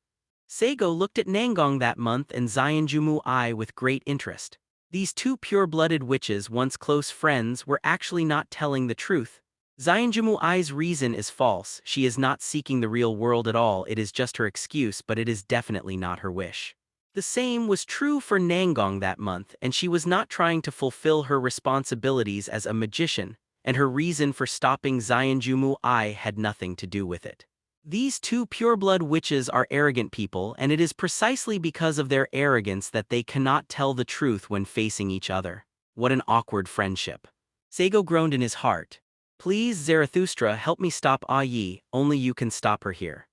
Saigo looked at Nangong that month and Xianjumu I with great interest. These two pure-blooded witches, once close friends, were actually not telling the truth. Xianjumu I's reason is false. She is not seeking the real world at all. It is just her excuse, but it is definitely not her wish. The same was true for Nangong that month, and she was not trying to fulfill her responsibilities as a magician, and her reason for stopping Xianjumu I had nothing to do with it. These two pureblood witches are arrogant people, and it is precisely because of their arrogance that they cannot tell the truth when facing each other. What an awkward friendship. Saigo groaned in his heart. "Please, Zarathustra, help me stop Yi, only you can stop her here."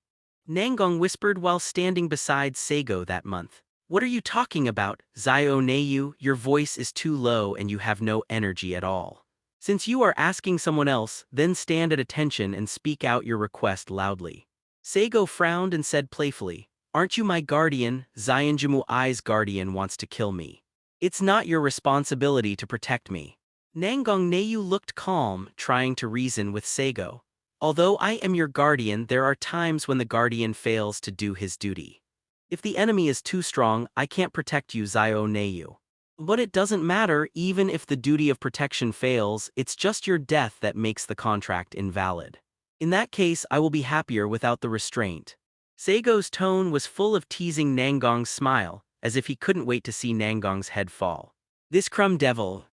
Nangong whispered while standing beside Saigo that month. "What are you talking about, Zio Neiyu? Your voice is too low and you have no energy at all. Since you are asking someone else, then stand at attention and speak out your request loudly." Saigo frowned and said playfully, "Aren't you my guardian? Xianjumu I's guardian wants to kill me. It's not your responsibility to protect me." Nangong Neiyu looked calm, trying to reason with Saigo. "Although I am your guardian, there are times when the guardian fails to do his duty. If the enemy is too strong, I can't protect you, Zio Neiyu. But it doesn't matter. Even if the duty of protection fails, it's just your death that makes the contract invalid. In that case, I will be happier without the restraint." Saigo's tone was full of teasing Nangong's smile, as if he couldn't wait to see Nangong's head fall. "This crumb devil."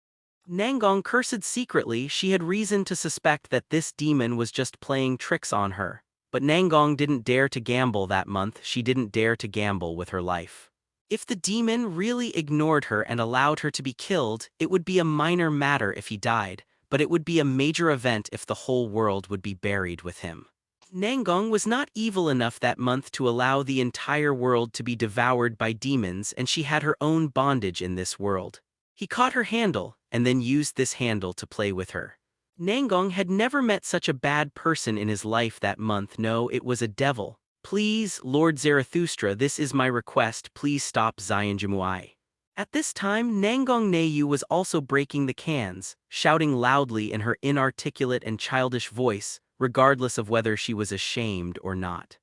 Nangong cursed secretly. She had reason to suspect that this demon was just playing tricks on her. But Nangong didn't dare to gamble that month. She didn't dare to gamble with her life. If the demon really ignored her and allowed her to be killed, it would be a minor matter if he died, but it would be a major event if the whole world would be buried with him. Nangong was not evil enough that month to allow the entire world to be devoured by demons, and she had her own bondage in this world. He caught her handle, and then used this handle to play with her. Nangong had never met such a bad person in his life that month. No, it was a devil. "Please, Lord Zarathustra, this is my request. Please stop Xianjumu I." At this time, Nangong Neiyu was also breaking the cans, shouting loudly in her inarticulate and childish voice, regardless of whether she was ashamed or not.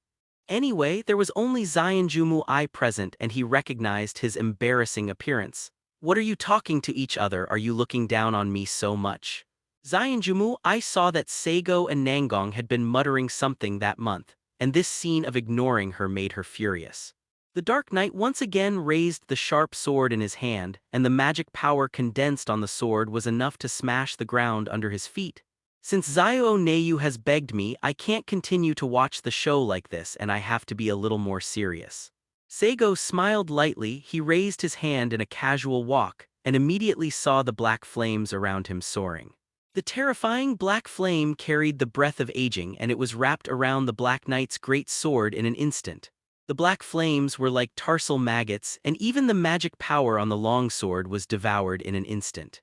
Anyway, there was only Xianjumu I present, and he recognized his embarrassing appearance. "What are you talking to each other? Are you looking down on me so much?" Xianjumu I saw that Saigo and Nangong had been muttering something that month, and this scene of ignoring her made her furious. The Dark Knight once again raised the sharp sword in his hand, and the magic power condensed on the sword was enough to smash the ground under his feet. Since Zio Neiyu has begged me, I can't continue to watch the show like this and I have to be a little more serious. Saigo smiled lightly. He raised his hand in a casual walk, and immediately saw the black flames around him soaring. The terrifying black flame carried the breath of aging, and it was wrapped around the Black Knight's great sword in an instant. The black flames were like tarsal maggots, and even the magic power on the long sword was devoured in an instant.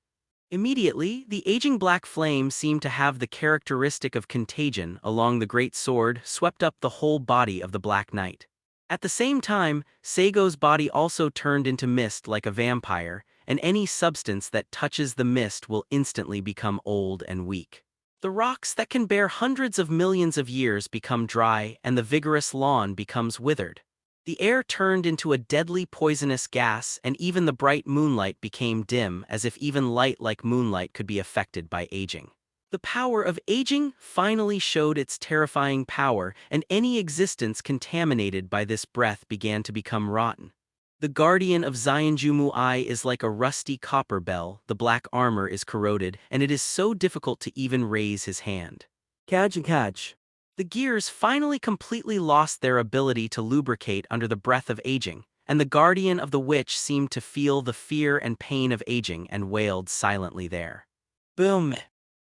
Immediately, the aging black flame seemed to have the characteristic of contagion along the great sword, swept up the whole body of the Black Knight. At the same time, Saigo's body also turned into mist like a vampire, and any substance that touches the mist will instantly become old and weak. The rocks that can bear hundreds of millions of years become dry, and the vigorous lawn becomes withered. The air turned into a deadly poisonous gas, and even the bright moonlight became dim, as if even light like moonlight could be affected by aging. The power of aging finally showed its terrifying power, and any existence contaminated by this breath began to become rotten. The guardian of Zionjumu-I is like a rusty copper bell, the black armor is corroded, and it is so difficult to even raise his hand. Kaj. The gears finally completely lost their ability to lubricate under the breath of aging, and the guardian of the witch seemed to feel the fear and pain of aging and wailed silently there. Boom!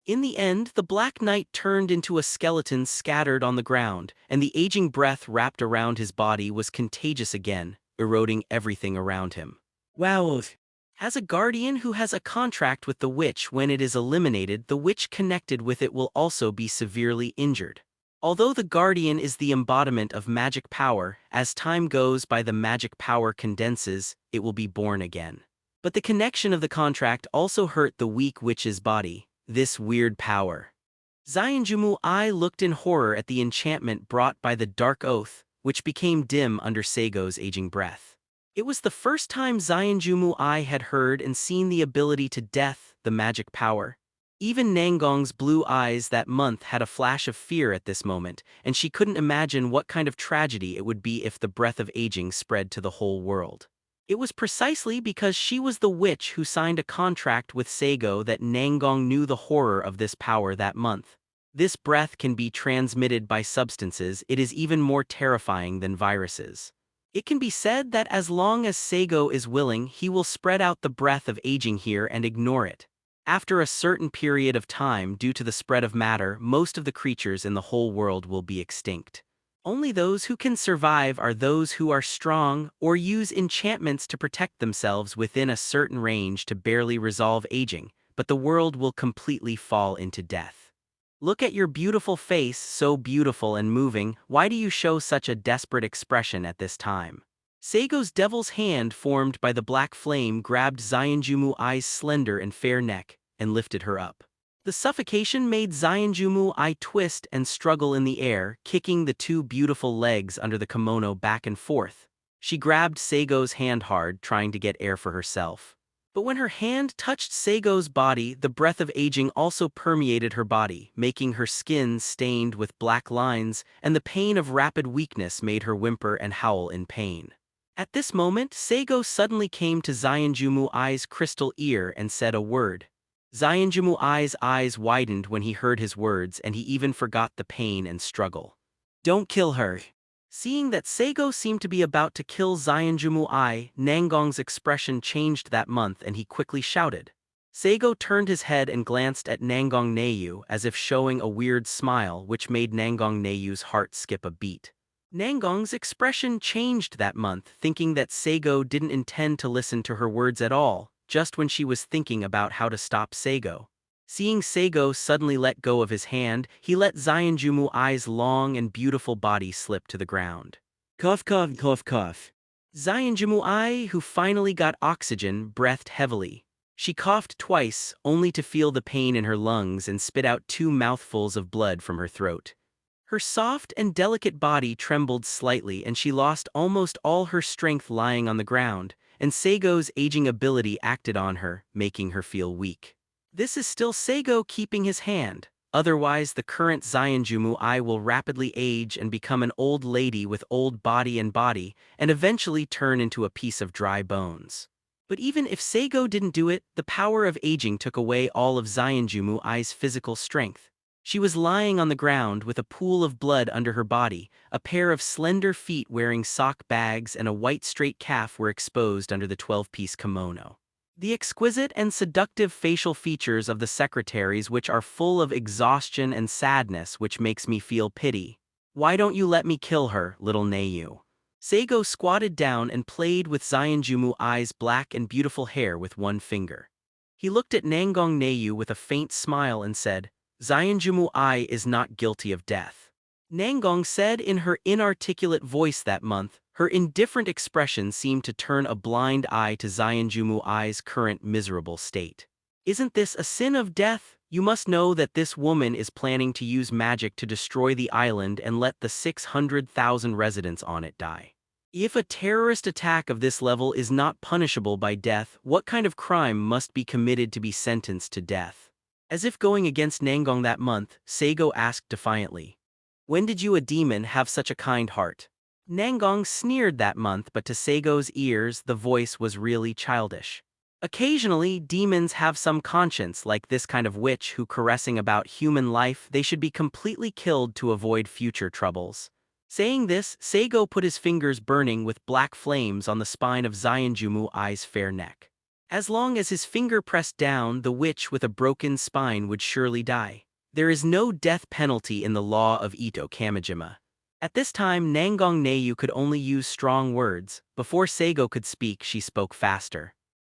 In the end, the Black Knight turned into a skeleton scattered on the ground, and the aging breath wrapped around his body was contagious again, eroding everything around him. Wow! As a guardian who has a contract with the witch, when it is eliminated, the witch connected with it will also be severely injured. Although the guardian is the embodiment of magic power, as time goes by the magic power condenses, it will be born again. But the connection of the contract also hurt the weak witch's body, this weird power. Zionjumu-I looked in horror at the enchantment brought by the dark oath, which became dim under Saigo's aging breath. It was the first time Zionjumu-I had heard and seen the ability to death, the magic power. Even Nangong's blue eyes that month had a flash of fear at this moment, and she couldn't imagine what kind of tragedy it would be if the breath of aging spread to the whole world. It was precisely because she was the witch who signed a contract with Saigo that Nangong knew the horror of this power that month. This breath can be transmitted by substances. It is even more terrifying than viruses. It can be said that as long as Saigo is willing, he will spread out the breath of aging here and ignore it. After a certain period of time, due to the spread of matter, most of the creatures in the whole world will be extinct. Only those who can survive are those who are strong or use enchantments to protect themselves within a certain range to barely resolve aging, but the world will completely fall into death. Look at your beautiful face, so beautiful and moving. Why do you show such a desperate expression at this time? Saigo's devil's hand formed by the black flame grabbed Zionjumu-I's slender and fair neck and lifted her up. The suffocation made Zionjumu-I twist and struggle in the air, kicking the two beautiful legs under the kimono back and forth. She grabbed Saigo's hand hard, trying to get air for herself. But when her hand touched Saigo's body, the breath of aging also permeated her body, making her skin stained with black lines, and the pain of rapid weakness made her whimper and howl in pain. At this moment, Saigo suddenly came to Zionjumu-I's crystal ear and said a word. Zionjumu-I's eyes widened when he heard his words, and he even forgot the pain and struggle. Don't kill her. Seeing that Saigo seemed to be about to kill Zionjumu-I, Nangong's expression changed that month and he quickly shouted. Saigo turned his head and glanced at Nangong Neiyu as if showing a weird smile, which made Nangong Neiyu's heart skip a beat. Nangong's expression changed that month, thinking that Saigo didn't intend to listen to her words at all, just when she was thinking about how to stop Saigo. Seeing Saigo suddenly let go of his hand, he let Zionjumu-I's long and beautiful body slip to the ground. Cough, cough, cough, cough. Zionjumu-I, who finally got oxygen, breathed heavily. She coughed twice, only to feel the pain in her lungs and spit out 2 mouthfuls of blood from her throat. Her soft and delicate body trembled slightly and she lost almost all her strength lying on the ground, and Saigo's aging ability acted on her, making her feel weak. This is still Saigo keeping his hand. Otherwise, the current Zionjumu I will rapidly age and become an old lady with old body, and eventually turn into a piece of dry bones. But even if Saigo didn't do it, the power of aging took away all of Zionjumu I's physical strength. She was lying on the ground with a pool of blood under her body, a pair of slender feet wearing sock bags and a white straight calf were exposed under the 12-piece kimono. The exquisite and seductive facial features of the secretaries which are full of exhaustion and sadness which makes me feel pity. Why don't you let me kill her, little Neiyu? Saigo squatted down and played with Zionjumu I's black and beautiful hair with one finger. He looked at Nangong Neiyu with a faint smile and said, Zionjumu I is not guilty of death. Nangong said in her inarticulate voice that month. Her indifferent expression seemed to turn a blind eye to Zionjumu I's current miserable state. Isn't this a sin of death? You must know that this woman is planning to use magic to destroy the island and let the 600,000 residents on it die. If a terrorist attack of this level is not punishable by death, what kind of crime must be committed to be sentenced to death? As if going against Nangong that month, Saigo asked defiantly, When did you, a demon, have such a kind heart? Nangong sneered that month, but to Saigo's ears the voice was really childish. Occasionally, demons have some conscience, like this kind of witch who caressing about human life, they should be completely killed to avoid future troubles. Saying this, Saigo put his fingers burning with black flames on the spine of Zionjumu I's fair neck. As long as his finger pressed down, the witch with a broken spine would surely die. There is no death penalty in the law of Ito Kamijima. At this time, Nangong Neiyu could only use strong words. Before Saigo could speak, she spoke faster.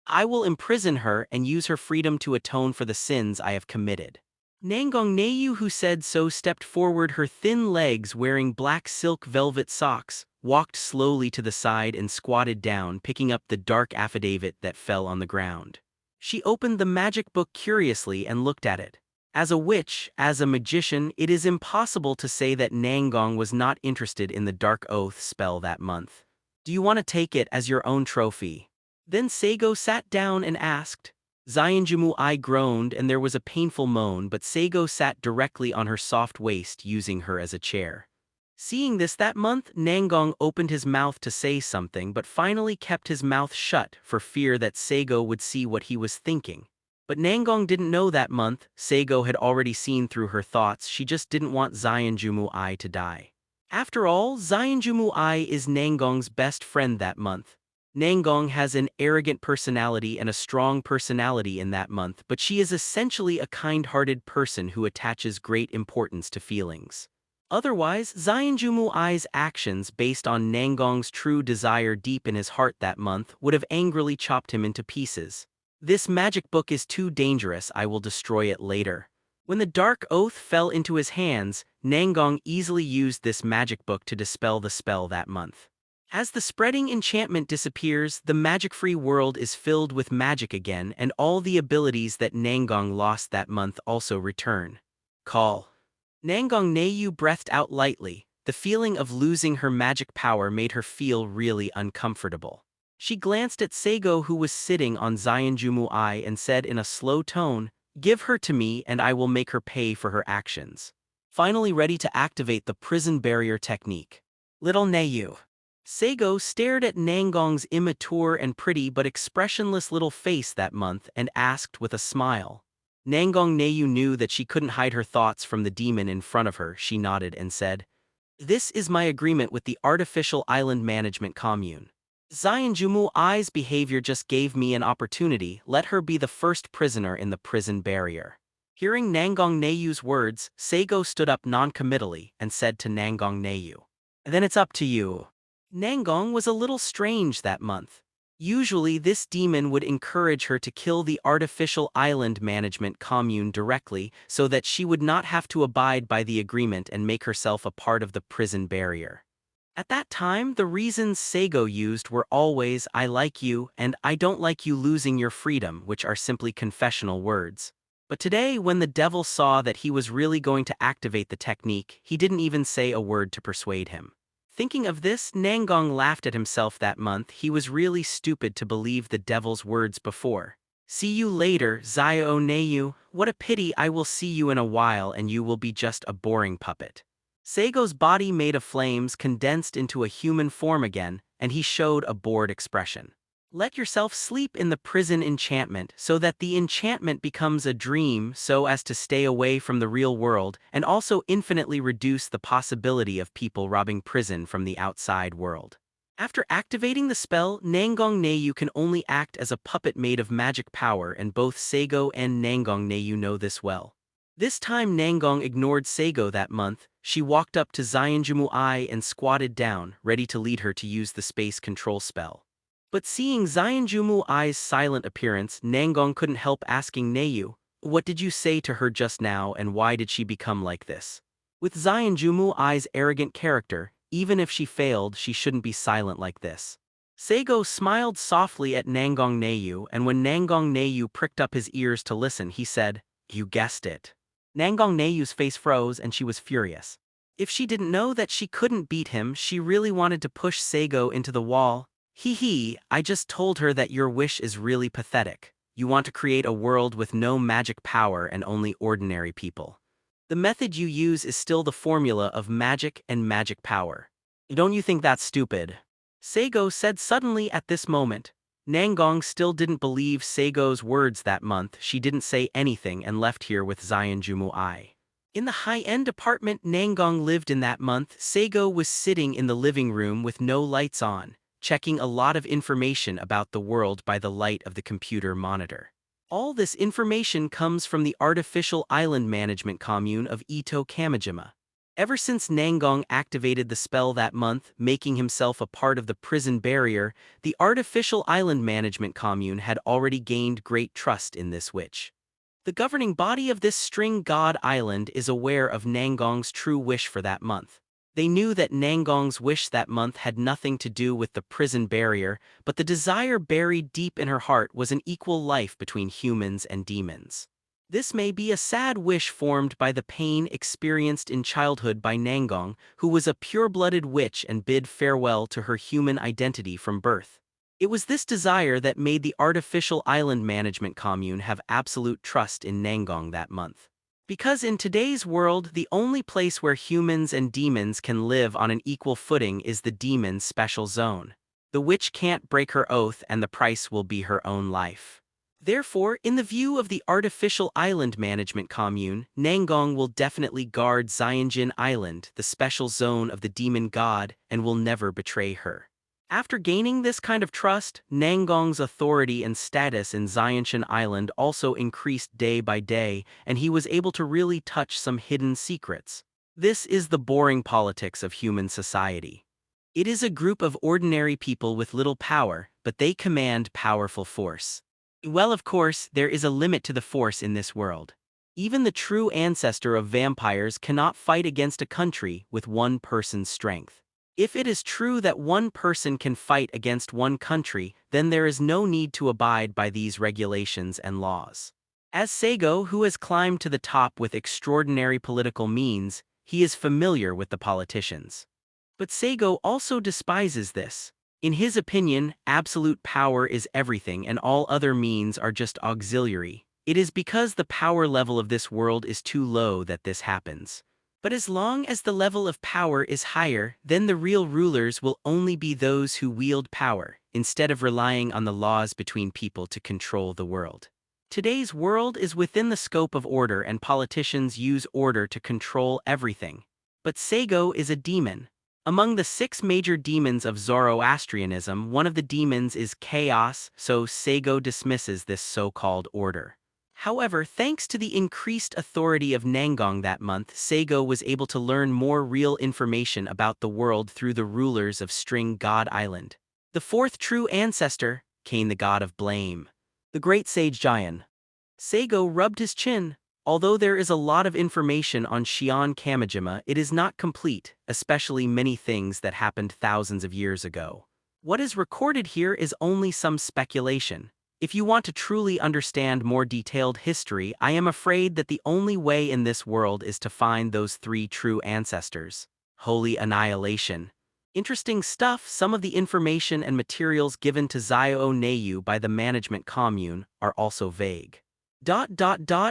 I will imprison her and use her freedom to atone for the sins I have committed. Nangong Neiyu, who said so, stepped forward, her thin legs wearing black silk velvet socks, walked slowly to the side and squatted down, picking up the dark affidavit that fell on the ground. She opened the magic book curiously and looked at it. As a witch, as a magician, it is impossible to say that Nangong was not interested in the Dark Oath spell that month. Do you want to take it as your own trophy? Then Saigo sat down and asked. Zionjumu I groaned and there was a painful moan, but Saigo sat directly on her soft waist, using her as a chair. Seeing this that month, Nangong opened his mouth to say something but finally kept his mouth shut for fear that Saigo would see what he was thinking. But Nangong didn't know that month. Saigo had already seen through her thoughts. She just didn't want Zionjumu I to die. After all, Zionjumu I is Nangong's best friend that month. Nangong has an arrogant personality and a strong personality in that month, but she is essentially a kind-hearted person who attaches great importance to feelings. Otherwise, Zionjumu I's actions based on Nangong's true desire deep in his heart that month would have angrily chopped him into pieces. This magic book is too dangerous, I will destroy it later. When the Dark Oath fell into his hands, Nangong easily used this magic book to dispel the spell that month. As the spreading enchantment disappears, the magic-free world is filled with magic again, and all the abilities that Nangong lost that month also return. Call. Nangong Neiyu breathed out lightly. The feeling of losing her magic power made her feel really uncomfortable. She glanced at Saigo, who was sitting on Zionjumu I, and said in a slow tone, Give her to me and I will make her pay for her actions. Finally ready to activate the prison barrier technique. Little Neiyu. Saigo stared at Nangong's immature and pretty but expressionless little face that month and asked with a smile. Nangong Neiyu knew that she couldn't hide her thoughts from the demon in front of her. She nodded and said, This is my agreement with the Artificial Island Management Commune. Zionjumu I's behavior just gave me an opportunity. Let her be the first prisoner in the prison barrier. Hearing Nangong Neiyu's words, Saigo stood up non-committally and said to Nangong Neiyu, Then it's up to you. Nangong was a little strange that month. Usually this demon would encourage her to kill the Artificial Island Management Commune directly so that she would not have to abide by the agreement and make herself a part of the prison barrier. At that time, the reasons Saigo used were always I like you and I don't like you losing your freedom, which are simply confessional words. But today, when the devil saw that he was really going to activate the technique, he didn't even say a word to persuade him. Thinking of this, Nangong laughed at himself that month. He was really stupid to believe the devil's words before. See you later, Zio Neyu. What a pity, I will see you in a while and you will be just a boring puppet. Saigo's body made of flames condensed into a human form again, and he showed a bored expression. Let yourself sleep in the prison enchantment so that the enchantment becomes a dream so as to stay away from the real world and also infinitely reduce the possibility of people robbing prison from the outside world. After activating the spell, Nangong Neyu can only act as a puppet made of magic power, and both Saigo and Nangong Neyu know this well. This time Nangong ignored Saigo that month. She walked up to Xianjumu Ai and squatted down, ready to lead her to use the space control spell. But seeing Xianjumu Ai's silent appearance, Nangong couldn't help asking Neyu, "What did you say to her just now and why did she become like this?" With Xianjumu Ai's arrogant character, even if she failed, she shouldn't be silent like this. Saigo smiled softly at Nangong Neyu, and when Nangong Neyu pricked up his ears to listen, he said, "You guessed it." Nangong Neyu's face froze and she was furious. If she didn't know that she couldn't beat him, she really wanted to push Saigo into the wall. Hee, I just told her that your wish is really pathetic. You want to create a world with no magic power and only ordinary people. The method you use is still the formula of magic and magic power. Don't you think that's stupid? Saigo said suddenly at this moment. Nangong still didn't believe Saigo's words that month. She didn't say anything and left here with Xianjumu Ai. In the high-end apartment Nangong lived in that month, Saigo was sitting in the living room with no lights on, checking a lot of information about the world by the light of the computer monitor. All this information comes from the artificial island management commune of Ito Kamijima. Ever since Nangong activated the spell that month, making himself a part of the prison barrier, the artificial island management commune had already gained great trust in this witch. The governing body of this string god island is aware of Nangong's true wish for that month. They knew that Nangong's wish that month had nothing to do with the prison barrier, but the desire buried deep in her heart was an equal life between humans and demons. This may be a sad wish formed by the pain experienced in childhood by Nangong, who was a pure-blooded witch and bid farewell to her human identity from birth. It was this desire that made the artificial island management commune have absolute trust in Nangong that month. Because in today's world, the only place where humans and demons can live on an equal footing is the demon's special zone. The witch can't break her oath and the price will be her own life. Therefore, in the view of the artificial island management commune, Nangong will definitely guard Xianjin Island, the special zone of the demon god, and will never betray her. After gaining this kind of trust, Nangong's authority and status in Xianjin Island also increased day by day, and he was able to really touch some hidden secrets. This is the boring politics of human society. It is a group of ordinary people with little power, but they command powerful force. Well, of course, there is a limit to the force in this world. Even the true ancestor of vampires cannot fight against a country with one person's strength. If it is true that one person can fight against one country, then there is no need to abide by these regulations and laws. As Saigo, who has climbed to the top with extraordinary political means, he is familiar with the politicians. But Saigo also despises this. In his opinion, absolute power is everything and all other means are just auxiliary. It is because the power level of this world is too low that this happens. But as long as the level of power is higher, then the real rulers will only be those who wield power, instead of relying on the laws between people to control the world. Today's world is within the scope of order and politicians use order to control everything. But Saigo is a demon. Among the 6 major demons of Zoroastrianism, one of the demons is chaos, so Saigo dismisses this so-called order. However, thanks to the increased authority of Nangong that month, Saigo was able to learn more real information about the world through the rulers of String God Island. The 4th true ancestor, Cain the god of blame. The great sage Jian. Saigo rubbed his chin. Although there is a lot of information on Shion Kamijima, it is not complete, especially many things that happened thousands of years ago. What is recorded here is only some speculation. If you want to truly understand more detailed history, I am afraid that the only way in this world is to find those 3 true ancestors. Holy annihilation. Interesting stuff. Some of the information and materials given to Zio Neyu by the management commune are also vague.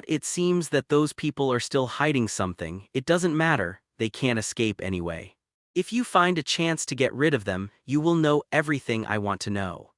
It seems that those people are still hiding something. It doesn't matter, they can't escape anyway. If you find a chance to get rid of them, you will know everything I want to know.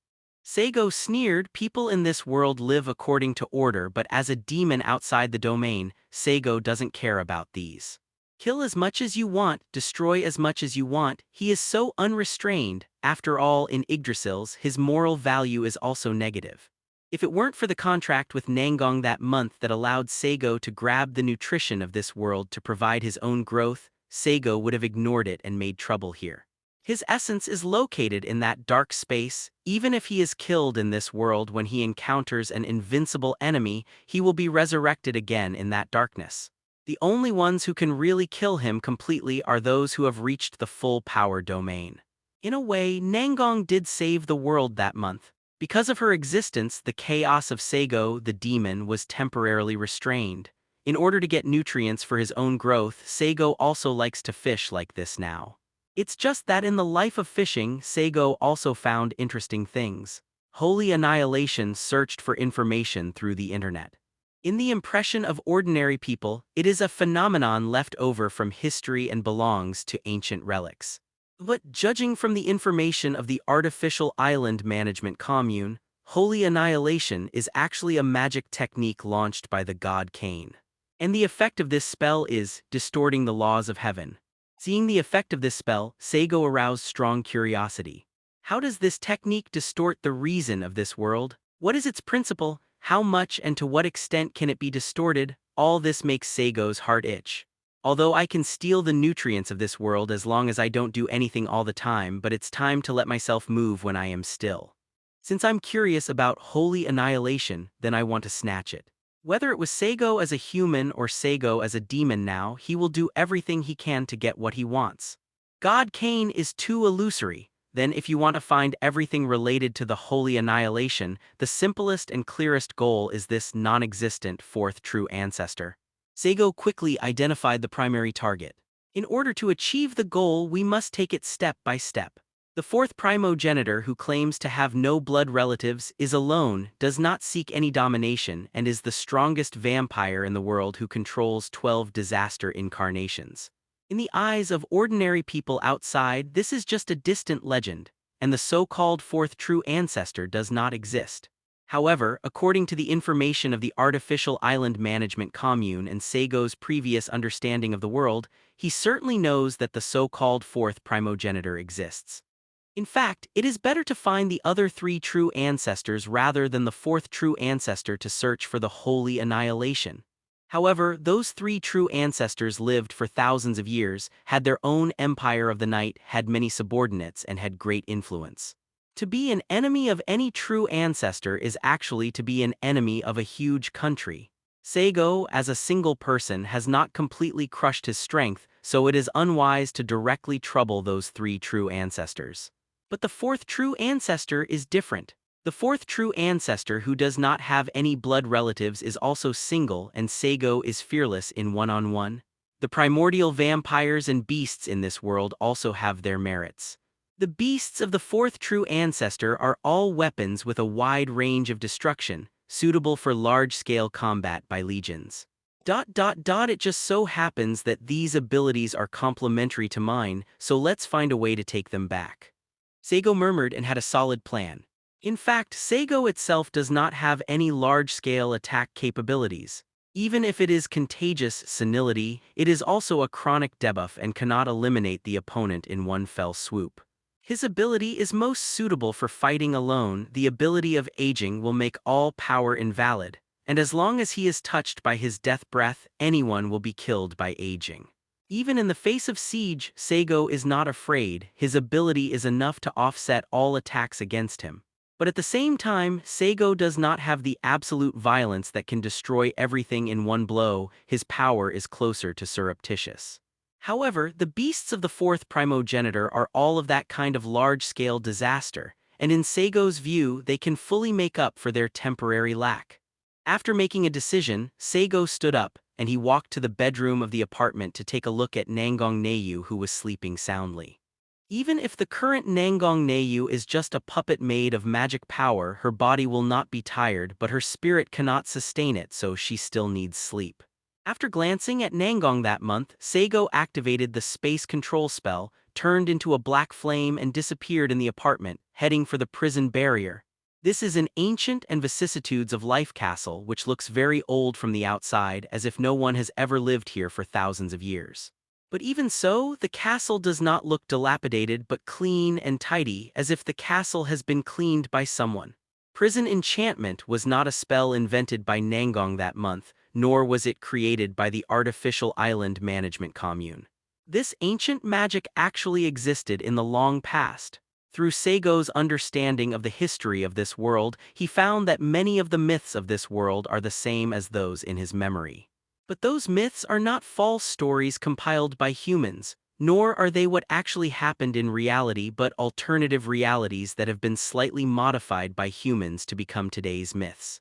Saigo sneered. People in this world live according to order, but as a demon outside the domain, Saigo doesn't care about these. Kill as much as you want, destroy as much as you want, he is so unrestrained. After all, in Yggdrasil's, his moral value is also negative. If it weren't for the contract with Nangong that month that allowed Saigo to grab the nutrition of this world to provide his own growth, Saigo would have ignored it and made trouble here. His essence is located in that dark space. Even if he is killed in this world when he encounters an invincible enemy, he will be resurrected again in that darkness. The only ones who can really kill him completely are those who have reached the full power domain. In a way, Nangong did save the world that month. Because of her existence, the chaos of Saigo, the demon, was temporarily restrained. In order to get nutrients for his own growth, Saigo also likes to fish like this now. It's just that in the life of fishing, Saigo also found interesting things. Holy Annihilation searched for information through the internet. In the impression of ordinary people, it is a phenomenon left over from history and belongs to ancient relics. But judging from the information of the artificial island management commune, Holy Annihilation is actually a magic technique launched by the god Cain. And the effect of this spell is distorting the laws of heaven. Seeing the effect of this spell, Saigo aroused strong curiosity. How does this technique distort the reason of this world? What is its principle? How much and to what extent can it be distorted? All this makes Saigo's heart itch. Although I can steal the nutrients of this world as long as I don't do anything all the time, but it's time to let myself move when I am still. Since I'm curious about Holy Annihilation, then I want to snatch it. Whether it was Saigo as a human or Saigo as a demon now, he will do everything he can to get what he wants. God Cain is too illusory. Then if you want to find everything related to the Holy Annihilation, the simplest and clearest goal is this non-existent fourth true ancestor. Saigo quickly identified the primary target. In order to achieve the goal, we must take it step by step. The fourth primogenitor, who claims to have no blood relatives, is alone, does not seek any domination, and is the strongest vampire in the world who controls 12 disaster incarnations. In the eyes of ordinary people outside, this is just a distant legend, and the so-called fourth true ancestor does not exist. However, according to the information of the artificial island management commune and Saigo's previous understanding of the world, he certainly knows that the so-called fourth primogenitor exists. In fact, it is better to find the other three true ancestors rather than the fourth true ancestor to search for the Holy Annihilation. However, those three true ancestors lived for thousands of years, had their own empire of the night, had many subordinates, and had great influence. To be an enemy of any true ancestor is actually to be an enemy of a huge country. Saigo, as a single person, has not completely crushed his strength, so it is unwise to directly trouble those three true ancestors. But the fourth true ancestor is different. The fourth true ancestor, who does not have any blood relatives, is also single, and Saigo is fearless in one-on-one. The primordial vampires and beasts in this world also have their merits. The beasts of the fourth true ancestor are all weapons with a wide range of destruction, suitable for large-scale combat by legions. It just so happens that these abilities are complementary to mine, so let's find a way to take them back. Saigo murmured and had a solid plan. In fact, Saigo itself does not have any large-scale attack capabilities. Even if it is contagious senility, it is also a chronic debuff and cannot eliminate the opponent in one fell swoop. His ability is most suitable for fighting alone. The ability of aging will make all power invalid, and as long as he is touched by his death breath, anyone will be killed by aging. Even in the face of siege, Saigo is not afraid. His ability is enough to offset all attacks against him. But at the same time, Saigo does not have the absolute violence that can destroy everything in one blow. His power is closer to surreptitious. However, the beasts of the fourth primogenitor are all of that kind of large-scale disaster, and in Saigo's view, they can fully make up for their temporary lack. After making a decision, Saigo stood up, and he walked to the bedroom of the apartment to take a look at Nangong Neyu, who was sleeping soundly. Even if the current Nangong Neiyu is just a puppet made of magic power, her body will not be tired, but her spirit cannot sustain it, so she still needs sleep. After glancing at Nangong that month, Saigo activated the space control spell, turned into a black flame and disappeared in the apartment, heading for the prison barrier. This is an ancient and vicissitudes of life castle which looks very old from the outside, as if no one has ever lived here for thousands of years. But even so, the castle does not look dilapidated but clean and tidy, as if the castle has been cleaned by someone. Prison enchantment was not a spell invented by Nangong that month, nor was it created by the artificial island management commune. This ancient magic actually existed in the long past. Through Seigo's understanding of the history of this world, he found that many of the myths of this world are the same as those in his memory. But those myths are not false stories compiled by humans, nor are they what actually happened in reality but alternative realities that have been slightly modified by humans to become today's myths.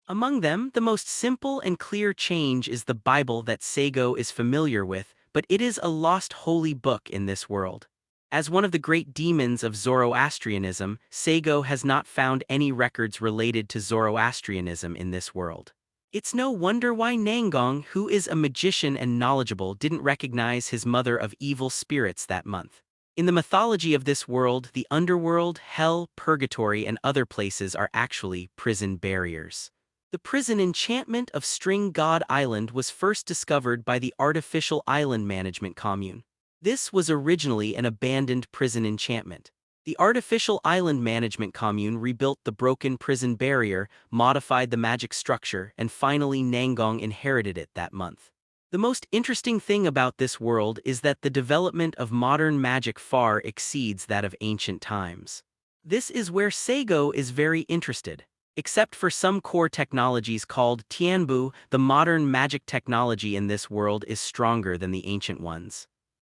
Among them, the most simple and clear change is the Bible that Saigo is familiar with, but it is a lost holy book in this world. As one of the great demons of Zoroastrianism, Saigo has not found any records related to Zoroastrianism in this world. It's no wonder why Nangong, who is a magician and knowledgeable, didn't recognize his mother of evil spirits that month. In the mythology of this world, the underworld, hell, purgatory, and other places are actually prison barriers. The prison enchantment of String God Island was first discovered by the artificial island management commune. This was originally an abandoned prison enchantment. The artificial island management commune rebuilt the broken prison barrier, modified the magic structure, and finally Nangong inherited it that month. The most interesting thing about this world is that the development of modern magic far exceeds that of ancient times. This is where Saigo is very interested. Except for some core technologies called Tianbu, the modern magic technology in this world is stronger than the ancient ones.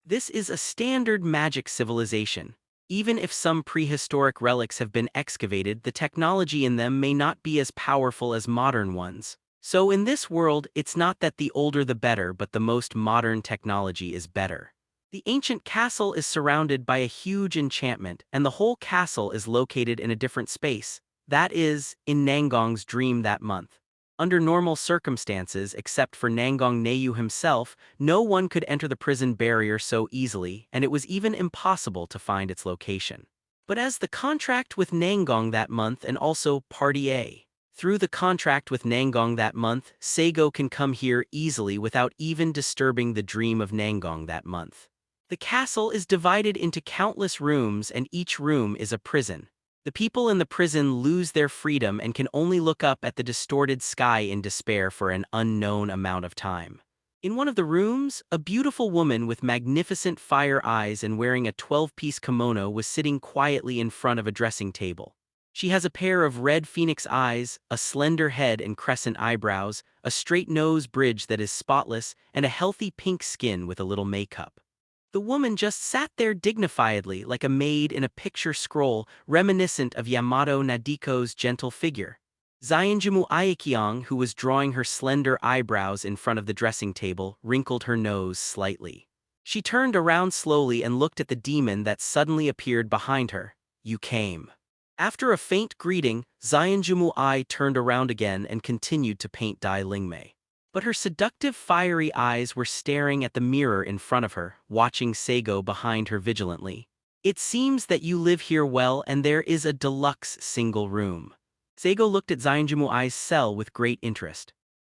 This is a standard magic civilization. Even if some prehistoric relics have been excavated, the technology in them may not be as powerful as modern ones. So in this world, it's not that the older the better, but the most modern technology is better. The ancient castle is surrounded by a huge enchantment, and the whole castle is located in a different space. That is, in Nangong's dream that month. Under normal circumstances, except for Nangong Neiyu himself, no one could enter the prison barrier so easily, and it was even impossible to find its location. But as the contract with Nangong that month and also Party A, through the contract with Nangong that month, Saigo can come here easily without even disturbing the dream of Nangong that month. The castle is divided into countless rooms, and each room is a prison. The people in the prison lose their freedom and can only look up at the distorted sky in despair for an unknown amount of time. In one of the rooms, a beautiful woman with magnificent fire eyes and wearing a 12-piece kimono was sitting quietly in front of a dressing table. She has a pair of red phoenix eyes, a slender head and crescent eyebrows, a straight nose bridge that is spotless, and a healthy pink skin with a little makeup. The woman just sat there dignifiedly like a maid in a picture scroll reminiscent of Yamato Nadiko's gentle figure. Zyanjumu Aekiong, who was drawing her slender eyebrows in front of the dressing table, wrinkled her nose slightly. She turned around slowly and looked at the demon that suddenly appeared behind her. "You came." After a faint greeting, Zyanjumu Ai turned around again and continued to paint Dai Lingmei. But her seductive fiery eyes were staring at the mirror in front of her, watching Saigo behind her vigilantly. "It seems that you live here well and there is a deluxe single room." Saigo looked at Zyanjumu Ai's cell with great interest.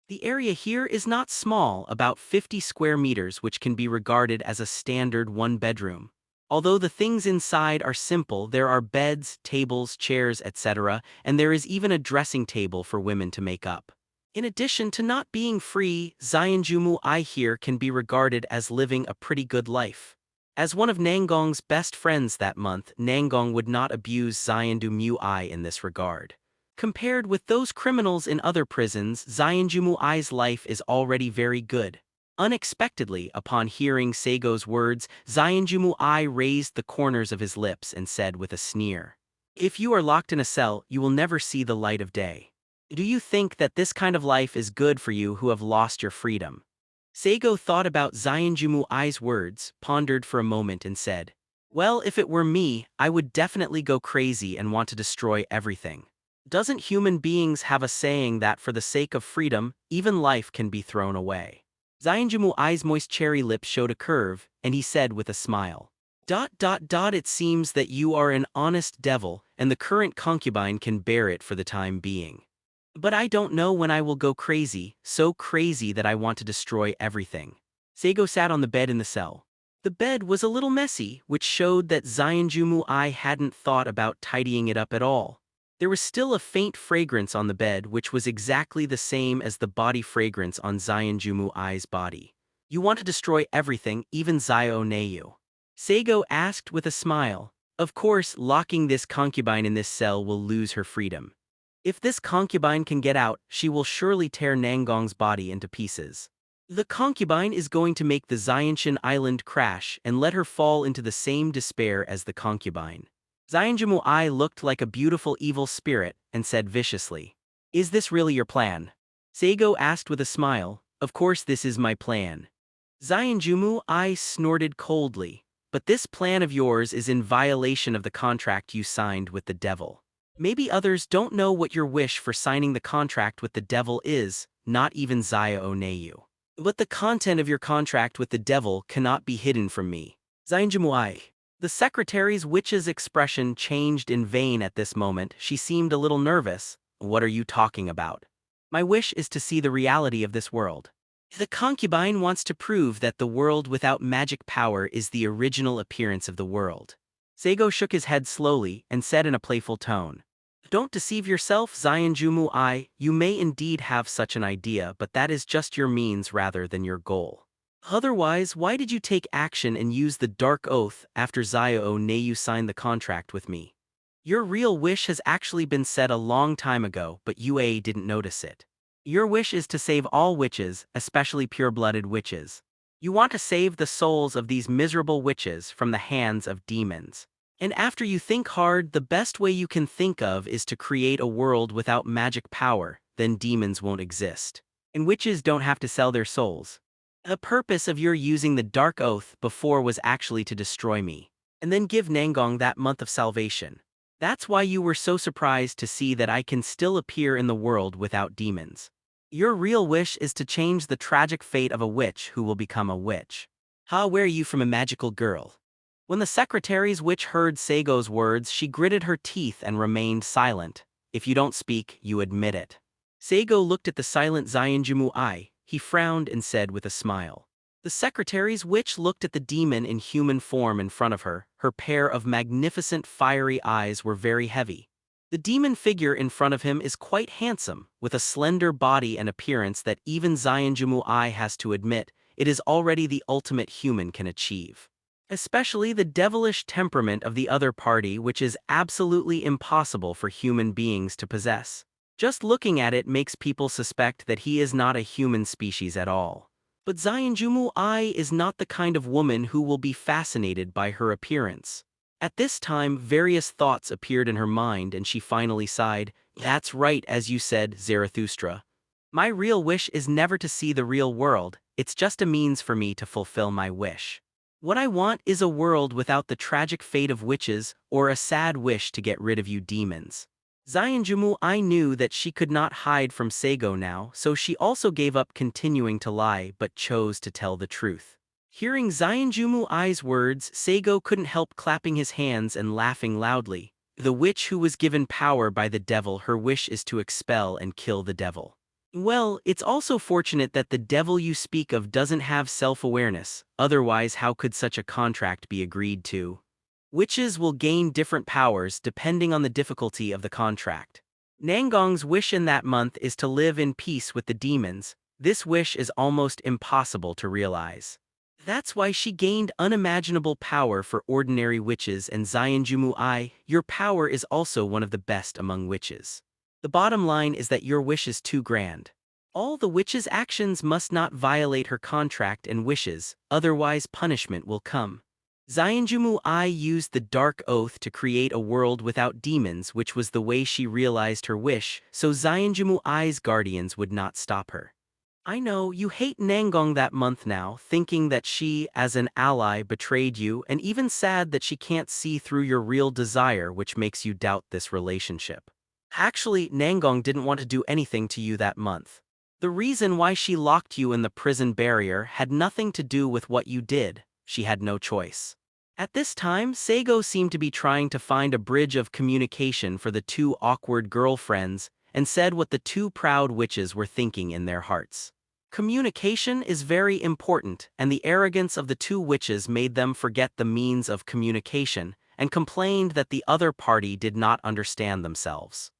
The area here is not small, about 50 square meters, which can be regarded as a standard one-bedroom. Although the things inside are simple, there are beds, tables, chairs, etc., and there is even a dressing table for women to make up. In addition to not being free, Zyanjumu Ai here can be regarded as living a pretty good life. As one of Nangong's best friends that month, Nangong would not abuse Zyanjumu Ai in this regard. Compared with those criminals in other prisons, Zyanjumu Ai's life is already very good. Unexpectedly, upon hearing Saigo's words, Zyanjumu Ai raised the corners of his lips and said with a sneer, "If you are locked in a cell, you will never see the light of day. Do you think that this kind of life is good for you who have lost your freedom?" Saigo thought about Zyanjumu Ai's words, pondered for a moment and said, Well, if it were me, I would definitely go crazy and want to destroy everything. Doesn't human beings have a saying that for the sake of freedom, even life can be thrown away? Zionjumu Ai's moist cherry lips showed a curve, and he said with a smile. It seems that you are an honest devil, and the current concubine can bear it for the time being. But I don't know when I will go crazy, so crazy that I want to destroy everything. Saigo sat on the bed in the cell. The bed was a little messy, which showed that Zionjumu Ai hadn't thought about tidying it up at all. There was still a faint fragrance on the bed, which was exactly the same as the body fragrance on Zionjumu Ai's body. You want to destroy everything, even Zio Neyu? Saigo asked with a smile. Of course, locking this concubine in this cell will lose her freedom. If this concubine can get out, she will surely tear Nangong's body into pieces. The concubine is going to make the Xianshan island crash and let her fall into the same despair as the concubine. Zionjumu Ai looked like a beautiful evil spirit and said viciously, "Is this really your plan?" Saigo asked with a smile. Of course this is my plan. Zionjumu Ai snorted coldly. But this plan of yours is in violation of the contract you signed with the devil. Maybe others don't know what your wish for signing the contract with the devil is, not even Zio Neyu. But the content of your contract with the devil cannot be hidden from me. Zionjumu Ai. The secretary's witch's expression changed in vain at this moment. She seemed a little nervous. What are you talking about? My wish is to see the reality of this world. The concubine wants to prove that the world without magic power is the original appearance of the world. Saigo shook his head slowly and said in a playful tone, "Don't deceive yourself, Zionjumu Ai. You may indeed have such an idea, but that is just your means rather than your goal. Otherwise, why did you take action and use the dark oath after Zio Neyu signed the contract with me? Your real wish has actually been said a long time ago, but Yue didn't notice it. Your wish is to save all witches, especially pure-blooded witches. You want to save the souls of these miserable witches from the hands of demons. And after you think hard, the best way you can think of is to create a world without magic power, then demons won't exist. And witches don't have to sell their souls. The purpose of your using the dark oath before was actually to destroy me, and then give Nangong that month of salvation. That's why you were so surprised to see that I can still appear in the world without demons. Your real wish is to change the tragic fate of a witch who will become a witch. Where are you from a magical girl?" When the secretary's witch heard Saigo's words, she gritted her teeth and remained silent. If you don't speak, you admit it. Saigo looked at the silent Zionjumu Ai. He frowned and said with a smile. The secretary's witch looked at the demon in human form in front of her. Her pair of magnificent fiery eyes were very heavy. The demon figure in front of him is quite handsome, with a slender body and appearance that even Zionjumu Ai has to admit it is already the ultimate human can achieve. Especially the devilish temperament of the other party, which is absolutely impossible for human beings to possess. Just looking at it makes people suspect that he is not a human species at all. But Zionjumu Ai is not the kind of woman who will be fascinated by her appearance. At this time, various thoughts appeared in her mind and she finally sighed. That's right, as you said, Zarathustra. My real wish is never to see the real world, it's just a means for me to fulfill my wish. What I want is a world without the tragic fate of witches or a sad wish to get rid of you demons. Zionjumu Ai knew that she could not hide from Saigo now, so she also gave up continuing to lie but chose to tell the truth. Hearing Zionjumu Ai's words, Saigo couldn't help clapping his hands and laughing loudly. The witch who was given power by the devil, her wish is to expel and kill the devil. Well, it's also fortunate that the devil you speak of doesn't have self-awareness, otherwise how could such a contract be agreed to? Witches will gain different powers depending on the difficulty of the contract. Nangong's wish in that month is to live in peace with the demons. This wish is almost impossible to realize. That's why she gained unimaginable power for ordinary witches, and Zionjumu Ai, your power is also one of the best among witches. The bottom line is that your wish is too grand. All the witch's actions must not violate her contract and wishes, otherwise punishment will come. Zionjumu Ai used the dark oath to create a world without demons, which was the way she realized her wish, so Zionjumu Ai's guardians would not stop her. I know you hate Nangong that month now, thinking that she, as an ally, betrayed you, and even sad that she can't see through your real desire, which makes you doubt this relationship. Actually, Nangong didn't want to do anything to you that month. The reason why she locked you in the prison barrier had nothing to do with what you did. She had no choice. At this time, Saigo seemed to be trying to find a bridge of communication for the two awkward girlfriends and said what the two proud witches were thinking in their hearts. Communication is very important, and the arrogance of the two witches made them forget the means of communication and complained that the other party did not understand themselves.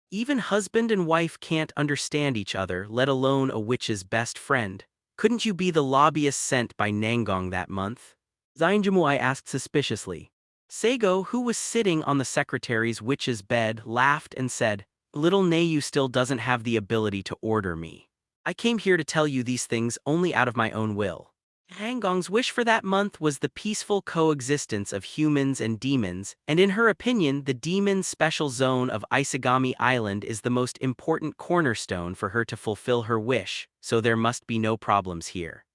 Even husband and wife can't understand each other, let alone a witch's best friend. Couldn't you be the lobbyist sent by Nangong that month? Zainjumuai asked suspiciously. Saigo, who was sitting on the secretary's witch's bed, laughed and said, "Little Nayu still doesn't have the ability to order me. I came here to tell you these things only out of my own will." Hangong's wish for that month was the peaceful coexistence of humans and demons, and in her opinion, the demon's special zone of Isagami Island is the most important cornerstone for her to fulfill her wish, so there must be no problems here.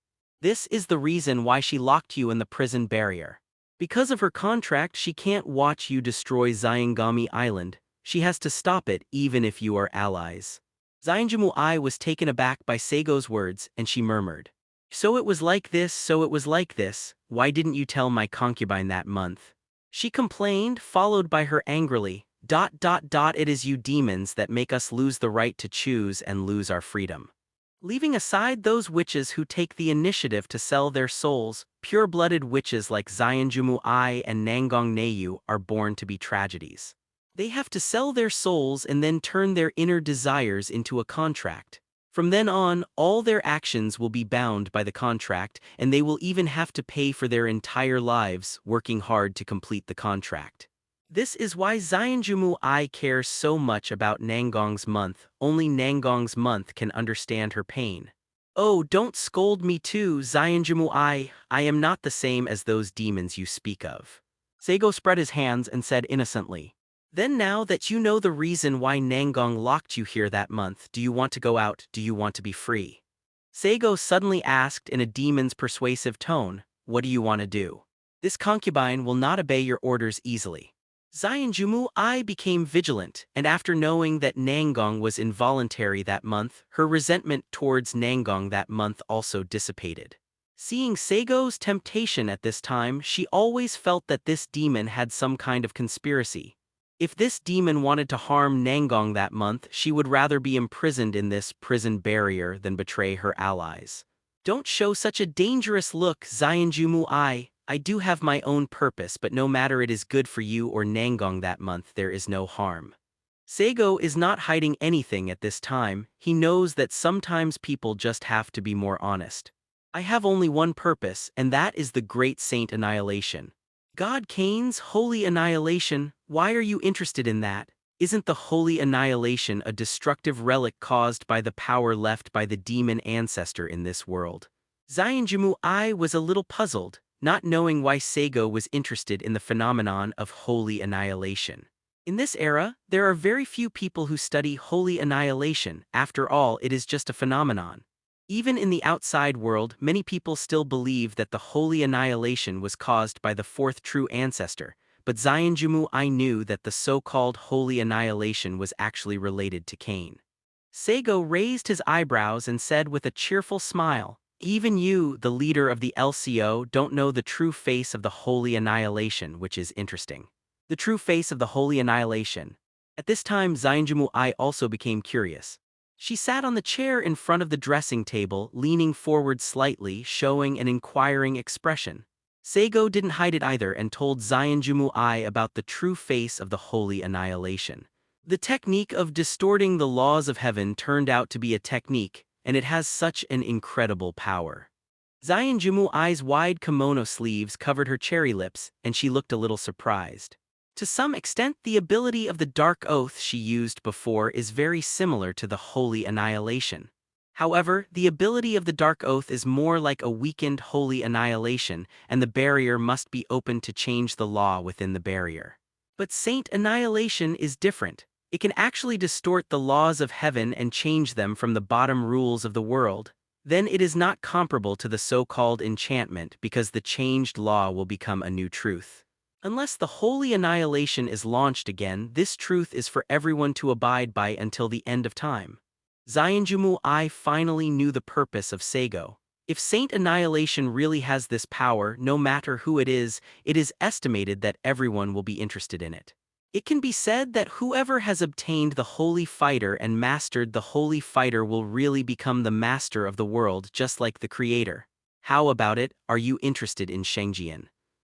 This is the reason why she locked you in the prison barrier. Because of her contract, she can't watch you destroy Zayangami Island. She has to stop it even if you are allies. Zainjamu-ai was taken aback by Seigo's words, and she murmured, so it was like this, why didn't you tell my concubine that month? She complained, followed by her angrily, ... It is you demons that make us lose the right to choose and lose our freedom. Leaving aside those witches who take the initiative to sell their souls, pure-blooded witches like Zayanjumu-ai and Nangong Neyu are born to be tragedies. They have to sell their souls and then turn their inner desires into a contract. From then on, all their actions will be bound by the contract, and they will even have to pay for their entire lives working hard to complete the contract. This is why Zayanjumu-ai cares so much about Nangong's month. Only Nangong's month can understand her pain. Oh, don't scold me too, Zayanjumu-ai. I am not the same as those demons you speak of. Saigo spread his hands and said innocently, then now that you know the reason why Nangong locked you here that month, do you want to go out? Do you want to be free? Saigo suddenly asked in a demon's persuasive tone, what do you want to do? This concubine will not obey your orders easily. Zayanjumu-ai became vigilant, and after knowing that Nangong was involuntary that month, her resentment towards Nangong that month also dissipated. Seeing Saigo's temptation at this time, she always felt that this demon had some kind of conspiracy. If this demon wanted to harm Nangong that month, she would rather be imprisoned in this prison barrier than betray her allies. Don't show such a dangerous look, Zayanjumu-ai. I do have my own purpose, but no matter it is good for you or Nangong that month, there is no harm. Saigo is not hiding anything at this time. He knows that sometimes people just have to be more honest. I have only one purpose, and that is the great saint annihilation. God Cain's holy annihilation, why are you interested in that? Isn't the holy annihilation a destructive relic caused by the power left by the demon ancestor in this world? Zayanjumu-ai was a little puzzled, not knowing why Saigo was interested in the phenomenon of holy annihilation. In this era, there are very few people who study holy annihilation. After all, it is just a phenomenon. Even in the outside world, many people still believe that the holy annihilation was caused by the fourth true ancestor, but Zayanjumu-ai knew that the so-called holy annihilation was actually related to Cain. Saigo raised his eyebrows and said with a cheerful smile, even you, the leader of the LCO, don't know the true face of the holy annihilation, which is interesting. The true face of the holy annihilation. At this time, Zayanjumu-ai also became curious. She sat on the chair in front of the dressing table, leaning forward slightly, showing an inquiring expression. Saigo didn't hide it either and told Zayanjumu-ai about the true face of the holy annihilation. The technique of distorting the laws of heaven turned out to be a technique, and it has such an incredible power. Zayanjumu-ai's wide kimono sleeves covered her cherry lips, and she looked a little surprised. To some extent, the ability of the Dark Oath she used before is very similar to the Holy Annihilation. However, the ability of the Dark Oath is more like a weakened Holy Annihilation, and the barrier must be opened to change the law within the barrier. But Saint Annihilation is different. It can actually distort the laws of heaven and change them from the bottom rules of the world. then it is not comparable to the so-called enchantment because the changed law will become a new truth. Unless the holy annihilation is launched again, this truth is for everyone to abide by until the end of time. Zionjumu-I finally knew the purpose of Saigo. If Saint Annihilation really has this power, no matter who it is estimated that everyone will be interested in it. It can be said that whoever has obtained the Holy Fighter and mastered the Holy Fighter will really become the master of the world, just like the Creator. How about it? Are you interested in Shangjian?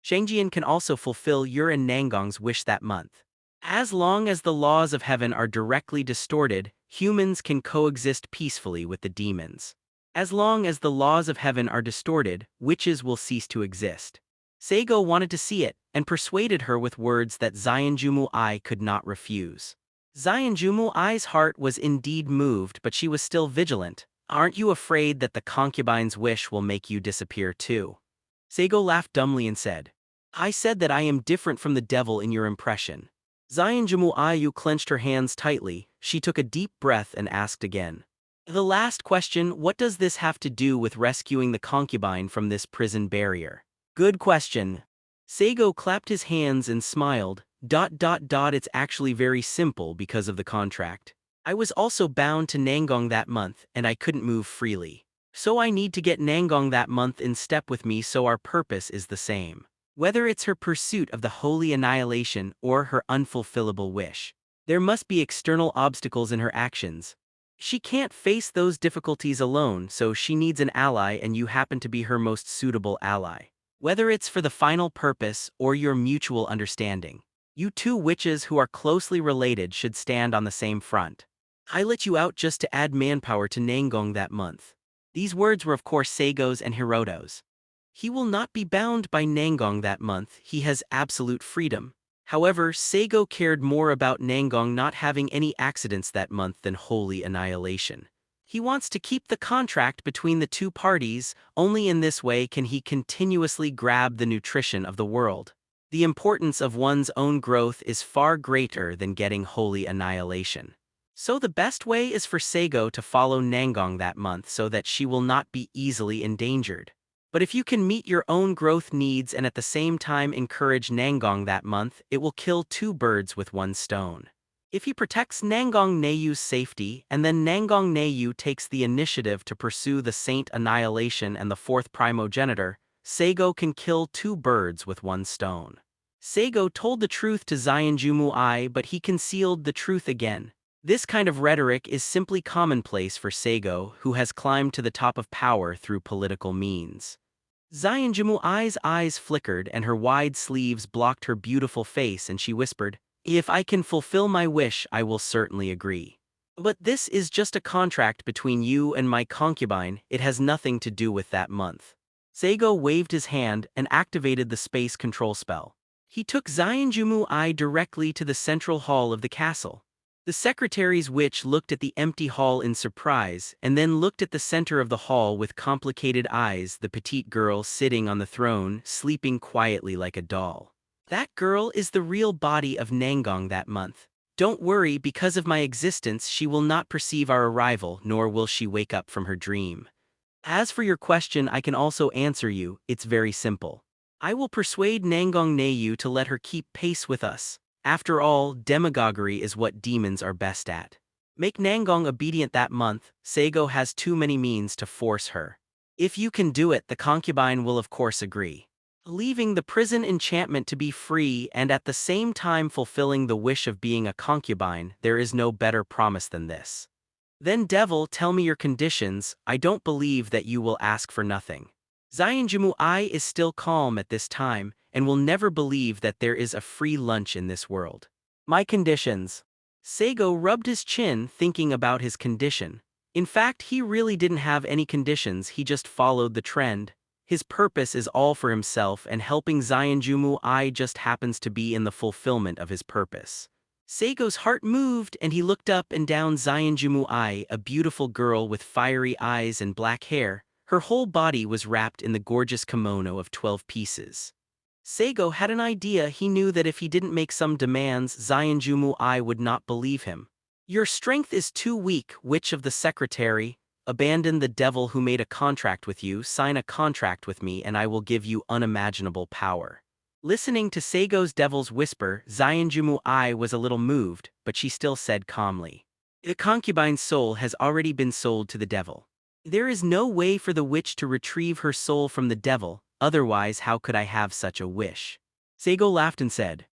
Shangjian can also fulfill your and Nangong's wish that month. As long as the laws of heaven are directly distorted, humans can coexist peacefully with the demons. As long as the laws of heaven are distorted, witches will cease to exist. Saigo wanted to see it, and persuaded her with words that Zionjumu-I could not refuse. Zionjumu-I's heart was indeed moved, but she was still vigilant. Aren't you afraid that the concubine's wish will make you disappear too? Saigo laughed dumbly and said, I said that I am different from the devil in your impression. Zionjumu-I clenched her hands tightly. She took a deep breath and asked again. The last question, what does this have to do with rescuing the concubine from this prison barrier? Good question. Saigo clapped his hands and smiled. It's actually very simple because of the contract. I was also bound to Nangong that month, and I couldn't move freely. So I need to get Nangong that month in step with me, so our purpose is the same. Whether it's her pursuit of the holy annihilation or her unfulfillable wish, there must be external obstacles in her actions. She can't face those difficulties alone, so she needs an ally, and you happen to be her most suitable ally. Whether it's for the final purpose or your mutual understanding, you two witches who are closely related should stand on the same front. I let you out just to add manpower to Nangong that month. These words were of course Saigo's and Hiroto's. He will not be bound by Nangong that month, he has absolute freedom. However, Saigo cared more about Nangong not having any accidents that month than holy annihilation. He wants to keep the contract between the two parties, only in this way can he continuously grab the nutrition of the world. The importance of one's own growth is far greater than getting holy annihilation. So the best way is for Saigo to follow Nangong that month so that she will not be easily endangered. But if you can meet your own growth needs and at the same time encourage Nangong that month, it will kill two birds with one stone. If he protects Nangong Neiyu's safety, and then Nangong Neiyu takes the initiative to pursue the Saint Annihilation and the fourth primogenitor, Saigo can kill two birds with one stone. Saigo told the truth to Zionjumu-I, but he concealed the truth again. This kind of rhetoric is simply commonplace for Saigo, who has climbed to the top of power through political means. Zionjumu-I's eyes flickered and her wide sleeves blocked her beautiful face, and she whispered, If I can fulfill my wish, I will certainly agree. But this is just a contract between you and my concubine, it has nothing to do with that month. Saigo waved his hand and activated the space control spell. He took Zionjumu-I directly to the central hall of the castle. The secretary's witch looked at the empty hall in surprise, and then looked at the center of the hall with complicated eyes, the petite girl sitting on the throne, sleeping quietly like a doll. That girl is the real body of Nangong that month. Don't worry, because of my existence she will not perceive our arrival, nor will she wake up from her dream. As for your question, I can also answer you, it's very simple. I will persuade Nangong Neiyu to let her keep pace with us. After all, demagoguery is what demons are best at. Make Nangong obedient that month, Saigo has too many means to force her. If you can do it, the concubine will of course agree. Leaving the prison enchantment to be free and at the same time fulfilling the wish of being a concubine, there is no better promise than this. Then devil, tell me your conditions, I don't believe that you will ask for nothing. Zionjumu-I is still calm at this time, and will never believe that there is a free lunch in this world. My conditions. Saigo rubbed his chin thinking about his condition. In fact, he really didn't have any conditions, he just followed the trend. His purpose is all for himself, and helping Zionjumu-I just happens to be in the fulfillment of his purpose. Saigo's heart moved and he looked up and down Zionjumu-I, a beautiful girl with fiery eyes and black hair. Her whole body was wrapped in the gorgeous kimono of 12 pieces. Saigo had an idea. He knew that if he didn't make some demands, Zionjumu-I would not believe him. Your strength is too weak, Witch of the Secretary. Abandon the devil who made a contract with you, sign a contract with me, and I will give you unimaginable power. Listening to Saigo's devil's whisper, Xianjumu Ai was a little moved, but she still said calmly, "The concubine's soul has already been sold to the devil. There is no way for the witch to retrieve her soul from the devil, otherwise how could I have such a wish?" Saigo laughed and said,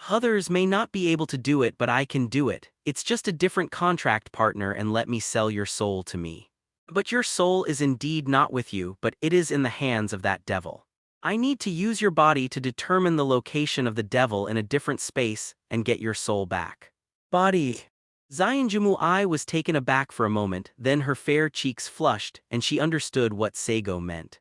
"Others may not be able to do it, but I can do it. It's just a different contract partner, and let me sell your soul to me. But your soul is indeed not with you, but it is in the hands of that devil. I need to use your body to determine the location of the devil in a different space and get your soul back." Body. Xianjumu Ai was taken aback for a moment, then her fair cheeks flushed, and she understood what Saigo meant.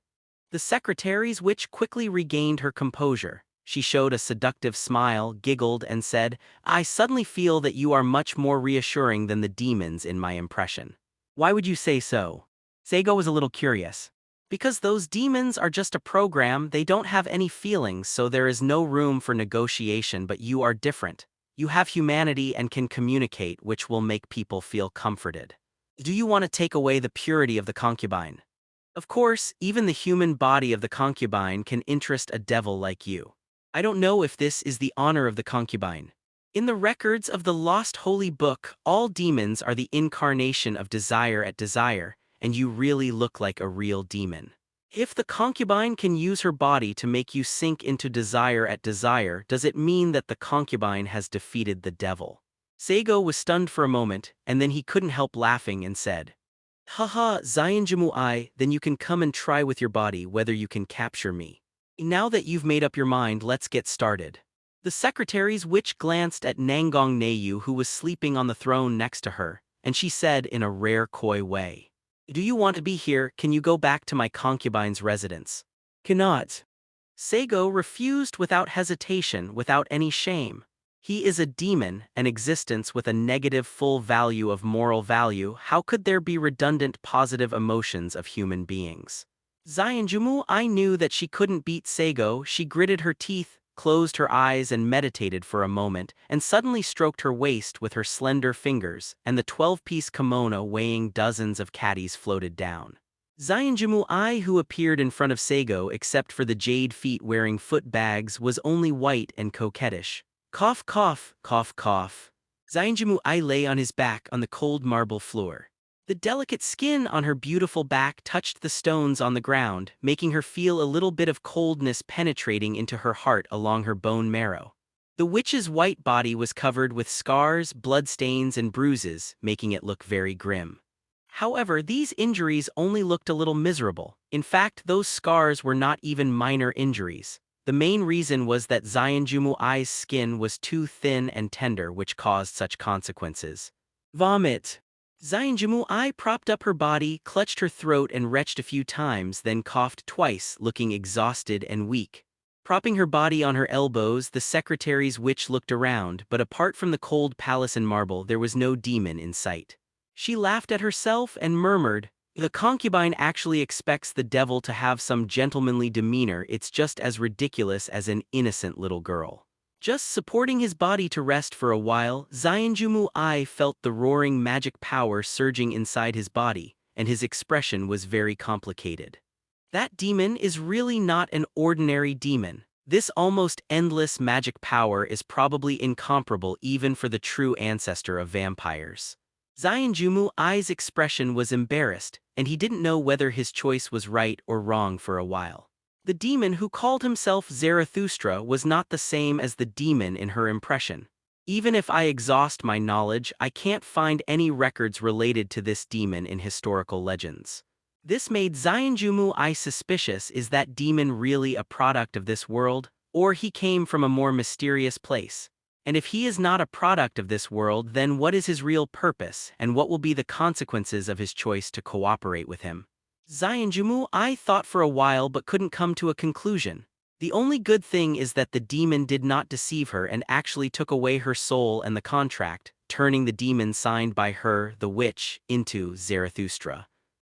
The secretary's witch quickly regained her composure. She showed a seductive smile, giggled, and said, "I suddenly feel that you are much more reassuring than the demons in my impression." "Why would you say so?" Saigo was a little curious. "Because those demons are just a program, they don't have any feelings, so there is no room for negotiation, but you are different. You have humanity and can communicate, which will make people feel comforted. Do you want to take away the purity of the concubine? Of course, even the human body of the concubine can interest a devil like you. I don't know if this is the honor of the concubine. In the records of the Lost Holy Book, all demons are the incarnation of desire at desire, and you really look like a real demon. If the concubine can use her body to make you sink into desire at desire, does it mean that the concubine has defeated the devil?" Saigo was stunned for a moment, and then he couldn't help laughing and said, "Haha, Xianjumu Ai, then you can come and try with your body whether you can capture me. Now that you've made up your mind, let's get started." The secretary's witch glanced at Nangong Neiyu, who was sleeping on the throne next to her, and she said in a rare coy way, "Do you want to be here? Can you go back to my concubine's residence?" "Cannot." Saigo refused without hesitation, without any shame. He is a demon, an existence with a negative full value of moral value. How could there be redundant positive emotions of human beings? Xianjumu Ai knew that she couldn't beat Saigo. She gritted her teeth, closed her eyes and meditated for a moment, and suddenly stroked her waist with her slender fingers, and the 12-piece kimono weighing dozens of caddies floated down. Xianjumu Ai, who appeared in front of Saigo except for the jade feet wearing foot bags, was only white and coquettish. Cough, cough, cough, cough. Xianjumu Ai lay on his back on the cold marble floor. The delicate skin on her beautiful back touched the stones on the ground, making her feel a little bit of coldness penetrating into her heart along her bone marrow. The witch's white body was covered with scars, bloodstains, and bruises, making it look very grim. However, these injuries only looked a little miserable. In fact, those scars were not even minor injuries. The main reason was that Xianjumu Ai's skin was too thin and tender, which caused such consequences. Vomit. Xianjumu Ai propped up her body, clutched her throat and retched a few times, then coughed twice, looking exhausted and weak. Propping her body on her elbows, the secretary's witch looked around, but apart from the cold palace in marble, there was no demon in sight. She laughed at herself and murmured, "The concubine actually expects the devil to have some gentlemanly demeanor. It's just as ridiculous as an innocent little girl." Just supporting his body to rest for a while, Xianjumu Ai felt the roaring magic power surging inside his body, and his expression was very complicated. That demon is really not an ordinary demon. This almost endless magic power is probably incomparable even for the true ancestor of vampires. Xianjumu Ai's expression was embarrassed, and he didn't know whether his choice was right or wrong for a while. The demon who called himself Zarathustra was not the same as the demon in her impression. Even if I exhaust my knowledge, I can't find any records related to this demon in historical legends. This made Xianjumu Ai suspicious. Is that demon really a product of this world, or he came from a more mysterious place? And if he is not a product of this world, then what is his real purpose, and what will be the consequences of his choice to cooperate with him? Xianjumu Ai thought for a while but couldn't come to a conclusion. The only good thing is that the demon did not deceive her and actually took away her soul and the contract, turning the demon signed by her, the witch, into Zarathustra.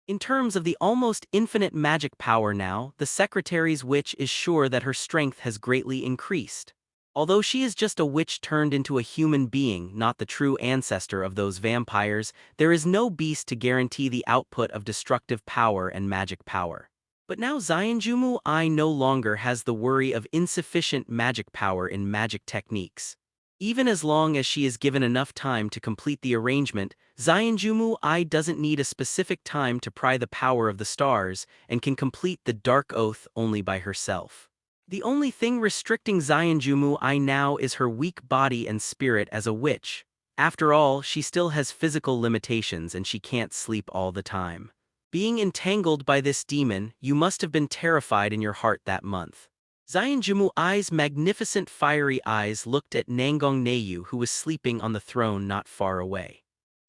In terms of the almost infinite magic power now, the secretary's witch is sure that her strength has greatly increased. Although she is just a witch turned into a human being, not the true ancestor of those vampires, there is no beast to guarantee the output of destructive power and magic power. But now Zionjumu-I no longer has the worry of insufficient magic power in magic techniques. Even as long as she is given enough time to complete the arrangement, Zionjumu-I doesn't need a specific time to pry the power of the stars and can complete the Dark Oath only by herself. The only thing restricting Zionjumu-I now is her weak body and spirit as a witch. After all, she still has physical limitations and she can't sleep all the time. Being entangled by this demon, you must have been terrified in your heart that month. Zionjumu-I's magnificent fiery eyes looked at Nangong Neyu, who was sleeping on the throne not far away.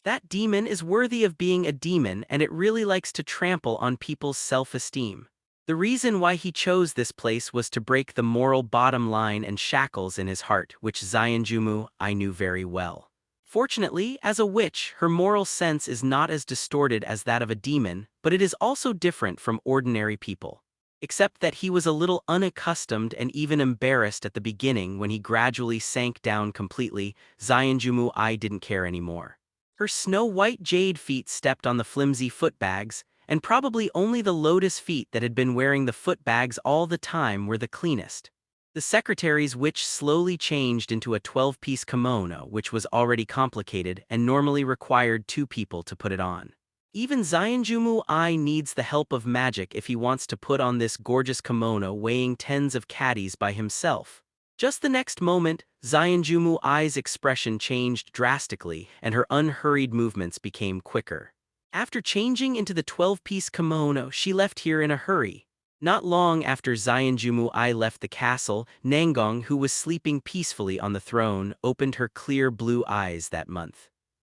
That demon is worthy of being a demon, and it really likes to trample on people's self-esteem. The reason why he chose this place was to break the moral bottom line and shackles in his heart, which Zionjumu-I knew very well. Fortunately, as a witch, her moral sense is not as distorted as that of a demon, but it is also different from ordinary people. Except that he was a little unaccustomed and even embarrassed at the beginning. When he gradually sank down completely, Zionjumu-I didn't care anymore. Her snow-white jade feet stepped on the flimsy footbags, and probably only the lotus feet that had been wearing the footbags all the time were the cleanest. The secretary's witch slowly changed into a 12-piece kimono, which was already complicated and normally required 2 people to put it on. Even Zionjumu-I needs the help of magic if he wants to put on this gorgeous kimono weighing tens of caddies by himself. Just the next moment, Zionjumu-I's expression changed drastically and her unhurried movements became quicker. After changing into the 12-piece kimono, she left here in a hurry. Not long after Zionjumu-I left the castle, Nangong, who was sleeping peacefully on the throne, opened her clear blue eyes that month.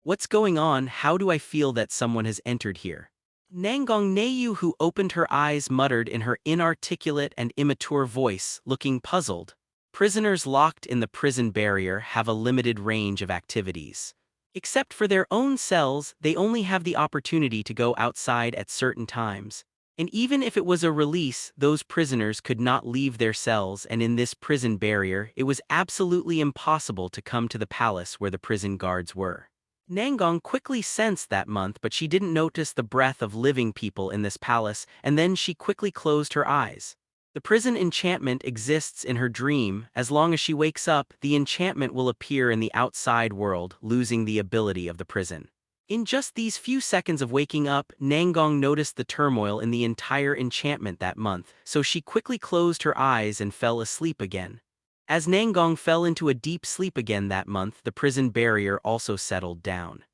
"What's going on? How do I feel that someone has entered here?" Nangong Neyu, who opened her eyes, muttered in her inarticulate and immature voice, looking puzzled. Prisoners locked in the prison barrier have a limited range of activities. Except for their own cells, they only have the opportunity to go outside at certain times. And even if it was a release, those prisoners could not leave their cells, and in this prison barrier, it was absolutely impossible to come to the palace where the prison guards were. Nangong quickly sensed that month, but she didn't notice the breath of living people in this palace, and then she quickly closed her eyes. The prison enchantment exists in her dream. As long as she wakes up, the enchantment will appear in the outside world, losing the ability of the prison. In just these few seconds of waking up, Nangong noticed the turmoil in the entire enchantment that month, so she quickly closed her eyes and fell asleep again. As Nangong fell into a deep sleep again that month, the prison barrier also settled down.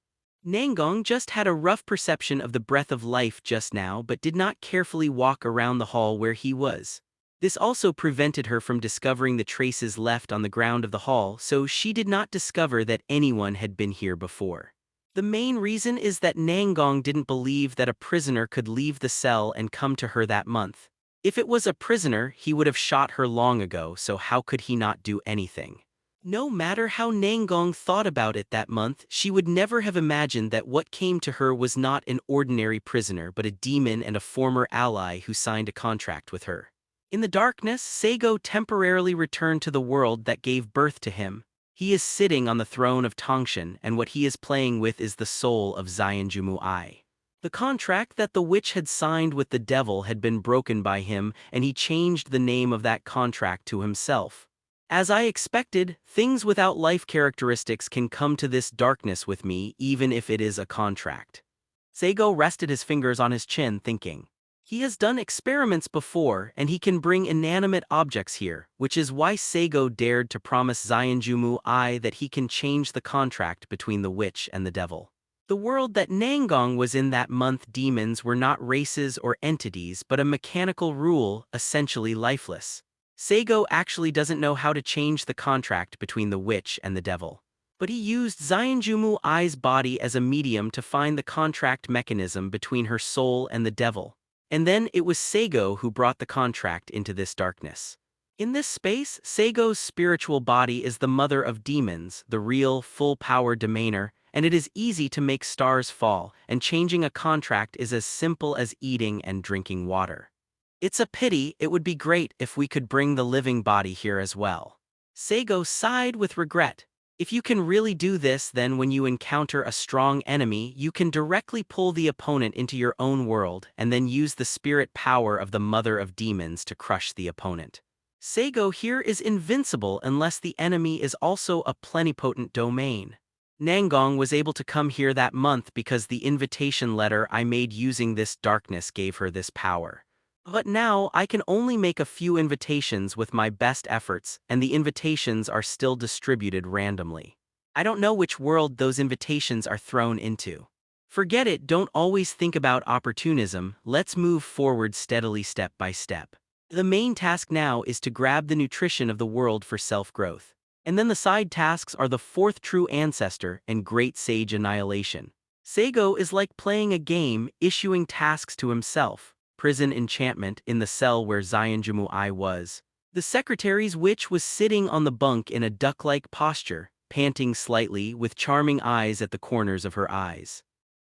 Nangong just had a rough perception of the breath of life just now, but did not carefully walk around the hall where he was. This also prevented her from discovering the traces left on the ground of the hall, so she did not discover that anyone had been here before. The main reason is that Nangong didn't believe that a prisoner could leave the cell and come to her that month. If it was a prisoner, he would have shot her long ago, so how could he not do anything? No matter how Nangong thought about it that month, she would never have imagined that what came to her was not an ordinary prisoner but a demon and a former ally who signed a contract with her. In the darkness, Saigo temporarily returned to the world that gave birth to him. He is sitting on the throne of Tongshan, and what he is playing with is the soul of Zionjumu-I. The contract that the witch had signed with the devil had been broken by him, and he changed the name of that contract to himself. As I expected, things without life characteristics can come to this darkness with me, even if it is a contract. Saigo rested his fingers on his chin, thinking. He has done experiments before, and he can bring inanimate objects here, which is why Saigo dared to promise Zionjumu-I that he can change the contract between the witch and the devil. The world that Nangong was in that month, demons were not races or entities but a mechanical rule, essentially lifeless. Saigo actually doesn't know how to change the contract between the witch and the devil. But he used Zionjumu-I's body as a medium to find the contract mechanism between her soul and the devil. And then it was Saigo who brought the contract into this darkness. In this space, Saigo's spiritual body is the mother of demons, the real, full-power domainer, and it is easy to make stars fall, and changing a contract is as simple as eating and drinking water. It's a pity. It would be great if we could bring the living body here as well. Saigo sighed with regret. If you can really do this, then when you encounter a strong enemy, you can directly pull the opponent into your own world and then use the spirit power of the Mother of Demons to crush the opponent. Saigo here is invincible unless the enemy is also a plenipotent domain. Nangong was able to come here that month because the invitation letter I made using this darkness gave her this power. But now I can only make a few invitations with my best efforts, and the invitations are still distributed randomly. I don't know which world those invitations are thrown into. Forget it, don't always think about opportunism, let's move forward steadily step by step. The main task now is to grab the nutrition of the world for self-growth. And then the side tasks are the fourth true ancestor and great sage annihilation. Saigo is like playing a game, issuing tasks to himself. Prison enchantment in the cell where Zionjumu-I was. The secretary's witch was sitting on the bunk in a duck-like posture, panting slightly with charming eyes at the corners of her eyes.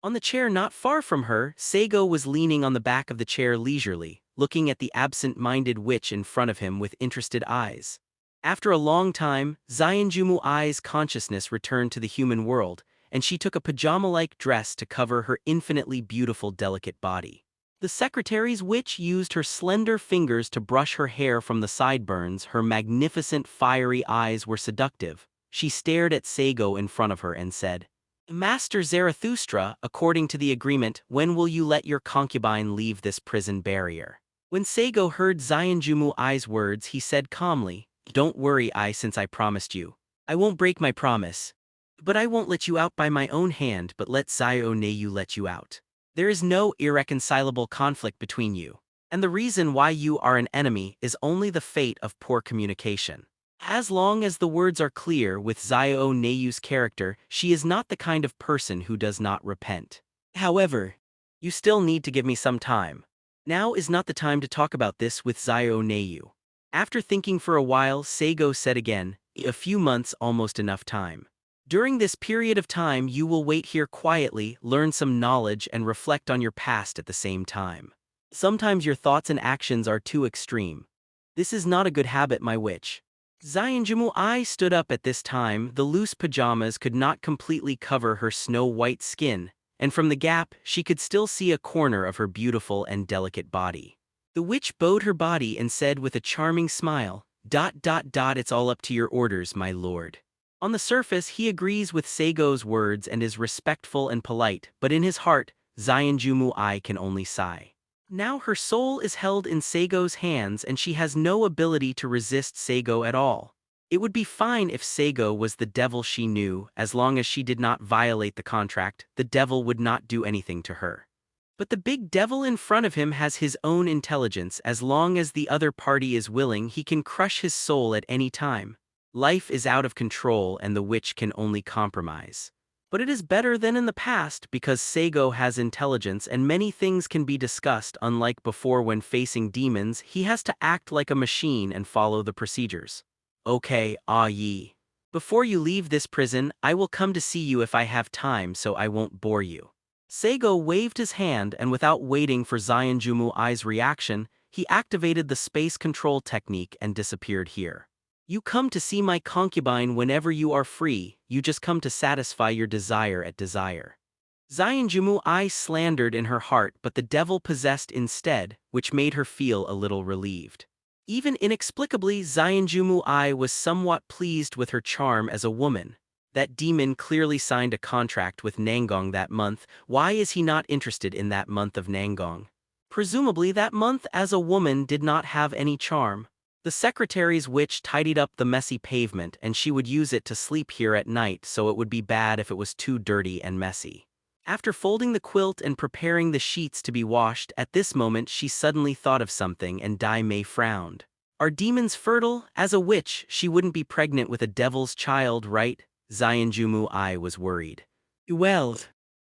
On the chair not far from her, Saigo was leaning on the back of the chair leisurely, looking at the absent-minded witch in front of him with interested eyes. After a long time, Zionjumu-I's consciousness returned to the human world, and she took a pajama-like dress to cover her infinitely beautiful delicate body. The secretary's witch used her slender fingers to brush her hair from the sideburns. Her magnificent fiery eyes were seductive. She stared at Saigo in front of her and said, "Master Zarathustra, according to the agreement, when will you let your concubine leave this prison barrier?" When Saigo heard Zionjumu-I's words, he said calmly, "Don't worry, since I promised you. I won't break my promise. But I won't let you out by my own hand, but let Zio-Neyu let you out. There is no irreconcilable conflict between you, and the reason why you are an enemy is only the fate of poor communication. As long as the words are clear with Zio-Neyu's character, she is not the kind of person who does not repent. However, you still need to give me some time. Now is not the time to talk about this with Zio-Neyu." After thinking for a while, Saigo said again, "A few months, almost enough time. During this period of time you will wait here quietly, learn some knowledge and reflect on your past at the same time. Sometimes your thoughts and actions are too extreme. This is not a good habit, my witch." Zionjumu-I stood up at this time. The loose pajamas could not completely cover her snow-white skin, and from the gap she could still see a corner of her beautiful and delicate body. The witch bowed her body and said with a charming smile, "It's all up to your orders, my lord." On the surface, he agrees with Saigo's words and is respectful and polite, but in his heart, Zionjumu-I can only sigh. Now her soul is held in Saigo's hands and she has no ability to resist Saigo at all. It would be fine if Saigo was the devil she knew. As long as she did not violate the contract, the devil would not do anything to her. But the big devil in front of him has his own intelligence. As long as the other party is willing, he can crush his soul at any time. Life is out of control and the witch can only compromise. But it is better than in the past because Saigo has intelligence and many things can be discussed. Unlike before, when facing demons, he has to act like a machine and follow the procedures. "Okay, Yi. Before you leave this prison, I will come to see you if I have time, so I won't bore you." Saigo waved his hand and without waiting for Zionjumu-I's reaction, he activated the space control technique and disappeared here. "You come to see my concubine whenever you are free, you just come to satisfy your desire at desire." Zionjumu-I slandered in her heart, but the devil possessed instead, which made her feel a little relieved. Even inexplicably, Zionjumu-I was somewhat pleased with her charm as a woman. That demon clearly signed a contract with Nangong that month. Why is he not interested in that month of Nangong? Presumably that month as a woman did not have any charm. The secretary's witch tidied up the messy pavement and she would use it to sleep here at night, so it would be bad if it was too dirty and messy. After folding the quilt and preparing the sheets to be washed, at this moment she suddenly thought of something and Dai-Mei frowned. "Are demons fertile? As a witch, she wouldn't be pregnant with a devil's child, right?" Zionjumu-I was worried. "Well..."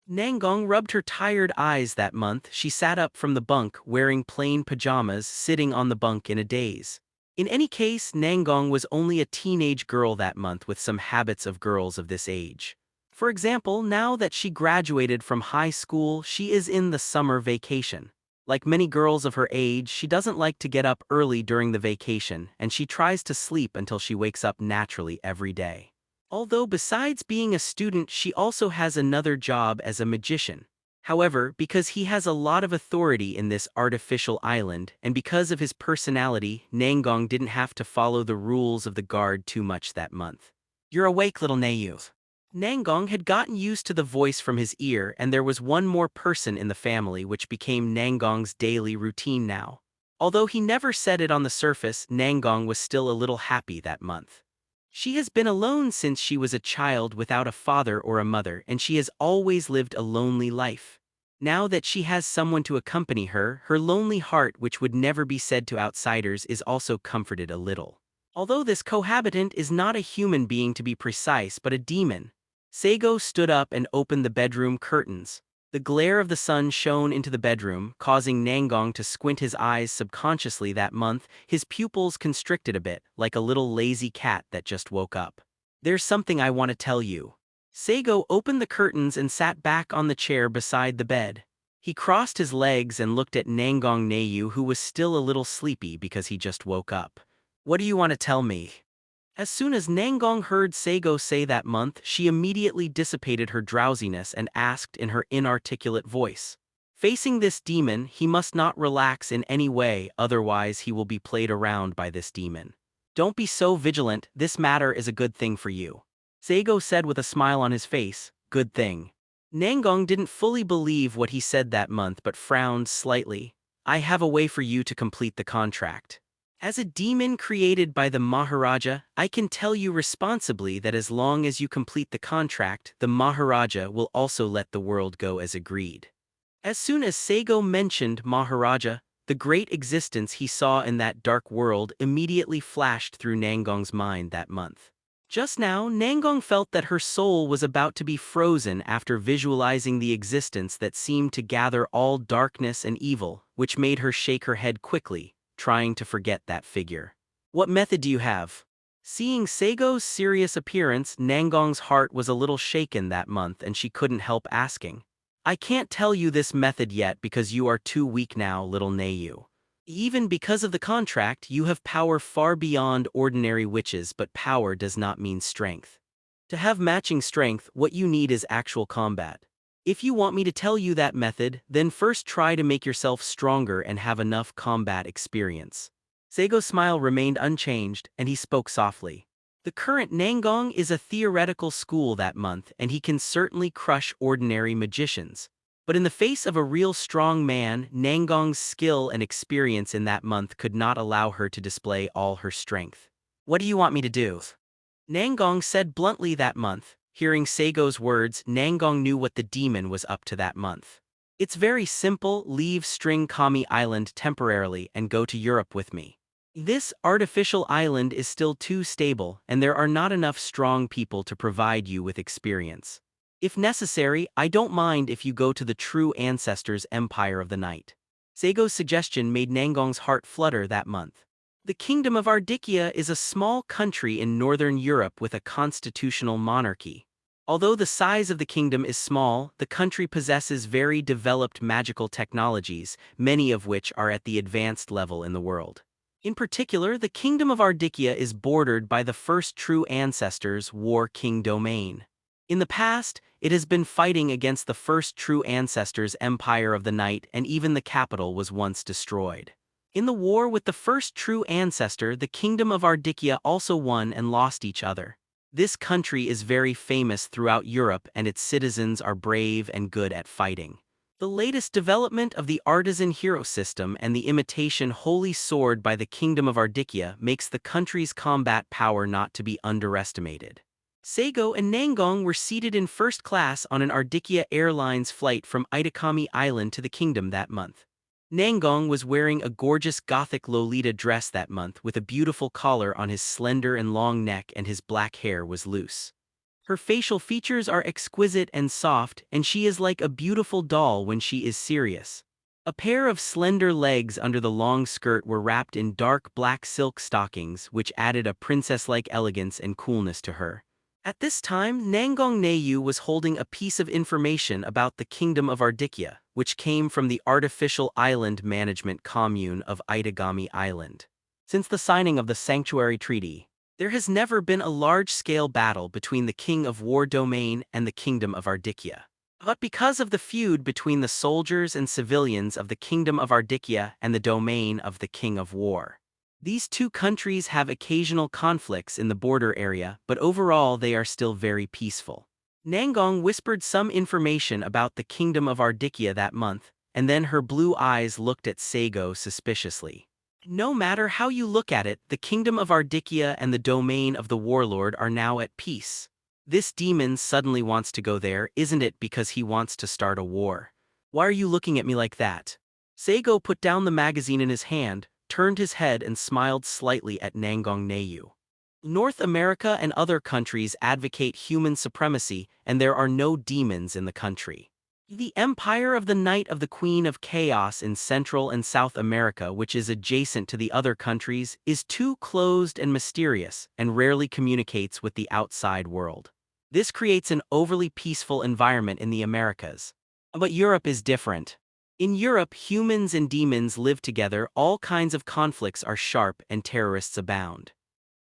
Nangong rubbed her tired eyes that month. She sat up from the bunk wearing plain pajamas, sitting on the bunk in a daze. In any case, Nangong was only a teenage girl that month with some habits of girls of this age. For example, now that she graduated from high school, she is in the summer vacation. Like many girls of her age, she doesn't like to get up early during the vacation, and she tries to sleep until she wakes up naturally every day. Although besides being a student, she also has another job as a magician. However, because he has a lot of authority in this artificial island, and because of his personality, Nangong didn't have to follow the rules of the guard too much that month. "You're awake, little Nayuth." Nangong had gotten used to the voice from his ear, and there was one more person in the family, which became Nangong's daily routine now. Although he never said it on the surface, Nangong was still a little happy that month. She has been alone since she was a child without a father or a mother, and she has always lived a lonely life. Now that she has someone to accompany her, her lonely heart, which would never be said to outsiders, is also comforted a little. Although this cohabitant is not a human being to be precise, but a demon, Saigo stood up and opened the bedroom curtains. The glare of the sun shone into the bedroom, causing Nangong to squint his eyes subconsciously that month. His pupils constricted a bit, like a little lazy cat that just woke up. "There's something I want to tell you." Saigo opened the curtains and sat back on the chair beside the bed. He crossed his legs and looked at Nangong Nayu, who was still a little sleepy because he just woke up. "What do you want to tell me?" As soon as Nangong heard Saigo say that month, she immediately dissipated her drowsiness and asked in her inarticulate voice. Facing this demon, he must not relax in any way, otherwise he will be played around by this demon. "Don't be so vigilant, this matter is a good thing for you," Saigo said with a smile on his face. "Good thing." Nangong didn't fully believe what he said that month but frowned slightly. "I have a way for you to complete the contract. As a demon created by the Maharaja, I can tell you responsibly that as long as you complete the contract, the Maharaja will also let the world go as agreed." As soon as Saigo mentioned Maharaja, the great existence he saw in that dark world immediately flashed through Nangong's mind that month. Just now, Nangong felt that her soul was about to be frozen after visualizing the existence that seemed to gather all darkness and evil, which made her shake her head quickly, trying to forget that figure. "What method do you have?" Seeing Saigo's serious appearance, Nangong's heart was a little shaken that month and she couldn't help asking. "I can't tell you this method yet because you are too weak now, little Nayu. Even because of the contract, you have power far beyond ordinary witches, but power does not mean strength. To have matching strength, what you need is actual combat. If you want me to tell you that method, then first try to make yourself stronger and have enough combat experience." Saigo's smile remained unchanged, and he spoke softly. The current Nangong is a theoretical school that month, and he can certainly crush ordinary magicians. But in the face of a real strong man, Nangong's skill and experience in that month could not allow her to display all her strength. "What do you want me to do?" Nangong said bluntly that month. Hearing Saigo's words, Nangong knew what the demon was up to that month. "It's very simple, leave String Kami Island temporarily and go to Europe with me. This artificial island is still too stable, and there are not enough strong people to provide you with experience. If necessary, I don't mind if you go to the true ancestors' Empire of the Night." Saigo's suggestion made Nangong's heart flutter that month. The Kingdom of Ardicchia is a small country in northern Europe with a constitutional monarchy. Although the size of the kingdom is small, the country possesses very developed magical technologies, many of which are at the advanced level in the world. In particular, the Kingdom of Ardicchia is bordered by the first true ancestors' War King domain. In the past, it has been fighting against the first true ancestors' Empire of the Night, and even the capital was once destroyed. In the war with the first true ancestor, the Kingdom of Ardicchia also won and lost each other. This country is very famous throughout Europe, and its citizens are brave and good at fighting. The latest development of the artisan hero system and the imitation holy sword by the Kingdom of Ardicchia makes the country's combat power not to be underestimated. Saigo and Nangong were seated in first class on an Ardicchia Airlines flight from Itakami Island to the kingdom that month. Nangong was wearing a gorgeous Gothic Lolita dress that month with a beautiful collar on his slender and long neck, and his black hair was loose. Her facial features are exquisite and soft, and she is like a beautiful doll when she is serious. A pair of slender legs under the long skirt were wrapped in dark black silk stockings, which added a princess-like elegance and coolness to her. At this time, Nangong Neiyu was holding a piece of information about the kingdom of Ardikya, which came from the artificial island management commune of Itagami Island. Since the signing of the Sanctuary Treaty, there has never been a large-scale battle between the King of War domain and the Kingdom of Ardikya. But because of the feud between the soldiers and civilians of the Kingdom of Ardikya and the domain of the King of War, these two countries have occasional conflicts in the border area, but overall they are still very peaceful. Nangong whispered some information about the Kingdom of Ardikya that month, and then her blue eyes looked at Saigo suspiciously. No matter how you look at it, the Kingdom of Ardikya and the domain of the Warlord are now at peace. This demon suddenly wants to go there, isn't it, because he wants to start a war? Why are you looking at me like that? Saigo put down the magazine in his hand, turned his head and smiled slightly at Nangong Neiyu. North America and other countries advocate human supremacy, and there are no demons in the country. The Empire of the Knight of the Queen of Chaos in Central and South America, which is adjacent to the other countries, is too closed and mysterious and rarely communicates with the outside world. This creates an overly peaceful environment in the Americas. But Europe is different. In Europe, humans and demons live together, all kinds of conflicts are sharp, and terrorists abound.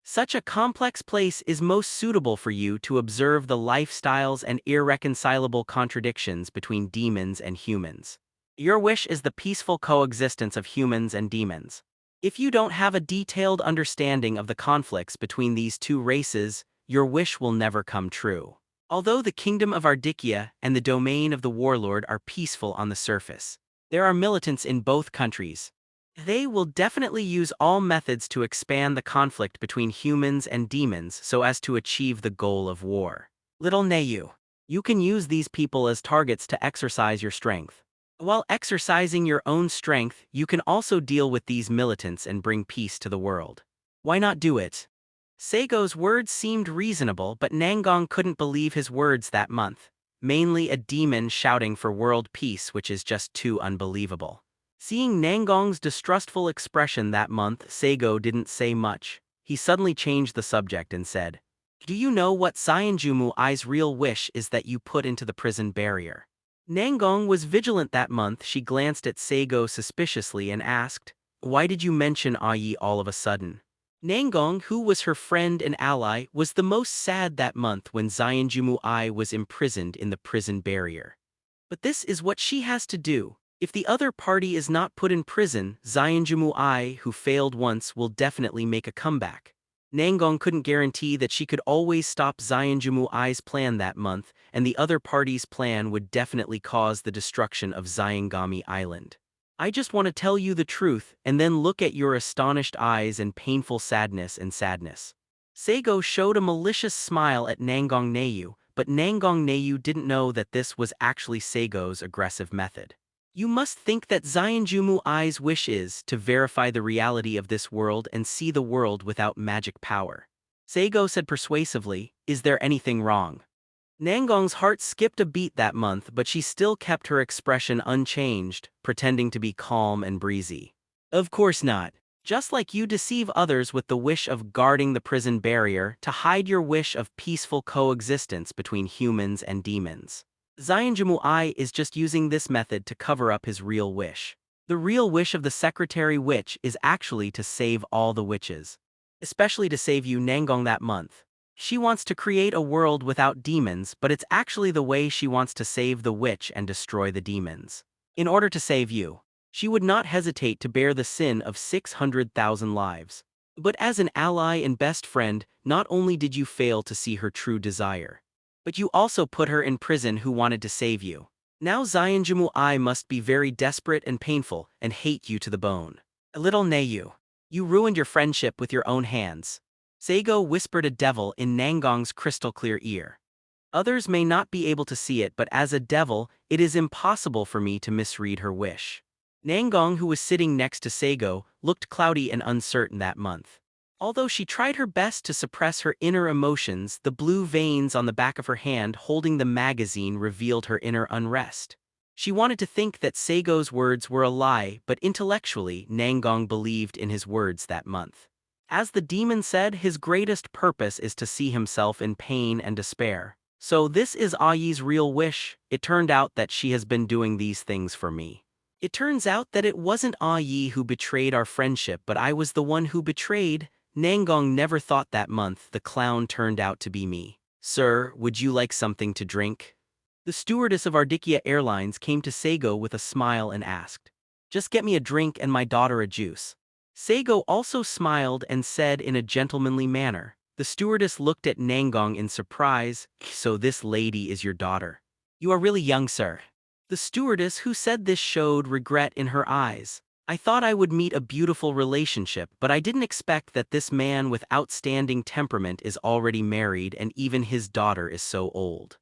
Such a complex place is most suitable for you to observe the lifestyles and irreconcilable contradictions between demons and humans. Your wish is the peaceful coexistence of humans and demons. If you don't have a detailed understanding of the conflicts between these two races, your wish will never come true. Although the Kingdom of Ardikya and the domain of the Warlord are peaceful on the surface, there are militants in both countries. They will definitely use all methods to expand the conflict between humans and demons so as to achieve the goal of war. Little Neiyu, you can use these people as targets to exercise your strength. While exercising your own strength, you can also deal with these militants and bring peace to the world. Why not do it? Saigo's words seemed reasonable, but Nangong couldn't believe his words that month. Mainly a demon shouting for world peace, which is just too unbelievable. Seeing Nangong's distrustful expression that month, Saigo didn't say much. He suddenly changed the subject and said, "Do you know what Zyanjumu I's real wish is that you put into the prison barrier?" Nangong was vigilant that month. She glanced at Saigo suspiciously and asked, "Why did you mention Ai all of a sudden?" Nangong, who was her friend and ally, was the most sad that month when Zyanjumu I was imprisoned in the prison barrier. But this is what she has to do. If the other party is not put in prison, Zyanjumu I, who failed once, will definitely make a comeback. Nangong couldn't guarantee that she could always stop Zyanjumu I's plan that month, and the other party's plan would definitely cause the destruction of Zyangami Island. I just want to tell you the truth, and then look at your astonished eyes and painful sadness and sadness. Saigo showed a malicious smile at Nangong Neiyu, but Nangong Neiyu didn't know that this was actually Saigo's aggressive method. You must think that Zyanjumu I's wish is to verify the reality of this world and see the world without magic power. Saigo said persuasively, "Is there anything wrong?" Nangong's heart skipped a beat that month, but she still kept her expression unchanged, pretending to be calm and breezy. "Of course not. Just like you deceive others with the wish of guarding the prison barrier to hide your wish of peaceful coexistence between humans and demons. Zyanjumu I is just using this method to cover up his real wish. The real wish of the Secretary Witch is actually to save all the witches. Especially to save you, Nangong, that month. She wants to create a world without demons, but it's actually the way she wants to save the witch and destroy the demons. In order to save you, she would not hesitate to bear the sin of 600,000 lives. But as an ally and best friend, not only did you fail to see her true desire, but you also put her in prison who wanted to save you. Now Zyanjumu I must be very desperate and painful and hate you to the bone. Little Neiyu, you ruined your friendship with your own hands." Saigo whispered a devil in Nangong's crystal-clear ear. "Others may not be able to see it, but as a devil, it is impossible for me to misread her wish." Nangong, who was sitting next to Saigo, looked cloudy and uncertain that month. Although she tried her best to suppress her inner emotions, the blue veins on the back of her hand holding the magazine revealed her inner unrest. She wanted to think that Saigo's words were a lie, but intellectually, Nangong believed in his words that month. As the demon said, his greatest purpose is to see himself in pain and despair. So this is Ayi's real wish. It turned out that she has been doing these things for me. It turns out that it wasn't Ayi who betrayed our friendship, but I was the one who betrayed. Nangong never thought that month the clown turned out to be me. Sir, would you like something to drink? The stewardess of Ardikya Airlines came to Saigo with a smile and asked, "Just get me a drink and my daughter a juice." Saigo also smiled and said in a gentlemanly manner. The stewardess looked at Nangong in surprise. "So this lady is your daughter? You are really young, sir." The stewardess who said this showed regret in her eyes. "I thought I would meet a beautiful relationship, but I didn't expect that this man with outstanding temperament is already married and even his daughter is so old.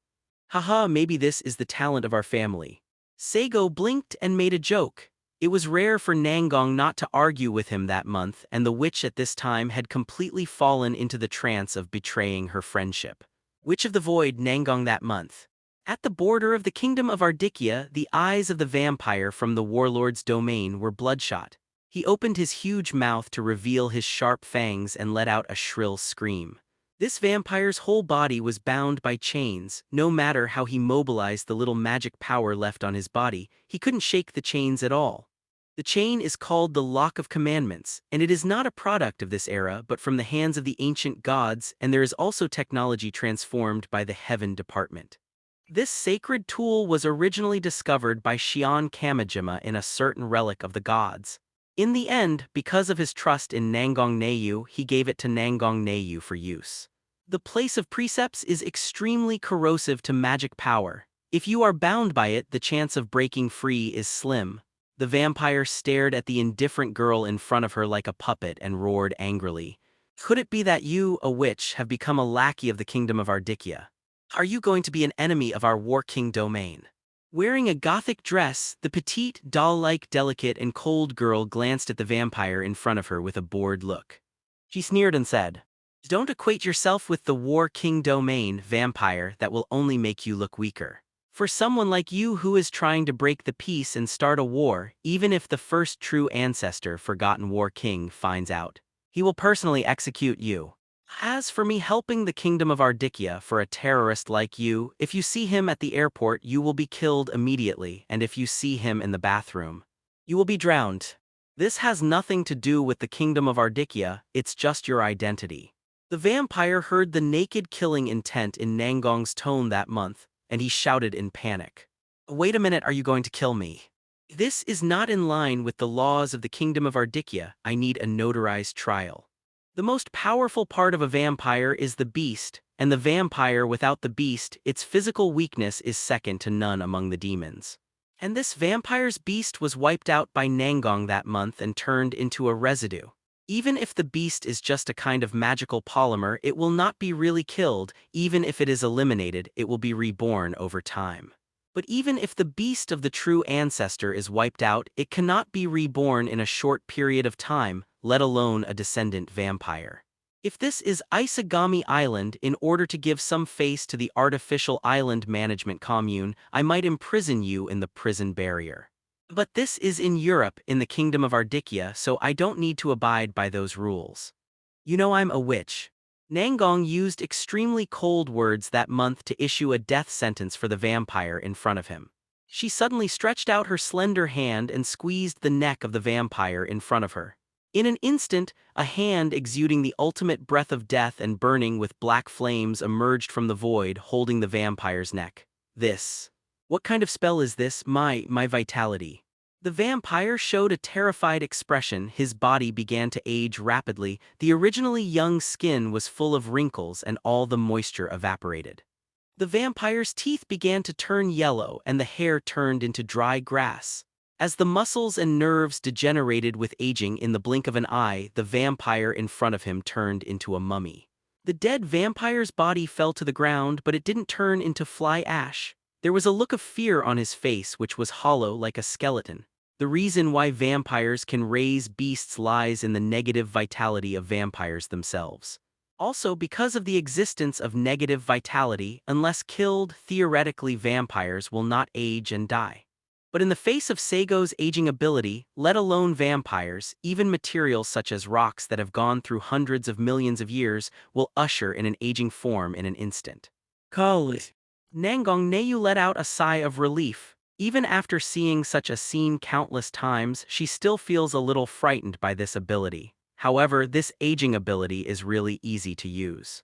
Haha, maybe this is the talent of our family." Saigo blinked and made a joke. It was rare for Nangong not to argue with him that month, and the witch at this time had completely fallen into the trance of betraying her friendship. Witch of the Void Nangong that month. At the border of the kingdom of Ardikya, the eyes of the vampire from the warlord's domain were bloodshot. He opened his huge mouth to reveal his sharp fangs and let out a shrill scream. This vampire's whole body was bound by chains. No matter how he mobilized the little magic power left on his body, he couldn't shake the chains at all. The chain is called the Lock of Commandments, and it is not a product of this era but from the hands of the ancient gods, and there is also technology transformed by the Heaven Department. This sacred tool was originally discovered by Shion Kamijima in a certain relic of the gods. In the end, because of his trust in Nangong Neiyu, he gave it to Nangong Neiyu for use. The place of precepts is extremely corrosive to magic power. If you are bound by it, the chance of breaking free is slim. The vampire stared at the indifferent girl in front of her like a puppet and roared angrily. "Could it be that you, a witch, have become a lackey of the kingdom of Ardikya? Are you going to be an enemy of our war king domain?" Wearing a gothic dress, the petite, doll-like, delicate, and cold girl glanced at the vampire in front of her with a bored look. She sneered and said, "Don't equate yourself with the war king domain, vampire, that will only make you look weaker. For someone like you who is trying to break the peace and start a war, even if the first true ancestor, Forgotten War King, finds out, he will personally execute you. As for me helping the kingdom of Ardikya for a terrorist like you, if you see him at the airport, you will be killed immediately, and if you see him in the bathroom, you will be drowned. This has nothing to do with the kingdom of Ardikya, it's just your identity." The vampire heard the naked killing intent in Nangong's tone that month, and he shouted in panic, "Wait a minute, are you going to kill me? This is not in line with the laws of the kingdom of Ardikya. I need a notarized trial." The most powerful part of a vampire is the beast, and the vampire without the beast, its physical weakness is second to none among the demons. And this vampire's beast was wiped out by Nangong that month and turned into a residue. Even if the beast is just a kind of magical polymer, it will not be really killed. Even if it is eliminated, it will be reborn over time. But even if the beast of the true ancestor is wiped out, it cannot be reborn in a short period of time, let alone a descendant vampire. If this is Isagami Island, in order to give some face to the artificial island management commune, I might imprison you in the prison barrier. But this is in Europe, in the kingdom of Ardikya, so I don't need to abide by those rules. You know I'm a witch. Nangong used extremely cold words that month to issue a death sentence for the vampire in front of him. She suddenly stretched out her slender hand and squeezed the neck of the vampire in front of her. In an instant, a hand exuding the ultimate breath of death and burning with black flames emerged from the void, holding the vampire's neck. What kind of spell is this? My vitality. The vampire showed a terrified expression. His body began to age rapidly. The originally young skin was full of wrinkles and all the moisture evaporated. The vampire's teeth began to turn yellow and the hair turned into dry grass. As the muscles and nerves degenerated with aging, in the blink of an eye, the vampire in front of him turned into a mummy. The dead vampire's body fell to the ground, but it didn't turn into fly ash. There was a look of fear on his face which was hollow like a skeleton. The reason why vampires can raise beasts lies in the negative vitality of vampires themselves. Also, because of the existence of negative vitality, unless killed, theoretically vampires will not age and die. But in the face of Saigo's aging ability, let alone vampires, even materials such as rocks that have gone through hundreds of millions of years will usher in an aging form in an instant. College. Nangong Neiyu let out a sigh of relief. Even after seeing such a scene countless times, she still feels a little frightened by this ability. However, this aging ability is really easy to use.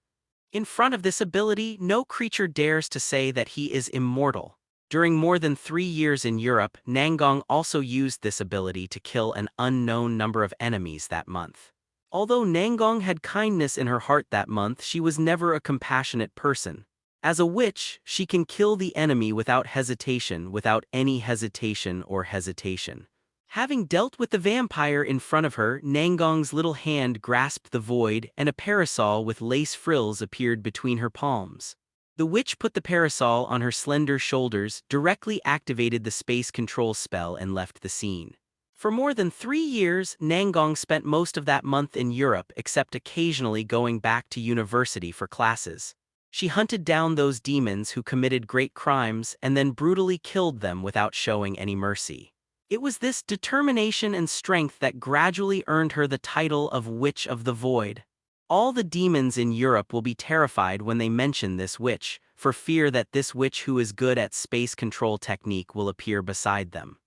In front of this ability, no creature dares to say that he is immortal. During more than 3 years in Europe, Nangong also used this ability to kill an unknown number of enemies that month. Although Nangong had kindness in her heart that month, she was never a compassionate person. As a witch, she can kill the enemy without hesitation, without any hesitation or hesitation. Having dealt with the vampire in front of her, Nangong's little hand grasped the void, and a parasol with lace frills appeared between her palms. The witch put the parasol on her slender shoulders, directly activated the space control spell, and left the scene. For more than 3 years, Nangong spent most of that month in Europe, except occasionally going back to university for classes. She hunted down those demons who committed great crimes and then brutally killed them without showing any mercy. It was this determination and strength that gradually earned her the title of Witch of the Void. All the demons in Europe will be terrified when they mention this witch, for fear that this witch who is good at space control technique will appear beside them.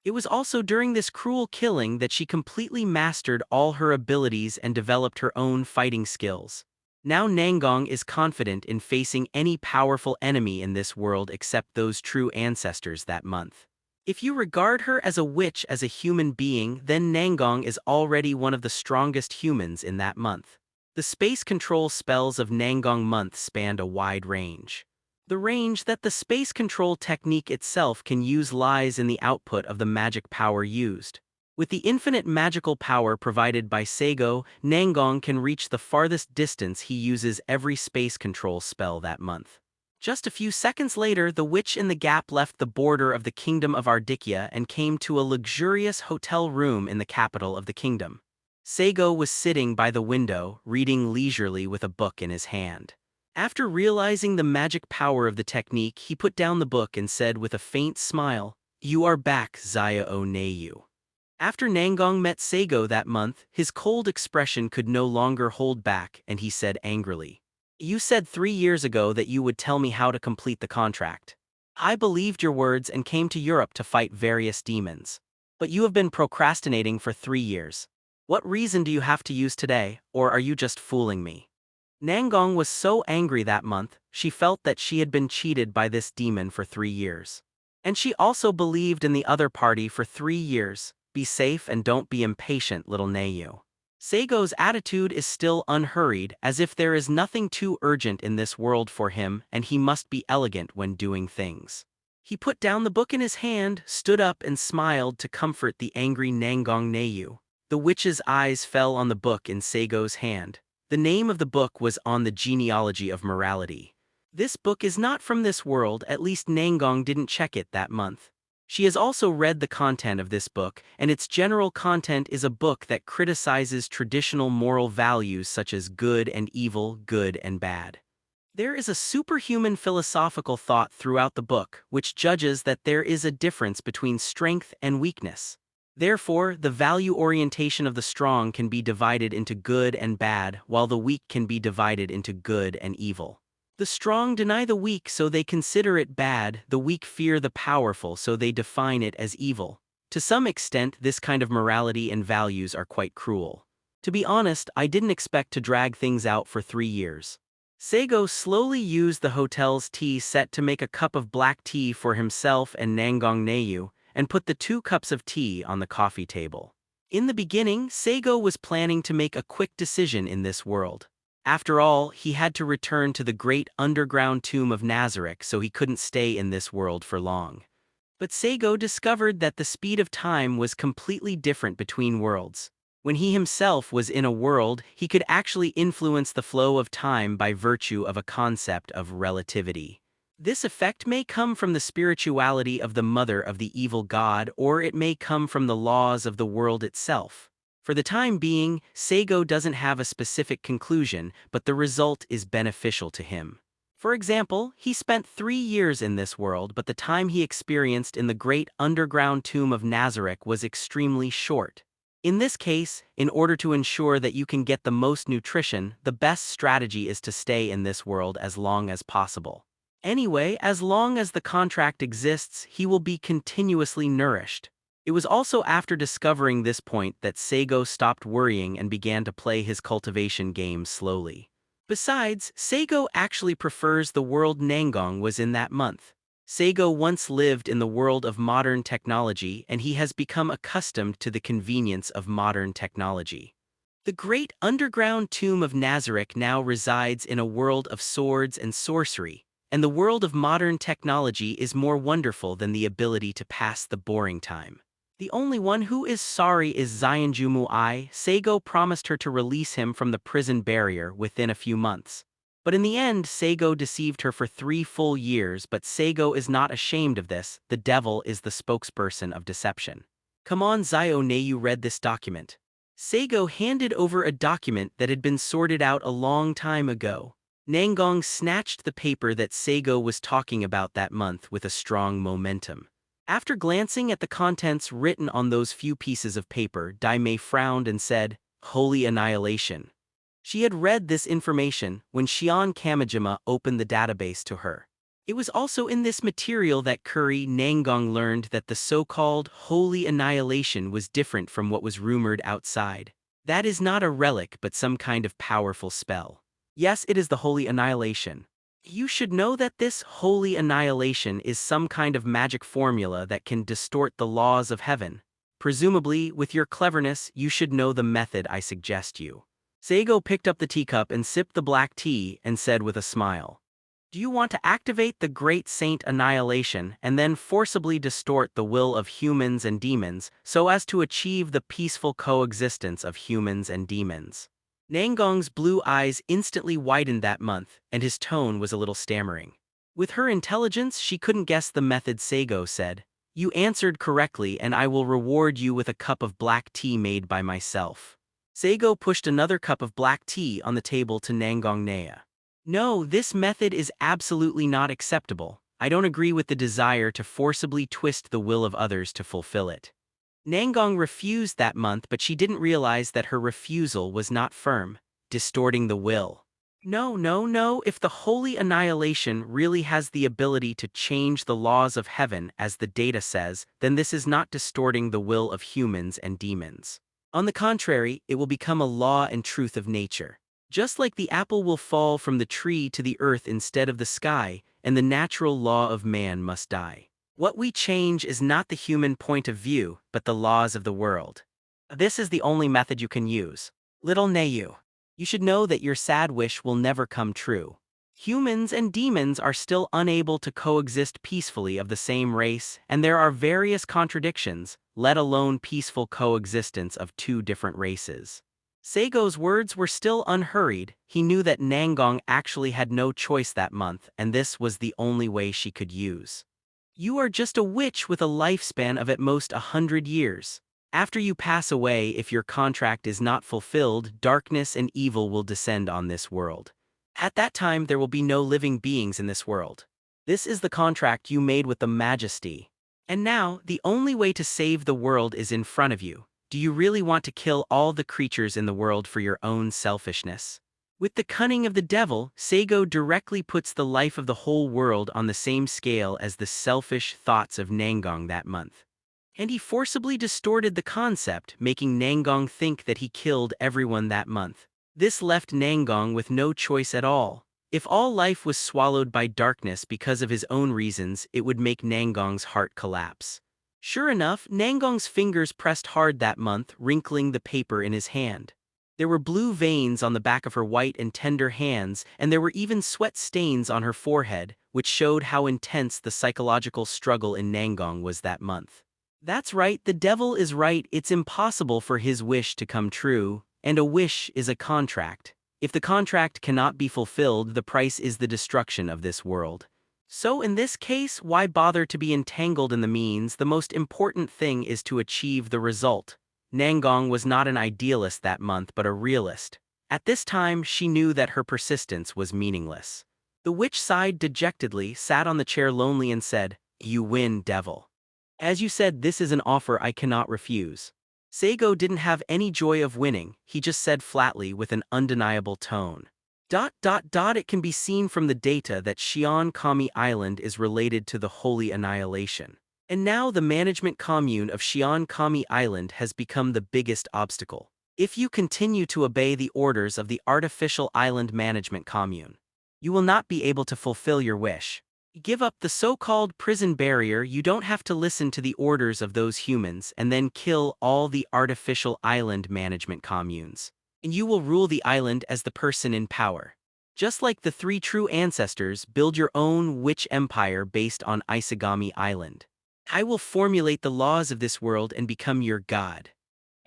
It was also during this cruel killing that she completely mastered all her abilities and developed her own fighting skills. Now Nangong is confident in facing any powerful enemy in this world except those true ancestors that month. If you regard her as a witch as a human being, then Nangong is already one of the strongest humans in that month. The space control spells of Nangong month spanned a wide range. The range that the space control technique itself can use lies in the output of the magic power used. With the infinite magical power provided by Saigo, Nangong can reach the farthest distance he uses every space control spell that month. Just a few seconds later, the witch in the gap left the border of the kingdom of Ardicchia and came to a luxurious hotel room in the capital of the kingdom. Saigo was sitting by the window, reading leisurely with a book in his hand. After realizing the magic power of the technique, he put down the book and said with a faint smile, "You are back, Zaya-o Neiyu." After Nangong met Saigo that month, his cold expression could no longer hold back, and he said angrily, "You said 3 years ago that you would tell me how to complete the contract. I believed your words and came to Europe to fight various demons. But you have been procrastinating for 3 years. What reason do you have to use today, or are you just fooling me?" Nangong was so angry that month, she felt that she had been cheated by this demon for 3 years. And she also believed in the other party for 3 years. Be safe and don't be impatient, little Neiyu. Saigo's attitude is still unhurried, as if there is nothing too urgent in this world for him and he must be elegant when doing things. He put down the book in his hand, stood up and smiled to comfort the angry Nangong Neiyu. The witch's eyes fell on the book in Saigo's hand. The name of the book was On the Genealogy of Morality. This book is not from this world, at least Nangong didn't check it that month. She has also read the content of this book, and its general content is a book that criticizes traditional moral values such as good and evil, good and bad. There is a superhuman philosophical thought throughout the book, which judges that there is a difference between strength and weakness. Therefore, the value orientation of the strong can be divided into good and bad, while the weak can be divided into good and evil. The strong deny the weak, so they consider it bad. The weak fear the powerful, so they define it as evil. To some extent, this kind of morality and values are quite cruel. To be honest, I didn't expect to drag things out for 3 years. Saigo slowly used the hotel's tea set to make a cup of black tea for himself and Nangong Neiyu, and put the 2 cups of tea on the coffee table. In the beginning, Saigo was planning to make a quick decision in this world. After all, he had to return to the great underground tomb of Nazareth, so he couldn't stay in this world for long. But Saigo discovered that the speed of time was completely different between worlds. When he himself was in a world, he could actually influence the flow of time by virtue of a concept of relativity. This effect may come from the spirituality of the mother of the evil god, or it may come from the laws of the world itself. For the time being, Saigo doesn't have a specific conclusion, but the result is beneficial to him. For example, he spent 3 years in this world, but the time he experienced in the great underground tomb of Nazareth was extremely short. In this case, in order to ensure that you can get the most nutrition, the best strategy is to stay in this world as long as possible. Anyway, as long as the contract exists, he will be continuously nourished. It was also after discovering this point that Saigo stopped worrying and began to play his cultivation game slowly. Besides, Saigo actually prefers the world Nangong was in that month. Saigo once lived in the world of modern technology, and he has become accustomed to the convenience of modern technology. The great underground tomb of Nazareth now resides in a world of swords and sorcery, and the world of modern technology is more wonderful than the ability to pass the boring time. The only one who is sorry is Zionjumu Ai. Saigo promised her to release him from the prison barrier within a few months. But in the end, Saigo deceived her for 3 full years, but Saigo is not ashamed of this. The devil is the spokesperson of deception. Come on, Zio Neiyu read this document. Saigo handed over a document that had been sorted out a long time ago. Nangong snatched the paper that Saigo was talking about that month with a strong momentum. After glancing at the contents written on those few pieces of paper, Daimei frowned and said, "Holy annihilation." She had read this information when Shion Kamijima opened the database to her. It was also in this material that Kuri Nangong learned that the so-called Holy Annihilation was different from what was rumored outside. That is not a relic but some kind of powerful spell. Yes, it is the Holy Annihilation. You should know that this Holy Annihilation is some kind of magic formula that can distort the laws of heaven. Presumably, with your cleverness, you should know the method I suggest you. Saigo picked up the teacup and sipped the black tea and said with a smile, "Do you want to activate the Great Saint Annihilation and then forcibly distort the will of humans and demons so as to achieve the peaceful coexistence of humans and demons?" Nangong's blue eyes instantly widened that month, and his tone was a little stammering. With her intelligence, she couldn't guess the method. Saigo said, "You answered correctly, and I will reward you with a cup of black tea made by myself." Saigo pushed another cup of black tea on the table to Nangong Nea. "No, this method is absolutely not acceptable. I don't agree with the desire to forcibly twist the will of others to fulfill it." Nangong refused that month, but she didn't realize that her refusal was not firm, distorting the will. No, no, no, if the Holy Annihilation really has the ability to change the laws of heaven as the data says, then this is not distorting the will of humans and demons. On the contrary, it will become a law and truth of nature. Just like the apple will fall from the tree to the earth instead of the sky, and the natural law of man must die. What we change is not the human point of view, but the laws of the world. This is the only method you can use. Little Neiyu, you should know that your sad wish will never come true. Humans and demons are still unable to coexist peacefully of the same race, and there are various contradictions, let alone peaceful coexistence of 2 different races. Saigo's words were still unhurried. He knew that Nangong actually had no choice that month, and this was the only way she could use. You are just a witch with a lifespan of at most 100 years. After you pass away, if your contract is not fulfilled, darkness and evil will descend on this world. At that time, there will be no living beings in this world. This is the contract you made with the Majesty. And now, the only way to save the world is in front of you. Do you really want to kill all the creatures in the world for your own selfishness? With the cunning of the devil, Saigo directly puts the life of the whole world on the same scale as the selfish thoughts of Nangong that month. And he forcibly distorted the concept, making Nangong think that he killed everyone that month. This left Nangong with no choice at all. If all life was swallowed by darkness because of his own reasons, it would make Nangong's heart collapse. Sure enough, Nangong's fingers pressed hard that month, wrinkling the paper in his hand. There were blue veins on the back of her white and tender hands, and there were even sweat stains on her forehead, which showed how intense the psychological struggle in Nangong was that month. That's right, the devil is right, it's impossible for his wish to come true, and a wish is a contract. If the contract cannot be fulfilled, the price is the destruction of this world. So in this case, why bother to be entangled in the means? The most important thing is to achieve the result. Nangong was not an idealist that month but a realist. At this time, she knew that her persistence was meaningless. The witch sighed dejectedly, sat on the chair lonely and said, "You win, devil. As you said, this is an offer I cannot refuse." Saigo didn't have any joy of winning, he just said flatly with an undeniable tone. It can be seen from the data that Shion Kami Island is related to the Holy Annihilation. And now the management commune of Shion Kami Island has become the biggest obstacle. If you continue to obey the orders of the artificial island management commune, you will not be able to fulfill your wish. Give up the so-called prison barrier. You don't have to listen to the orders of those humans and then kill all the artificial island management communes. And you will rule the island as the person in power. Just like the three true ancestors, build your own witch empire based on Isagami Island. I will formulate the laws of this world and become your god.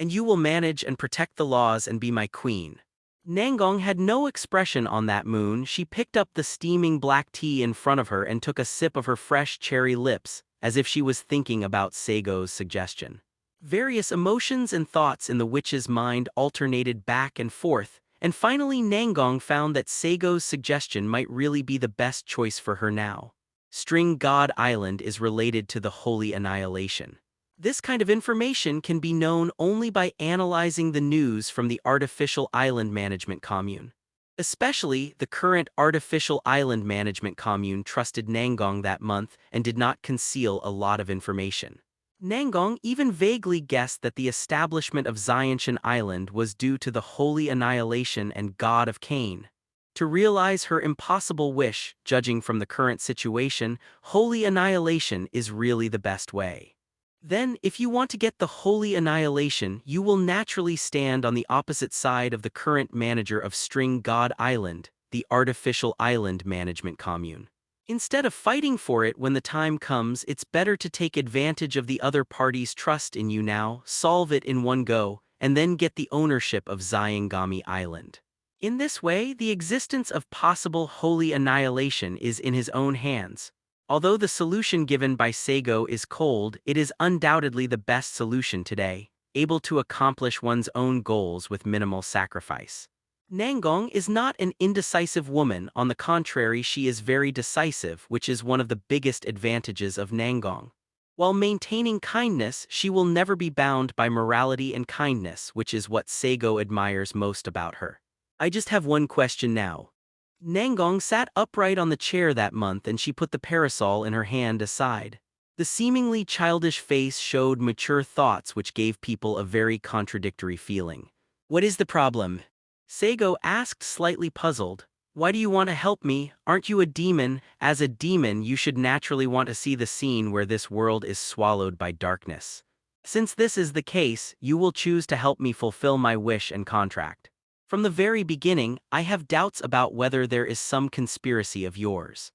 And you will manage and protect the laws and be my queen. Nangong had no expression on that moon. She picked up the steaming black tea in front of her and took a sip of her fresh cherry lips, as if she was thinking about Saigo's suggestion. Various emotions and thoughts in the witch's mind alternated back and forth, and finally Nangong found that Saigo's suggestion might really be the best choice for her now. String God Island is related to the Holy Annihilation. This kind of information can be known only by analyzing the news from the artificial island management commune. Especially, the current artificial island management commune trusted Nangong that month and did not conceal a lot of information. Nangong even vaguely guessed that the establishment of Xianshan Island was due to the Holy Annihilation and God of Cain. To realize her impossible wish, judging from the current situation, Holy Annihilation is really the best way. Then, if you want to get the Holy Annihilation, you will naturally stand on the opposite side of the current manager of String God Island, the artificial island management commune. Instead of fighting for it when the time comes, it's better to take advantage of the other party's trust in you now, solve it in one go, and then get the ownership of Xiangami Island. In this way, the existence of possible Holy Annihilation is in his own hands. Although the solution given by Saigo is cold, it is undoubtedly the best solution today, able to accomplish one's own goals with minimal sacrifice. Nangong is not an indecisive woman. On the contrary, she is very decisive, which is one of the biggest advantages of Nangong. While maintaining kindness, she will never be bound by morality and kindness, which is what Saigo admires most about her. I just have one question now. Nangong sat upright on the chair that month and she put the parasol in her hand aside. The seemingly childish face showed mature thoughts which gave people a very contradictory feeling. "What is the problem?" Saigo asked, slightly puzzled. "Why do you want to help me? Aren't you a demon? As a demon, you should naturally want to see the scene where this world is swallowed by darkness. Since this is the case, you will choose to help me fulfill my wish and contract. From the very beginning, I have doubts about whether there is some conspiracy of yours.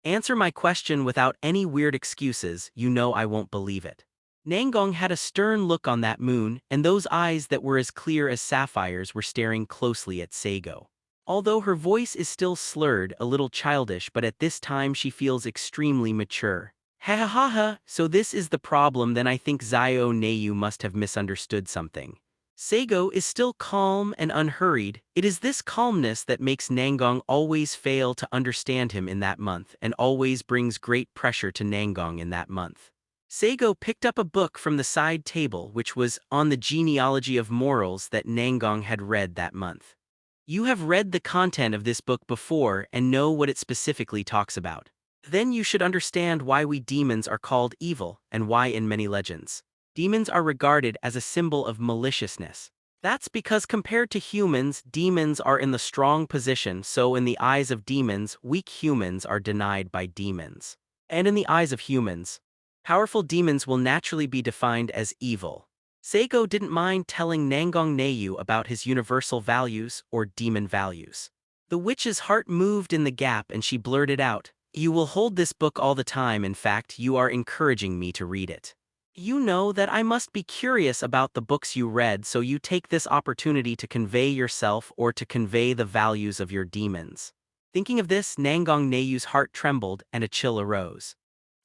Answer my question without any weird excuses, you know I won't believe it." Nangong had a stern look on that moon, and those eyes that were as clear as sapphires were staring closely at Saigo. Although her voice is still slurred, a little childish, but at this time she feels extremely mature. "Ha ha ha ha, so this is the problem. Then I think Zio Neiyu must have misunderstood something." Saigo is still calm and unhurried. It is this calmness that makes Nangong always fail to understand him in that month and always brings great pressure to Nangong in that month. Saigo picked up a book from the side table which was on the genealogy of morals that Nangong had read that month. You have read the content of this book before and know what it specifically talks about. Then you should understand why we demons are called evil and why in many legends, demons are regarded as a symbol of maliciousness. That's because compared to humans, demons are in the strong position, so in the eyes of demons, weak humans are denied by demons. And in the eyes of humans, powerful demons will naturally be defined as evil. Saigo didn't mind telling Nangong Neiyu about his universal values or demon values. The witch's heart moved in the gap and she blurted out, "You will hold this book all the time. In fact, you are encouraging me to read it. You know that I must be curious about the books you read, so you take this opportunity to convey yourself or to convey the values of your demons." Thinking of this, Nangong Neiyu's heart trembled and a chill arose.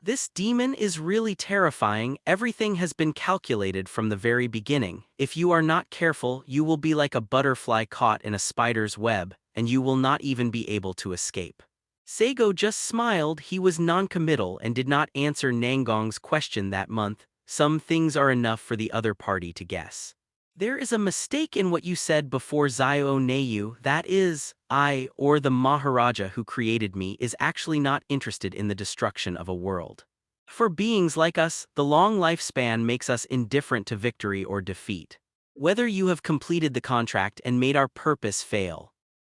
This demon is really terrifying. Everything has been calculated from the very beginning. If you are not careful, you will be like a butterfly caught in a spider's web, and you will not even be able to escape. Saigo just smiled. He was non-committal and did not answer Nangong's question that month. Some things are enough for the other party to guess. There is a mistake in what you said before Zio Neyu, that is, I, or the Maharaja who created me, is actually not interested in the destruction of a world. For beings like us, the long lifespan makes us indifferent to victory or defeat. Whether you have completed the contract and made our purpose fail,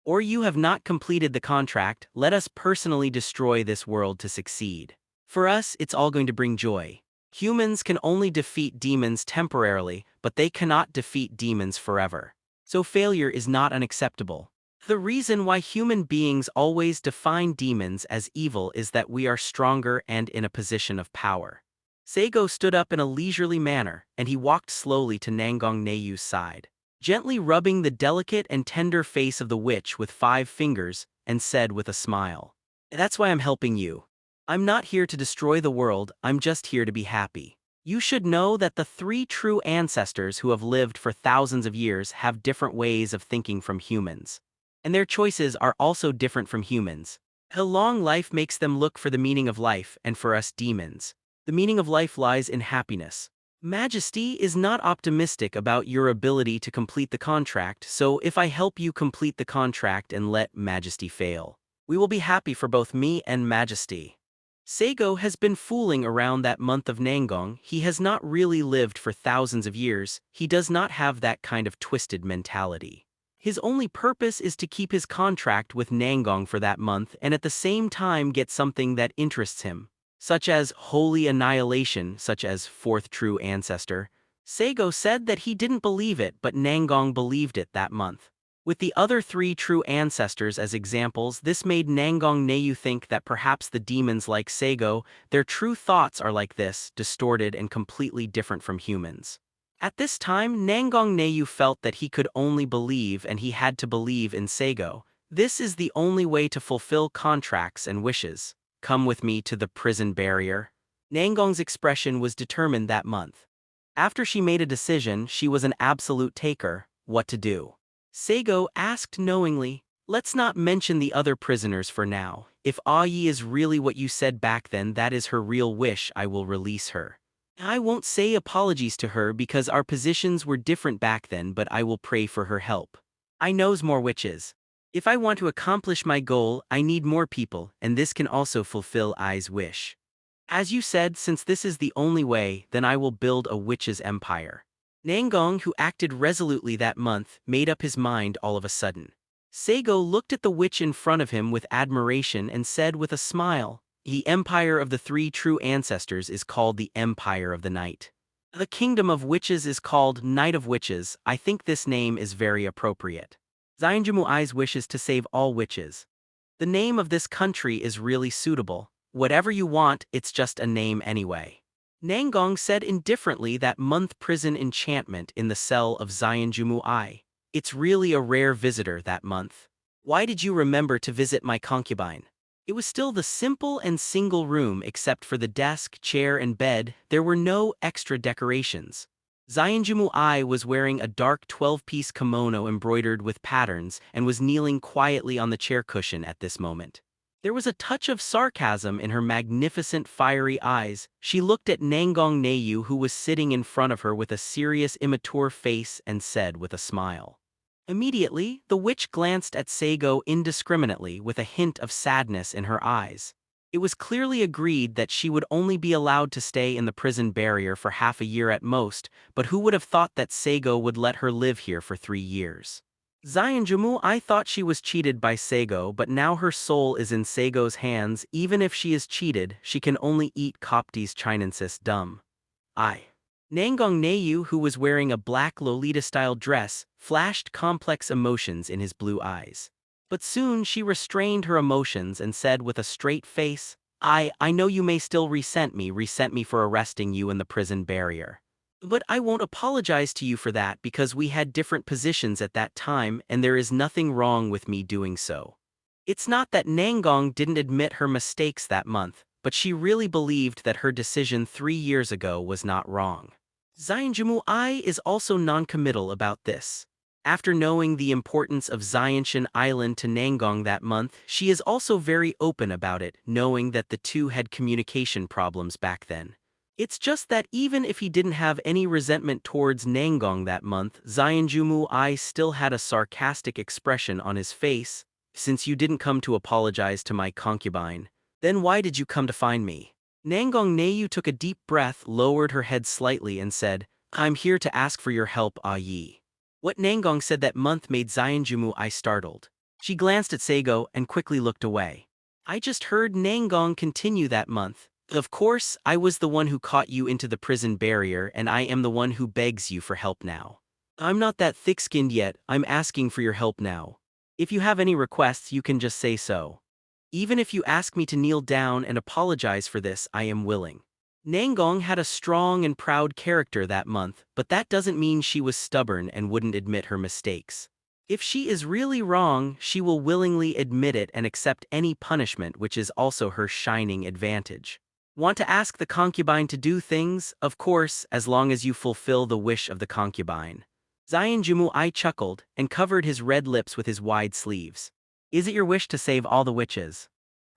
or you have not completed the contract, let us personally destroy this world to succeed. For us, it's all going to bring joy. Humans can only defeat demons temporarily, but they cannot defeat demons forever. So failure is not unacceptable. The reason why human beings always define demons as evil is that we are stronger and in a position of power. Saigo stood up in a leisurely manner, and he walked slowly to Nangong Neyu's side, gently rubbing the delicate and tender face of the witch with 5 fingers, and said with a smile, "That's why I'm helping you. I'm not here to destroy the world, I'm just here to be happy. You should know that the 3 true ancestors who have lived for thousands of years have different ways of thinking from humans. And their choices are also different from humans. A long life makes them look for the meaning of life, and for us demons, the meaning of life lies in happiness. Majesty is not optimistic about your ability to complete the contract, so if I help you complete the contract and let Majesty fail, we will be happy for both me and Majesty." Saigo has been fooling around that month of Nangong. He has not really lived for thousands of years. He does not have that kind of twisted mentality. His only purpose is to keep his contract with Nangong for that month and at the same time get something that interests him, such as holy annihilation, such as 4th true ancestor. Saigo said that he didn't believe it, but Nangong believed it that month. With the other 3 true ancestors as examples, this made Nangong Neyu think that perhaps the demons like Saigo, their true thoughts are like this, distorted and completely different from humans. At this time, Nangong Neyu felt that he could only believe, and he had to believe in Saigo. This is the only way to fulfill contracts and wishes. Come with me to the prison barrier. Nangong's expression was determined that month. After she made a decision, she was an absolute taker. What to do? Saigo asked knowingly, "Let's not mention the other prisoners for now. If Ayi is really what you said back then, that is her real wish, I will release her. I won't say apologies to her because our positions were different back then, but I will pray for her help. I knows more witches. If I want to accomplish my goal, I need more people, and this can also fulfill Ai's wish. As you said, since this is the only way, then I will build a witch's empire." Nangong, who acted resolutely that month, made up his mind all of a sudden. Saigo looked at the witch in front of him with admiration and said with a smile, "The empire of the 3 true ancestors is called the Empire of the Night. The kingdom of witches is called Night of Witches. I think this name is very appropriate. Zainjumu Ai's wishes to save all witches. The name of this country is really suitable. Whatever you want, it's just a name anyway." Nangong said indifferently that month prison enchantment in the cell of Zainjumu Ai. It's really a rare visitor that month. Why did you remember to visit my concubine? It was still the simple and single room except for the desk, chair, and bed. There were no extra decorations. Zainjumu Ai was wearing a dark 12-piece kimono embroidered with patterns and was kneeling quietly on the chair cushion at this moment. There was a touch of sarcasm in her magnificent fiery eyes. She looked at Nangong Neyu, who was sitting in front of her with a serious immature face, and said with a smile. Immediately, the witch glanced at Saigo indiscriminately with a hint of sadness in her eyes. It was clearly agreed that she would only be allowed to stay in the prison barrier for half a year at most, but who would have thought that Saigo would let her live here for 3 years? Zainjumu Ai thought she was cheated by Saigo, but now her soul is in Saigo's hands. Even if she is cheated, she can only eat Kopti's chinensis dumb. I. Nangong Neyu, who was wearing a black Lolita-style dress, flashed complex emotions in his blue eyes. But soon she restrained her emotions and said with a straight face, I know you may still resent me for arresting you in the prison barrier. But I won't apologize to you for that because we had different positions at that time and there is nothing wrong with me doing so. It's not that Nangong didn't admit her mistakes that month, but she really believed that her decision 3 years ago was not wrong. Zainjumu Ai is also non-committal about this. After knowing the importance of Xianshan Island to Nangong that month, she is also very open about it, knowing that the two had communication problems back then. It's just that even if he didn't have any resentment towards Nangong that month, Xianjumu I still had a sarcastic expression on his face. Since you didn't come to apologize to my concubine, then why did you come to find me? Nangong Neiyu took a deep breath, lowered her head slightly and said, I'm here to ask for your help, Yi. What Nangong said that month made Xianjumu I startled. She glanced at Saigo and quickly looked away. I just heard Nangong continue that month. Of course, I was the one who caught you into the prison barrier and I am the one who begs you for help now. I'm not that thick-skinned yet, I'm asking for your help now. If you have any requests you can just say so. Even if you ask me to kneel down and apologize for this, I am willing. Nangong had a strong and proud character that month, but that doesn't mean she was stubborn and wouldn't admit her mistakes. If she is really wrong, she will willingly admit it and accept any punishment, which is also her shining advantage. Want to ask the concubine to do things? Of course, as long as you fulfill the wish of the concubine. Xianjumu I chuckled and covered his red lips with his wide sleeves. Is it your wish to save all the witches?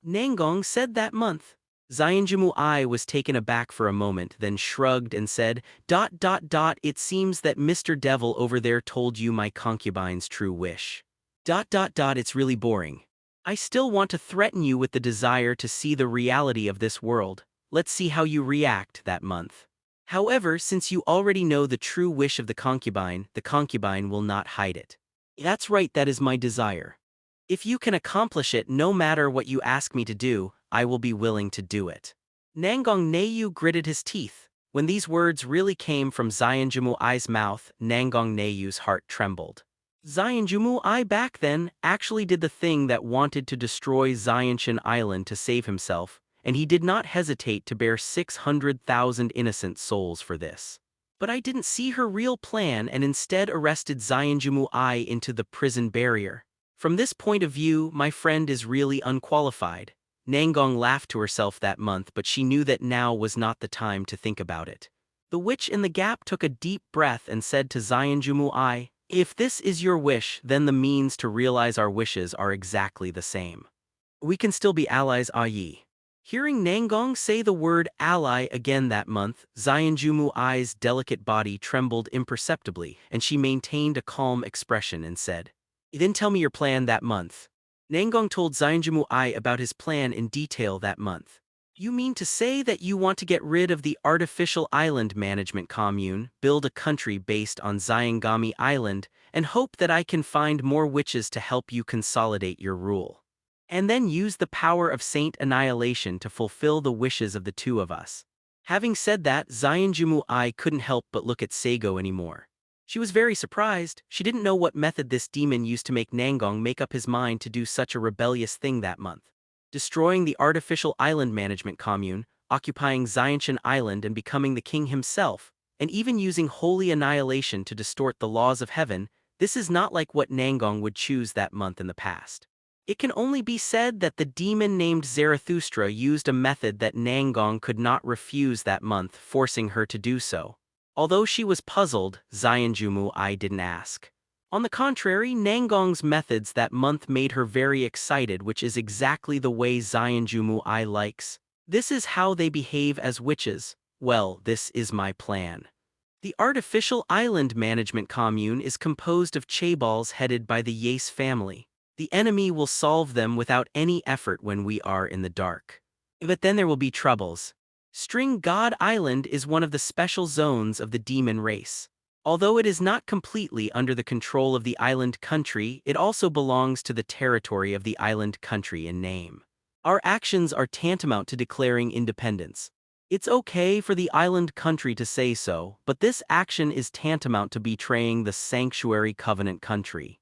Nangong said that month. Xianjumu I was taken aback for a moment, then shrugged and said, It seems that Mr. Devil over there told you my concubine's true wish. It's really boring. I still want to threaten you with the desire to see the reality of this world. Let's see how you react that month. However, since you already know the true wish of the concubine will not hide it. That's right, that is my desire. If you can accomplish it, no matter what you ask me to do, I will be willing to do it. Nangong Neiyu gritted his teeth. When these words really came from Xianjumu I's mouth, Nangong Neiyu's heart trembled. Xianjumu I back then actually did the thing that wanted to destroy Xianshan Island to save himself, and he did not hesitate to bear 600,000 innocent souls for this. But I didn't see her real plan and instead arrested Xianjumu I into the prison barrier. From this point of view, my friend is really unqualified. Nangong laughed to herself that month, but she knew that now was not the time to think about it. The witch in the gap took a deep breath and said to Xianjumu I, if this is your wish, then the means to realize our wishes are exactly the same. We can still be allies, Yi. Hearing Nangong say the word ally again that month, Xianjumu I's delicate body trembled imperceptibly, and she maintained a calm expression and said, then tell me your plan that month. Nangong told Xianjumu I about his plan in detail that month. You mean to say that you want to get rid of the artificial island management commune, build a country based on Xiangami Island, and hope that I can find more witches to help you consolidate your rule. And then use the power of Saint Annihilation to fulfill the wishes of the two of us. Having said that, Xianjumu I couldn't help but look at Saigo anymore. She was very surprised. She didn't know what method this demon used to make Nangong make up his mind to do such a rebellious thing that month. Destroying the artificial island management commune, occupying Xianshan Island and becoming the king himself, and even using holy annihilation to distort the laws of heaven, this is not like what Nangong would choose that month in the past. It can only be said that the demon named Zarathustra used a method that Nangong could not refuse that month, forcing her to do so. Although she was puzzled, Xianjumu I didn't ask. On the contrary, Nangong's methods that month made her very excited, which is exactly the way Xianjumu I likes. This is how they behave as witches. Well, this is my plan. The artificial island management commune is composed of chaebols headed by the Yace family. The enemy will solve them without any effort when we are in the dark. But then there will be troubles. String God Island is one of the special zones of the demon race. Although it is not completely under the control of the island country, it also belongs to the territory of the island country in name. Our actions are tantamount to declaring independence. It's okay for the island country to say so, but this action is tantamount to betraying the Sanctuary Covenant country.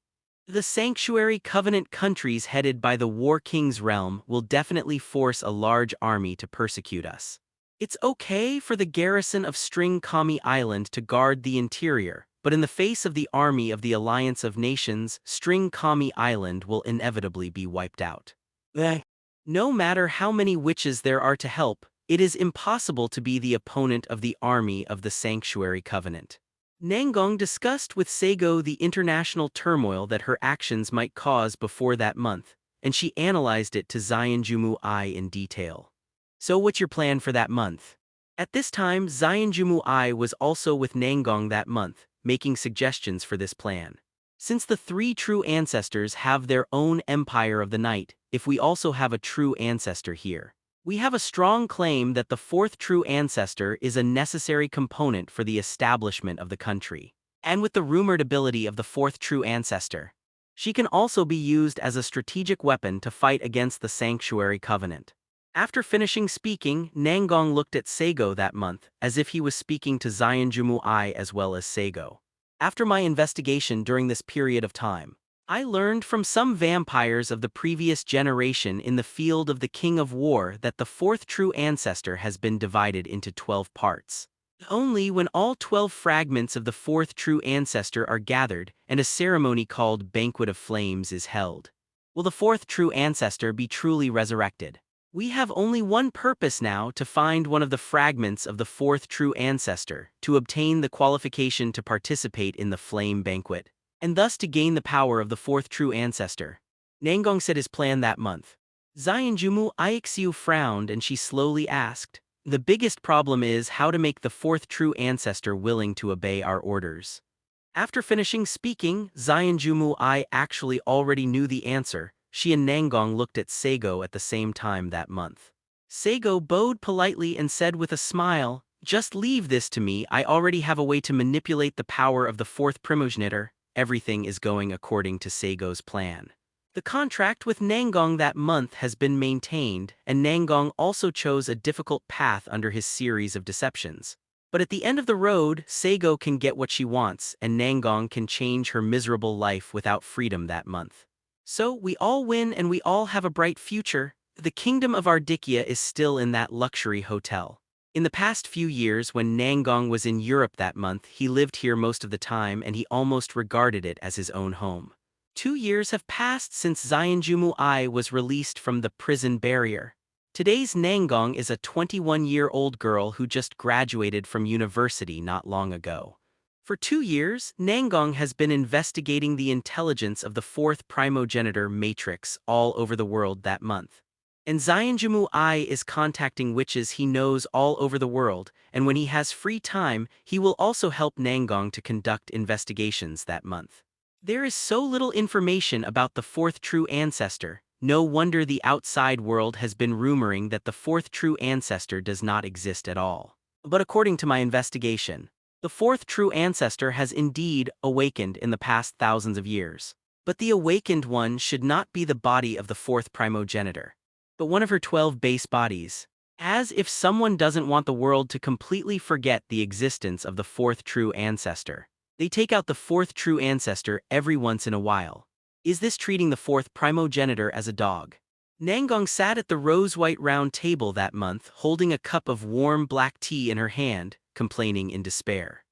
The Sanctuary Covenant countries headed by the War King's realm will definitely force a large army to persecute us. It's okay for the garrison of String Kami Island to guard the interior, but in the face of the army of the Alliance of Nations, String Kami Island will inevitably be wiped out. No matter how many witches there are to help, it is impossible to be the opponent of the army of the Sanctuary Covenant. Nangong discussed with Saigo the international turmoil that her actions might cause before that month, and she analyzed it to Zionjumu-I in detail. So what's your plan for that month? At this time, Zionjumu-I was also with Nangong that month, making suggestions for this plan. Since the three true ancestors have their own empire of the night, if we also have a true ancestor here, we have a strong claim that the fourth true ancestor is a necessary component for the establishment of the country. And with the rumored ability of the fourth true ancestor, she can also be used as a strategic weapon to fight against the Sanctuary Covenant. After finishing speaking, Nangong looked at Saigo that month, as if he was speaking to Zionjumu-I as well as Saigo. After my investigation during this period of time, I learned from some vampires of the previous generation in the field of the King of War that the fourth true ancestor has been divided into 12 parts. Only when all 12 fragments of the fourth true ancestor are gathered and a ceremony called Banquet of Flames is held, will the fourth true ancestor be truly resurrected. We have only one purpose now: to find one of the fragments of the fourth true ancestor, to obtain the qualification to participate in the Flame Banquet, and thus to gain the power of the fourth true ancestor. Nangong said his plan that month. Zionjumu-I frowned and she slowly asked, "The biggest problem is how to make the fourth true ancestor willing to obey our orders." After finishing speaking, Zionjumu-I actually already knew the answer. She and Nangong looked at Saigo at the same time that month. Saigo bowed politely and said with a smile, "Just leave this to me. I already have a way to manipulate the power of the fourth primogenitor." Everything is going according to Saigo's plan. The contract with Nangong that month has been maintained, and Nangong also chose a difficult path under his series of deceptions. But at the end of the road, Saigo can get what she wants, and Nangong can change her miserable life without freedom that month. So we all win and we all have a bright future. The kingdom of Ardicchia is still in that luxury hotel. In the past few years, when Nangong was in Europe that month, he lived here most of the time and he almost regarded it as his own home. 2 years have passed since Zionjumu-I was released from the prison barrier. Today's Nangong is a 21-year-old girl who just graduated from university not long ago. For 2 years, Nangong has been investigating the intelligence of the fourth primogenitor matrix all over the world that month. And Zionjumu-I is contacting witches he knows all over the world, and when he has free time, he will also help Nangong to conduct investigations that month. There is so little information about the fourth true ancestor. No wonder the outside world has been rumoring that the fourth true ancestor does not exist at all. But according to my investigation, the fourth true ancestor has indeed awakened in the past thousands of years. But the awakened one should not be the body of the fourth primogenitor, but one of her 12 base bodies. As if someone doesn't want the world to completely forget the existence of the fourth true ancestor, they take out the fourth true ancestor every once in a while. Is this treating the fourth primogenitor as a dog? Nangong sat at the rose-white round table that month, holding a cup of warm black tea in her hand, complaining in despair.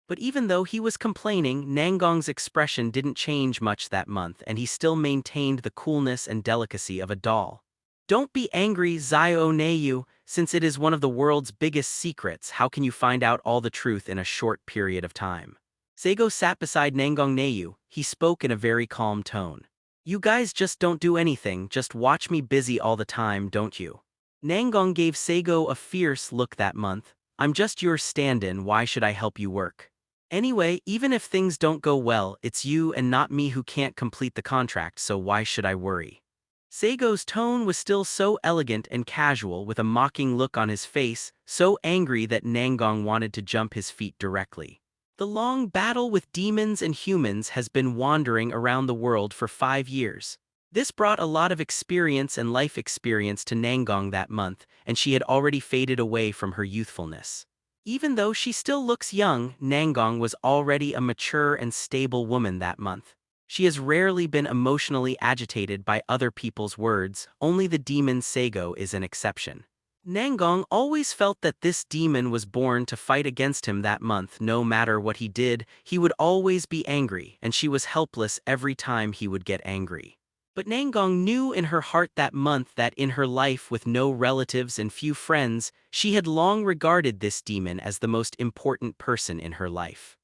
But even though he was complaining, Nangong's expression didn't change much that month, and he still maintained the coolness and delicacy of a doll. "Don't be angry, Zio-Neyu, since it is one of the world's biggest secrets. How can you find out all the truth in a short period of time?" Saigo sat beside Nangong-Neyu. He spoke in a very calm tone. "You guys just don't do anything, just watch me busy all the time, don't you?" Nangong gave Saigo a fierce look that month. "I'm just your stand-in, why should I help you work? Anyway, even if things don't go well, it's you and not me who can't complete the contract, so why should I worry?" Saigo's tone was still so elegant and casual, with a mocking look on his face, so angry that Nangong wanted to jump his feet directly. The long battle with demons and humans has been wandering around the world for 5 years. This brought a lot of experience and life experience to Nangong that month, and she had already faded away from her youthfulness. Even though she still looks young, Nangong was already a mature and stable woman that month. She has rarely been emotionally agitated by other people's words, only the demon Saigo is an exception. Nangong always felt that this demon was born to fight against him that month. No matter what he did, he would always be angry, and she was helpless every time he would get angry. But Nangong knew in her heart that month that in her life with no relatives and few friends, she had long regarded this demon as the most important person in her life.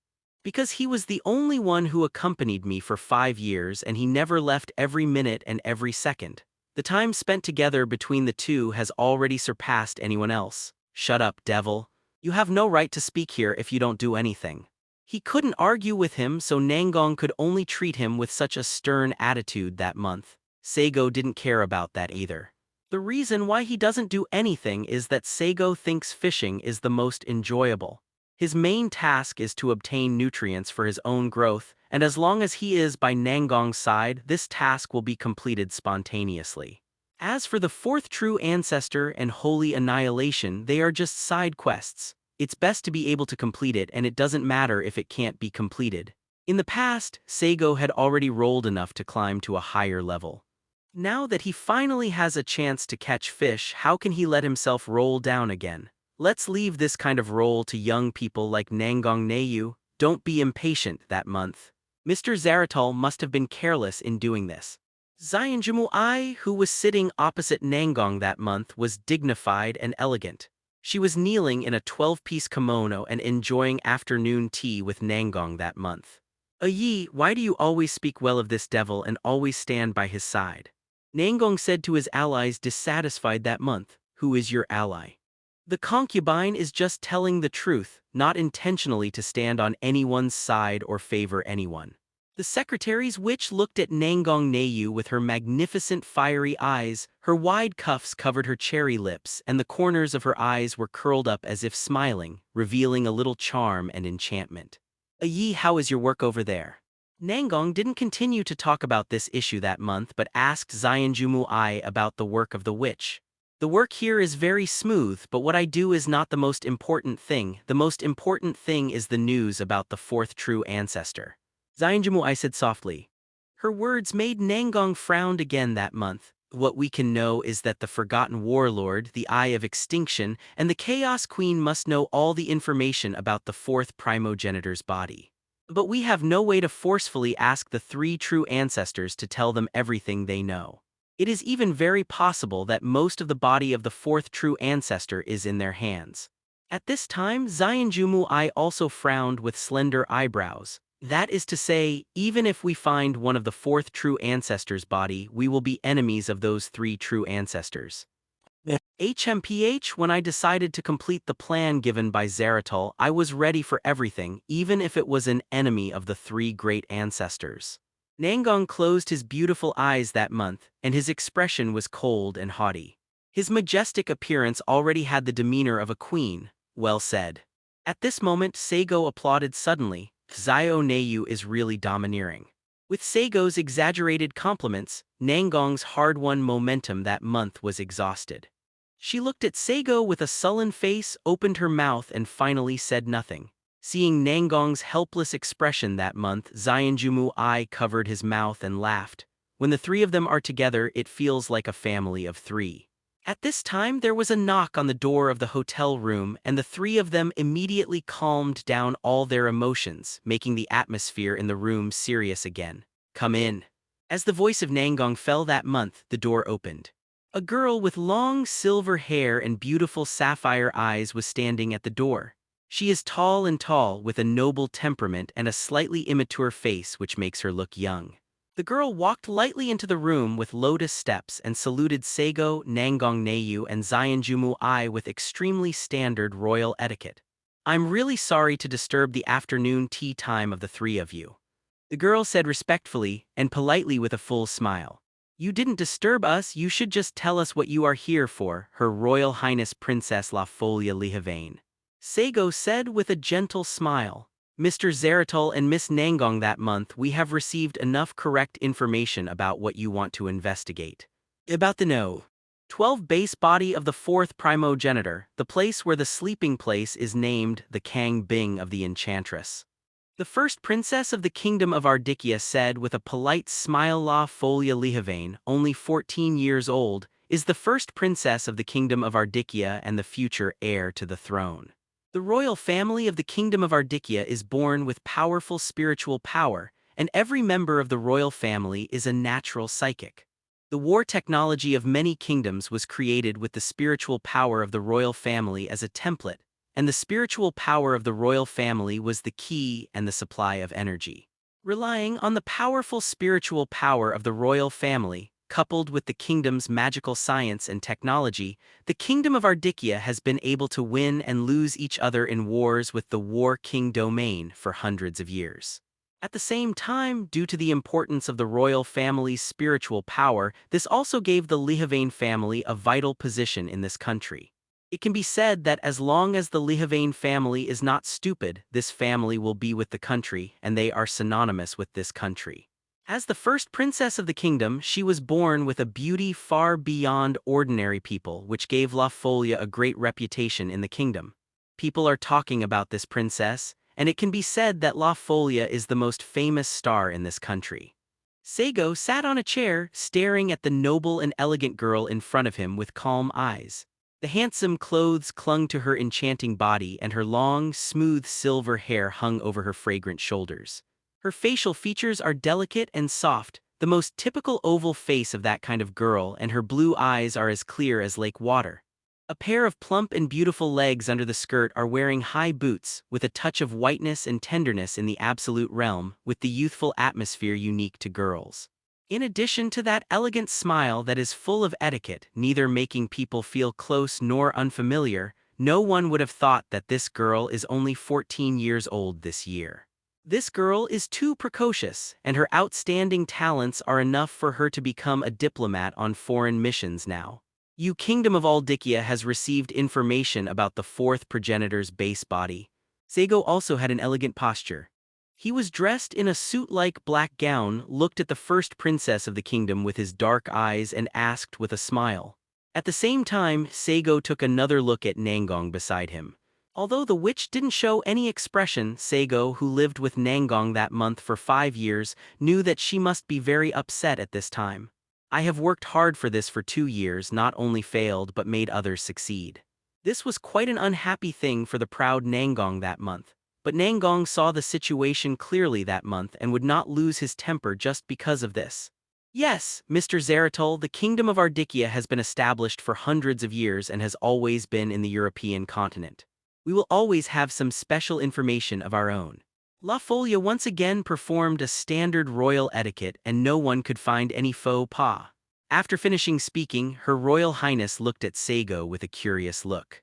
Because he was the only one who accompanied me for 5 years and he never left every minute and every second. The time spent together between the two has already surpassed anyone else. Shut up, devil. You have no right to speak here if you don't do anything. He couldn't argue with him, so Nangong could only treat him with such a stern attitude that month. Saigo didn't care about that either. The reason why he doesn't do anything is that Saigo thinks fishing is the most enjoyable. His main task is to obtain nutrients for his own growth, and as long as he is by Nangong's side, this task will be completed spontaneously. As for the fourth true ancestor and holy annihilation, they are just side quests. It's best to be able to complete it, and it doesn't matter if it can't be completed. In the past, Saigo had already rolled enough to climb to a higher level. Now that he finally has a chance to catch fish, how can he let himself roll down again? Let's leave this kind of role to young people like Nangong Neyu. Don't be impatient that month. Mr. Zaratal must have been careless in doing this. Xianjumu Ai, who was sitting opposite Nangong that month, was dignified and elegant. She was kneeling in a 12-piece kimono and enjoying afternoon tea with Nangong that month. Yi, why do you always speak well of this devil and always stand by his side? Nangong said to his allies dissatisfied that month. Who is your ally? The concubine is just telling the truth, not intentionally to stand on anyone's side or favor anyone. The secretary's witch looked at Nangong Neyu with her magnificent fiery eyes. Her wide cuffs covered her cherry lips, and the corners of her eyes were curled up as if smiling, revealing a little charm and enchantment. Yi, how is your work over there? Nangong didn't continue to talk about this issue that month but asked Xianjumu Ai about the work of the witch. The work here is very smooth, but what I do is not the most important thing. The most important thing is the news about the fourth true ancestor. Xianjumu Ai said softly. Her words made Nangong frown again that month. What we can know is that the forgotten warlord, the Eye of Extinction, and the Chaos Queen must know all the information about the fourth primogenitor's body. But we have no way to forcefully ask the three true ancestors to tell them everything they know. It is even very possible that most of the body of the fourth true ancestor is in their hands. At this time, Xianjumu Ai also frowned with slender eyebrows. That is to say, even if we find one of the fourth true ancestor's body, we will be enemies of those three true ancestors. HMPH, when I decided to complete the plan given by Zaratal, I was ready for everything, even if it was an enemy of the three great ancestors. Nangong closed his beautiful eyes that month, and his expression was cold and haughty. His majestic appearance already had the demeanor of a queen. Well said. At this moment, Saigo applauded suddenly. Zio Neyu is really domineering. With Saigo's exaggerated compliments, Nangong's hard-won momentum that month was exhausted. She looked at Saigo with a sullen face, opened her mouth, and finally said nothing. Seeing Nangong's helpless expression that month, Xianjumu Ai covered his mouth and laughed. When the three of them are together, it feels like a family of three. At this time, there was a knock on the door of the hotel room, and the three of them immediately calmed down all their emotions, making the atmosphere in the room serious again. Come in. As the voice of Nangong fell that month, the door opened. A girl with long silver hair and beautiful sapphire eyes was standing at the door. She is tall, with a noble temperament and a slightly immature face which makes her look young. The girl walked lightly into the room with lotus steps and saluted Saigo, Nangong Neyu, and Xianjumu Ai with extremely standard royal etiquette. I'm really sorry to disturb the afternoon tea time of the three of you. The girl said respectfully and politely with a full smile. You didn't disturb us, you should just tell us what you are here for, Her Royal Highness Princess La Folia Lihavane. Saigo said with a gentle smile. Mr. Zaratal and Miss Nangong, that month we have received enough correct information about what you want to investigate. About the 12 base body of the fourth primogenitor, the place where the sleeping place is named the Kang Bing of the Enchantress. The first princess of the kingdom of Ardicchia said with a polite smile, La Folia Lihavane, only 14 years old, is the first princess of the kingdom of Ardicchia and the future heir to the throne. The royal family of the kingdom of Ardicchia is born with powerful spiritual power, and every member of the royal family is a natural psychic. The war technology of many kingdoms was created with the spiritual power of the royal family as a template, and the spiritual power of the royal family was the key and the supply of energy. Relying on the powerful spiritual power of the royal family, coupled with the kingdom's magical science and technology, the kingdom of Ardicchia has been able to win and lose each other in wars with the War King domain for hundreds of years. At the same time, due to the importance of the royal family's spiritual power, this also gave the Lihavane family a vital position in this country. It can be said that as long as the Lihavane family is not stupid, this family will be with the country, and they are synonymous with this country. As the first princess of the kingdom, she was born with a beauty far beyond ordinary people, which gave La Folia a great reputation in the kingdom. People are talking about this princess, and it can be said that La Folia is the most famous star in this country. Saigo sat on a chair, staring at the noble and elegant girl in front of him with calm eyes. The handsome clothes clung to her enchanting body, and her long, smooth silver hair hung over her fragrant shoulders. Her facial features are delicate and soft, the most typical oval face of that kind of girl, and her blue eyes are as clear as lake water. A pair of plump and beautiful legs under the skirt are wearing high boots, with a touch of whiteness and tenderness in the absolute realm, with the youthful atmosphere unique to girls. In addition to that elegant smile that is full of etiquette, neither making people feel close nor unfamiliar, no one would have thought that this girl is only 14 years old this year. This girl is too precocious, and her outstanding talents are enough for her to become a diplomat on foreign missions now. You Kingdom of Ardicchia has received information about the fourth progenitor's base body. Saigo also had an elegant posture. He was dressed in a suit-like black gown, looked at the first princess of the kingdom with his dark eyes and asked with a smile. At the same time, Saigo took another look at Nangong beside him. Although the witch didn't show any expression, Saigo, who lived with Nangong that month for 5 years, knew that she must be very upset at this time. I have worked hard for this for 2 years, not only failed but made others succeed. This was quite an unhappy thing for the proud Nangong that month. But Nangong saw the situation clearly that month and would not lose his temper just because of this. Yes, Mr. Zeratul, the Kingdom of Ardicchia has been established for hundreds of years and has always been in the European continent. We will always have some special information of our own. La Folia once again performed a standard royal etiquette, and no one could find any faux pas. After finishing speaking, Her Royal Highness looked at Saigo with a curious look.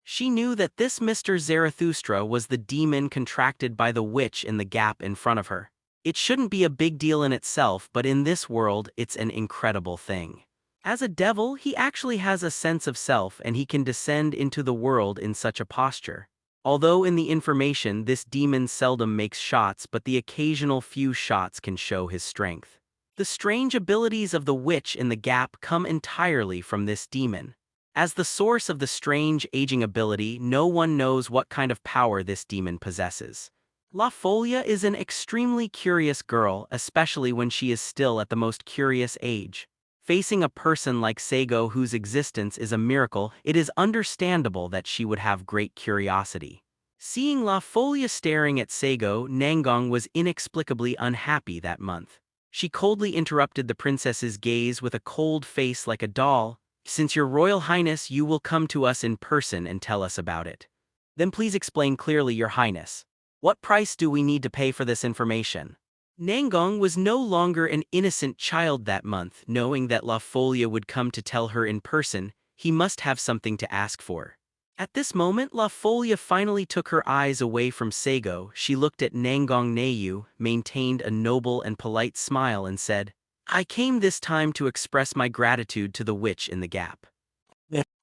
She knew that this Mr. Zarathustra was the demon contracted by the witch in the gap in front of her. It shouldn't be a big deal in itself, but in this world, it's an incredible thing. As a devil, he actually has a sense of self, and he can descend into the world in such a posture. Although in the information, this demon seldom makes shots, but the occasional few shots can show his strength. The strange abilities of the witch in the gap come entirely from this demon. As the source of the strange aging ability, no one knows what kind of power this demon possesses. La Folia is an extremely curious girl, especially when she is still at the most curious age. Facing a person like Saigo, whose existence is a miracle, it is understandable that she would have great curiosity. Seeing La Folia staring at Saigo, Nangong was inexplicably unhappy that month. She coldly interrupted the princess's gaze with a cold face like a doll. "Since your Royal Highness, you will come to us in person and tell us about it. Then please explain clearly, Your Highness. What price do we need to pay for this information?" Nangong was no longer an innocent child that month. Knowing that La Folia would come to tell her in person, he must have something to ask for. At this moment, La Folia finally took her eyes away from Saigo. She looked at Nangong Nayu, maintained a noble and polite smile, and said, "I came this time to express my gratitude to the witch in the gap.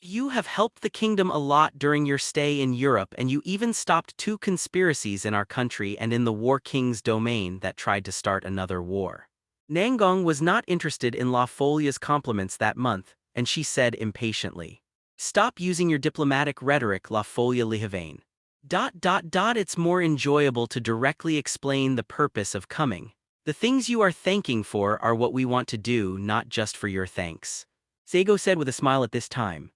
You have helped the kingdom a lot during your stay in Europe, and you even stopped 2 conspiracies in our country and in the War King's domain that tried to start another war." Nangong was not interested in La Folia's compliments that month, and she said impatiently, "Stop using your diplomatic rhetoric, La Folia Lihavane. It's more enjoyable to directly explain the purpose of coming. The things you are thanking for are what we want to do, not just for your thanks." Saigo said with a smile at this time.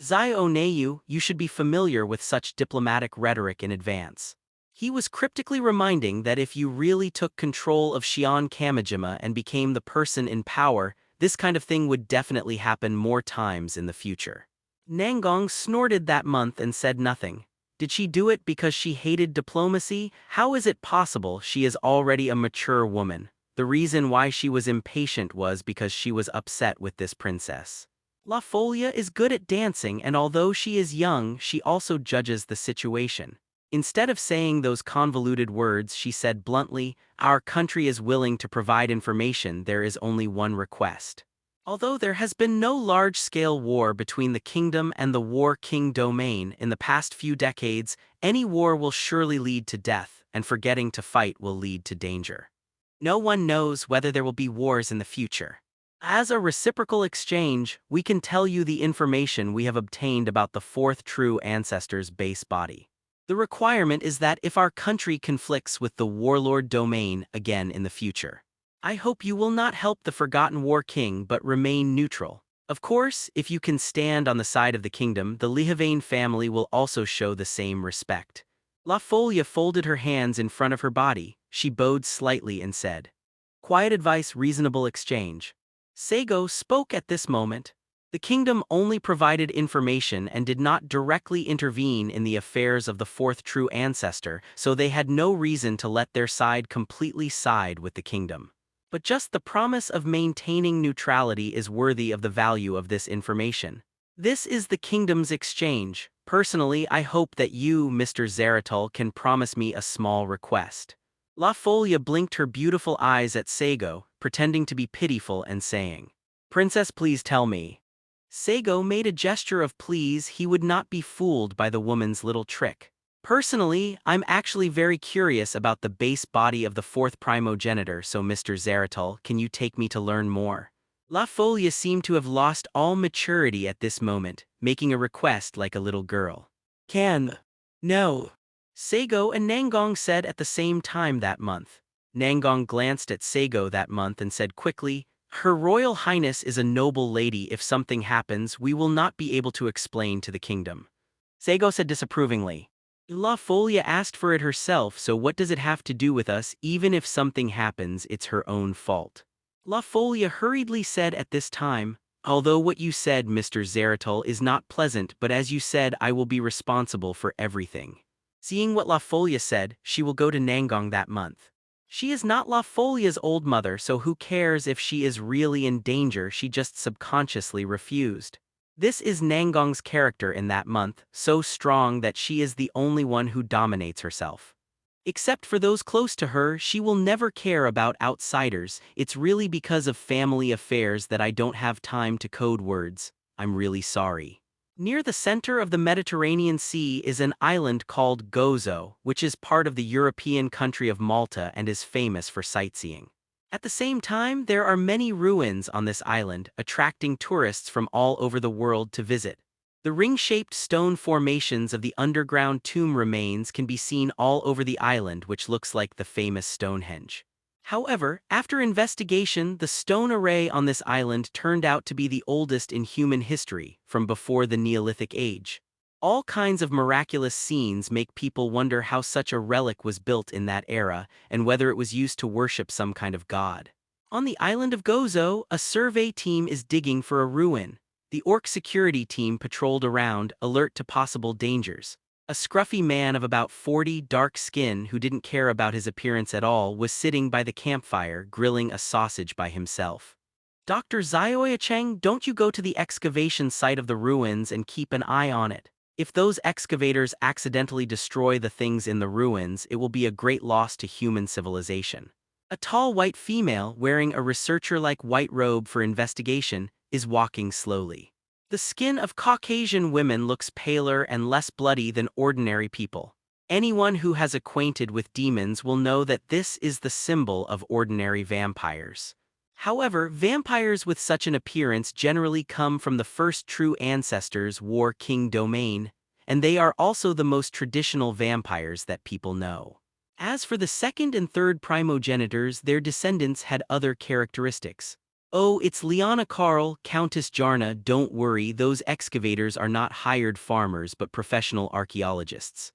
"Zio-Nayu, you should be familiar with such diplomatic rhetoric in advance." He was cryptically reminding that if you really took control of Shion Kamijima and became the person in power, this kind of thing would definitely happen more times in the future. Nangong snorted that month and said nothing. Did she do it because she hated diplomacy? How is it possible she is already a mature woman? The reason why she was impatient was because she was upset with this princess. La Folia is good at dancing, and although she is young, she also judges the situation. Instead of saying those convoluted words, she said bluntly, "Our country is willing to provide information, there is only one request." Although there has been no large-scale war between the kingdom and the War King domain in the past few decades, any war will surely lead to death, and forgetting to fight will lead to danger. No one knows whether there will be wars in the future. As a reciprocal exchange, we can tell you the information we have obtained about the fourth true ancestor's base body. The requirement is that if our country conflicts with the Warlord domain again in the future, I hope you will not help the Forgotten War King but remain neutral. Of course, if you can stand on the side of the kingdom, the Lihavane family will also show the same respect. La Folia folded her hands in front of her body. She bowed slightly and said, "Quiet advice, reasonable exchange." Saigo spoke at this moment. The kingdom only provided information and did not directly intervene in the affairs of the fourth true ancestor, so they had no reason to let their side completely side with the kingdom. But just the promise of maintaining neutrality is worthy of the value of this information. This is the kingdom's exchange. Personally, I hope that you, Mr. Zeratul, can promise me a small request. La Folia blinked her beautiful eyes at Saigo, pretending to be pitiful and saying, "Princess, please tell me." Saigo made a gesture of please. He would not be fooled by the woman's little trick. "Personally, I'm actually very curious about the base body of the fourth primogenitor, so Mr. Zeratul, can you take me to learn more?" La Folia seemed to have lost all maturity at this moment, making a request like a little girl. No. Saigo and Nangong said at the same time that month. Nangong glanced at Saigo that month and said quickly, "Her Royal Highness is a noble lady. If something happens, we will not be able to explain to the kingdom." Saigo said disapprovingly, "La Folia asked for it herself, so what does it have to do with us? Even if something happens, it's her own fault." La Folia hurriedly said at this time, "Although what you said, Mr. Zeratul, is not pleasant, but as you said, I will be responsible for everything." Seeing what La Folia said, she will go to Nangong that month. She is not La Folia's old mother, so who cares if she is really in danger? She just subconsciously refused. This is Nangong's character in that month, so strong that she is the only one who dominates herself. Except for those close to her, she will never care about outsiders. It's really because of family affairs that I don't have time to code words. I'm really sorry. Near the center of the Mediterranean Sea is an island called Gozo, which is part of the European country of Malta and is famous for sightseeing. At the same time, there are many ruins on this island, attracting tourists from all over the world to visit. The ring-shaped stone formations of the underground tomb remains can be seen all over the island, which looks like the famous Stonehenge. However, after investigation, the stone array on this island turned out to be the oldest in human history, from before the Neolithic Age. All kinds of miraculous scenes make people wonder how such a relic was built in that era, and whether it was used to worship some kind of god. On the island of Gozo, a survey team is digging for a ruin. The orc security team patrolled around, alert to possible dangers. A scruffy man of about 40, dark skin who didn't care about his appearance at all, was sitting by the campfire, grilling a sausage by himself. "Dr. Zioya-Cheng, don't you go to the excavation site of the ruins and keep an eye on it. If those excavators accidentally destroy the things in the ruins, it will be a great loss to human civilization." A tall white female, wearing a researcher-like white robe for investigation, is walking slowly. The skin of Caucasian women looks paler and less bloody than ordinary people. Anyone who has acquainted with demons will know that this is the symbol of ordinary vampires. However, vampires with such an appearance generally come from the first true ancestor's War King domain, and they are also the most traditional vampires that people know. As for the second and third primogenitors, their descendants had other characteristics. "Oh, it's Liana Karl, Countess Jarna, don't worry, those excavators are not hired farmers but professional archaeologists.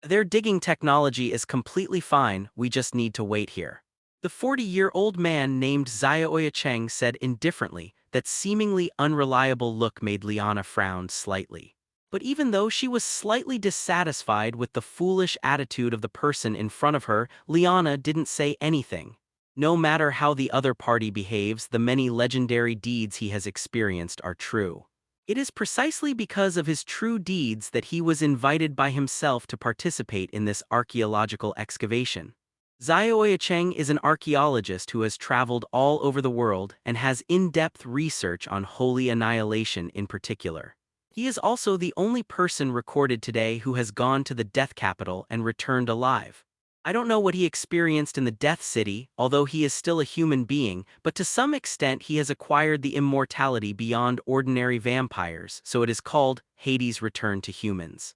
Their digging technology is completely fine, we just need to wait here." The 40-year-old man named Zioya Cheng said indifferently. That seemingly unreliable look made Liana frown slightly. But even though she was slightly dissatisfied with the foolish attitude of the person in front of her, Liana didn't say anything. No matter how the other party behaves, the many legendary deeds he has experienced are true. It is precisely because of his true deeds that he was invited by himself to participate in this archaeological excavation. Zioya is an archaeologist who has traveled all over the world and has in-depth research on holy annihilation in particular. He is also the only person recorded today who has gone to the death capital and returned alive. I don't know what he experienced in the Death City, although he is still a human being, but to some extent he has acquired the immortality beyond ordinary vampires, so it is called Hades' Return to Humans.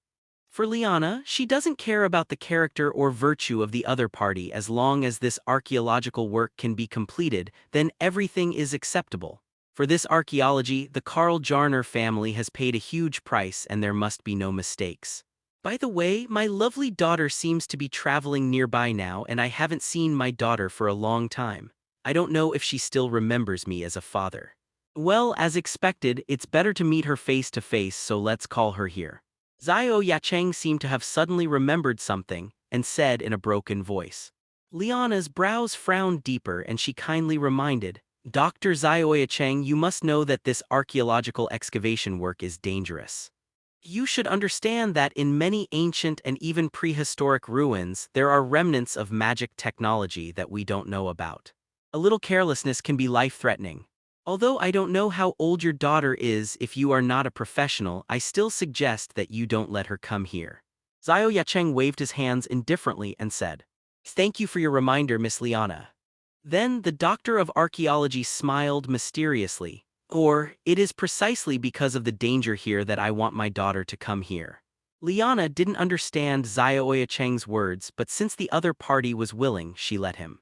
For Liana, she doesn't care about the character or virtue of the other party as long as this archaeological work can be completed, then everything is acceptable. For this archaeology, the Karl Jarner family has paid a huge price and there must be no mistakes. By the way, my lovely daughter seems to be traveling nearby now and I haven't seen my daughter for a long time. I don't know if she still remembers me as a father. Well, as expected, it's better to meet her face to face, so let's call her here. Zhao Yacheng seemed to have suddenly remembered something and said in a broken voice. Liana's brows frowned deeper and she kindly reminded, Dr. Zhao Yacheng, you must know that this archaeological excavation work is dangerous. You should understand that in many ancient and even prehistoric ruins, there are remnants of magic technology that we don't know about. A little carelessness can be life-threatening. Although I don't know how old your daughter is, if you are not a professional, I still suggest that you don't let her come here. Zhao Yacheng waved his hands indifferently and said, Thank you for your reminder, Miss Liana. Then the doctor of archaeology smiled mysteriously. Or, it is precisely because of the danger here that I want my daughter to come here. Liana didn't understand Zhao Yacheng's words, but since the other party was willing, she let him.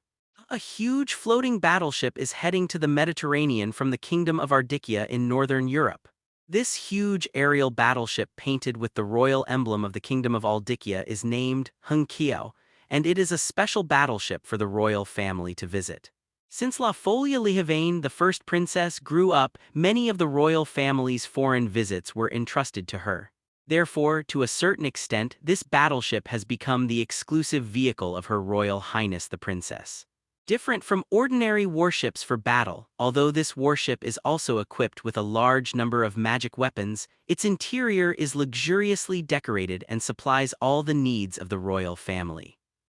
A huge floating battleship is heading to the Mediterranean from the Kingdom of Ardikia in northern Europe. This huge aerial battleship painted with the royal emblem of the Kingdom of Aldikia is named Hunkiao, and it is a special battleship for the royal family to visit. Since La Folia Lihavane, the first princess, grew up, many of the royal family's foreign visits were entrusted to her. Therefore, to a certain extent, this battleship has become the exclusive vehicle of Her Royal Highness the Princess. Different from ordinary warships for battle, although this warship is also equipped with a large number of magic weapons, its interior is luxuriously decorated and supplies all the needs of the royal family.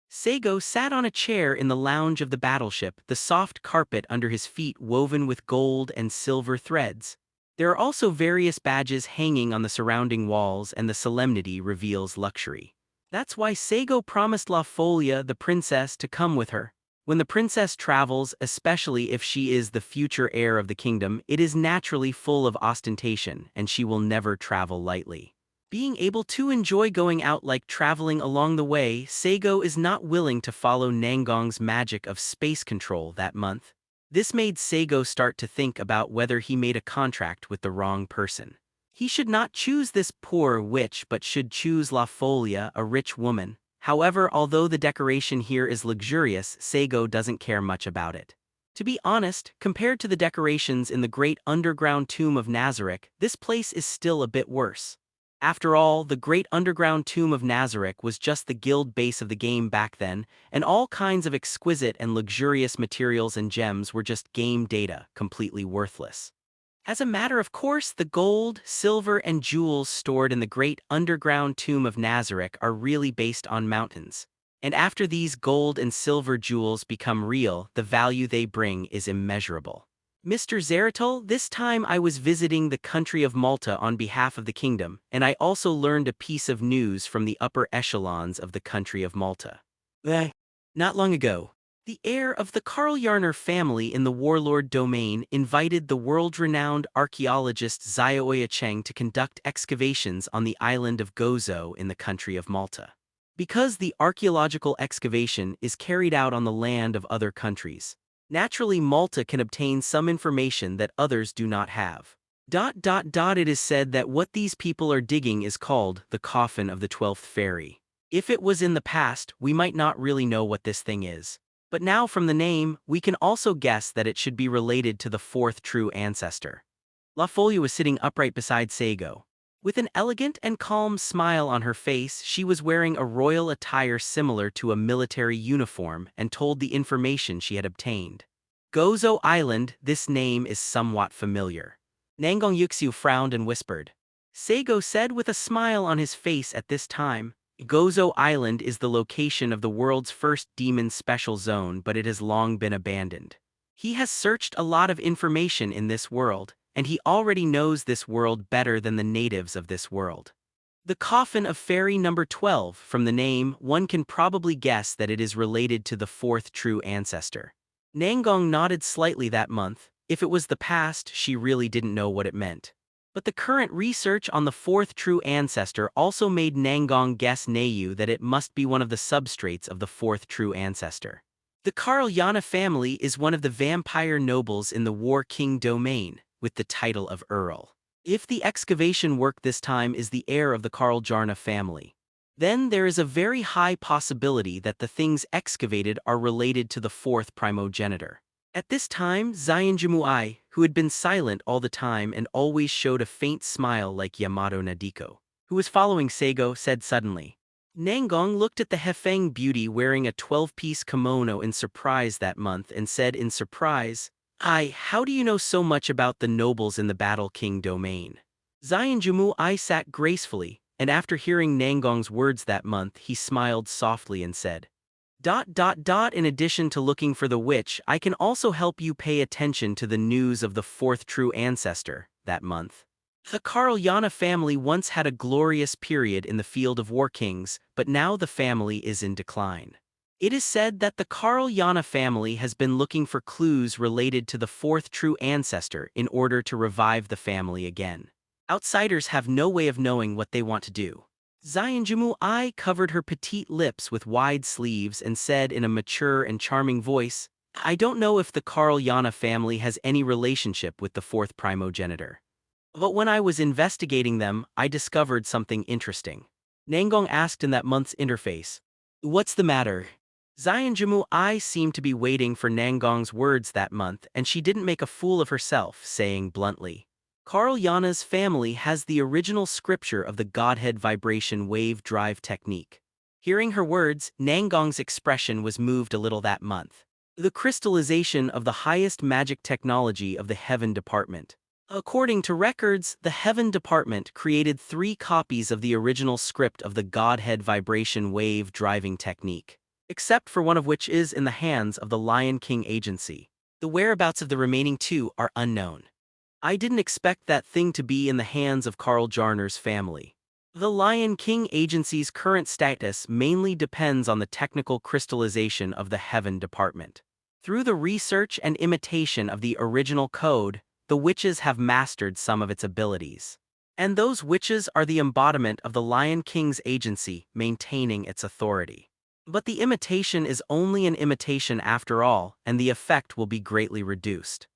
Saigo sat on a chair in the lounge of the battleship, the soft carpet under his feet woven with gold and silver threads. There are also various badges hanging on the surrounding walls, and the solemnity reveals luxury. That's why Saigo promised La Folia, the princess, to come with her. When the princess travels, especially if she is the future heir of the kingdom, it is naturally full of ostentation, and she will never travel lightly. Being able to enjoy going out like traveling along the way, Saigo is not willing to follow Nangong's magic of space control that month. This made Saigo start to think about whether he made a contract with the wrong person. He should not choose this poor witch but should choose La Folia, a rich woman. However, although the decoration here is luxurious, Saigo doesn't care much about it. To be honest, compared to the decorations in the great underground tomb of Nazarick, this place is still a bit worse. After all, the great underground tomb of Nazarick was just the guild base of the game back then, and all kinds of exquisite and luxurious materials and gems were just game data, completely worthless. As a matter of course, the gold, silver, and jewels stored in the great underground tomb of Nazarick are really based on mountains. And after these gold and silver jewels become real, the value they bring is immeasurable. Mr. Zeratul, this time I was visiting the country of Malta on behalf of the kingdom, and I also learned a piece of news from the upper echelons of the country of Malta. Not long ago, the heir of the Karl Jarner family in the Warlord domain invited the world-renowned archaeologist Zioya Cheng to conduct excavations on the island of Gozo in the country of Malta. Because the archaeological excavation is carried out on the land of other countries, naturally Malta can obtain some information that others do not have. It is said that what these people are digging is called the coffin of the 12th fairy. If it was in the past, we might not really know what this thing is. But now from the name, we can also guess that it should be related to the fourth true ancestor. La Folia was sitting upright beside Saigo. With an elegant and calm smile on her face, she was wearing a royal attire similar to a military uniform and told the information she had obtained. Gozo Island, this name is somewhat familiar. Nangon Yuxiu frowned and whispered. Saigo said with a smile on his face at this time, Gozo Island is the location of the world's first demon special zone, but it has long been abandoned. He has searched a lot of information in this world, and he already knows this world better than the natives of this world. The coffin of fairy number 12, from the name, one can probably guess that it is related to the fourth true ancestor. Nangong nodded slightly that month. If it was the past, she really didn't know what it meant. But the current research on the fourth true ancestor also made Nangong guess Nayu that it must be one of the substrates of the fourth true ancestor. The Karl Yana family is one of the vampire nobles in the War King domain, with the title of Earl. If the excavation work this time is the heir of the Karl Jarna family, then there is a very high possibility that the things excavated are related to the fourth primogenitor. At this time, Xianjimuai, who had been silent all the time and always showed a faint smile like Yamato Nadiko, who was following Saigo, said suddenly. Nangong looked at the Hefeng beauty wearing a 12-piece kimono in surprise that month and said in surprise, how do you know so much about the nobles in the Battle King domain? Xianjimuai sat gracefully, and after hearing Nangong's words that month he smiled softly and said, In addition to looking for the witch, I can also help you pay attention to the news of the fourth true ancestor, that month. The Karl Yana family once had a glorious period in the field of war kings, but now the family is in decline. It is said that the Karl Yana family has been looking for clues related to the fourth true ancestor in order to revive the family again. Outsiders have no way of knowing what they want to do. Xianjimuai covered her petite lips with wide sleeves and said in a mature and charming voice, I don't know if the Karl Yana family has any relationship with the fourth primogenitor. But when I was investigating them, I discovered something interesting. Nangong asked in that month's interface, What's the matter? Xianjimuai seemed to be waiting for Nangong's words that month, and she didn't make a fool of herself, saying bluntly, Karl Yana's family has the original scripture of the Godhead vibration wave drive technique. Hearing her words, Nangong's expression was moved a little that month. The crystallization of the highest magic technology of the Heaven Department. According to records, the Heaven Department created 3 copies of the original script of the Godhead vibration wave driving technique, except for one of which is in the hands of the Lion King Agency. The whereabouts of the remaining 2 are unknown. I didn't expect that thing to be in the hands of Karl Jarner's family. The Lion King Agency's current status mainly depends on the technical crystallization of the Heaven Department. Through the research and imitation of the original code, the witches have mastered some of its abilities. And those witches are the embodiment of the Lion King's agency, maintaining its authority. But the imitation is only an imitation after all, and the effect will be greatly reduced.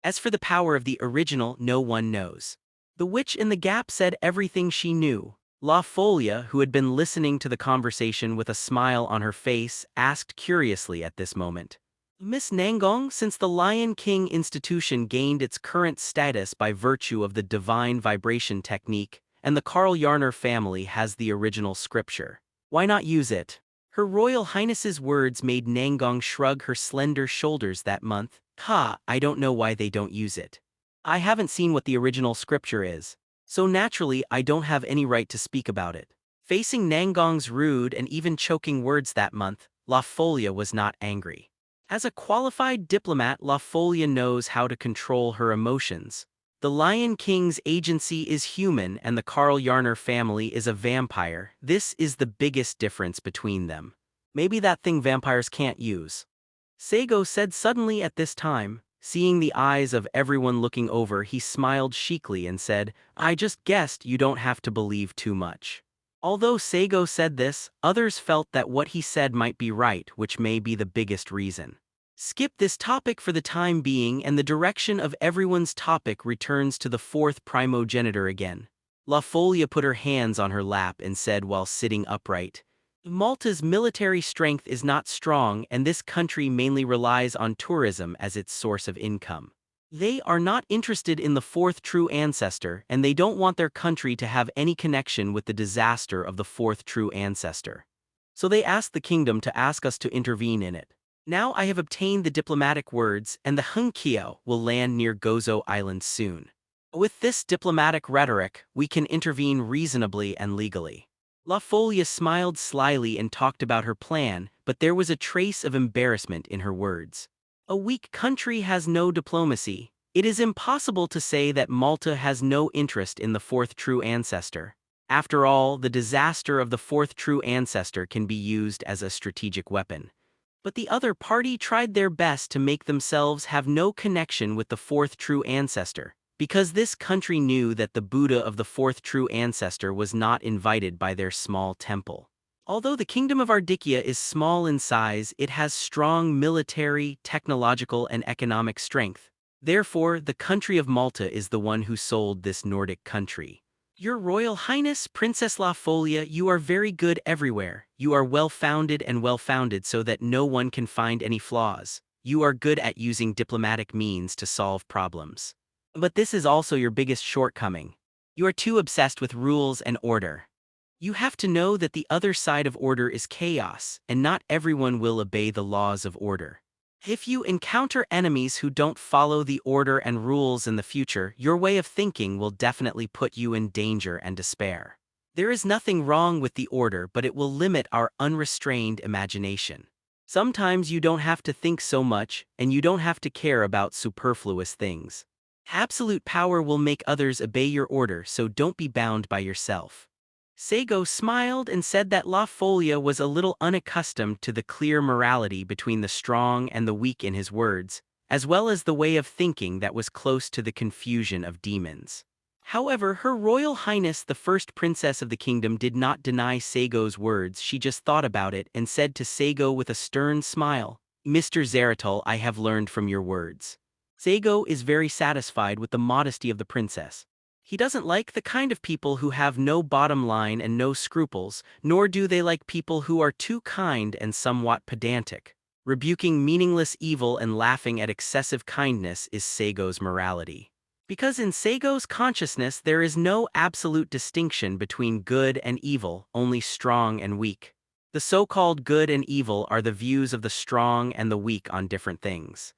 As for the power of the original, no one knows. The witch in the gap said everything she knew. La Folia, who had been listening to the conversation with a smile on her face, asked curiously at this moment, Miss Nangong, since the Lion King institution gained its current status by virtue of the divine vibration technique, and the Karl Yarner family has the original scripture, why not use it? Her Royal Highness's words made Nangong shrug her slender shoulders that month. I don't know why they don't use it. I haven't seen what the original scripture is, so naturally I don't have any right to speak about it. Facing Nangong's rude and even choking words that month, La Folia was not angry. As a qualified diplomat, La Folia knows how to control her emotions. The Lion King's agency is human and the Karl Yarner family is a vampire. This is the biggest difference between them. Maybe that thing vampires can't use. Saigo said suddenly at this time. Seeing the eyes of everyone looking over, he smiled cheekily and said, I just guessed you don't have to believe too much. Although Saigo said this, others felt that what he said might be right, which may be the biggest reason. Skip this topic for the time being, and the direction of everyone's topic returns to the fourth primogenitor again. La Folia put her hands on her lap and said while sitting upright, Malta's military strength is not strong and this country mainly relies on tourism as its source of income. They are not interested in the fourth true ancestor, and they don't want their country to have any connection with the disaster of the fourth true ancestor. So they asked the kingdom to ask us to intervene in it. Now I have obtained the diplomatic words, and the Hunkiao will land near Gozo Island soon. With this diplomatic rhetoric, we can intervene reasonably and legally. La Folia smiled slyly and talked about her plan, but there was a trace of embarrassment in her words. A weak country has no diplomacy. It is impossible to say that Malta has no interest in the fourth true ancestor. After all, the disaster of the fourth true ancestor can be used as a strategic weapon. But the other party tried their best to make themselves have no connection with the fourth true ancestor, because this country knew that the Buddha of the fourth true ancestor was not invited by their small temple. Although the kingdom of Ardicchia is small in size, it has strong military, technological, and economic strength. Therefore, the country of Malta is the one who sold this Nordic country. Your Royal Highness, Princess La Folia, you are very good everywhere. You are well-founded and well-founded so that no one can find any flaws. You are good at using diplomatic means to solve problems. But this is also your biggest shortcoming. You are too obsessed with rules and order. You have to know that the other side of order is chaos, and not everyone will obey the laws of order. If you encounter enemies who don't follow the order and rules in the future, your way of thinking will definitely put you in danger and despair. There is nothing wrong with the order, but it will limit our unrestrained imagination. Sometimes you don't have to think so much, and you don't have to care about superfluous things. Absolute power will make others obey your order, so don't be bound by yourself. Saigo smiled and said that La Folia was a little unaccustomed to the clear morality between the strong and the weak in his words, as well as the way of thinking that was close to the confusion of demons. However, Her Royal Highness the First Princess of the Kingdom did not deny Saigo's words. She just thought about it and said to Saigo with a stern smile, "Mr. Zeratul, I have learned from your words." Saigo is very satisfied with the modesty of the princess. He doesn't like the kind of people who have no bottom line and no scruples, nor do they like people who are too kind and somewhat pedantic. Rebuking meaningless evil and laughing at excessive kindness is Saigo's morality. Because in Saigo's consciousness there is no absolute distinction between good and evil, only strong and weak. The so-called good and evil are the views of the strong and the weak on different things.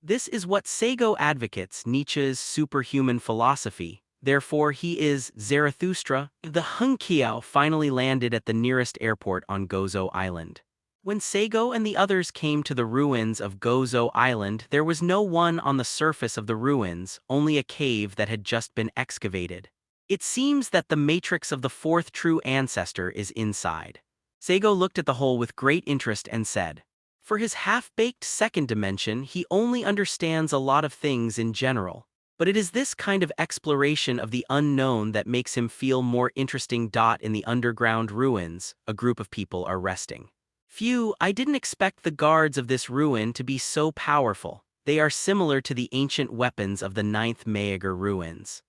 This is what Saigo advocates, Nietzsche's superhuman philosophy. Therefore he is Zarathustra. The Hunkiao finally landed at the nearest airport on Gozo Island. When Saigo and the others came to the ruins of Gozo Island, there was no one on the surface of the ruins, only a cave that had just been excavated. It seems that the matrix of the fourth true ancestor is inside. Saigo looked at the hole with great interest and said, "For his half-baked second dimension, he only understands a lot of things in general. But it is this kind of exploration of the unknown that makes him feel more interesting. In the underground ruins, a group of people are resting. Phew, I didn't expect the guards of this ruin to be so powerful. They are similar to the ancient weapons of the 9th Maegar ruins."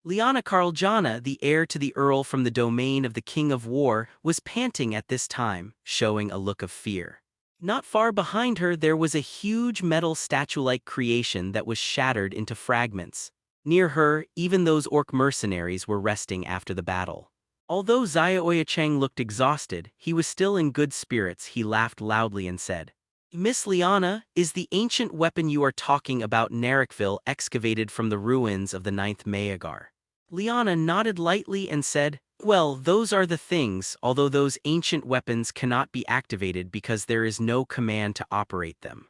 Liana Karljana, the heir to the Earl from the domain of the King of War, was panting at this time, showing a look of fear. Not far behind her there was a huge metal statue-like creation that was shattered into fragments. Near her, even those orc mercenaries were resting after the battle. Although Zoroastrianism looked exhausted, he was still in good spirits. He laughed loudly and said, "Miss Liana, is the ancient weapon you are talking about Narikville excavated from the ruins of the 9th Maegar?" Liana nodded lightly and said, "Well, those are the things, although those ancient weapons cannot be activated because there is no command to operate them.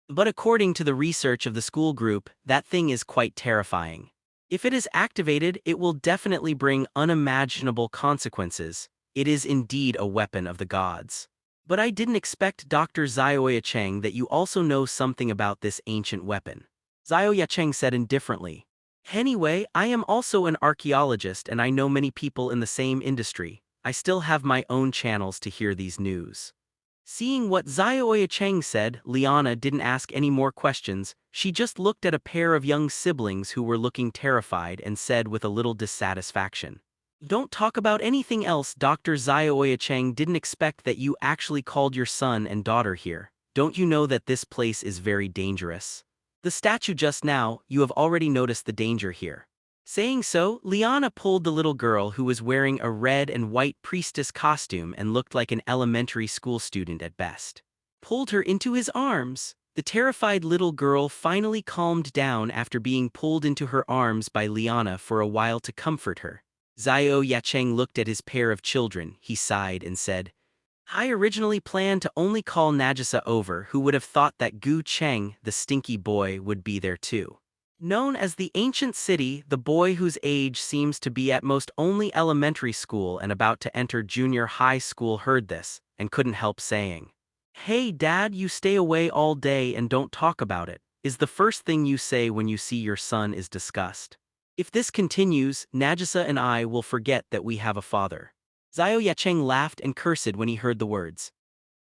But according to the research of the school group, that thing is quite terrifying. If it is activated, it will definitely bring unimaginable consequences. It is indeed a weapon of the gods. But I didn't expect Dr. Zoroastrianism that you also know something about this ancient weapon." Zoroastrianism said indifferently, "Anyway, I am also an archaeologist and I know many people in the same industry. I still have my own channels to hear these news." Seeing what Zoroastrianism said, Liana didn't ask any more questions. She just looked at a pair of young siblings who were looking terrified and said with a little dissatisfaction, "Don't talk about anything else. Dr. Zoroastrianism didn't expect that you actually called your son and daughter here. Don't you know that this place is very dangerous?" The statue just now, you have already noticed the danger here. Saying so, Liana pulled the little girl who was wearing a red and white priestess costume and looked like an elementary school student at best. Pulled her into his arms. The terrified little girl finally calmed down after being pulled into her arms by Liana for a while to comfort her. Zio Yacheng looked at his pair of children, he sighed and said, I originally planned to only call Nagisa over. Who would have thought that Gu Cheng, the stinky boy, would be there too. Known as the Ancient City, the boy whose age seems to be at most only elementary school and about to enter junior high school heard this, and couldn't help saying, Hey Dad, you stay away all day and don't talk about it, is the first thing you say when you see your son is disgust. If this continues, Nagisa and I will forget that we have a father. Zio Yacheng laughed and cursed when he heard the words.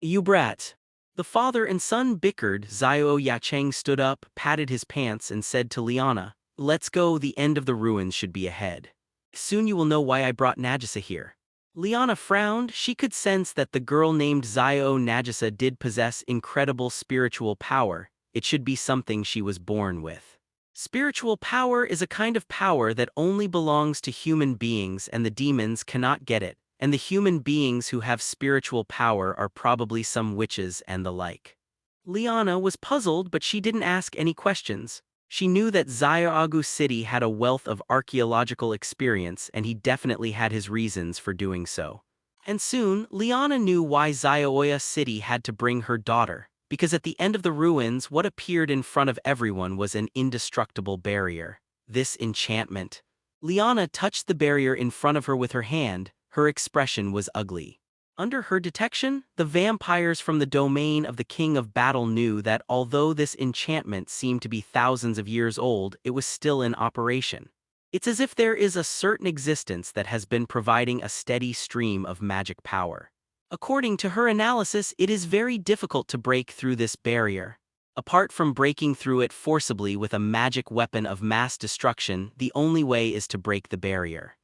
You brat. The father and son bickered. Zio Yacheng stood up, patted his pants and said to Liana, Let's go, the end of the ruins should be ahead. Soon you will know why I brought Nagisa here. Liana frowned. She could sense that the girl named Zio Nagisa did possess incredible spiritual power. It should be something she was born with. Spiritual power is a kind of power that only belongs to human beings, and the demons cannot get it. And the human beings who have spiritual power are probably some witches and the like. Liana was puzzled, but she didn't ask any questions. She knew that Xiaogu City had a wealth of archaeological experience, and he definitely had his reasons for doing so. And soon, Liana knew why Xiaoya City had to bring her daughter, because at the end of the ruins what appeared in front of everyone was an indestructible barrier. This enchantment. Liana touched the barrier in front of her with her hand. Her expression was ugly. Under her detection, the vampires from the domain of the King of Battle knew that although this enchantment seemed to be thousands of years old, it was still in operation. It's as if there is a certain existence that has been providing a steady stream of magic power. According to her analysis, it is very difficult to break through this barrier. Apart from breaking through it forcibly with a magic weapon of mass destruction, the only way is to break the barrier.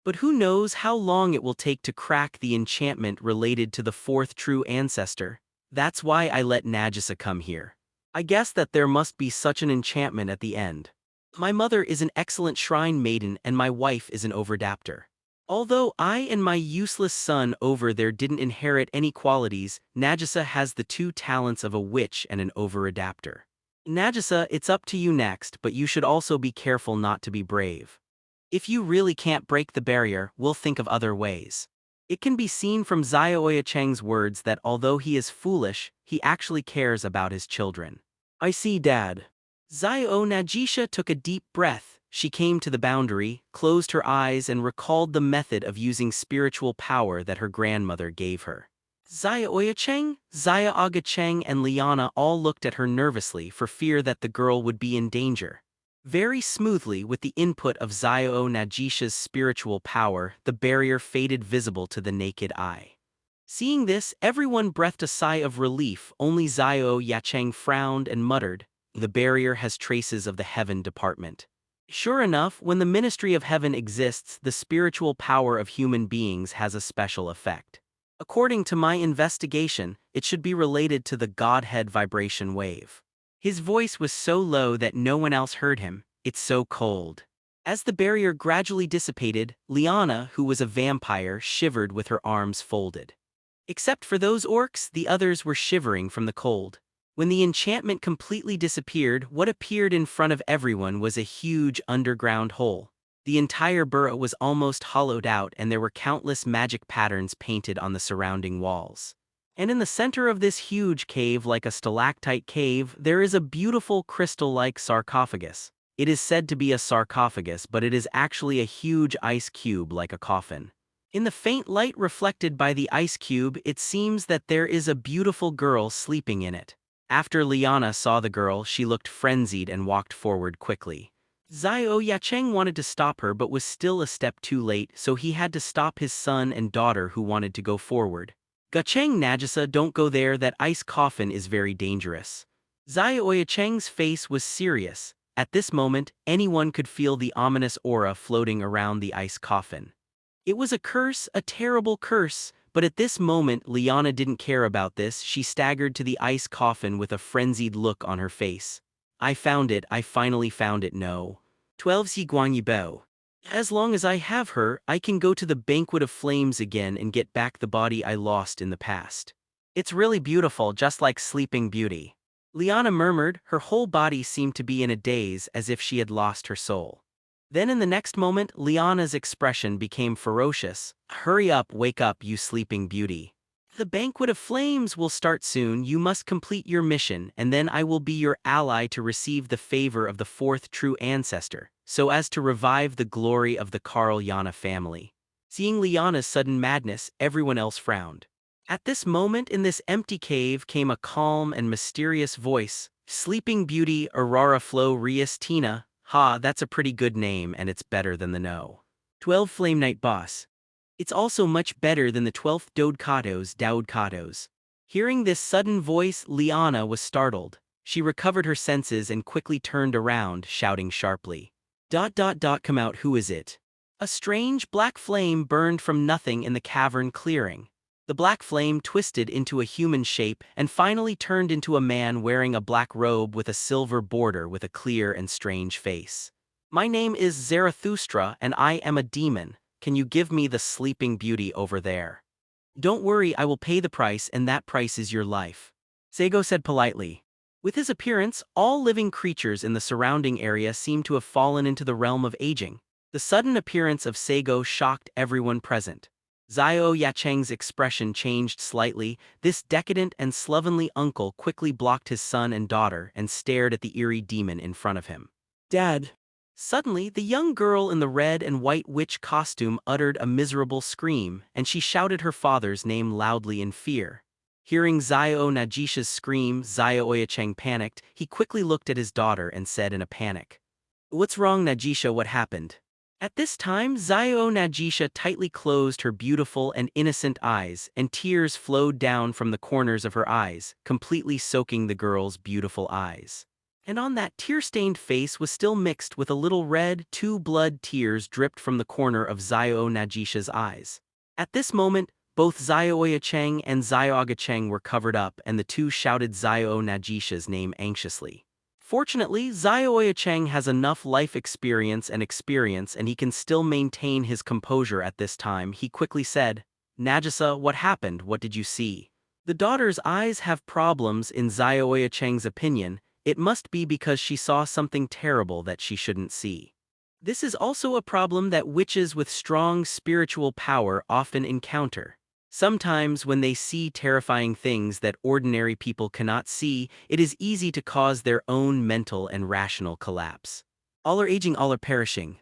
But who knows how long it will take to crack the enchantment related to the fourth true ancestor? That's why I let Nagisa come here. I guess that there must be such an enchantment at the end. My mother is an excellent shrine maiden and my wife is an overdaptor. Although I and my useless son over there didn't inherit any qualities, Nagisa has the two talents of a witch and an overadapter. Nagisa, it's up to you next, but you should also be careful not to be brave. If you really can't break the barrier, we'll think of other ways. It can be seen from Zio Cheng's words that although he is foolish, he actually cares about his children. I see, Dad. Zio Nagisa took a deep breath. She came to the boundary, closed her eyes and recalled the method of using spiritual power that her grandmother gave her. Zio Cheng, Aga Cheng and Liana all looked at her nervously for fear that the girl would be in danger. Very smoothly, with the input of Zio Nagisha's spiritual power, the barrier faded visible to the naked eye. Seeing this, everyone breathed a sigh of relief. Only Zio Yacheng frowned and muttered, The barrier has traces of the Heaven Department. Sure enough, when the Ministry of Heaven exists, the spiritual power of human beings has a special effect. According to my investigation, it should be related to the Godhead vibration wave. His voice was so low that no one else heard him. It's so cold. As the barrier gradually dissipated, Liana, who was a vampire, shivered with her arms folded. Except for those orcs, the others were shivering from the cold. When the enchantment completely disappeared, what appeared in front of everyone was a huge underground hole. The entire burrow was almost hollowed out and there were countless magic patterns painted on the surrounding walls. And in the center of this huge cave, like a stalactite cave, there is a beautiful crystal-like sarcophagus. It is said to be a sarcophagus, but it is actually a huge ice cube like a coffin. In the faint light reflected by the ice cube, it seems that there is a beautiful girl sleeping in it. After Liana saw the girl, she looked frenzied and walked forward quickly. Zio Yacheng wanted to stop her but was still a step too late, so he had to stop his son and daughter who wanted to go forward. Gacheng Nagisa, don't go there, that ice coffin is very dangerous. Zio Yacheng's face was serious. At this moment, anyone could feel the ominous aura floating around the ice coffin. It was a curse, a terrible curse, but at this moment Liana didn't care about this. She staggered to the ice coffin with a frenzied look on her face. I found it, I finally found it, no. 12 Ziguanyibo. As long as I have her, I can go to the banquet of flames again and get back the body I lost in the past. It's really beautiful, just like Sleeping Beauty. Liana murmured, her whole body seemed to be in a daze as if she had lost her soul. Then in the next moment, Liana's expression became ferocious. Hurry up, wake up, you Sleeping Beauty. The banquet of flames will start soon, you must complete your mission, and then I will be your ally to receive the favor of the fourth true ancestor, so as to revive the glory of the Karl Yana family. Seeing Liana's sudden madness, everyone else frowned. At this moment in this empty cave came a calm and mysterious voice. Sleeping Beauty Aurora Flo Rias Tina. Ha, that's a pretty good name and it's better than the no. 12 Flame Knight Boss. It's also much better than the 12th Daudkatos. Hearing this sudden voice, Liana was startled. She recovered her senses and quickly turned around, shouting sharply. Come out, who is it? A strange black flame burned from nothing in the cavern clearing. The black flame twisted into a human shape and finally turned into a man wearing a black robe with a silver border with a clear and strange face. My name is Zarathustra and I am a demon. Can you give me the Sleeping Beauty over there? Don't worry, I will pay the price, and that price is your life. Saigo said politely. With his appearance, all living creatures in the surrounding area seemed to have fallen into the realm of aging. The sudden appearance of Saigo shocked everyone present. Zio Yacheng's expression changed slightly. This decadent and slovenly uncle quickly blocked his son and daughter and stared at the eerie demon in front of him. Dad. Suddenly, the young girl in the red and white witch costume uttered a miserable scream, and she shouted her father's name loudly in fear. Hearing Zio Najisha's scream, Zio Oyacheng panicked. He quickly looked at his daughter and said in a panic, "What's wrong, Najisha? What happened?" At this time, Zio Najisha tightly closed her beautiful and innocent eyes, and tears flowed down from the corners of her eyes, completely soaking the girl's beautiful eyes. And on that tear-stained face was still mixed with a little red, two blood tears dripped from the corner of Zio Najisha's eyes. At this moment, both Zio Oyacheng and Zio Agacheng were covered up, and the two shouted Zio Najisha's name anxiously. Fortunately, Zio Oyacheng has enough life experience and he can still maintain his composure at this time. He quickly said, "Najisa, what happened? What did you see?" The daughter's eyes have problems in Zio Oyacheng's opinion. It must be because she saw something terrible that she shouldn't see. This is also a problem that witches with strong spiritual power often encounter. Sometimes when they see terrifying things that ordinary people cannot see, it is easy to cause their own mental and rational collapse. All are aging, all are perishing.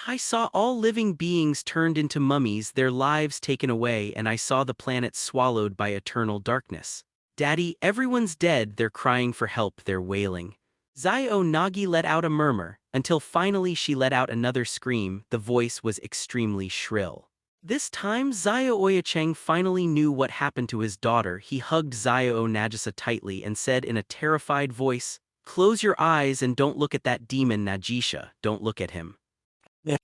I saw all living beings turned into mummies, their lives taken away, and I saw the planet swallowed by eternal darkness. Daddy, everyone's dead, they're crying for help, they're wailing. Zio Nagi let out a murmur, until finally she let out another scream. The voice was extremely shrill. This time, Zio Oyacheng finally knew what happened to his daughter. He hugged Zio Najisa tightly and said in a terrified voice, "Close your eyes and don't look at that demon, Najisha, don't look at him."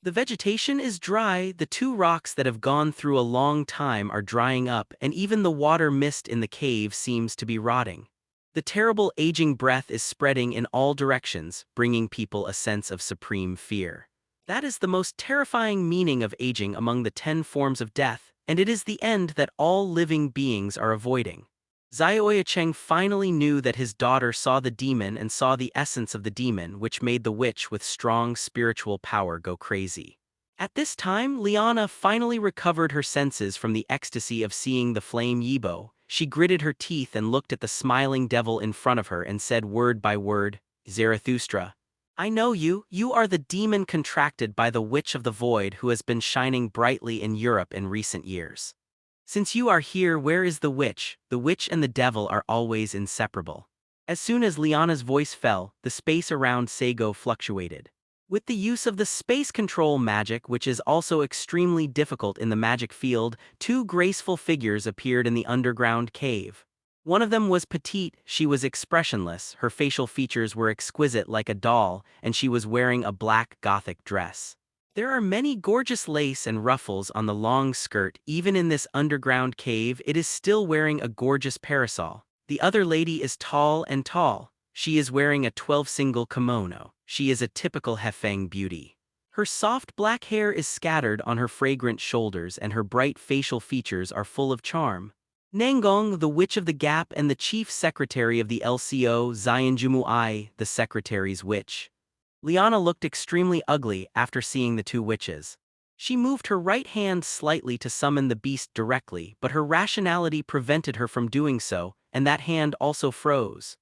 The vegetation is dry, the two rocks that have gone through a long time are drying up, and even the water mist in the cave seems to be rotting. The terrible aging breath is spreading in all directions, bringing people a sense of supreme fear. That is the most terrifying meaning of aging among the 10 forms of death, and it is the end that all living beings are avoiding. Zio Oyacheng finally knew that his daughter saw the demon and saw the essence of the demon, which made the witch with strong spiritual power go crazy. At this time, Liana finally recovered her senses from the ecstasy of seeing the flame Yibo. She gritted her teeth and looked at the smiling devil in front of her and said word by word, "Zarathustra, I know you. You are the demon contracted by the Witch of the Void who has been shining brightly in Europe in recent years. Since you are here, where is the witch? The witch and the devil are always inseparable." As soon as Liana's voice fell, the space around Saigo fluctuated. With the use of the space control magic, which is also extremely difficult in the magic field, two graceful figures appeared in the underground cave. One of them was petite, she was expressionless, her facial features were exquisite like a doll, and she was wearing a black Gothic dress. There are many gorgeous lace and ruffles on the long skirt. Even in this underground cave, it is still wearing a gorgeous parasol. The other lady is tall and tall. She is wearing a 12-single kimono. She is a typical Hefeng beauty. Her soft black hair is scattered on her fragrant shoulders and her bright facial features are full of charm. Nangong, the Witch of the Gap and the Chief Secretary of the LCO, Zionjumu, the Secretary's Witch. Liana looked extremely ugly after seeing the two witches. She moved her right hand slightly to summon the beast directly, but her rationality prevented her from doing so, and that hand also froze.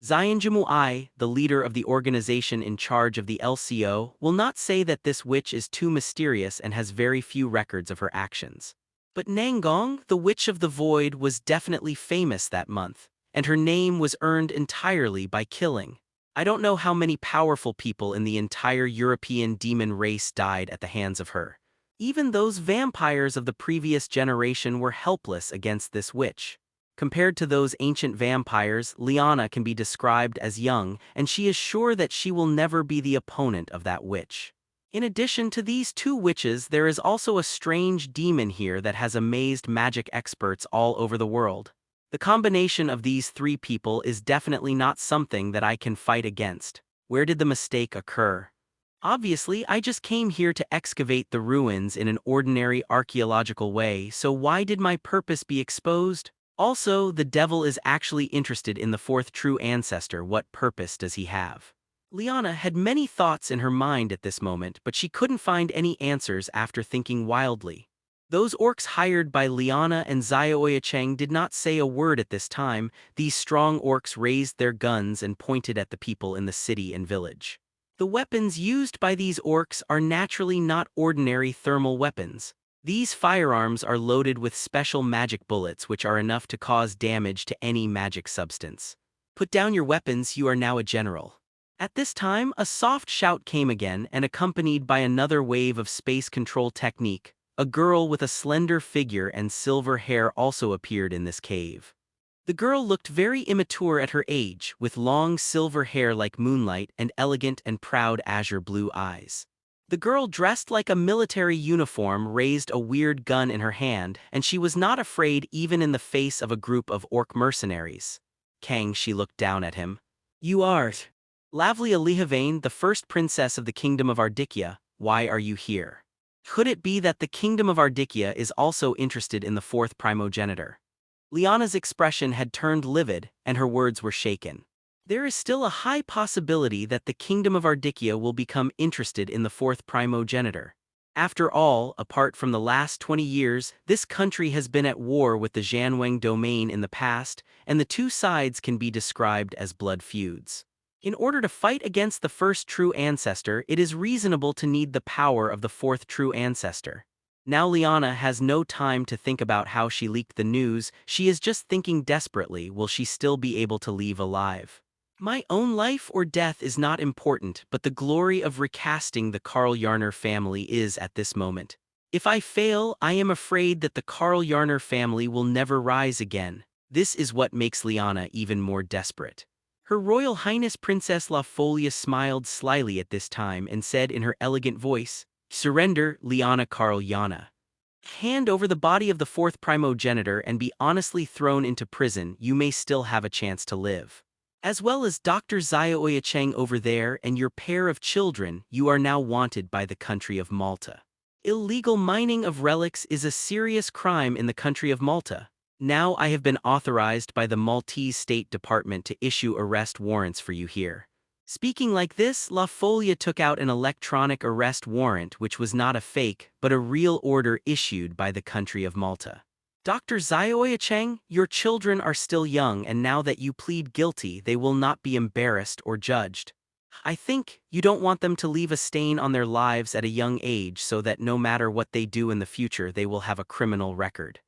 Zionjumu, the leader of the organization in charge of the LCO, will not say that this witch is too mysterious and has very few records of her actions. But Nangong, the Witch of the Void, was definitely famous that month, and her name was earned entirely by killing. I don't know how many powerful people in the entire European demon race died at the hands of her. Even those vampires of the previous generation were helpless against this witch. Compared to those ancient vampires, Liana can be described as young, and she is sure that she will never be the opponent of that witch. In addition to these two witches, there is also a strange demon here that has amazed magic experts all over the world. The combination of these three people is definitely not something that I can fight against. Where did the mistake occur? Obviously, I just came here to excavate the ruins in an ordinary archaeological way, so why did my purpose be exposed? Also, the devil is actually interested in the fourth true ancestor. What purpose does he have? Liana had many thoughts in her mind at this moment, but she couldn't find any answers after thinking wildly. Those orcs hired by Liana and Zioyacheng did not say a word at this time. These strong orcs raised their guns and pointed at the people in the city and village. The weapons used by these orcs are naturally not ordinary thermal weapons. These firearms are loaded with special magic bullets which are enough to cause damage to any magic substance. Put down your weapons, you are now a general. At this time, a soft shout came again and accompanied by another wave of space control technique. A girl with a slender figure and silver hair also appeared in this cave. The girl looked very immature at her age, with long silver hair like moonlight and elegant and proud azure blue eyes. The girl, dressed like a military uniform, raised a weird gun in her hand, and she was not afraid even in the face of a group of orc mercenaries. Kang, she looked down at him. You are Lavlia Lihavane, the first princess of the kingdom of Ardicchia. Why are you here? Could it be that the kingdom of Ardicchia is also interested in the fourth primogenitor? Liana's expression had turned livid, and her words were shaken. There is still a high possibility that the kingdom of Ardicchia will become interested in the fourth primogenitor. After all, apart from the last 20 years, this country has been at war with the Zhanweng domain in the past, and the two sides can be described as blood feuds. In order to fight against the first true ancestor, it is reasonable to need the power of the fourth true ancestor. Now Liana has no time to think about how she leaked the news. She is just thinking desperately, will she still be able to leave alive? My own life or death is not important, but the glory of recasting the Karl Yarner family is at this moment. If I fail, I am afraid that the Karl Yarner family will never rise again. This is what makes Liana even more desperate. Her Royal Highness Princess La Folia smiled slyly at this time and said in her elegant voice, "Surrender, Liana Karl Yana. Hand over the body of the fourth primogenitor and be honestly thrown into prison. You may still have a chance to live. As well as Dr. Zioyacheng over there and your pair of children, you are now wanted by the country of Malta. Illegal mining of relics is a serious crime in the country of Malta. Now I have been authorized by the Maltese State Department to issue arrest warrants for you here." Speaking like this, La Folia took out an electronic arrest warrant which was not a fake, but a real order issued by the country of Malta. Dr. Zioyacheng, your children are still young, and now that you plead guilty, they will not be embarrassed or judged. I think you don't want them to leave a stain on their lives at a young age so that no matter what they do in the future they will have a criminal record.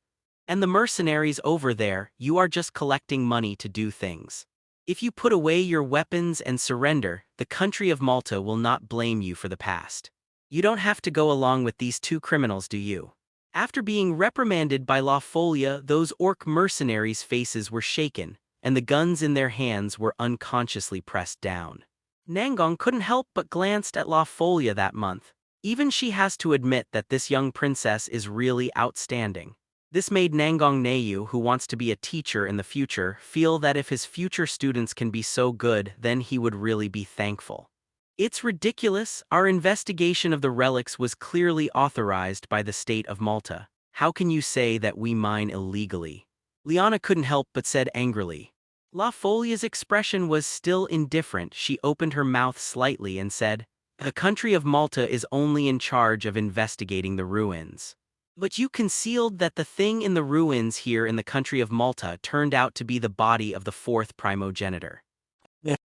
And the mercenaries over there, you are just collecting money to do things. If you put away your weapons and surrender, the country of Malta will not blame you for the past. You don't have to go along with these two criminals, do you? After being reprimanded by La Folia, those orc mercenaries' faces were shaken, and the guns in their hands were unconsciously pressed down. Nangong couldn't help but glanced at La Folia that month. Even she has to admit that this young princess is really outstanding. This made Nangong Neiyu, who wants to be a teacher in the future, feel that if his future students can be so good, then he would really be thankful. It's ridiculous. Our investigation of the relics was clearly authorized by the state of Malta. How can you say that we mine illegally? Liana couldn't help but said angrily. La Folia's expression was still indifferent. She opened her mouth slightly and said, "The country of Malta is only in charge of investigating the ruins. But you concealed that the thing in the ruins here in the country of Malta turned out to be the body of the fourth primogenitor.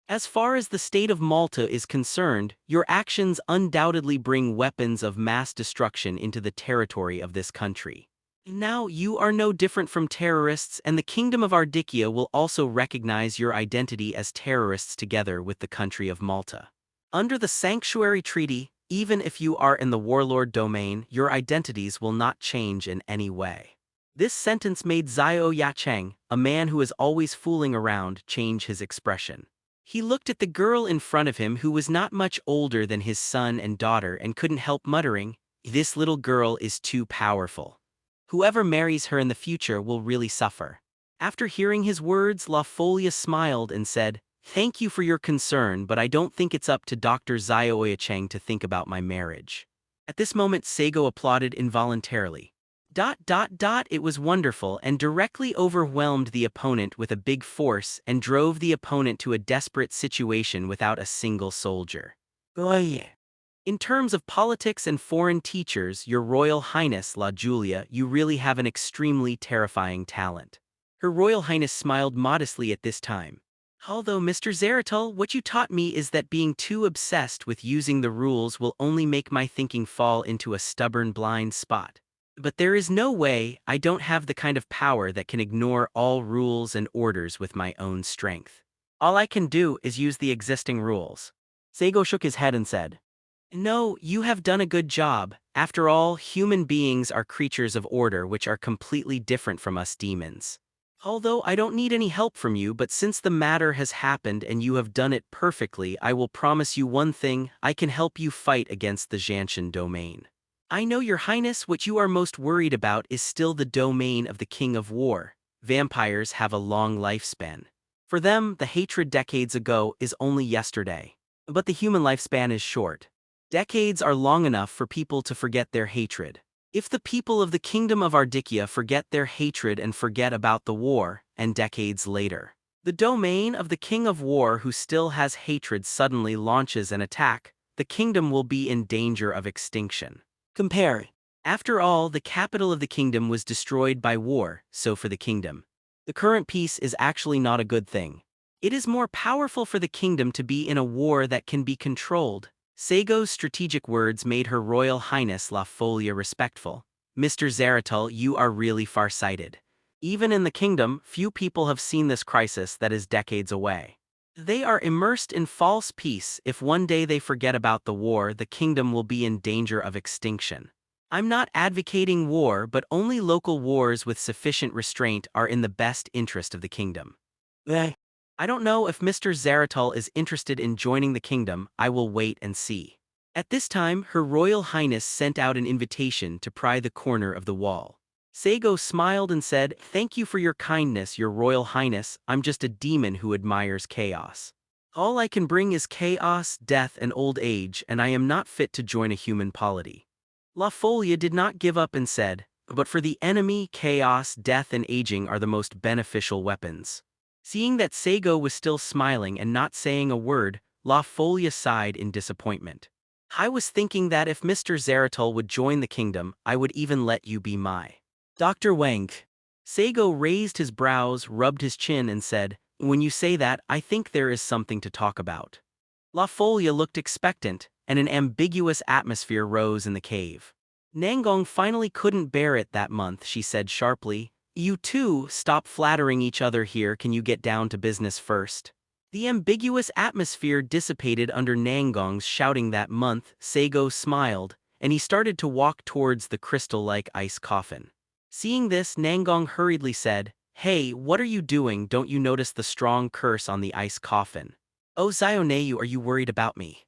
As far as the state of Malta is concerned, your actions undoubtedly bring weapons of mass destruction into the territory of this country. Now you are no different from terrorists, and the Kingdom of Ardikia will also recognize your identity as terrorists together with the country of Malta. Under the Sanctuary Treaty, even if you are in the Warlord domain, your identities will not change in any way." This sentence made Xiao Yacheng, a man who is always fooling around, change his expression. He looked at the girl in front of him, who was not much older than his son and daughter, and couldn't help muttering, "This little girl is too powerful. Whoever marries her in the future will really suffer." After hearing his words, La Folia smiled and said, "Thank you for your concern, but I don't think it's up to Dr. Xiao Oyacheng to think about my marriage." At this moment, Saigo applauded involuntarily. It was wonderful, and directly overwhelmed the opponent with a big force and drove the opponent to a desperate situation without a single soldier. In terms of politics and foreign teachers, Your Royal Highness La Julia, you really have an extremely terrifying talent. Her Royal Highness smiled modestly at this time. "Although, Mr. Zeratul, what you taught me is that being too obsessed with using the rules will only make my thinking fall into a stubborn blind spot. But there is no way. I don't have the kind of power that can ignore all rules and orders with my own strength. All I can do is use the existing rules." Saigo shook his head and said, "No, you have done a good job. After all, human beings are creatures of order which are completely different from us demons. Although I don't need any help from you, but since the matter has happened and you have done it perfectly, I will promise you one thing: I can help you fight against the Janshan domain. I know, Your Highness, what you are most worried about is still the domain of the King of War. Vampires have a long lifespan. For them, the hatred decades ago is only yesterday. But the human lifespan is short. Decades are long enough for people to forget their hatred. If the people of the Kingdom of Ardikia forget their hatred and forget about the war, and decades later, the domain of the King of War who still has hatred suddenly launches an attack, the kingdom will be in danger of extinction. Compare. After all, the capital of the kingdom was destroyed by war, so for the kingdom, the current peace is actually not a good thing. It is more powerful for the kingdom to be in a war that can be controlled." Saigo's strategic words made Her Royal Highness La Folia respectful. "Mr. Zeratul, you are really far-sighted. Even in the kingdom, few people have seen this crisis that is decades away. They are immersed in false peace. If one day they forget about the war, the kingdom will be in danger of extinction. I'm not advocating war, but only local wars with sufficient restraint are in the best interest of the kingdom. I don't know if Mr. Zeratul is interested in joining the kingdom. I will wait and see." At this time, Her Royal Highness sent out an invitation to pry the corner of the wall. Saigo smiled and said, "Thank you for your kindness, Your Royal Highness. I'm just a demon who admires chaos. All I can bring is chaos, death, and old age, and I am not fit to join a human polity." La Folia did not give up and said, "But for the enemy, chaos, death, and aging are the most beneficial weapons." Seeing that Saigo was still smiling and not saying a word, La Folia sighed in disappointment. "I was thinking that if Mr. Zeratul would join the kingdom, I would even let you be my Dr. Wang." Saigo raised his brows, rubbed his chin, and said, "When you say that, I think there is something to talk about." La Folia looked expectant, and an ambiguous atmosphere rose in the cave. Nangong finally couldn't bear it that month. She said sharply, "You two, stop flattering each other here. Can you get down to business first?" The ambiguous atmosphere dissipated under Nangong's shouting that month. Saigo smiled, and he started to walk towards the crystal-like ice coffin. Seeing this, Nangong hurriedly said, "Hey, what are you doing? Don't you notice the strong curse on the ice coffin?" "Oh, Zioneyu, are you worried about me?"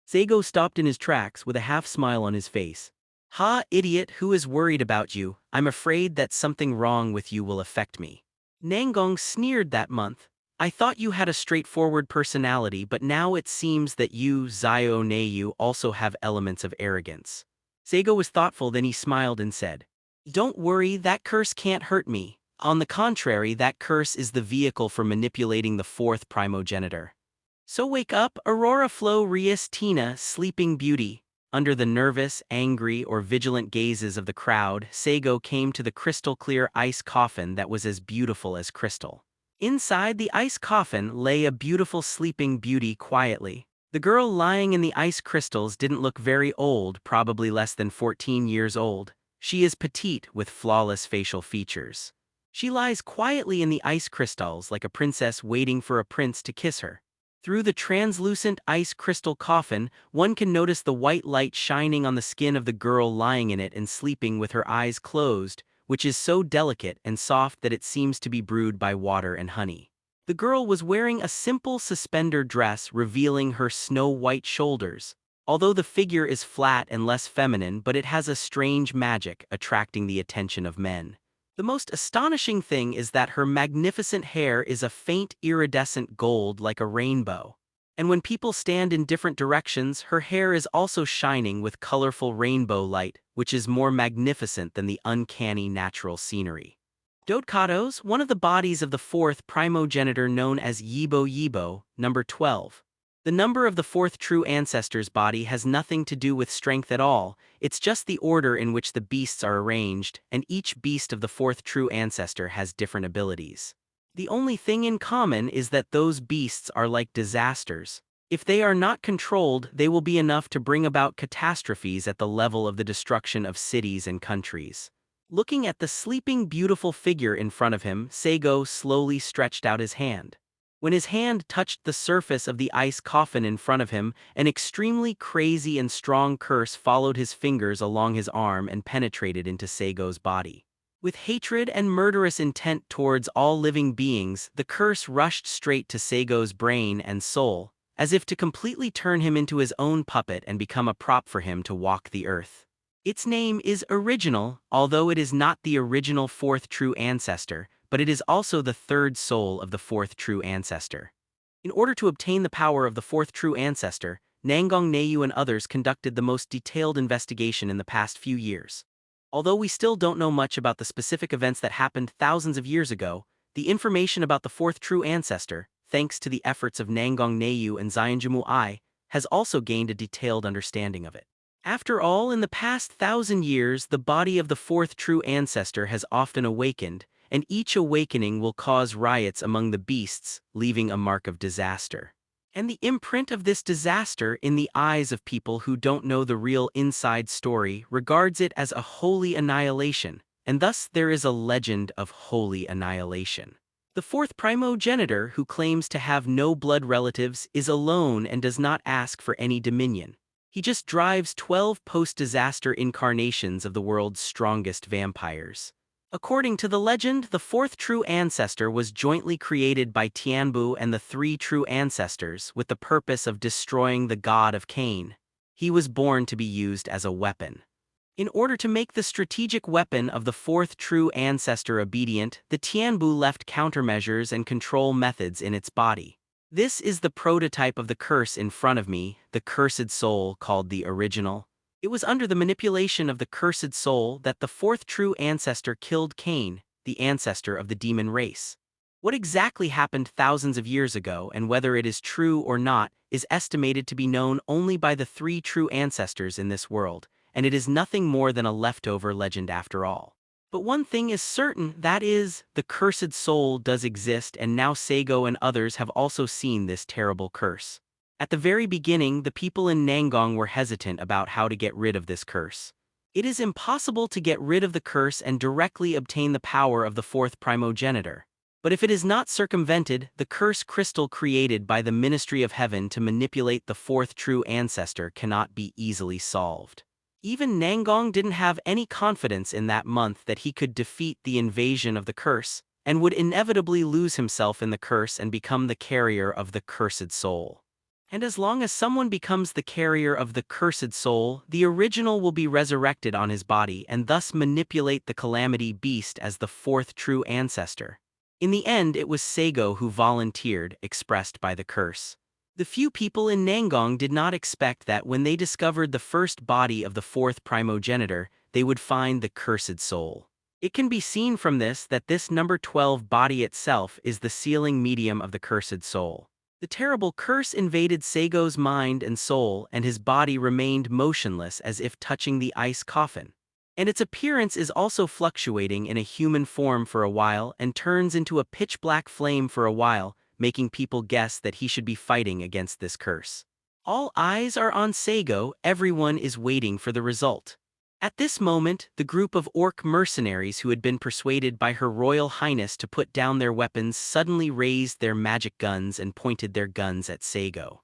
Saigo stopped in his tracks with a half-smile on his face. Ha, idiot, who is worried about you? I'm afraid that something wrong with you will affect me. Nangong sneered that month. I thought you had a straightforward personality, but now it seems that you, Zio Neiyu, also have elements of arrogance. Saigo was thoughtful, then he smiled and said, Don't worry, that curse can't hurt me. On the contrary, that curse is the vehicle for manipulating the fourth primogenitor. So wake up, Aurora Flo Rias Tina, Sleeping Beauty. Under the nervous, angry, or vigilant gazes of the crowd, Saigo came to the crystal-clear ice coffin that was as beautiful as crystal. Inside the ice coffin lay a beautiful Sleeping Beauty quietly. The girl lying in the ice crystals didn't look very old, probably less than 14 years old. She is petite with flawless facial features. She lies quietly in the ice crystals like a princess waiting for a prince to kiss her. Through the translucent ice crystal coffin, one can notice the white light shining on the skin of the girl lying in it and sleeping with her eyes closed, which is so delicate and soft that it seems to be brewed by water and honey. The girl was wearing a simple suspender dress revealing her snow-white shoulders. Although the figure is flat and less feminine, but it has a strange magic attracting the attention of men. The most astonishing thing is that her magnificent hair is a faint iridescent gold like a rainbow. And when people stand in different directions, her hair is also shining with colorful rainbow light, which is more magnificent than the uncanny natural scenery. Dodekatos, one of the bodies of the fourth primogenitor known as Yibo Yibo, number 12. The number of the fourth true ancestor's body has nothing to do with strength at all, it's just the order in which the beasts are arranged, and each beast of the fourth true ancestor has different abilities. The only thing in common is that those beasts are like disasters. If they are not controlled, they will be enough to bring about catastrophes at the level of the destruction of cities and countries. Looking at the sleeping beautiful figure in front of him, Saigo slowly stretched out his hand. When his hand touched the surface of the ice coffin in front of him, an extremely crazy and strong curse followed his fingers along his arm and penetrated into Saigo's body. With hatred and murderous intent towards all living beings, the curse rushed straight to Saigo's brain and soul, as if to completely turn him into his own puppet and become a prop for him to walk the earth. Its name is Original, although it is not the original fourth true ancestor, but it is also the third soul of the fourth true ancestor. In order to obtain the power of the fourth true ancestor, Nangong Neiyu and others conducted the most detailed investigation in the past few years. Although we still don't know much about the specific events that happened thousands of years ago, the information about the fourth true ancestor, thanks to the efforts of Nangong Neiyu and Zionjumu I, has also gained a detailed understanding of it. After all, in the past 1,000 years, the body of the fourth true ancestor has often awakened, and each awakening will cause riots among the beasts, leaving a mark of disaster. And the imprint of this disaster in the eyes of people who don't know the real inside story regards it as a holy annihilation, and thus there is a legend of holy annihilation. The fourth primogenitor, who claims to have no blood relatives, is alone and does not ask for any dominion. He just drives 12 post-disaster incarnations of the world's strongest vampires. According to the legend, the fourth true ancestor was jointly created by Tianbu and the three true ancestors with the purpose of destroying the god of Cain. He was born to be used as a weapon. In order to make the strategic weapon of the fourth true ancestor obedient, the Tianbu left countermeasures and control methods in its body. This is the prototype of the curse in front of me, the cursed soul called the Original. It was under the manipulation of the cursed soul that the fourth true ancestor killed Cain, the ancestor of the demon race. What exactly happened thousands of years ago, and whether it is true or not, is estimated to be known only by the three true ancestors in this world, and it is nothing more than a leftover legend after all. But one thing is certain, that is, the cursed soul does exist, and now Saigo and others have also seen this terrible curse. At the very beginning, the people in Nangong were hesitant about how to get rid of this curse. It is impossible to get rid of the curse and directly obtain the power of the fourth primogenitor. But if it is not circumvented, the curse crystal created by the Ministry of Heaven to manipulate the fourth true ancestor cannot be easily solved. Even Nangong didn't have any confidence in that month that he could defeat the invasion of the curse, and would inevitably lose himself in the curse and become the carrier of the cursed soul. And as long as someone becomes the carrier of the cursed soul, the original will be resurrected on his body and thus manipulate the calamity beast as the fourth true ancestor. In the end, it was Saigo who volunteered, expressed by the curse. The few people in Nangong did not expect that when they discovered the first body of the fourth primogenitor, they would find the cursed soul. It can be seen from this that this number 12 body itself is the sealing medium of the cursed soul. The terrible curse invaded Saigo's mind and soul, and his body remained motionless as if touching the ice coffin. And its appearance is also fluctuating in a human form for a while and turns into a pitch-black flame for a while, making people guess that he should be fighting against this curse. All eyes are on Saigo, everyone is waiting for the result. At this moment, the group of orc mercenaries who had been persuaded by Her Royal Highness to put down their weapons suddenly raised their magic guns and pointed their guns at Saigo.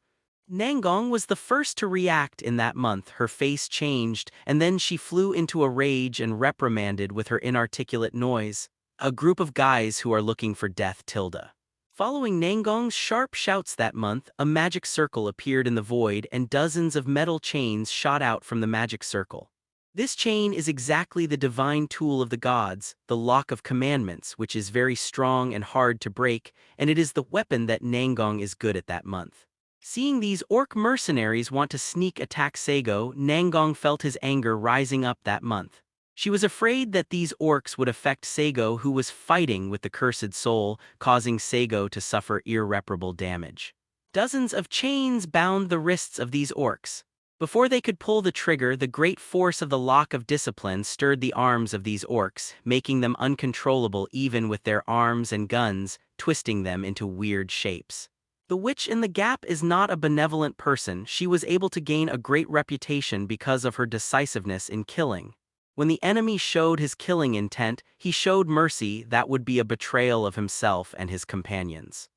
Nangong was the first to react in that month. Her face changed, and then she flew into a rage and reprimanded with her inarticulate noise, "A group of guys who are looking for Death.The. Following Nangong's sharp shouts that month, a magic circle appeared in the void and dozens of metal chains shot out from the magic circle. This chain is exactly the divine tool of the gods, the Lock of Commandments, which is very strong and hard to break, and it is the weapon that Nangong is good at that month. Seeing these orc mercenaries want to sneak attack Saigo, Nangong felt his anger rising up that month. She was afraid that these orcs would affect Saigo, who was fighting with the cursed soul, causing Saigo to suffer irreparable damage. Dozens of chains bound the wrists of these orcs. Before they could pull the trigger, the great force of the Lock of Discipline stirred the arms of these orcs, making them uncontrollable even with their arms and guns, twisting them into weird shapes. The witch in the gap is not a benevolent person. She was able to gain a great reputation because of her decisiveness in killing. When the enemy showed his killing intent, he showed mercy. That would be a betrayal of himself and his companions.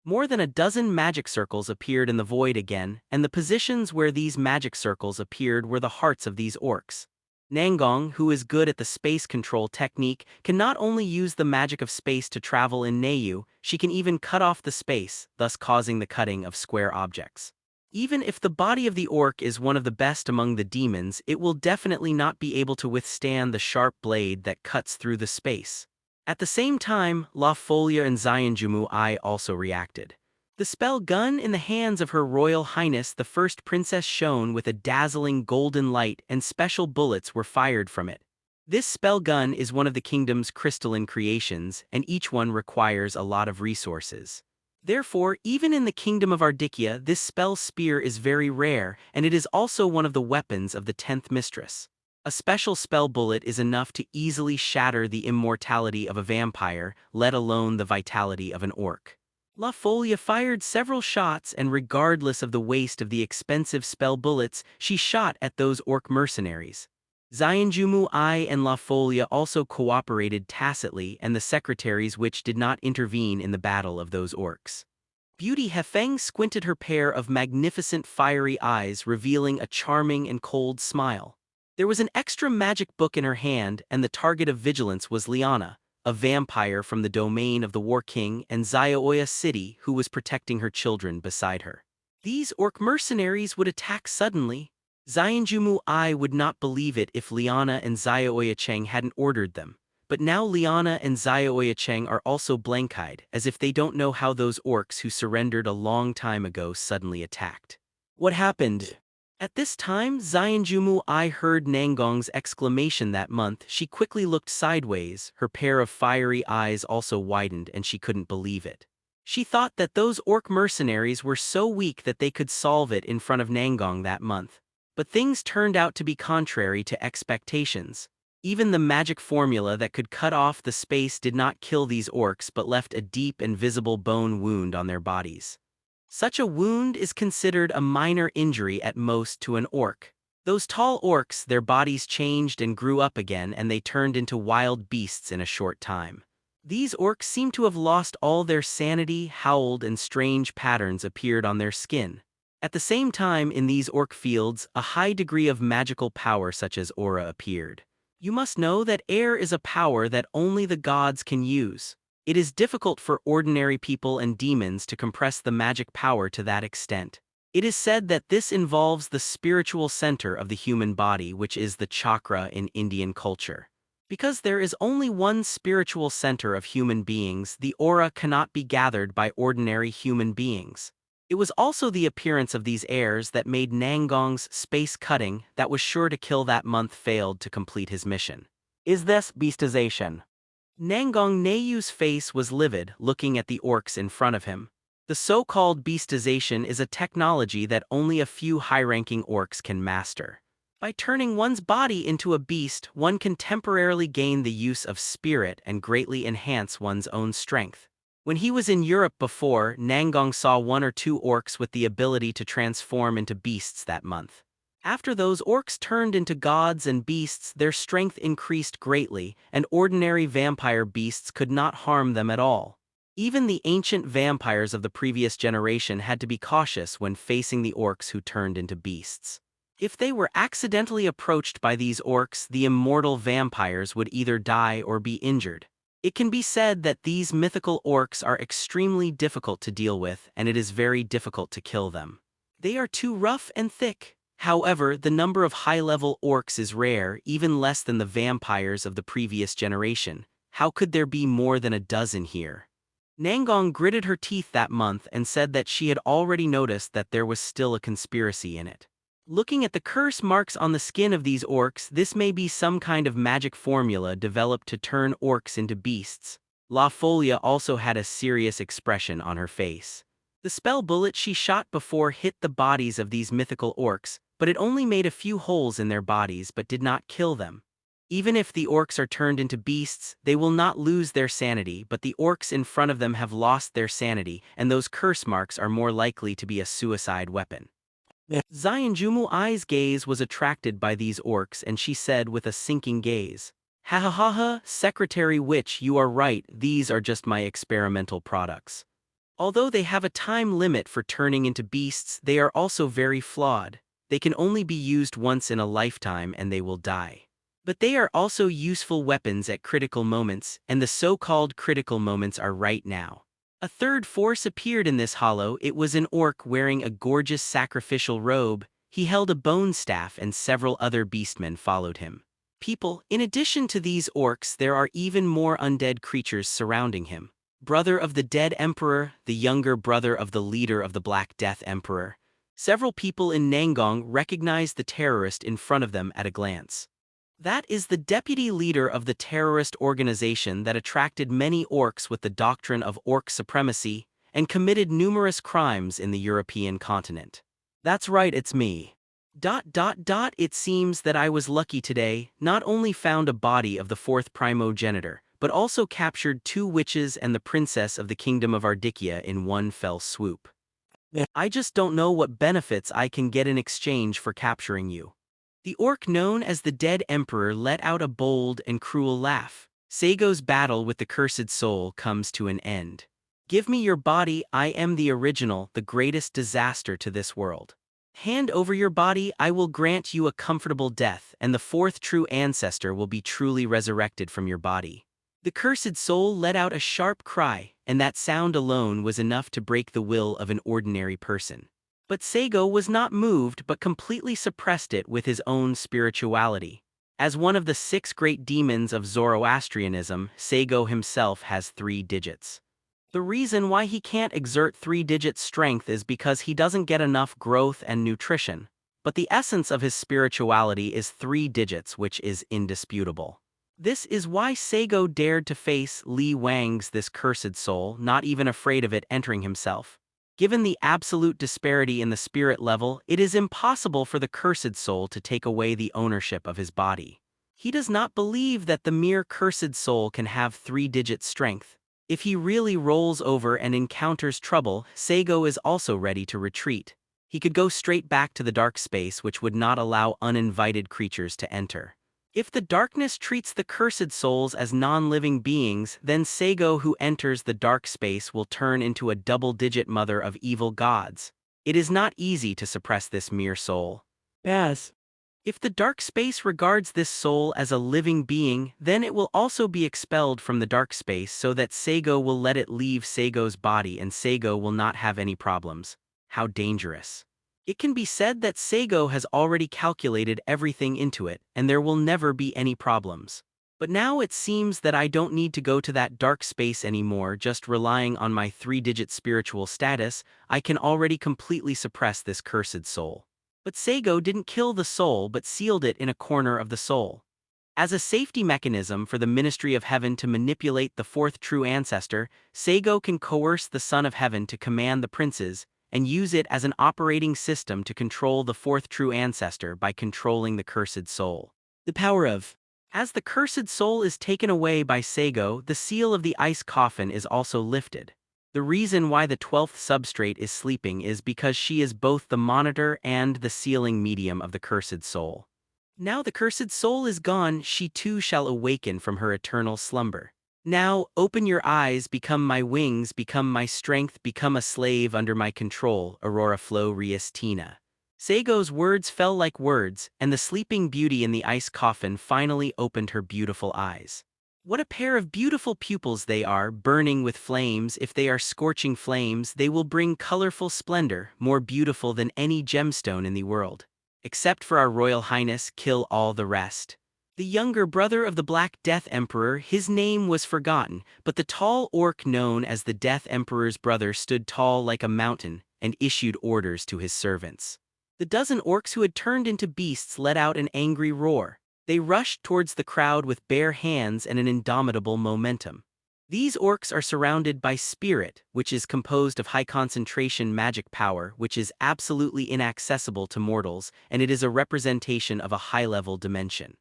More than a dozen magic circles appeared in the void again, and the positions where these magic circles appeared were the hearts of these orcs. Nangong, who is good at the space control technique, can not only use the magic of space to travel in Neiyu, she can even cut off the space, thus causing the cutting of square objects. Even if the body of the orc is one of the best among the demons, it will definitely not be able to withstand the sharp blade that cuts through the space. At the same time, La Folia and Zionjumu-I also reacted. The spell gun in the hands of Her Royal Highness the First Princess shone with a dazzling golden light, and special bullets were fired from it. This spell gun is one of the kingdom's crystalline creations, and each one requires a lot of resources. Therefore, even in the kingdom of Ardicchia, this spell spear is very rare, and it is also one of the weapons of the 10th mistress. A special spell bullet is enough to easily shatter the immortality of a vampire, let alone the vitality of an orc. La Folia fired several shots, and regardless of the waste of the expensive spell bullets, she shot at those orc mercenaries. Zionjumu-I and La Folia also cooperated tacitly, and the secretaries which did not intervene in the battle of those orcs. Beauty Hefeng squinted her pair of magnificent fiery eyes, revealing a charming and cold smile. There was an extra magic book in her hand, and the target of vigilance was Liana, a vampire from the domain of the War King, and Zioya City, who was protecting her children beside her. These orc mercenaries would attack suddenly. Zionjumu-I would not believe it if Liana and Zioya Cheng hadn't ordered them. But now Liana and Zioya Cheng are also blank-eyed, as if they don't know how those orcs who surrendered a long time ago suddenly attacked. What happened? At this time, Zionjumu-I heard Nangong's exclamation that month. She quickly looked sideways, her pair of fiery eyes also widened, and she couldn't believe it. She thought that those orc mercenaries were so weak that they could solve it in front of Nangong that month. But things turned out to be contrary to expectations. Even the magic formula that could cut off the space did not kill these orcs but left a deep and visible bone wound on their bodies. Such a wound is considered a minor injury at most to an orc. Those tall orcs, their bodies changed and grew up again, and they turned into wild beasts in a short time. These orcs seemed to have lost all their sanity, howled, and strange patterns appeared on their skin. At the same time, in these orc fields, a high degree of magical power such as aura appeared. You must know that air is a power that only the gods can use. It is difficult for ordinary people and demons to compress the magic power to that extent. It is said that this involves the spiritual center of the human body, which is the chakra in Indian culture. Because there is only one spiritual center of human beings, the aura cannot be gathered by ordinary human beings. It was also the appearance of these airs that made Nangong's space cutting that was sure to kill that month failed to complete his mission. Is this beastization? Nangong Nayu's face was livid, looking at the orcs in front of him. The so-called beastization is a technology that only a few high-ranking orcs can master. By turning one's body into a beast, one can temporarily gain the use of spirit and greatly enhance one's own strength. When he was in Europe before, Nangong saw 1 or 2 orcs with the ability to transform into beasts that month. After those orcs turned into gods and beasts, their strength increased greatly, and ordinary vampire beasts could not harm them at all. Even the ancient vampires of the previous generation had to be cautious when facing the orcs who turned into beasts. If they were accidentally approached by these orcs, the immortal vampires would either die or be injured. It can be said that these mythical orcs are extremely difficult to deal with, and it is very difficult to kill them. They are too rough and thick. However, the number of high-level orcs is rare, even less than the vampires of the previous generation. How could there be more than a dozen here? Nangong gritted her teeth that month and said that she had already noticed that there was still a conspiracy in it. Looking at the curse marks on the skin of these orcs, this may be some kind of magic formula developed to turn orcs into beasts. La Folia also had a serious expression on her face. The spell bullet she shot before hit the bodies of these mythical orcs, but it only made a few holes in their bodies but did not kill them. Even if the orcs are turned into beasts, they will not lose their sanity, but the orcs in front of them have lost their sanity, and those curse marks are more likely to be a suicide weapon. Xianjumu Ai's gaze was attracted by these orcs, and she said with a sinking gaze, "Ha ha ha ha, Secretary Witch, you are right, these are just my experimental products. Although they have a time limit for turning into beasts, they are also very flawed. They can only be used once in a lifetime and they will die. But they are also useful weapons at critical moments, and the so-called critical moments are right now." A third force appeared in this hollow. It was an orc wearing a gorgeous sacrificial robe. He held a bone staff and several other beastmen followed him. People, in addition to these orcs, there are even more undead creatures surrounding him. Brother of the dead emperor, the younger brother of the leader of the Black Death Emperor. Several people in Nangong recognized the terrorist in front of them at a glance. That is the deputy leader of the terrorist organization that attracted many orcs with the doctrine of orc supremacy and committed numerous crimes in the European continent. That's right, it's me. It seems that I was lucky today, not only found a body of the 4th primogenitor, but also captured 2 witches and the princess of the kingdom of Ardikia in one fell swoop. I just don't know what benefits I can get in exchange for capturing you. The orc known as the Dead Emperor let out a bold and cruel laugh. Saigo's battle with the cursed soul comes to an end. Give me your body, I am the original, the greatest disaster to this world. Hand over your body, I will grant you a comfortable death, and the 4th true ancestor will be truly resurrected from your body. The cursed soul let out a sharp cry, and that sound alone was enough to break the will of an ordinary person. But Saigo was not moved but completely suppressed it with his own spirituality. As one of the 6 great demons of Zoroastrianism, Saigo himself has 3 digits. The reason why he can't exert 3-digit strength is because he doesn't get enough growth and nutrition. But the essence of his spirituality is 3 digits, which is indisputable. This is why Saigo dared to face Li Wang's this cursed soul, not even afraid of it entering himself. Given the absolute disparity in the spirit level, it is impossible for the cursed soul to take away the ownership of his body. He does not believe that the mere cursed soul can have 3-digit strength. If he really rolls over and encounters trouble, Saigo is also ready to retreat. He could go straight back to the dark space, which would not allow uninvited creatures to enter. If the darkness treats the cursed souls as non-living beings, then Saigo who enters the dark space will turn into a double-digit mother of evil gods. It is not easy to suppress this mere soul. If the dark space regards this soul as a living being, then it will also be expelled from the dark space so that Saigo will let it leave Saigo's body and Saigo will not have any problems. How dangerous. It can be said that Saigo has already calculated everything into it, and there will never be any problems. But now it seems that I don't need to go to that dark space anymore. Just relying on my 3-digit spiritual status, I can already completely suppress this cursed soul. But Saigo didn't kill the soul but sealed it in a corner of the soul. As a safety mechanism for the Ministry of Heaven to manipulate the fourth true ancestor, Saigo can coerce the Son of Heaven to command the princes, and use it as an operating system to control the fourth true ancestor by controlling the cursed soul. The power of. As the cursed soul is taken away by Saigo, the seal of the ice coffin is also lifted. The reason why the 12th substrate is sleeping is because she is both the monitor and the sealing medium of the cursed soul. Now the cursed soul is gone, she too shall awaken from her eternal slumber. Now, open your eyes, become my wings, become my strength, become a slave under my control, Aurora Flo Riestina. Saigo's words fell like words, and the sleeping beauty in the ice coffin finally opened her beautiful eyes. What a pair of beautiful pupils they are, burning with flames. If they are scorching flames, they will bring colorful splendor, more beautiful than any gemstone in the world. Except for our Royal Highness, kill all the rest. The younger brother of the Black Death Emperor, his name was forgotten, but the tall orc known as the Death Emperor's brother stood tall like a mountain and issued orders to his servants. The dozen orcs who had turned into beasts let out an angry roar. They rushed towards the crowd with bare hands and an indomitable momentum. These orcs are surrounded by spirit, which is composed of high-concentration magic power, which is absolutely inaccessible to mortals, and it is a representation of a high-level dimension.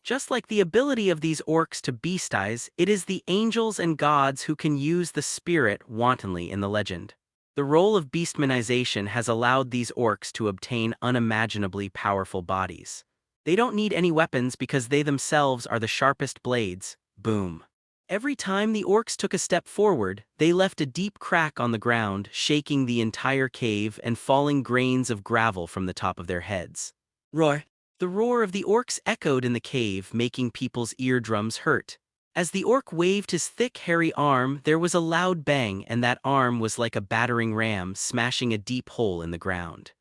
Just like the ability of these orcs to beastize, it is the angels and gods who can use the spirit wantonly in the legend. The role of beastmanization has allowed these orcs to obtain unimaginably powerful bodies. They don't need any weapons because they themselves are the sharpest blades. Boom. Every time the orcs took a step forward, they left a deep crack on the ground, shaking the entire cave and falling grains of gravel from the top of their heads. Roar! The roar of the orcs echoed in the cave, making people's eardrums hurt. As the orc waved his thick, hairy arm, there was a loud bang, and that arm was like a battering ram, smashing a deep hole in the ground.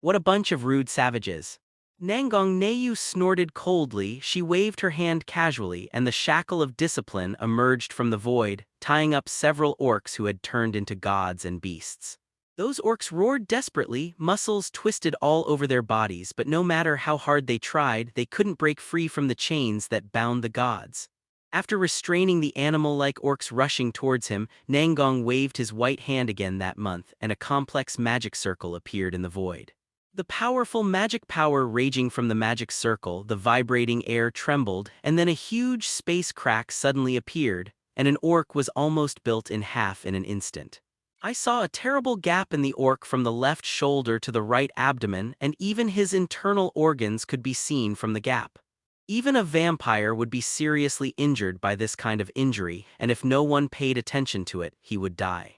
What a bunch of rude savages! Nangong Nayu snorted coldly. She waved her hand casually, and the shackle of discipline emerged from the void, tying up several orcs who had turned into gods and beasts. Those orcs roared desperately, muscles twisted all over their bodies, but no matter how hard they tried, they couldn't break free from the chains that bound the gods. After restraining the animal-like orcs rushing towards him, Nangong waved his white hand again that month, and a complex magic circle appeared in the void. The powerful magic power raging from the magic circle, the vibrating air trembled, and then a huge space crack suddenly appeared, and an orc was almost built in half in an instant. I saw a terrible gap in the orc from the left shoulder to the right abdomen, and even his internal organs could be seen from the gap. Even a vampire would be seriously injured by this kind of injury, and if no one paid attention to it, he would die.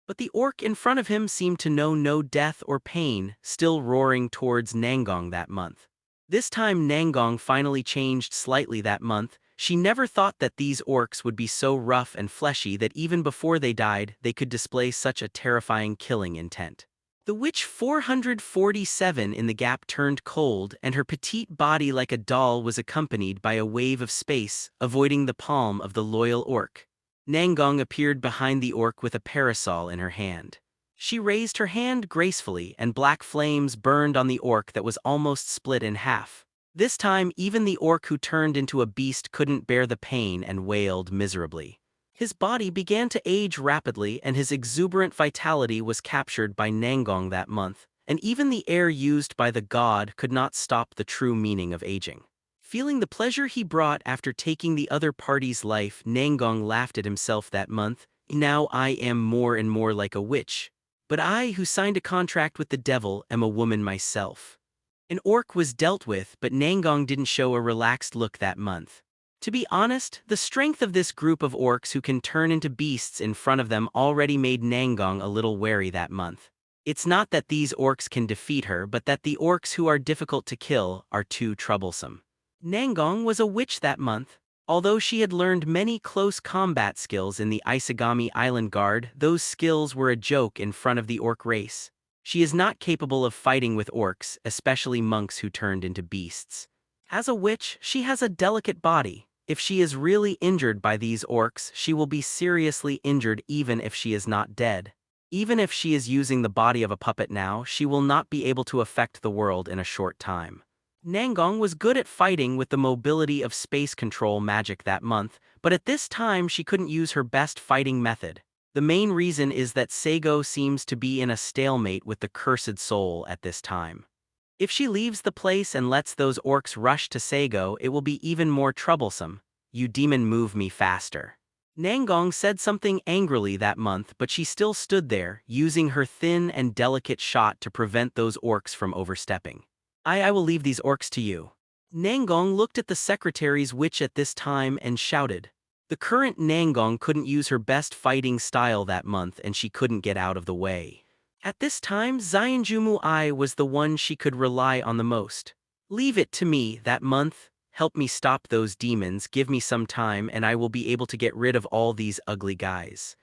But the orc in front of him seemed to know no death or pain, still roaring towards Nangong that month. This time Nangong finally changed slightly that month. She never thought that these orcs would be so rough and fleshy that even before they died, they could display such a terrifying killing intent. The witch 447 in the gap turned cold, and her petite body like a doll was accompanied by a wave of space, avoiding the palm of the loyal orc. Nangong appeared behind the orc with a parasol in her hand. She raised her hand gracefully, and black flames burned on the orc that was almost split in half. This time, even the orc who turned into a beast couldn't bear the pain and wailed miserably. His body began to age rapidly, and his exuberant vitality was captured by Nangong that month, and even the air used by the god could not stop the true meaning of aging. Feeling the pleasure he brought after taking the other party's life, Nangong laughed at himself that month. Now I am more and more like a witch. But I, who signed a contract with the devil, am a woman myself. An orc was dealt with, but Nangong didn't show a relaxed look that month. To be honest, the strength of this group of orcs who can turn into beasts in front of them already made Nangong a little wary that month. It's not that these orcs can defeat her, but that the orcs who are difficult to kill are too troublesome. Nangong was a witch that month. Although she had learned many close combat skills in the Isagami Island Guard, those skills were a joke in front of the orc race. She is not capable of fighting with orcs, especially monks who turned into beasts. As a witch, she has a delicate body. If she is really injured by these orcs, she will be seriously injured even if she is not dead. Even if she is using the body of a puppet now, she will not be able to affect the world in a short time. Nangong was good at fighting with the mobility of space control magic that month, but at this time she couldn't use her best fighting method. The main reason is that Saigo seems to be in a stalemate with the cursed soul at this time. If she leaves the place and lets those orcs rush to Saigo, it will be even more troublesome. You demon, move me faster. Nangong said something angrily that month, but she still stood there, using her thin and delicate shot to prevent those orcs from overstepping. I will leave these orcs to you. Nangong looked at the secretary's witch at this time and shouted. The current Nangong couldn't use her best fighting style that month and she couldn't get out of the way. At this time, Xianjumu was the one she could rely on the most. Leave it to me that month. Help me stop those demons, give me some time and I will be able to get rid of all these ugly guys.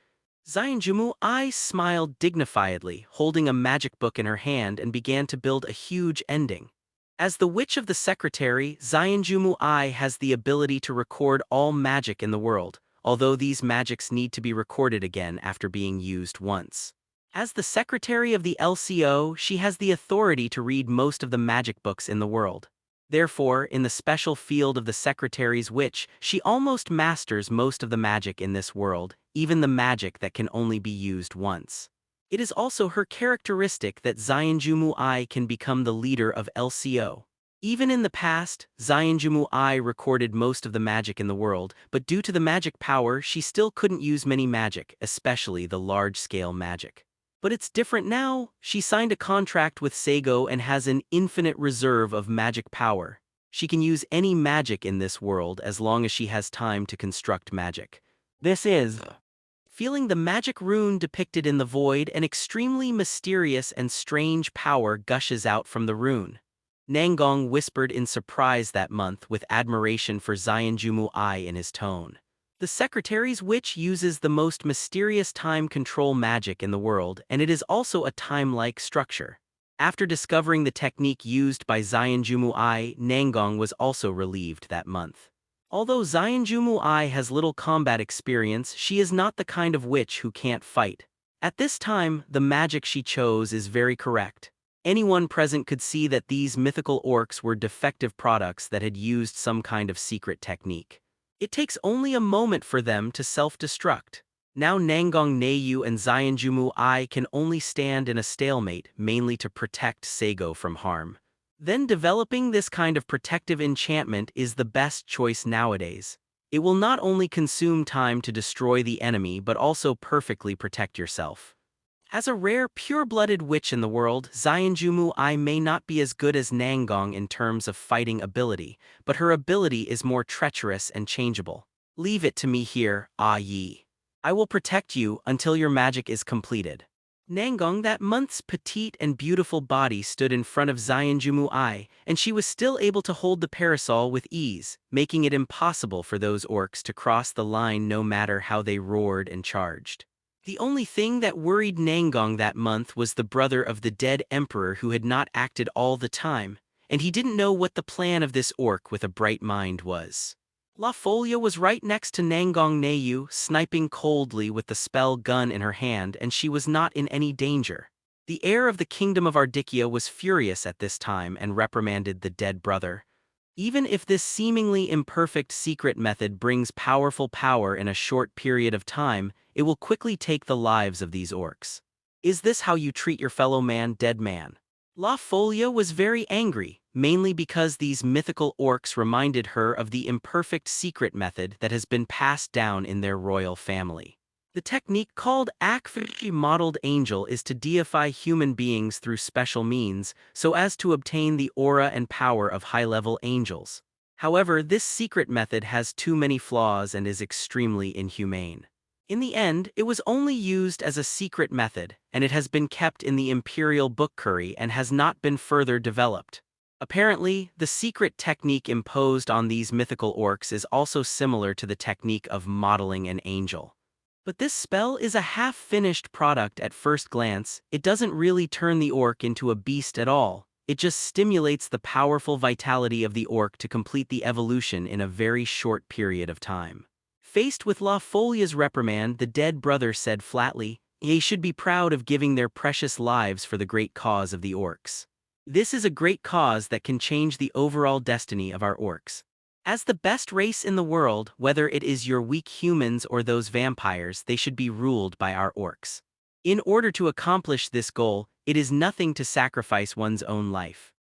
Xianjumu smiled dignifiedly, holding a magic book in her hand and began to build a huge ending. As the Witch of the Secretary, Xianjumu has the ability to record all magic in the world, although these magics need to be recorded again after being used once. As the Secretary of the LCO, she has the authority to read most of the magic books in the world. Therefore, in the special field of the Secretary's Witch, she almost masters most of the magic in this world, even the magic that can only be used once. It is also her characteristic that Xianjumu can become the leader of LCO. Even in the past, Xianjumu recorded most of the magic in the world, but due to the magic power, she still couldn't use many magic, especially the large-scale magic. But it's different now. She signed a contract with Saigo and has an infinite reserve of magic power. She can use any magic in this world as long as she has time to construct magic. This is... Feeling the magic rune depicted in the void, an extremely mysterious and strange power gushes out from the rune. Nangong whispered in surprise that month with admiration for Xianjumu in his tone. The Secretary's Witch uses the most mysterious time control magic in the world, and it is also a time-like structure. After discovering the technique used by Xianjumu Nangong was also relieved that month. Although Xianjumu has little combat experience, she is not the kind of witch who can't fight. At this time, the magic she chose is very correct. Anyone present could see that these mythical orcs were defective products that had used some kind of secret technique. It takes only a moment for them to self-destruct. Now Nangong Neiyu and Xianjumu can only stand in a stalemate, mainly to protect Saigo from harm. Then developing this kind of protective enchantment is the best choice nowadays. It will not only consume time to destroy the enemy but also perfectly protect yourself. As a rare, pure-blooded witch in the world, Xianjumu may not be as good as Nangong in terms of fighting ability, but her ability is more treacherous and changeable. Leave it to me here, Yi. I will protect you until your magic is completed. Nangong that month's petite and beautiful body stood in front of Xianjumu and she was still able to hold the parasol with ease, making it impossible for those orcs to cross the line no matter how they roared and charged. The only thing that worried Nangong that month was the brother of the dead emperor who had not acted all the time, and he didn't know what the plan of this orc with a bright mind was. La Folia was right next to Nangong Neiyu, sniping coldly with the spell gun in her hand, and she was not in any danger. The heir of the kingdom of Ardicchia was furious at this time and reprimanded the dead brother. Even if this seemingly imperfect secret method brings powerful power in a short period of time, it will quickly take the lives of these orcs. Is this how you treat your fellow man, dead man? La Folia was very angry, mainly because these mythical orcs reminded her of the imperfect secret method that has been passed down in their royal family. The technique called Akfishi Modeled Angel is to deify human beings through special means, so as to obtain the aura and power of high-level angels. However, this secret method has too many flaws and is extremely inhumane. In the end, it was only used as a secret method, and it has been kept in the Imperial Bookcurry and has not been further developed. Apparently, the secret technique imposed on these mythical orcs is also similar to the technique of modeling an angel. But this spell is a half-finished product at first glance. It doesn't really turn the orc into a beast at all. It just stimulates the powerful vitality of the orc to complete the evolution in a very short period of time. Faced with La Folia's reprimand, the dead brother said flatly, "Ye should be proud of giving their precious lives for the great cause of the orcs. This is a great cause that can change the overall destiny of our orcs. As the best race in the world, whether it is your weak humans or those vampires, they should be ruled by our orcs. In order to accomplish this goal, it is nothing to sacrifice one's own life.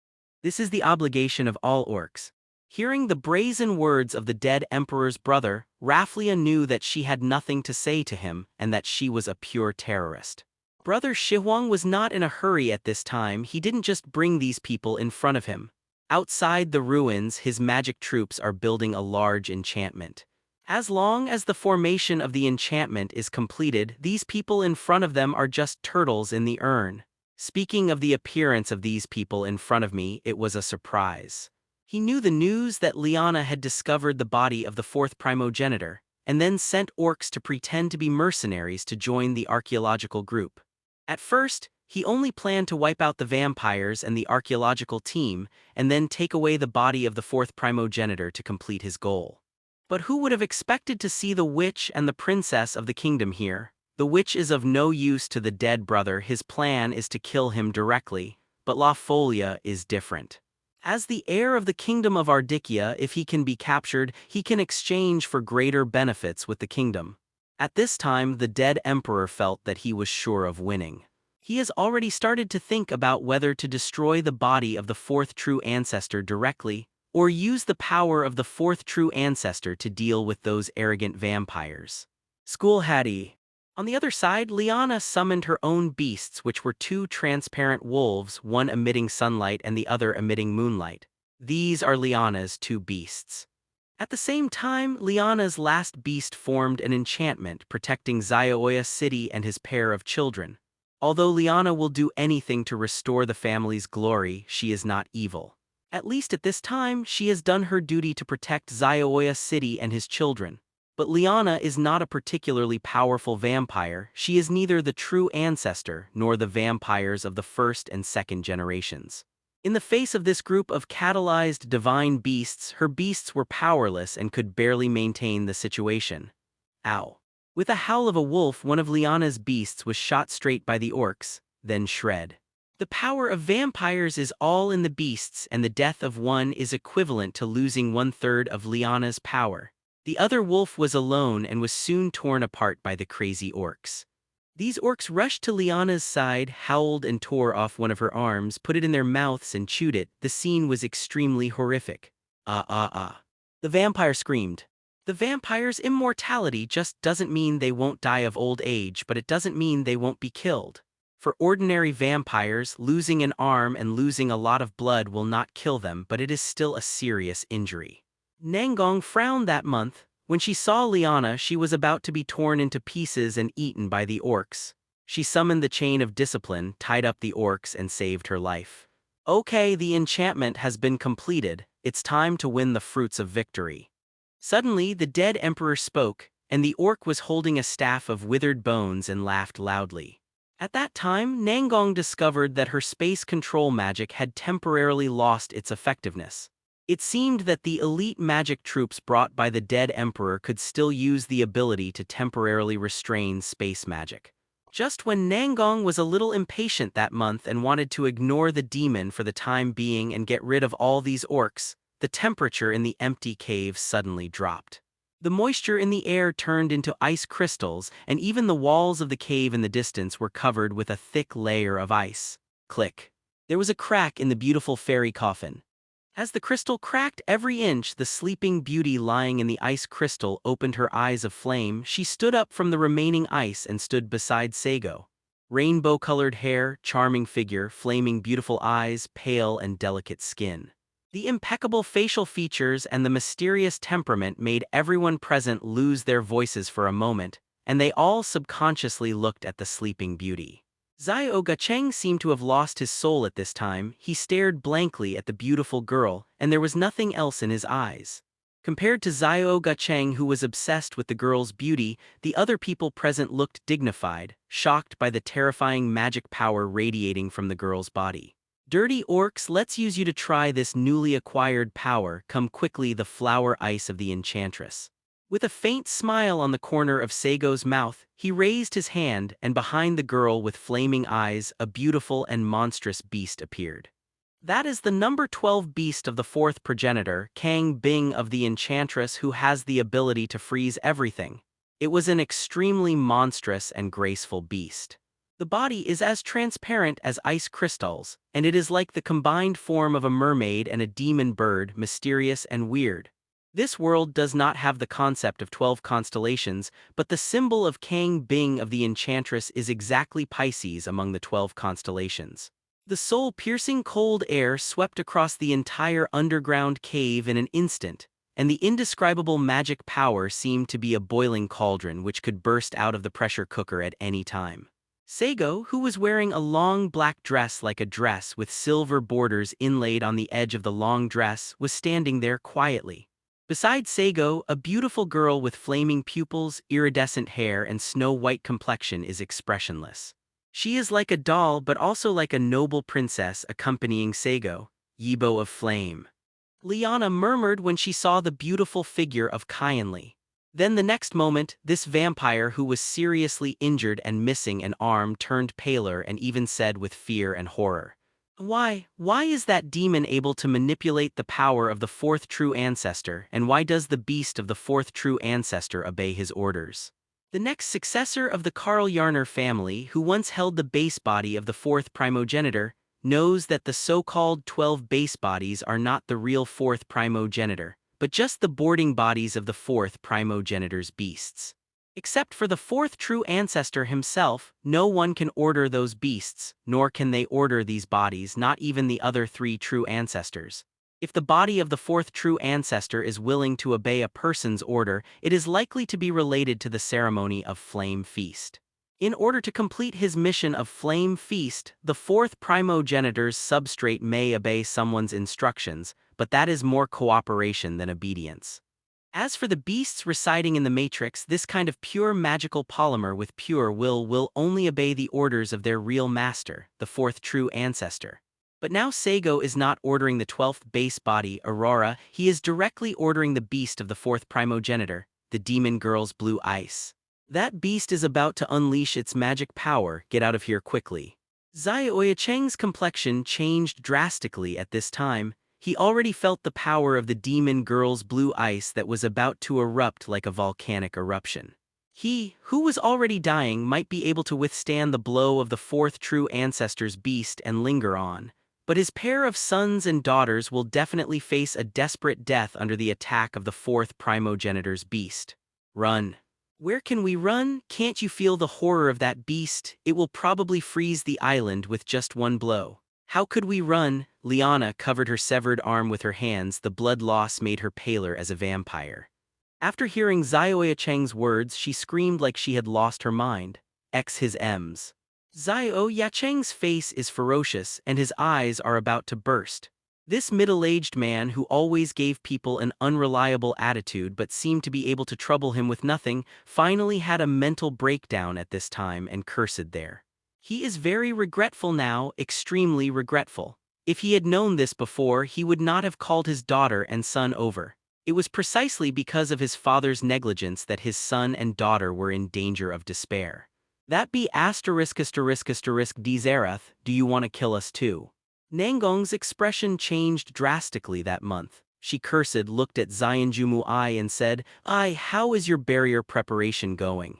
This is the obligation of all orcs." Hearing the brazen words of the dead emperor's brother, Rafflia knew that she had nothing to say to him and that she was a pure terrorist. Brother Shihuang was not in a hurry at this time. He didn't just bring these people in front of him. Outside the ruins, his magic troops are building a large enchantment. As long as the formation of the enchantment is completed, these people in front of them are just turtles in the urn. Speaking of the appearance of these people in front of me, it was a surprise. He knew the news that Liana had discovered the body of the fourth primogenitor, and then sent orcs to pretend to be mercenaries to join the archaeological group. At first, he only planned to wipe out the vampires and the archaeological team, and then take away the body of the fourth primogenitor to complete his goal. But who would have expected to see the witch and the princess of the kingdom here? The witch is of no use to the dead brother. His plan is to kill him directly, but La Folia is different. As the heir of the kingdom of Ardikia, if he can be captured, he can exchange for greater benefits with the kingdom. At this time, the dead emperor felt that he was sure of winning. He has already started to think about whether to destroy the body of the fourth true ancestor directly, or use the power of the fourth true ancestor to deal with those arrogant vampires. School Hattie. On the other side, Liana summoned her own beasts, which were two transparent wolves, one emitting sunlight and the other emitting moonlight. These are Liana's two beasts. At the same time, Liana's last beast formed an enchantment protecting Zaiooya City and his pair of children. Although Liana will do anything to restore the family's glory, she is not evil. At least at this time, she has done her duty to protect Zaiooya City and his children. But Liana is not a particularly powerful vampire. She is neither the true ancestor nor the vampires of the first and second generations. In the face of this group of catalyzed divine beasts, her beasts were powerless and could barely maintain the situation. Ow. With a howl of a wolf, one of Liana's beasts was shot straight by the orcs, then shred. The power of vampires is all in the beasts, and the death of one is equivalent to losing 1/3 of Liana's power. The other wolf was alone and was soon torn apart by the crazy orcs. These orcs rushed to Liana's side, howled and tore off one of her arms, put it in their mouths and chewed it. The scene was extremely horrific. The vampire screamed. The vampire's immortality just doesn't mean they won't die of old age, but it doesn't mean they won't be killed. For ordinary vampires, losing an arm and losing a lot of blood will not kill them, but it is still a serious injury. Nangong frowned that month. When she saw Liana, she was about to be torn into pieces and eaten by the orcs. She summoned the chain of discipline, tied up the orcs, and saved her life. Okay, the enchantment has been completed. It's time to win the fruits of victory. Suddenly, the dead emperor spoke, and the orc was holding a staff of withered bones and laughed loudly. At that time, Nangong discovered that her space control magic had temporarily lost its effectiveness. It seemed that the elite magic troops brought by the dead emperor could still use the ability to temporarily restrain space magic. Just when Nangong was a little impatient that month and wanted to ignore the demon for the time being and get rid of all these orcs, the temperature in the empty cave suddenly dropped. The moisture in the air turned into ice crystals, and even the walls of the cave in the distance were covered with a thick layer of ice. Click. There was a crack in the beautiful fairy coffin. As the crystal cracked every inch, the sleeping beauty lying in the ice crystal opened her eyes of flame. She stood up from the remaining ice and stood beside Saigo. Rainbow-colored hair, charming figure, flaming beautiful eyes, pale and delicate skin. The impeccable facial features and the mysterious temperament made everyone present lose their voices for a moment, and they all subconsciously looked at the sleeping beauty. Zio Gacheng seemed to have lost his soul at this time. He stared blankly at the beautiful girl, and there was nothing else in his eyes. Compared to Xiao Gucheng, who was obsessed with the girl's beauty, the other people present looked dignified, shocked by the terrifying magic power radiating from the girl's body. Dirty orcs, let's use you to try this newly acquired power. Come quickly, the flower ice of the enchantress. With a faint smile on the corner of Saigo's mouth, he raised his hand, and behind the girl with flaming eyes, a beautiful and monstrous beast appeared. That is the number 12 beast of the fourth progenitor, Kang Bing of the Enchantress, who has the ability to freeze everything. It was an extremely monstrous and graceful beast. The body is as transparent as ice crystals, and it is like the combined form of a mermaid and a demon bird, mysterious and weird. This world does not have the concept of 12 constellations, but the symbol of Kang Bing of the Enchantress is exactly Pisces among the 12 constellations. The soul-piercing cold air swept across the entire underground cave in an instant, and the indescribable magic power seemed to be a boiling cauldron which could burst out of the pressure cooker at any time. Saigo, who was wearing a long black dress like a dress with silver borders inlaid on the edge of the long dress, was standing there quietly. Beside Saigo, a beautiful girl with flaming pupils, iridescent hair, and snow-white complexion is expressionless. She is like a doll but also like a noble princess accompanying Saigo, Yibo of Flame. Liana murmured when she saw the beautiful figure of Kyanli. Then the next moment, this vampire who was seriously injured and missing an arm turned paler and even said with fear and horror, Why is that demon able to manipulate the power of the fourth true ancestor, and why does the beast of the fourth true ancestor obey his orders? The next successor of the Karl Yarner family, who once held the base body of the fourth primogenitor, knows that the so-called 12 base bodies are not the real fourth primogenitor, but just the boarding bodies of the fourth primogenitor's beasts. Except for the fourth true ancestor himself, no one can order those beasts, nor can they order these bodies, not even the other three true ancestors. If the body of the fourth true ancestor is willing to obey a person's order, it is likely to be related to the ceremony of Flame Feast. In order to complete his mission of Flame Feast, the fourth primogenitor's substrate may obey someone's instructions, but that is more cooperation than obedience. As for the beasts residing in the Matrix, this kind of pure magical polymer with pure will only obey the orders of their real master, the fourth true ancestor. But now Saigo is not ordering the 12th base body, Aurora, he is directly ordering the beast of the fourth primogenitor, the demon girl's blue ice. That beast is about to unleash its magic power, get out of here quickly. Xiao Cheng's complexion changed drastically at this time. He already felt the power of the demon girl's blue ice that was about to erupt like a volcanic eruption. He, who was already dying, might be able to withstand the blow of the fourth true ancestor's beast and linger on. But his pair of sons and daughters will definitely face a desperate death under the attack of the fourth primogenitor's beast. Run. Where can we run? Can't you feel the horror of that beast? It will probably freeze the island with just one blow. How could we run? Liana covered her severed arm with her hands. The blood loss made her paler as a vampire. After hearing Xiao Cheng's words, she screamed like she had lost her mind. X his M's. Xiao Yacheng's face is ferocious and his eyes are about to burst. This middle-aged man who always gave people an unreliable attitude but seemed to be able to trouble him with nothing, finally had a mental breakdown at this time and cursed there. He is very regretful now, extremely regretful. If he had known this before, he would not have called his daughter and son over. It was precisely because of his father's negligence that his son and daughter were in danger of despair. That be *****Dzerath, do you want to kill us too? Nangong's expression changed drastically that month. She cursed, looked at Xianjumu Ai and said, how is your barrier preparation going?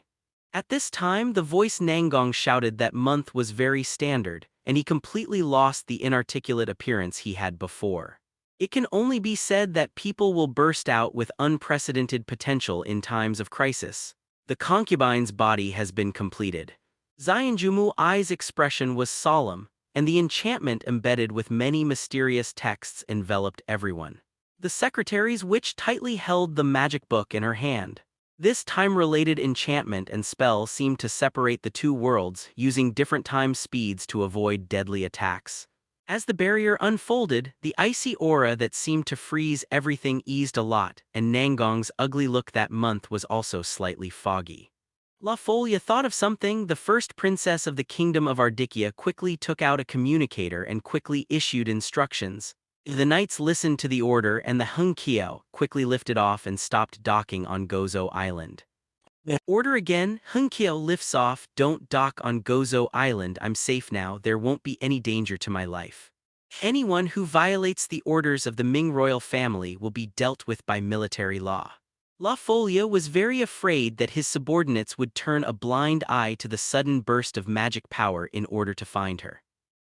At this time the voice Nangong shouted that month was very standard, and he completely lost the inarticulate appearance he had before. It can only be said that people will burst out with unprecedented potential in times of crisis. The concubine's body has been completed. Xianjumu Ai's expression was solemn, and the enchantment embedded with many mysterious texts enveloped everyone. The secretary's witch tightly held the magic book in her hand. This time-related enchantment and spell seemed to separate the two worlds, using different time speeds to avoid deadly attacks. As the barrier unfolded, the icy aura that seemed to freeze everything eased a lot, and Nangong's ugly look that month was also slightly foggy. La Folia thought of something. The first princess of the kingdom of Ardikia quickly took out a communicator and quickly issued instructions. The knights listened to the order, and the Hunkiao quickly lifted off and stopped docking on Gozo Island. Order again. Hunkiao lifts off. Don't dock on Gozo Island. I'm safe now. There won't be any danger to my life. Anyone who violates the orders of the Ming royal family will be dealt with by military law. La Folia was very afraid that his subordinates would turn a blind eye to the sudden burst of magic power in order to find her.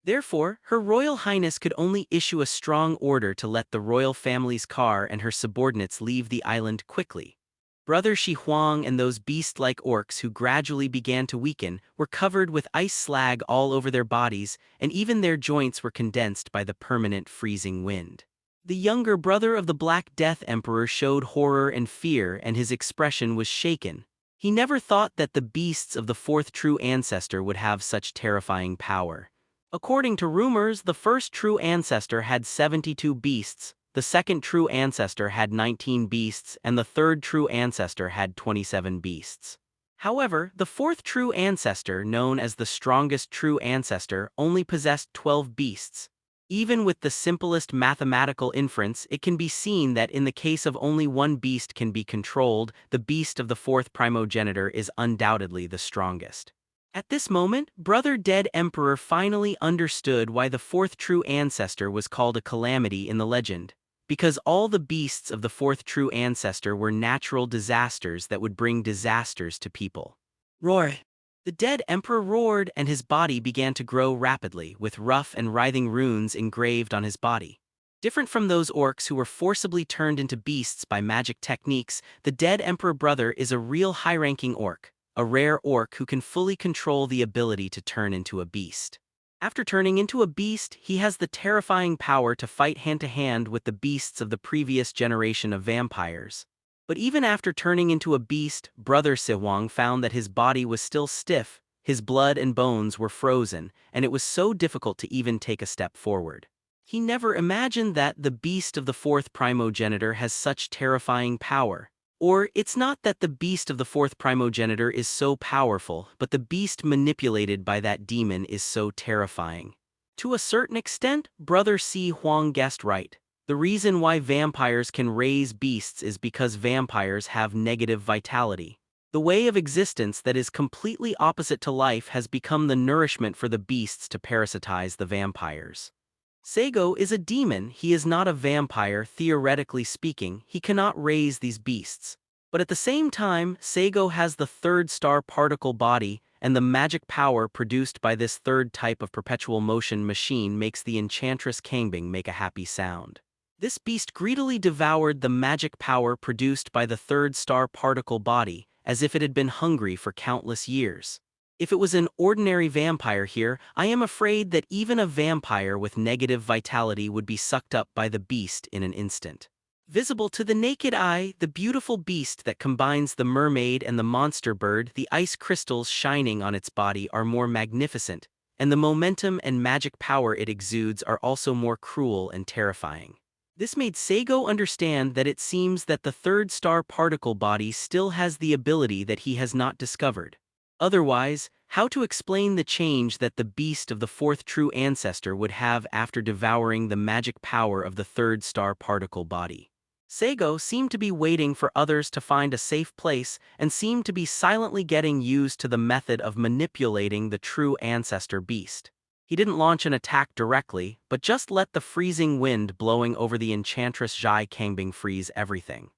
Therefore, Her Royal Highness could only issue a strong order to let the royal family's car and her subordinates leave the island quickly. Brother Shi Huang and those beast-like orcs who gradually began to weaken were covered with ice slag all over their bodies, and even their joints were condensed by the permanent freezing wind. The younger brother of the Black Death Emperor showed horror and fear, and his expression was shaken. He never thought that the beasts of the fourth true ancestor would have such terrifying power. According to rumors, the first true ancestor had 72 beasts, the second true ancestor had 19 beasts, and the third true ancestor had 27 beasts. However, the fourth true ancestor, known as the strongest true ancestor, only possessed 12 beasts. Even with the simplest mathematical inference, it can be seen that in the case of only one beast can be controlled, the beast of the fourth primogenitor is undoubtedly the strongest. At this moment, Brother Dead Emperor finally understood why the fourth true ancestor was called a calamity in the legend. Because all the beasts of the fourth true ancestor were natural disasters that would bring disasters to people. Roar! The dead emperor roared, and his body began to grow rapidly, with rough and writhing runes engraved on his body. Different from those orcs who were forcibly turned into beasts by magic techniques, the dead emperor brother is a real high-ranking orc, a rare orc who can fully control the ability to turn into a beast. After turning into a beast, he has the terrifying power to fight hand-to-hand with the beasts of the previous generation of vampires. But even after turning into a beast, Brother Sihuang found that his body was still stiff, his blood and bones were frozen, and it was so difficult to even take a step forward. He never imagined that the beast of the fourth primogenitor has such terrifying power. Or, it's not that the beast of the fourth primogenitor is so powerful, but the beast manipulated by that demon is so terrifying. To a certain extent, Brother Si Huang guessed right. The reason why vampires can raise beasts is because vampires have negative vitality. The way of existence that is completely opposite to life has become the nourishment for the beasts to parasitize the vampires. Saigo is a demon. He is not a vampire. Theoretically speaking, he cannot raise these beasts. But at the same time, Saigo has the third star particle body, and the magic power produced by this third type of perpetual motion machine makes the enchantress Kangbing make a happy sound. This beast greedily devoured the magic power produced by the third star particle body, as if it had been hungry for countless years. If it was an ordinary vampire here, I am afraid that even a vampire with negative vitality would be sucked up by the beast in an instant. Visible to the naked eye, the beautiful beast that combines the mermaid and the monster bird, the ice crystals shining on its body are more magnificent, and the momentum and magic power it exudes are also more cruel and terrifying. This made Saigo understand that it seems that the third star particle body still has the ability that he has not discovered. Otherwise, how to explain the change that the beast of the fourth true ancestor would have after devouring the magic power of the third star particle body? Saigo seemed to be waiting for others to find a safe place and seemed to be silently getting used to the method of manipulating the true ancestor beast. He didn't launch an attack directly, but just let the freezing wind blowing over the enchantress Zhai Kangbing freeze everything.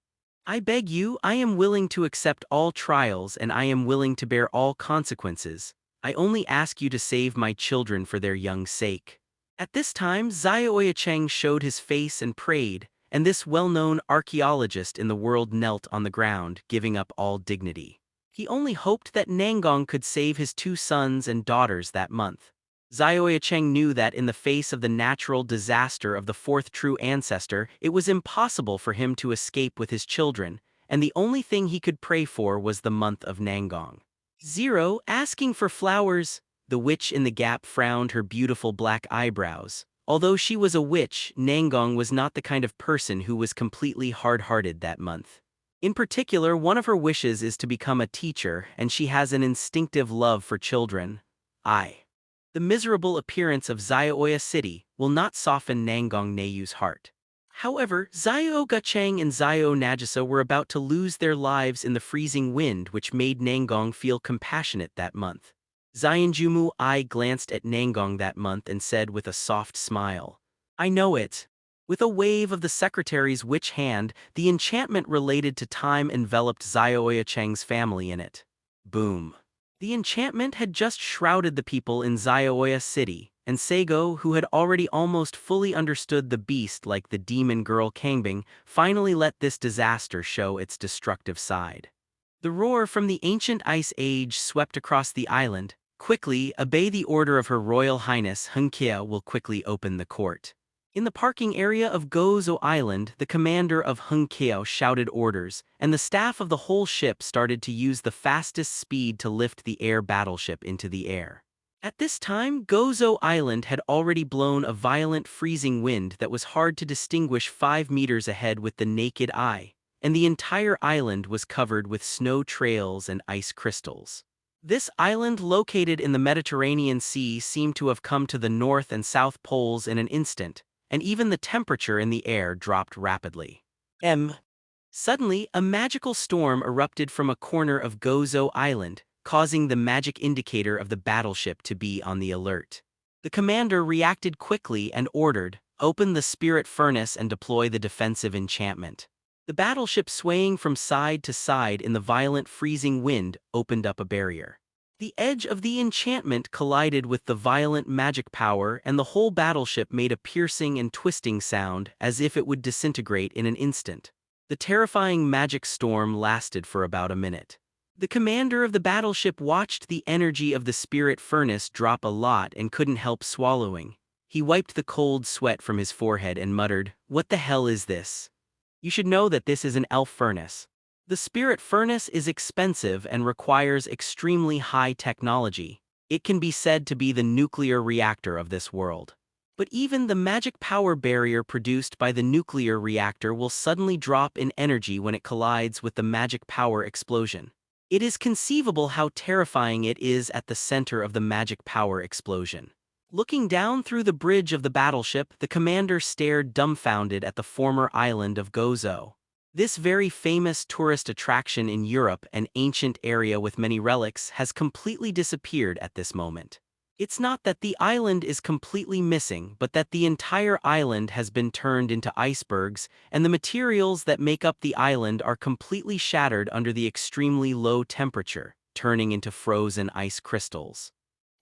I beg you, I am willing to accept all trials and I am willing to bear all consequences. I only ask you to save my children for their young sake. At this time, Zioyacheng showed his face and prayed, and this well-known archaeologist in the world knelt on the ground, giving up all dignity. He only hoped that Nangong could save his 2 sons and daughters that month. Zioyacheng knew that in the face of the natural disaster of the fourth true ancestor, it was impossible for him to escape with his children, and the only thing he could pray for was the month of Nangong. 0. Asking for flowers. The witch in the gap frowned her beautiful black eyebrows. Although she was a witch, Nangong was not the kind of person who was completely hard-hearted that month. In particular, one of her wishes is to become a teacher, and she has an instinctive love for children. The miserable appearance of Zioya City will not soften Nangong Neyu's heart. However, Zio Gachang and Zio Najisa were about to lose their lives in the freezing wind, which made Nangong feel compassionate that month. Xianjumu I glanced at Nangong that month and said with a soft smile, "I know it." With a wave of the secretary's witch hand, the enchantment related to time enveloped Zioya Cheng's family in it. Boom. The enchantment had just shrouded the people in Zioya City, and Saigo, who had already almost fully understood the beast like the demon girl Kangbing, finally let this disaster show its destructive side. The roar from the ancient ice age swept across the island. "Quickly, obey the order of Her Royal Highness Hunkia will quickly open the court." In the parking area of Gozo Island, the commander of Hunkia shouted orders, and the staff of the whole ship started to use the fastest speed to lift the air battleship into the air. At this time, Gozo Island had already blown a violent freezing wind that was hard to distinguish 5 meters ahead with the naked eye, and the entire island was covered with snow trails and ice crystals. This island, located in the Mediterranean Sea, seemed to have come to the North and South Poles in an instant, and even the temperature in the air dropped rapidly. Suddenly, a magical storm erupted from a corner of Gozo Island, causing the magic indicator of the battleship to be on the alert. The commander reacted quickly and ordered, "Open the spirit furnace and deploy the defensive enchantment." The battleship, swaying from side to side in the violent freezing wind, opened up a barrier. The edge of the enchantment collided with the violent magic power, and the whole battleship made a piercing and twisting sound as if it would disintegrate in an instant. The terrifying magic storm lasted for about a minute. The commander of the battleship watched the energy of the spirit furnace drop a lot and couldn't help swallowing. He wiped the cold sweat from his forehead and muttered, "What the hell is this? You should know that this is an elf furnace." The spirit furnace is expensive and requires extremely high technology. It can be said to be the nuclear reactor of this world. But even the magic power barrier produced by the nuclear reactor will suddenly drop in energy when it collides with the magic power explosion. It is conceivable how terrifying it is at the center of the magic power explosion. Looking down through the bridge of the battleship, the commander stared dumbfounded at the former island of Gozo. This very famous tourist attraction in Europe, an ancient area with many relics, has completely disappeared at this moment. It's not that the island is completely missing, but that the entire island has been turned into icebergs, and the materials that make up the island are completely shattered under the extremely low temperature, turning into frozen ice crystals.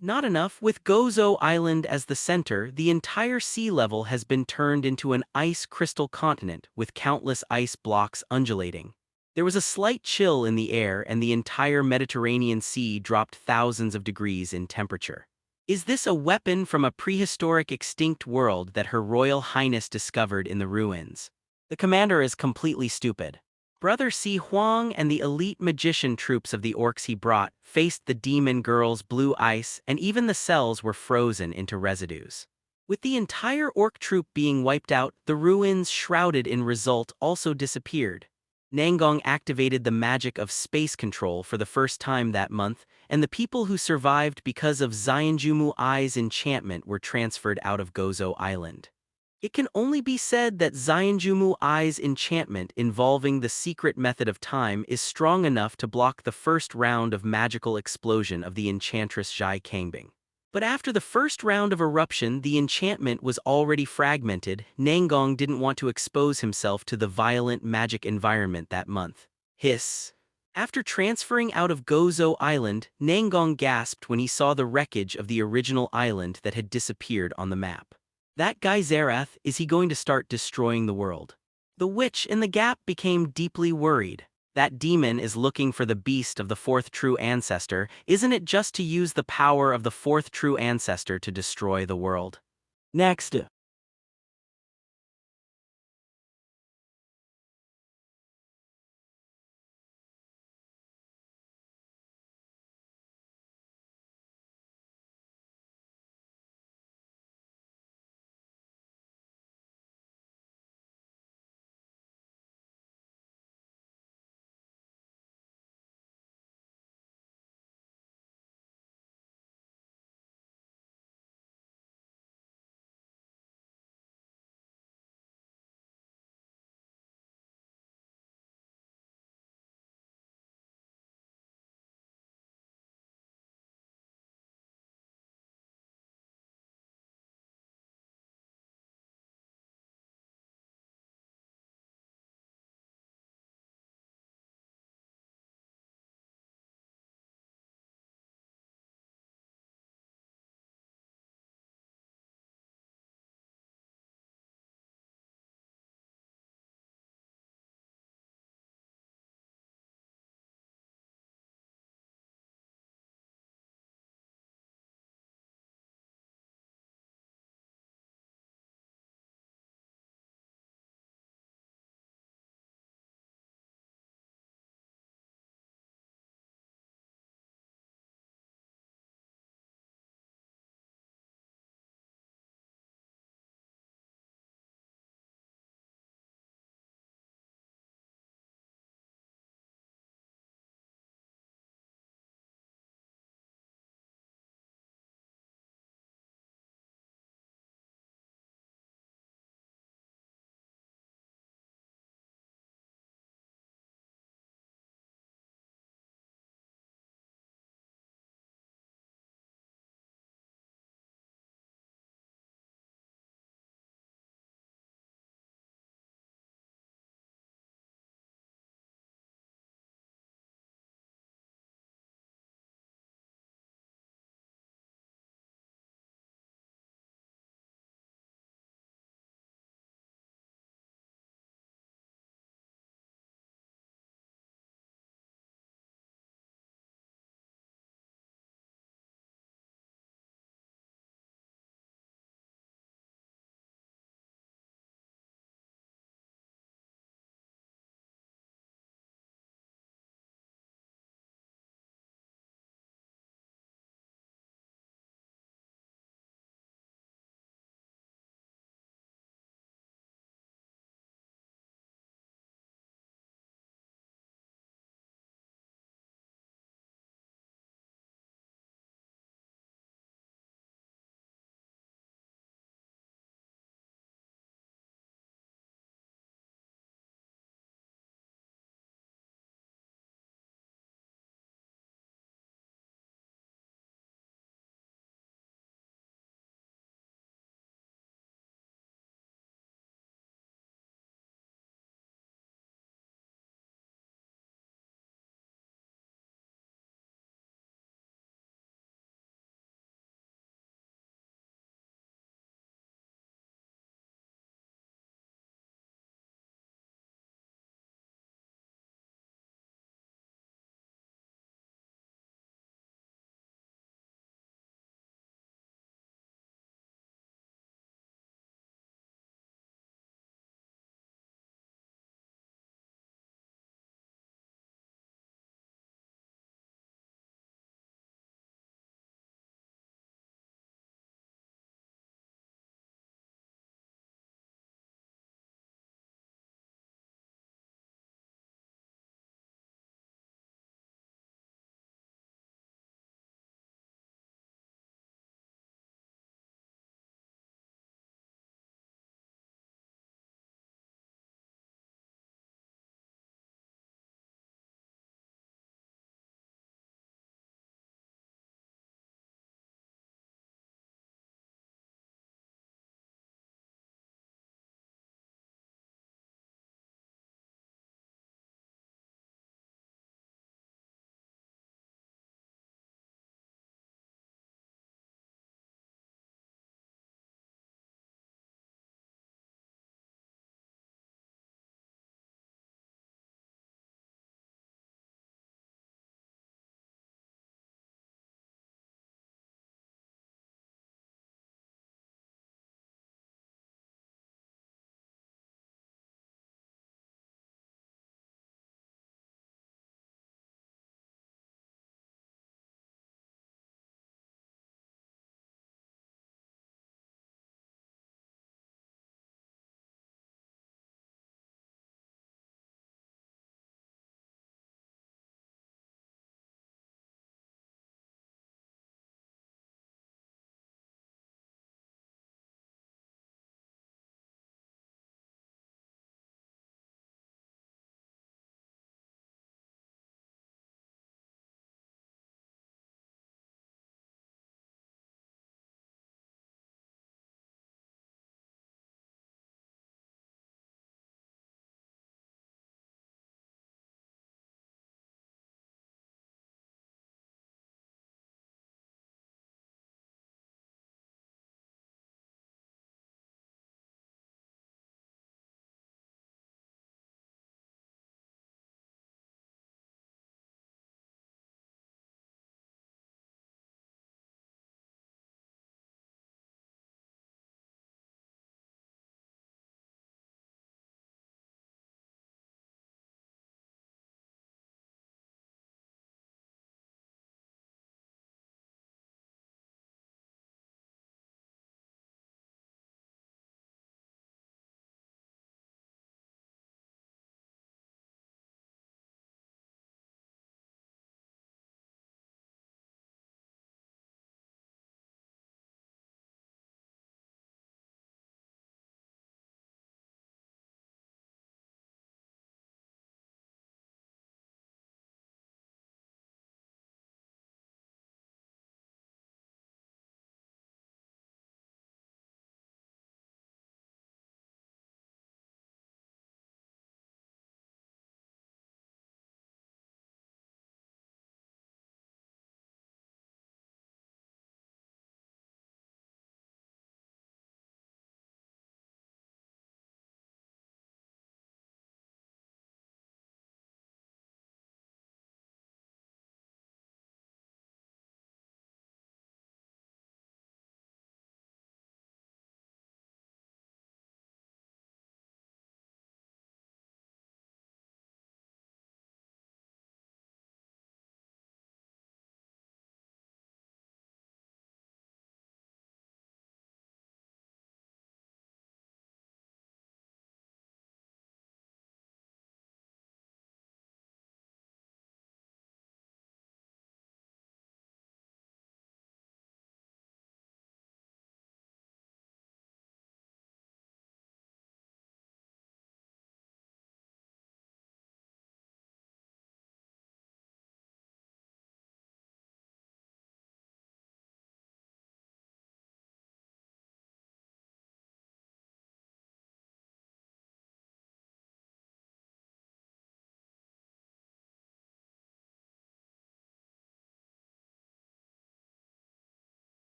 Not enough, with Gozo Island as the center, the entire sea level has been turned into an ice crystal continent with countless ice blocks undulating. There was a slight chill in the air, and the entire Mediterranean Sea dropped thousands of degrees in temperature. Is this a weapon from a prehistoric extinct world that Her Royal Highness discovered in the ruins? The commander is completely stupid. Brother Si Huang and the elite magician troops of the orcs he brought faced the demon girl's blue ice, and even the cells were frozen into residues. With the entire orc troop being wiped out, the ruins shrouded in result also disappeared. Nangong activated the magic of space control for the first time that month, and the people who survived because of Xianjumu Ai's enchantment were transferred out of Gozo Island. It can only be said that Xianjumu Ai's enchantment involving the secret method of time is strong enough to block the first round of magical explosion of the enchantress Zhai Kangbing. But after the first round of eruption, the enchantment was already fragmented. Nangong didn't want to expose himself to the violent magic environment that month. Hiss. After transferring out of Gozo Island, Nangong gasped when he saw the wreckage of the original island that had disappeared on the map. That guy Zarath, is he going to start destroying the world? The witch in the gap became deeply worried. That demon is looking for the beast of the fourth true ancestor. Isn't it just to use the power of the fourth true ancestor to destroy the world? Next.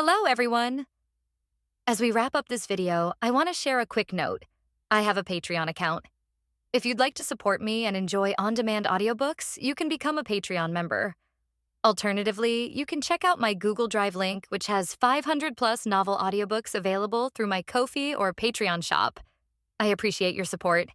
Hello, everyone! As we wrap up this video, I want to share a quick note. I have a Patreon account. If you'd like to support me and enjoy on-demand audiobooks, you can become a Patreon member. Alternatively, you can check out my Google Drive link, which has 500-plus novel audiobooks available through my Ko-fi or Patreon shop. I appreciate your support.